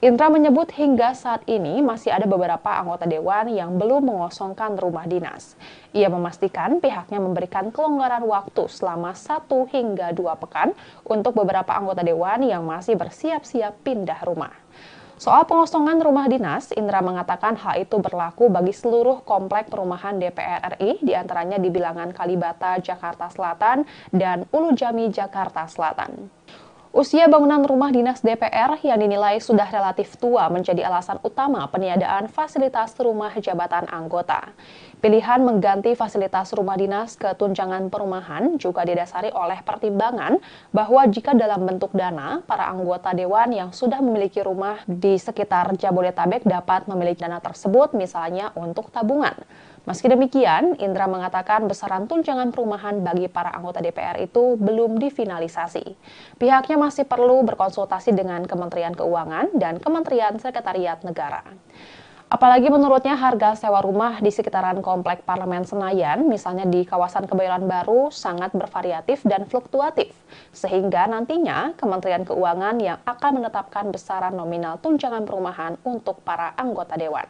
Indra menyebut hingga saat ini masih ada beberapa anggota Dewan yang belum mengosongkan rumah dinas. Ia memastikan pihaknya memberikan kelonggaran waktu selama 1 hingga 2 pekan untuk beberapa anggota Dewan yang masih bersiap-siap pindah rumah. Soal pengosongan rumah dinas, Indra mengatakan hal itu berlaku bagi seluruh komplek perumahan DPR RI, diantaranya di Bilangan Kalibata, Jakarta Selatan, dan Ulu Jami, Jakarta Selatan. Usia bangunan rumah dinas DPR yang dinilai sudah relatif tua menjadi alasan utama peniadaan fasilitas rumah jabatan anggota. Pilihan mengganti fasilitas rumah dinas ke tunjangan perumahan juga didasari oleh pertimbangan bahwa jika dalam bentuk dana, para anggota Dewan yang sudah memiliki rumah di sekitar Jabodetabek dapat memiliki dana tersebut misalnya untuk tabungan. Meski demikian, Indra mengatakan besaran tunjangan perumahan bagi para anggota DPR itu belum difinalisasi. Pihaknya masih perlu berkonsultasi dengan Kementerian Keuangan dan Kementerian Sekretariat Negara. Apalagi menurutnya harga sewa rumah di sekitaran Komplek Parlemen Senayan, misalnya di kawasan Kebayoran Baru, sangat bervariatif dan fluktuatif. Sehingga nantinya Kementerian Keuangan yang akan menetapkan besaran nominal tunjangan perumahan untuk para anggota Dewan.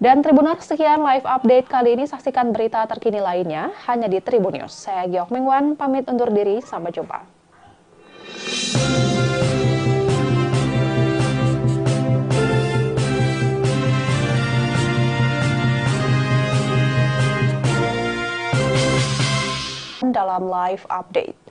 Dan Tribuners, sekian live update kali ini. Saksikan berita terkini lainnya hanya di Tribun News. Saya Giok Mingwan, pamit undur diri. Sampai jumpa. Dalam live update.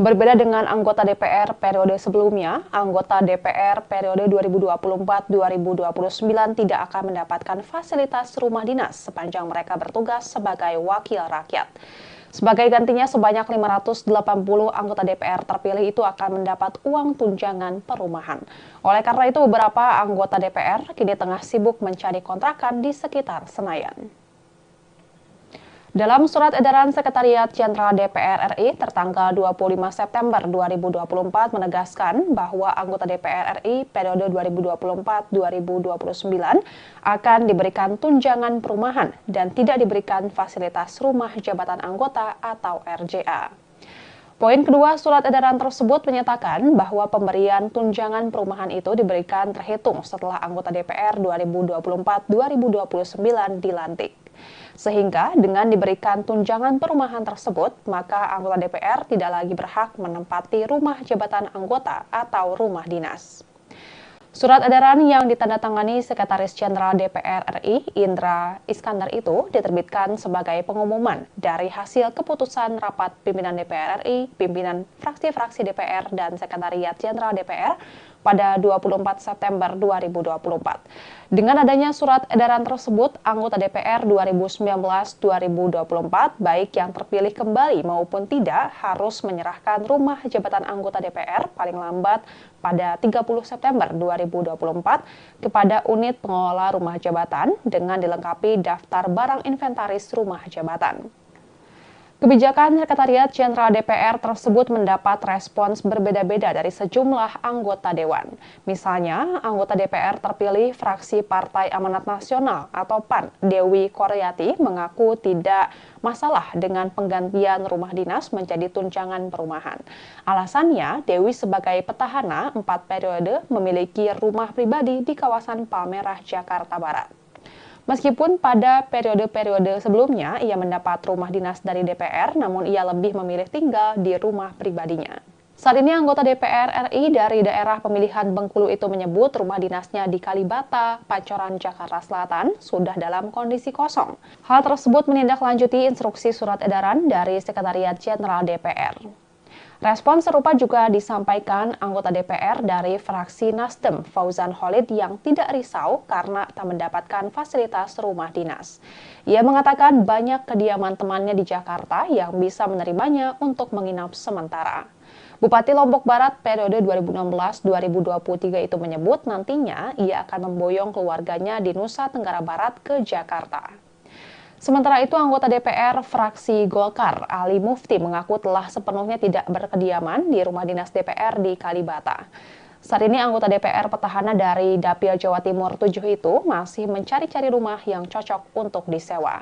Berbeda dengan anggota DPR periode sebelumnya, anggota DPR periode 2024-2029 tidak akan mendapatkan fasilitas rumah dinas sepanjang mereka bertugas sebagai wakil rakyat. Sebagai gantinya, sebanyak 580 anggota DPR terpilih itu akan mendapat uang tunjangan perumahan. Oleh karena itu, beberapa anggota DPR kini tengah sibuk mencari kontrakan di sekitar Senayan. Dalam surat edaran Sekretariat Jenderal DPR RI tertanggal 25 September 2024 menegaskan bahwa anggota DPR RI periode 2024-2029 akan diberikan tunjangan perumahan dan tidak diberikan fasilitas rumah jabatan anggota atau RJA. Poin kedua surat edaran tersebut menyatakan bahwa pemberian tunjangan perumahan itu diberikan terhitung setelah anggota DPR 2024-2029 dilantik. Sehingga dengan diberikan tunjangan perumahan tersebut, maka anggota DPR tidak lagi berhak menempati rumah jabatan anggota atau rumah dinas. Surat edaran yang ditandatangani Sekretaris Jenderal DPR RI, Indra Iskandar itu diterbitkan sebagai pengumuman dari hasil keputusan rapat pimpinan DPR RI, pimpinan fraksi-fraksi DPR, dan Sekretariat Jenderal DPR pada 24 September 2024. Dengan adanya surat edaran tersebut, anggota DPR 2019-2024, baik yang terpilih kembali maupun tidak, harus menyerahkan rumah jabatan anggota DPR paling lambat pada 30 September 2024 kepada unit pengelola rumah jabatan dengan dilengkapi daftar barang inventaris rumah jabatan. Kebijakan Sekretariat Jenderal DPR tersebut mendapat respons berbeda-beda dari sejumlah anggota Dewan. Misalnya, anggota DPR terpilih fraksi Partai Amanat Nasional atau PAN, Dewi Koryati, mengaku tidak masalah dengan penggantian rumah dinas menjadi tunjangan perumahan. Alasannya, Dewi sebagai petahana 4 periode memiliki rumah pribadi di kawasan Palmerah, Jakarta Barat. Meskipun pada periode-periode sebelumnya ia mendapat rumah dinas dari DPR, namun ia lebih memilih tinggal di rumah pribadinya. Saat ini anggota DPR RI dari daerah pemilihan Bengkulu itu menyebut rumah dinasnya di Kalibata, Pancoran, Jakarta Selatan sudah dalam kondisi kosong. Hal tersebut menindaklanjuti instruksi surat edaran dari Sekretariat Jenderal DPR. Respon serupa juga disampaikan anggota DPR dari fraksi Nasdem, Fauzan Khalid, yang tidak risau karena tak mendapatkan fasilitas rumah dinas. Ia mengatakan banyak kediaman temannya di Jakarta yang bisa menerimanya untuk menginap sementara. Bupati Lombok Barat periode 2016-2023 itu menyebut nantinya ia akan memboyong keluarganya di Nusa Tenggara Barat ke Jakarta. Sementara itu, anggota DPR fraksi Golkar, Ali Mufti, mengaku telah sepenuhnya tidak berkediaman di rumah dinas DPR di Kalibata. Saat ini anggota DPR petahana dari Dapil Jawa Timur 7 itu masih mencari-cari rumah yang cocok untuk disewa.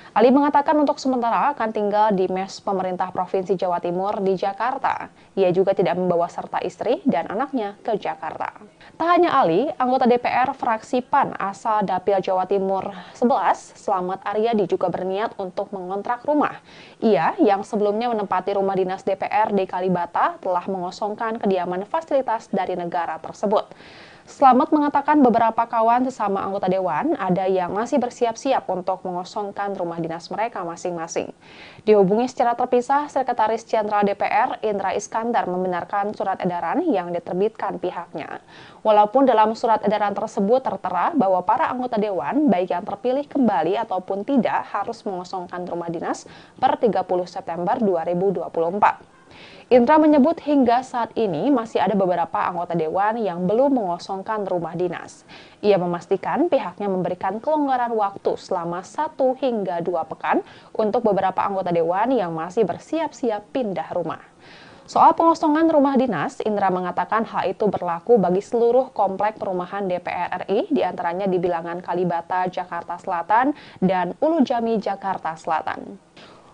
Ali mengatakan untuk sementara akan tinggal di mes pemerintah Provinsi Jawa Timur di Jakarta. Ia juga tidak membawa serta istri dan anaknya ke Jakarta. Tak hanya Ali, anggota DPR fraksi PAN asal Dapil Jawa Timur 11, Slamet Aryadi, juga berniat untuk mengontrak rumah. Ia yang sebelumnya menempati rumah dinas DPR di Kalibata telah mengosongkan kediaman fasilitas dari negara tersebut. Slamet mengatakan beberapa kawan sesama anggota Dewan ada yang masih bersiap-siap untuk mengosongkan rumah dinas mereka masing-masing. Dihubungi secara terpisah, Sekretaris Jenderal DPR Indra Iskandar membenarkan surat edaran yang diterbitkan pihaknya. Walaupun dalam surat edaran tersebut tertera bahwa para anggota Dewan, baik yang terpilih kembali ataupun tidak, harus mengosongkan rumah dinas per 30 September 2024. Indra menyebut hingga saat ini masih ada beberapa anggota Dewan yang belum mengosongkan rumah dinas. Ia memastikan pihaknya memberikan kelonggaran waktu selama 1 hingga 2 pekan untuk beberapa anggota Dewan yang masih bersiap-siap pindah rumah. Soal pengosongan rumah dinas, Indra mengatakan hal itu berlaku bagi seluruh komplek perumahan DPR RI, diantaranya di Bilangan Kalibata, Jakarta Selatan, dan Ulu Jami, Jakarta Selatan.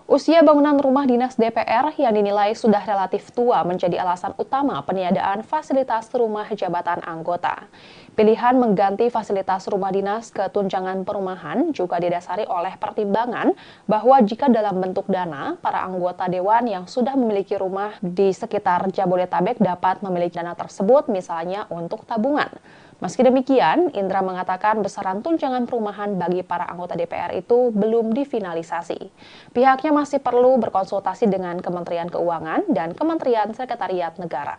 Usia bangunan rumah dinas DPR yang dinilai sudah relatif tua menjadi alasan utama peniadaan fasilitas rumah jabatan anggota. Pilihan mengganti fasilitas rumah dinas ke tunjangan perumahan juga didasari oleh pertimbangan bahwa jika dalam bentuk dana, para anggota Dewan yang sudah memiliki rumah di sekitar Jabodetabek dapat memiliki dana tersebut misalnya untuk tabungan. Meski demikian, Indra mengatakan besaran tunjangan perumahan bagi para anggota DPR itu belum difinalisasi. Pihaknya masih perlu berkonsultasi dengan Kementerian Keuangan dan Kementerian Sekretariat Negara.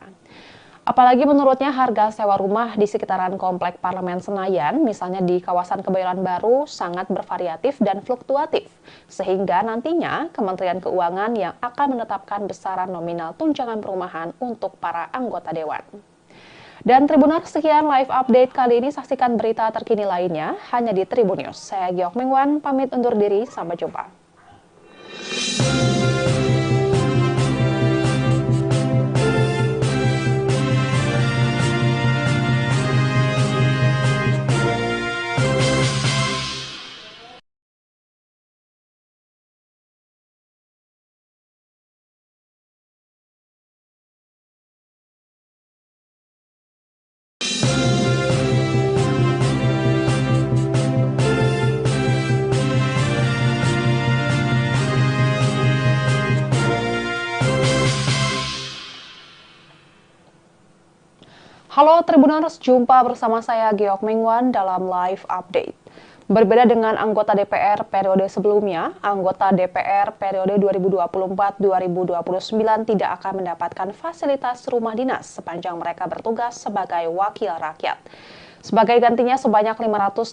Apalagi menurutnya harga sewa rumah di sekitaran Komplek Parlemen Senayan, misalnya di kawasan Kebayoran Baru, sangat bervariatif dan fluktuatif. Sehingga nantinya Kementerian Keuangan yang akan menetapkan besaran nominal tunjangan perumahan untuk para anggota Dewan. Dan Tribuners, sekian live update kali ini. Saksikan berita terkini lainnya hanya di Tribun News. Saya Giok Mingwan, pamit undur diri. Sampai jumpa. Halo Tribuners, jumpa bersama saya Geok Mengwan dalam live update. Berbeda dengan anggota DPR periode sebelumnya, anggota DPR periode 2024-2029 tidak akan mendapatkan fasilitas rumah dinas sepanjang mereka bertugas sebagai wakil rakyat. Sebagai gantinya, sebanyak 580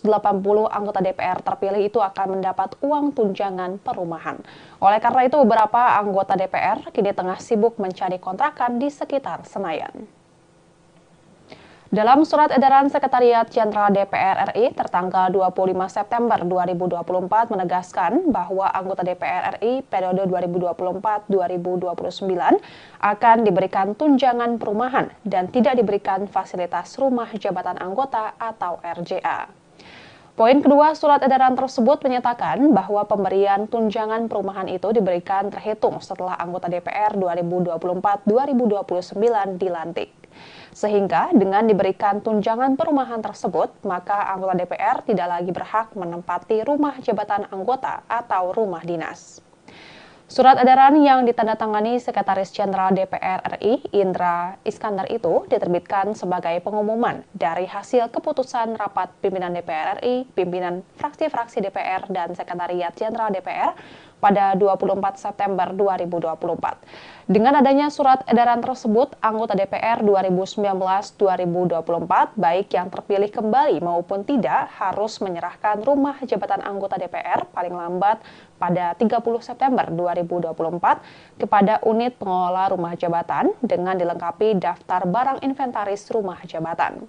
anggota DPR terpilih itu akan mendapat uang tunjangan perumahan. Oleh karena itu, beberapa anggota DPR kini tengah sibuk mencari kontrakan di sekitar Senayan. Dalam surat edaran Sekretariat Jenderal DPR RI tertanggal 25 September 2024 menegaskan bahwa anggota DPR RI periode 2024-2029 akan diberikan tunjangan perumahan dan tidak diberikan fasilitas rumah jabatan anggota atau RJA. Poin kedua surat edaran tersebut menyatakan bahwa pemberian tunjangan perumahan itu diberikan terhitung setelah anggota DPR 2024-2029 dilantik. Sehingga dengan diberikan tunjangan perumahan tersebut, maka anggota DPR tidak lagi berhak menempati rumah jabatan anggota atau rumah dinas. Surat edaran yang ditandatangani Sekretaris Jenderal DPR RI, Indra Iskandar itu diterbitkan sebagai pengumuman dari hasil keputusan rapat pimpinan DPR RI, pimpinan fraksi-fraksi DPR, dan Sekretariat Jenderal DPR pada 24 September 2024. Dengan adanya surat edaran tersebut, anggota DPR 2019-2024, baik yang terpilih kembali maupun tidak, harus menyerahkan rumah jabatan anggota DPR paling lambat pada 30 September 2024 kepada unit pengelola rumah jabatan dengan dilengkapi daftar barang inventaris rumah jabatan.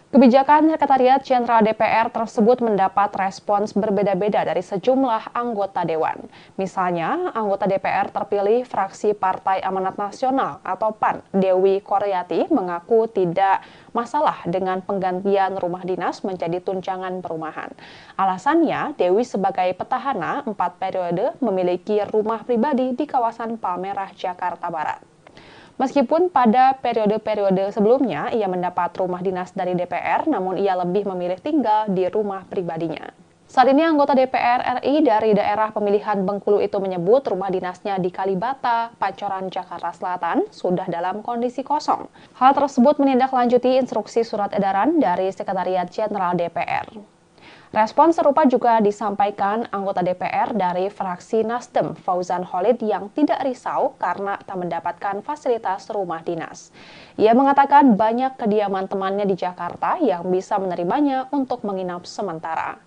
Kebijakan Sekretariat Jenderal DPR tersebut mendapat respons berbeda-beda dari sejumlah anggota Dewan. Misalnya, anggota DPR terpilih fraksi Partai Amanat Nasional atau PAN, Dewi Koryati, mengaku tidak masalah dengan penggantian rumah dinas menjadi tunjangan perumahan. Alasannya, Dewi sebagai petahana 4 periode memiliki rumah pribadi di kawasan Palmerah, Jakarta Barat. Meskipun pada periode-periode sebelumnya ia mendapat rumah dinas dari DPR, namun ia lebih memilih tinggal di rumah pribadinya. Saat ini anggota DPR RI dari daerah pemilihan Bengkulu itu menyebut rumah dinasnya di Kalibata, Pancoran, Jakarta Selatan sudah dalam kondisi kosong. Hal tersebut menindaklanjuti instruksi surat edaran dari Sekretariat Jenderal DPR. Respon serupa juga disampaikan anggota DPR dari fraksi Nasdem, Fauzan Khalid, yang tidak risau karena tak mendapatkan fasilitas rumah dinas. Ia mengatakan banyak kediaman temannya di Jakarta yang bisa menerimanya untuk menginap sementara.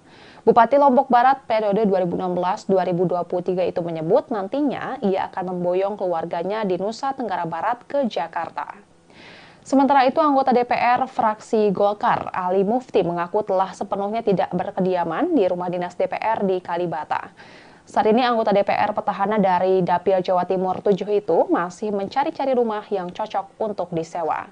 Bupati Lombok Barat periode 2016-2023 itu menyebut nantinya ia akan memboyong keluarganya di Nusa Tenggara Barat ke Jakarta. Sementara itu, anggota DPR fraksi Golkar, Ali Mufti, mengaku telah sepenuhnya tidak berkediaman di rumah dinas DPR di Kalibata. Saat ini anggota DPR petahana dari Dapil Jawa Timur 7 itu masih mencari-cari rumah yang cocok untuk disewa.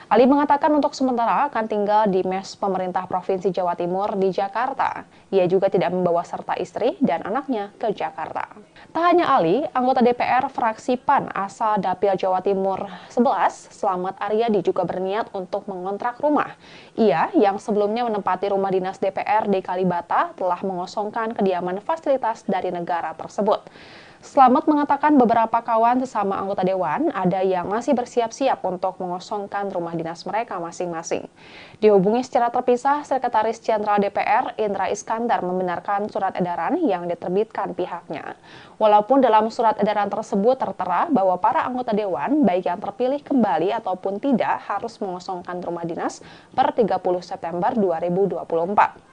Ali mengatakan untuk sementara akan tinggal di mes pemerintah Provinsi Jawa Timur di Jakarta. Ia juga tidak membawa serta istri dan anaknya ke Jakarta. Tak hanya Ali, anggota DPR fraksi PAN asal Dapil Jawa Timur 11, Slamet Aryadi, juga berniat untuk mengontrak rumah. Ia yang sebelumnya menempati rumah dinas DPR di Kalibata telah mengosongkan kediaman fasilitas dari negara tersebut. Slamet mengatakan beberapa kawan sesama anggota Dewan ada yang masih bersiap-siap untuk mengosongkan rumah dinas mereka masing-masing. Dihubungi secara terpisah, Sekretaris Jenderal DPR Indra Iskandar membenarkan surat edaran yang diterbitkan pihaknya. Walaupun dalam surat edaran tersebut tertera bahwa para anggota Dewan, baik yang terpilih kembali ataupun tidak, harus mengosongkan rumah dinas per 30 September 2024.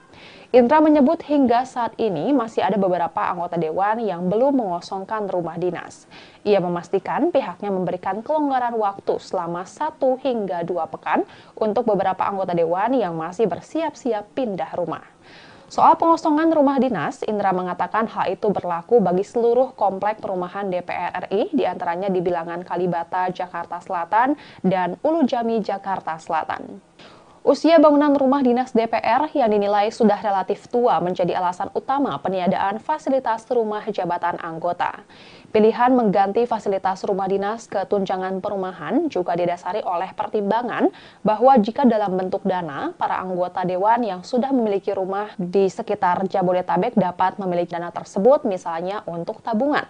Indra menyebut hingga saat ini masih ada beberapa anggota Dewan yang belum mengosongkan rumah dinas. Ia memastikan pihaknya memberikan kelonggaran waktu selama 1 hingga 2 pekan untuk beberapa anggota Dewan yang masih bersiap-siap pindah rumah. Soal pengosongan rumah dinas, Indra mengatakan hal itu berlaku bagi seluruh komplek perumahan DPR RI, diantaranya di Bilangan Kalibata, Jakarta Selatan, dan Ulu Jami, Jakarta Selatan. Usia bangunan rumah dinas DPR yang dinilai sudah relatif tua menjadi alasan utama peniadaan fasilitas rumah jabatan anggota. Pilihan mengganti fasilitas rumah dinas ke tunjangan perumahan juga didasari oleh pertimbangan bahwa jika dalam bentuk dana, para anggota Dewan yang sudah memiliki rumah di sekitar Jabodetabek dapat memiliki dana tersebut misalnya untuk tabungan.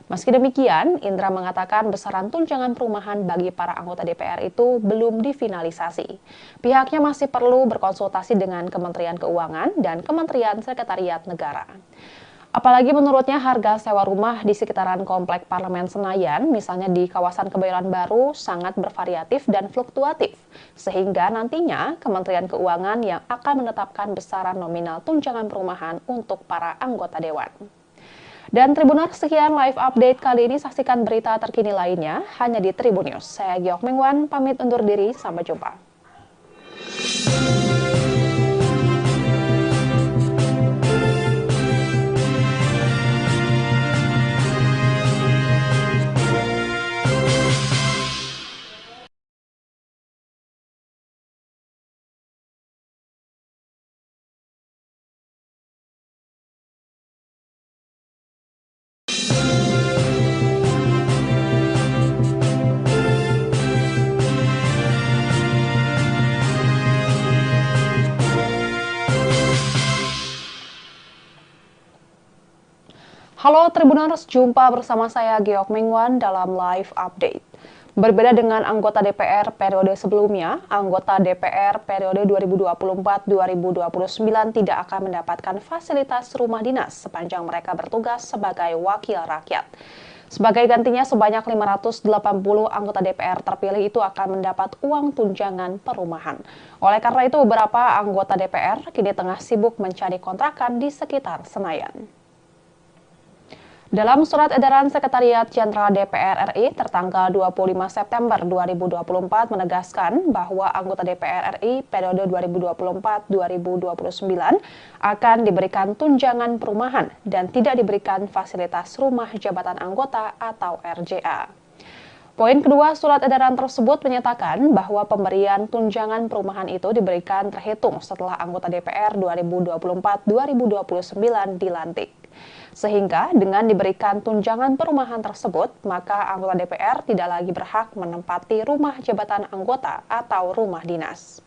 Meski demikian, Indra mengatakan besaran tunjangan perumahan bagi para anggota DPR itu belum difinalisasi. Pihaknya masih perlu berkonsultasi dengan Kementerian Keuangan dan Kementerian Sekretariat Negara. Apalagi menurutnya harga sewa rumah di sekitaran Komplek Parlemen Senayan, misalnya di kawasan Kebayoran Baru, sangat bervariatif dan fluktuatif. Sehingga nantinya Kementerian Keuangan yang akan menetapkan besaran nominal tunjangan perumahan untuk para anggota Dewan. Dan Tribuners, sekian live update kali ini. Saksikan berita terkini lainnya hanya di Tribun News. Saya Giok Mengwan, pamit undur diri. Sampai jumpa. Halo Tribuners, jumpa bersama saya Giok Mengwan dalam live update. Berbeda dengan anggota DPR periode sebelumnya, anggota DPR periode 2024-2029 tidak akan mendapatkan fasilitas rumah dinas sepanjang mereka bertugas sebagai wakil rakyat. Sebagai gantinya, sebanyak 580 anggota DPR terpilih itu akan mendapat uang tunjangan perumahan. Oleh karena itu, beberapa anggota DPR kini tengah sibuk mencari kontrakan di sekitar Senayan. Dalam surat edaran Sekretariat Jenderal DPR RI tertanggal 25 September 2024 menegaskan bahwa anggota DPR RI periode 2024-2029 akan diberikan tunjangan perumahan dan tidak diberikan fasilitas rumah jabatan anggota atau RJA. Poin kedua surat edaran tersebut menyatakan bahwa pemberian tunjangan perumahan itu diberikan terhitung setelah anggota DPR 2024-2029 dilantik. Sehingga dengan diberikan tunjangan perumahan tersebut, maka anggota DPR tidak lagi berhak menempati rumah jabatan anggota atau rumah dinas.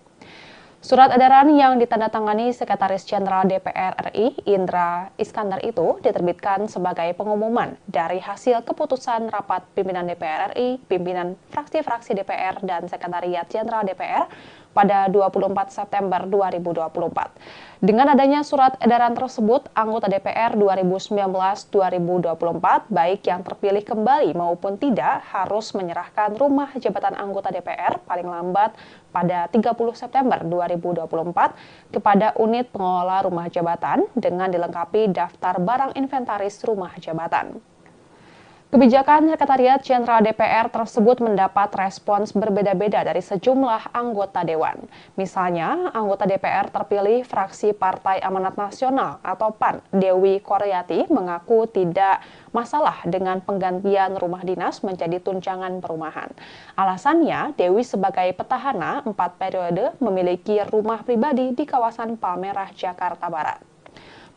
Surat edaran yang ditandatangani Sekretaris Jenderal DPR RI, Indra Iskandar itu diterbitkan sebagai pengumuman dari hasil keputusan rapat pimpinan DPR RI, pimpinan fraksi-fraksi DPR, dan Sekretariat Jenderal DPR pada 24 September 2024. Dengan adanya surat edaran tersebut, anggota DPR 2019-2024, baik yang terpilih kembali maupun tidak, harus menyerahkan rumah jabatan anggota DPR paling lambat pada 30 September 2024 kepada unit pengelola rumah jabatan dengan dilengkapi daftar barang inventaris rumah jabatan. Kebijakan Sekretariat Jenderal DPR tersebut mendapat respons berbeda-beda dari sejumlah anggota Dewan. Misalnya, anggota DPR terpilih fraksi Partai Amanat Nasional atau PAN, Dewi Koryati, mengaku tidak masalah dengan penggantian rumah dinas menjadi tunjangan perumahan. Alasannya, Dewi sebagai petahana 4 periode memiliki rumah pribadi di kawasan Palmerah, Jakarta Barat.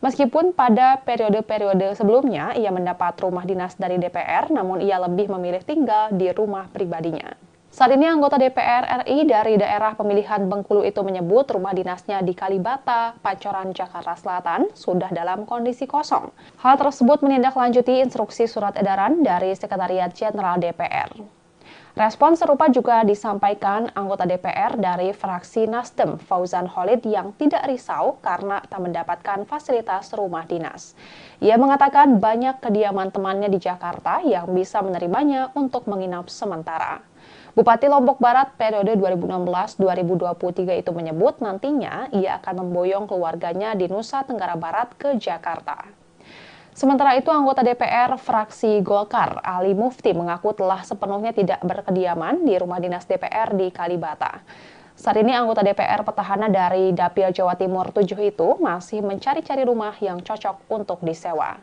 Meskipun pada periode-periode sebelumnya ia mendapat rumah dinas dari DPR, namun ia lebih memilih tinggal di rumah pribadinya. Saat ini anggota DPR RI dari daerah pemilihan Bengkulu itu menyebut rumah dinasnya di Kalibata, Pancoran, Jakarta Selatan sudah dalam kondisi kosong. Hal tersebut menindaklanjuti instruksi surat edaran dari Sekretariat Jenderal DPR. Respon serupa juga disampaikan anggota DPR dari fraksi Nasdem, Fauzan Khalid, yang tidak risau karena tak mendapatkan fasilitas rumah dinas. Ia mengatakan banyak kediaman temannya di Jakarta yang bisa menerimanya untuk menginap sementara. Bupati Lombok Barat periode 2016-2023 itu menyebut nantinya ia akan memboyong keluarganya di Nusa Tenggara Barat ke Jakarta. Sementara itu, anggota DPR fraksi Golkar, Ali Mufti, mengaku telah sepenuhnya tidak berkediaman di rumah dinas DPR di Kalibata. Saat ini anggota DPR petahana dari Dapil Jawa Timur 7 itu masih mencari-cari rumah yang cocok untuk disewa.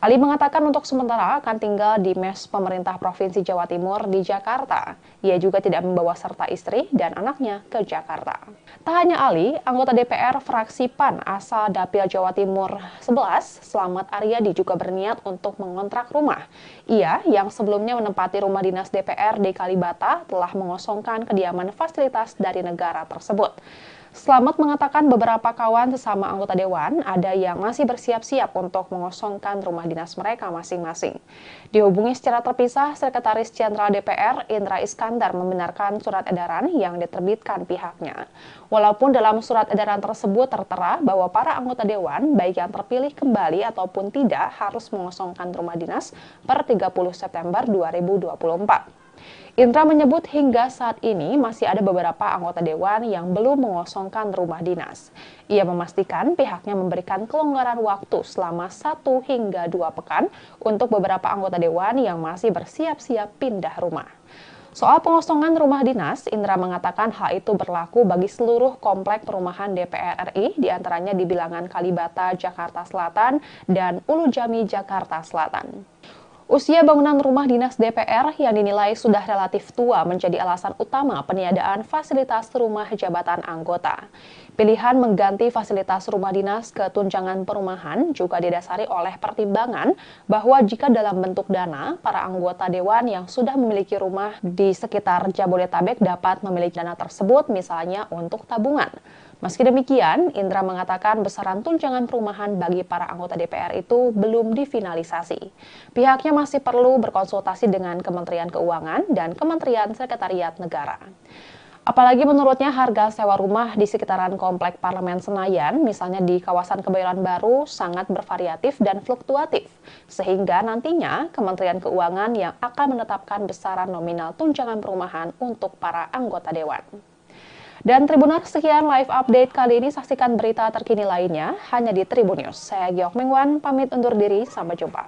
Ali mengatakan untuk sementara akan tinggal di mes pemerintah Provinsi Jawa Timur di Jakarta. Ia juga tidak membawa serta istri dan anaknya ke Jakarta. Tak hanya Ali, anggota DPR fraksi PAN asal Dapil Jawa Timur 11, Slamet Aryadi, juga berniat untuk mengontrak rumah. Ia yang sebelumnya menempati rumah dinas DPR di Kalibata telah mengosongkan kediaman fasilitas dari negara tersebut. Slamet mengatakan beberapa kawan sesama anggota dewan ada yang masih bersiap-siap untuk mengosongkan rumah dinas mereka masing-masing. Dihubungi secara terpisah, Sekretaris Jenderal DPR Indra Iskandar membenarkan surat edaran yang diterbitkan pihaknya. Walaupun dalam surat edaran tersebut tertera bahwa para anggota dewan, baik yang terpilih kembali ataupun tidak, harus mengosongkan rumah dinas per 30 September 2024. Indra menyebut hingga saat ini masih ada beberapa anggota dewan yang belum mengosongkan rumah dinas. Ia memastikan pihaknya memberikan kelonggaran waktu selama 1 hingga 2 pekan untuk beberapa anggota dewan yang masih bersiap-siap pindah rumah. Soal pengosongan rumah dinas, Indra mengatakan hal itu berlaku bagi seluruh komplek perumahan DPR RI, diantaranya di Bilangan Kalibata, Jakarta Selatan, dan Ulu Jami, Jakarta Selatan. Usia bangunan rumah dinas DPR yang dinilai sudah relatif tua menjadi alasan utama peniadaan fasilitas rumah jabatan anggota. Pilihan mengganti fasilitas rumah dinas ke tunjangan perumahan juga didasari oleh pertimbangan bahwa jika dalam bentuk dana, para anggota dewan yang sudah memiliki rumah di sekitar Jabodetabek dapat memiliki dana tersebut misalnya untuk tabungan. Meski demikian, Indra mengatakan besaran tunjangan perumahan bagi para anggota DPR itu belum difinalisasi. Pihaknya masih perlu berkonsultasi dengan Kementerian Keuangan dan Kementerian Sekretariat Negara. Apalagi menurutnya harga sewa rumah di sekitaran Komplek Parlemen Senayan, misalnya di kawasan Kebayoran Baru, sangat bervariatif dan fluktuatif. Sehingga nantinya Kementerian Keuangan yang akan menetapkan besaran nominal tunjangan perumahan untuk para anggota dewan. Dan Tribuners, sekian live update kali ini. Saksikan berita terkini lainnya hanya di Tribun News. Saya Giok Mengwan, pamit undur diri. Sampai jumpa.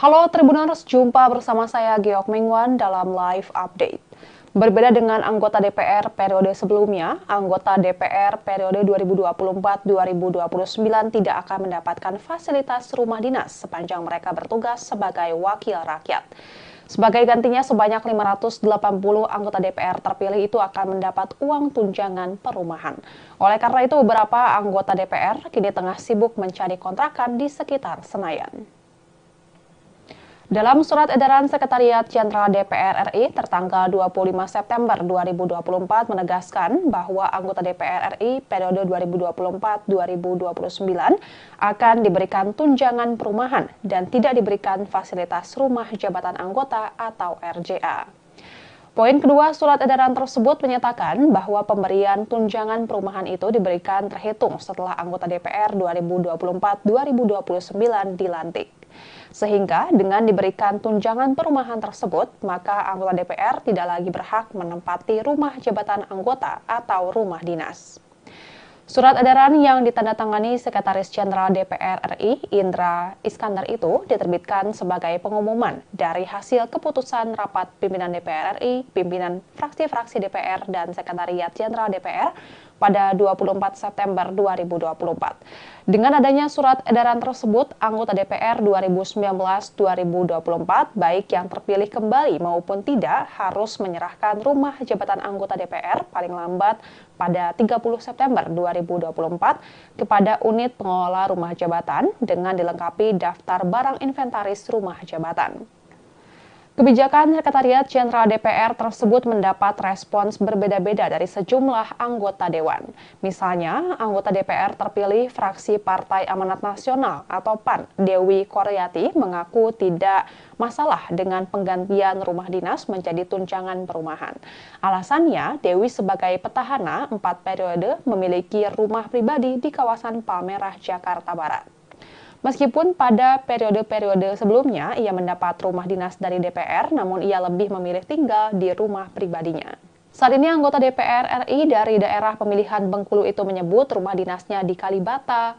Halo Tribuners, jumpa bersama saya Giok Mengwan dalam live update. Berbeda dengan anggota DPR periode sebelumnya, anggota DPR periode 2024-2029 tidak akan mendapatkan fasilitas rumah dinas sepanjang mereka bertugas sebagai wakil rakyat. Sebagai gantinya, sebanyak 580 anggota DPR terpilih itu akan mendapat uang tunjangan perumahan. Oleh karena itu, beberapa anggota DPR kini tengah sibuk mencari kontrakan di sekitar Senayan. Dalam surat edaran Sekretariat Jenderal DPR RI tertanggal 25 September 2024 menegaskan bahwa anggota DPR RI periode 2024-2029 akan diberikan tunjangan perumahan dan tidak diberikan fasilitas rumah jabatan anggota atau RJA. Poin kedua surat edaran tersebut menyatakan bahwa pemberian tunjangan perumahan itu diberikan terhitung setelah anggota DPR 2024-2029 dilantik. Sehingga dengan diberikan tunjangan perumahan tersebut, maka anggota DPR tidak lagi berhak menempati rumah jabatan anggota atau rumah dinas. Surat edaran yang ditandatangani Sekretaris Jenderal DPR RI Indra Iskandar itu diterbitkan sebagai pengumuman dari hasil keputusan rapat pimpinan DPR RI, pimpinan fraksi-fraksi DPR dan Sekretariat Jenderal DPR pada 24 September 2024. Dengan adanya surat edaran tersebut, anggota DPR 2019-2024, baik yang terpilih kembali maupun tidak, harus menyerahkan rumah jabatan anggota DPR paling lambat pada 30 September 2024 kepada unit pengelola rumah jabatan dengan dilengkapi daftar barang inventaris rumah jabatan. Kebijakan Sekretariat Jenderal DPR tersebut mendapat respons berbeda-beda dari sejumlah anggota dewan. Misalnya, anggota DPR terpilih fraksi Partai Amanat Nasional atau PAN, Dewi Koryati, mengaku tidak masalah dengan penggantian rumah dinas menjadi tunjangan perumahan. Alasannya, Dewi sebagai petahana 4 periode memiliki rumah pribadi di kawasan Palmerah, Jakarta Barat. Meskipun pada periode-periode sebelumnya ia mendapat rumah dinas dari DPR, namun ia lebih memilih tinggal di rumah pribadinya. Saat ini anggota DPR RI dari daerah pemilihan Bengkulu itu menyebut rumah dinasnya di Kalibata,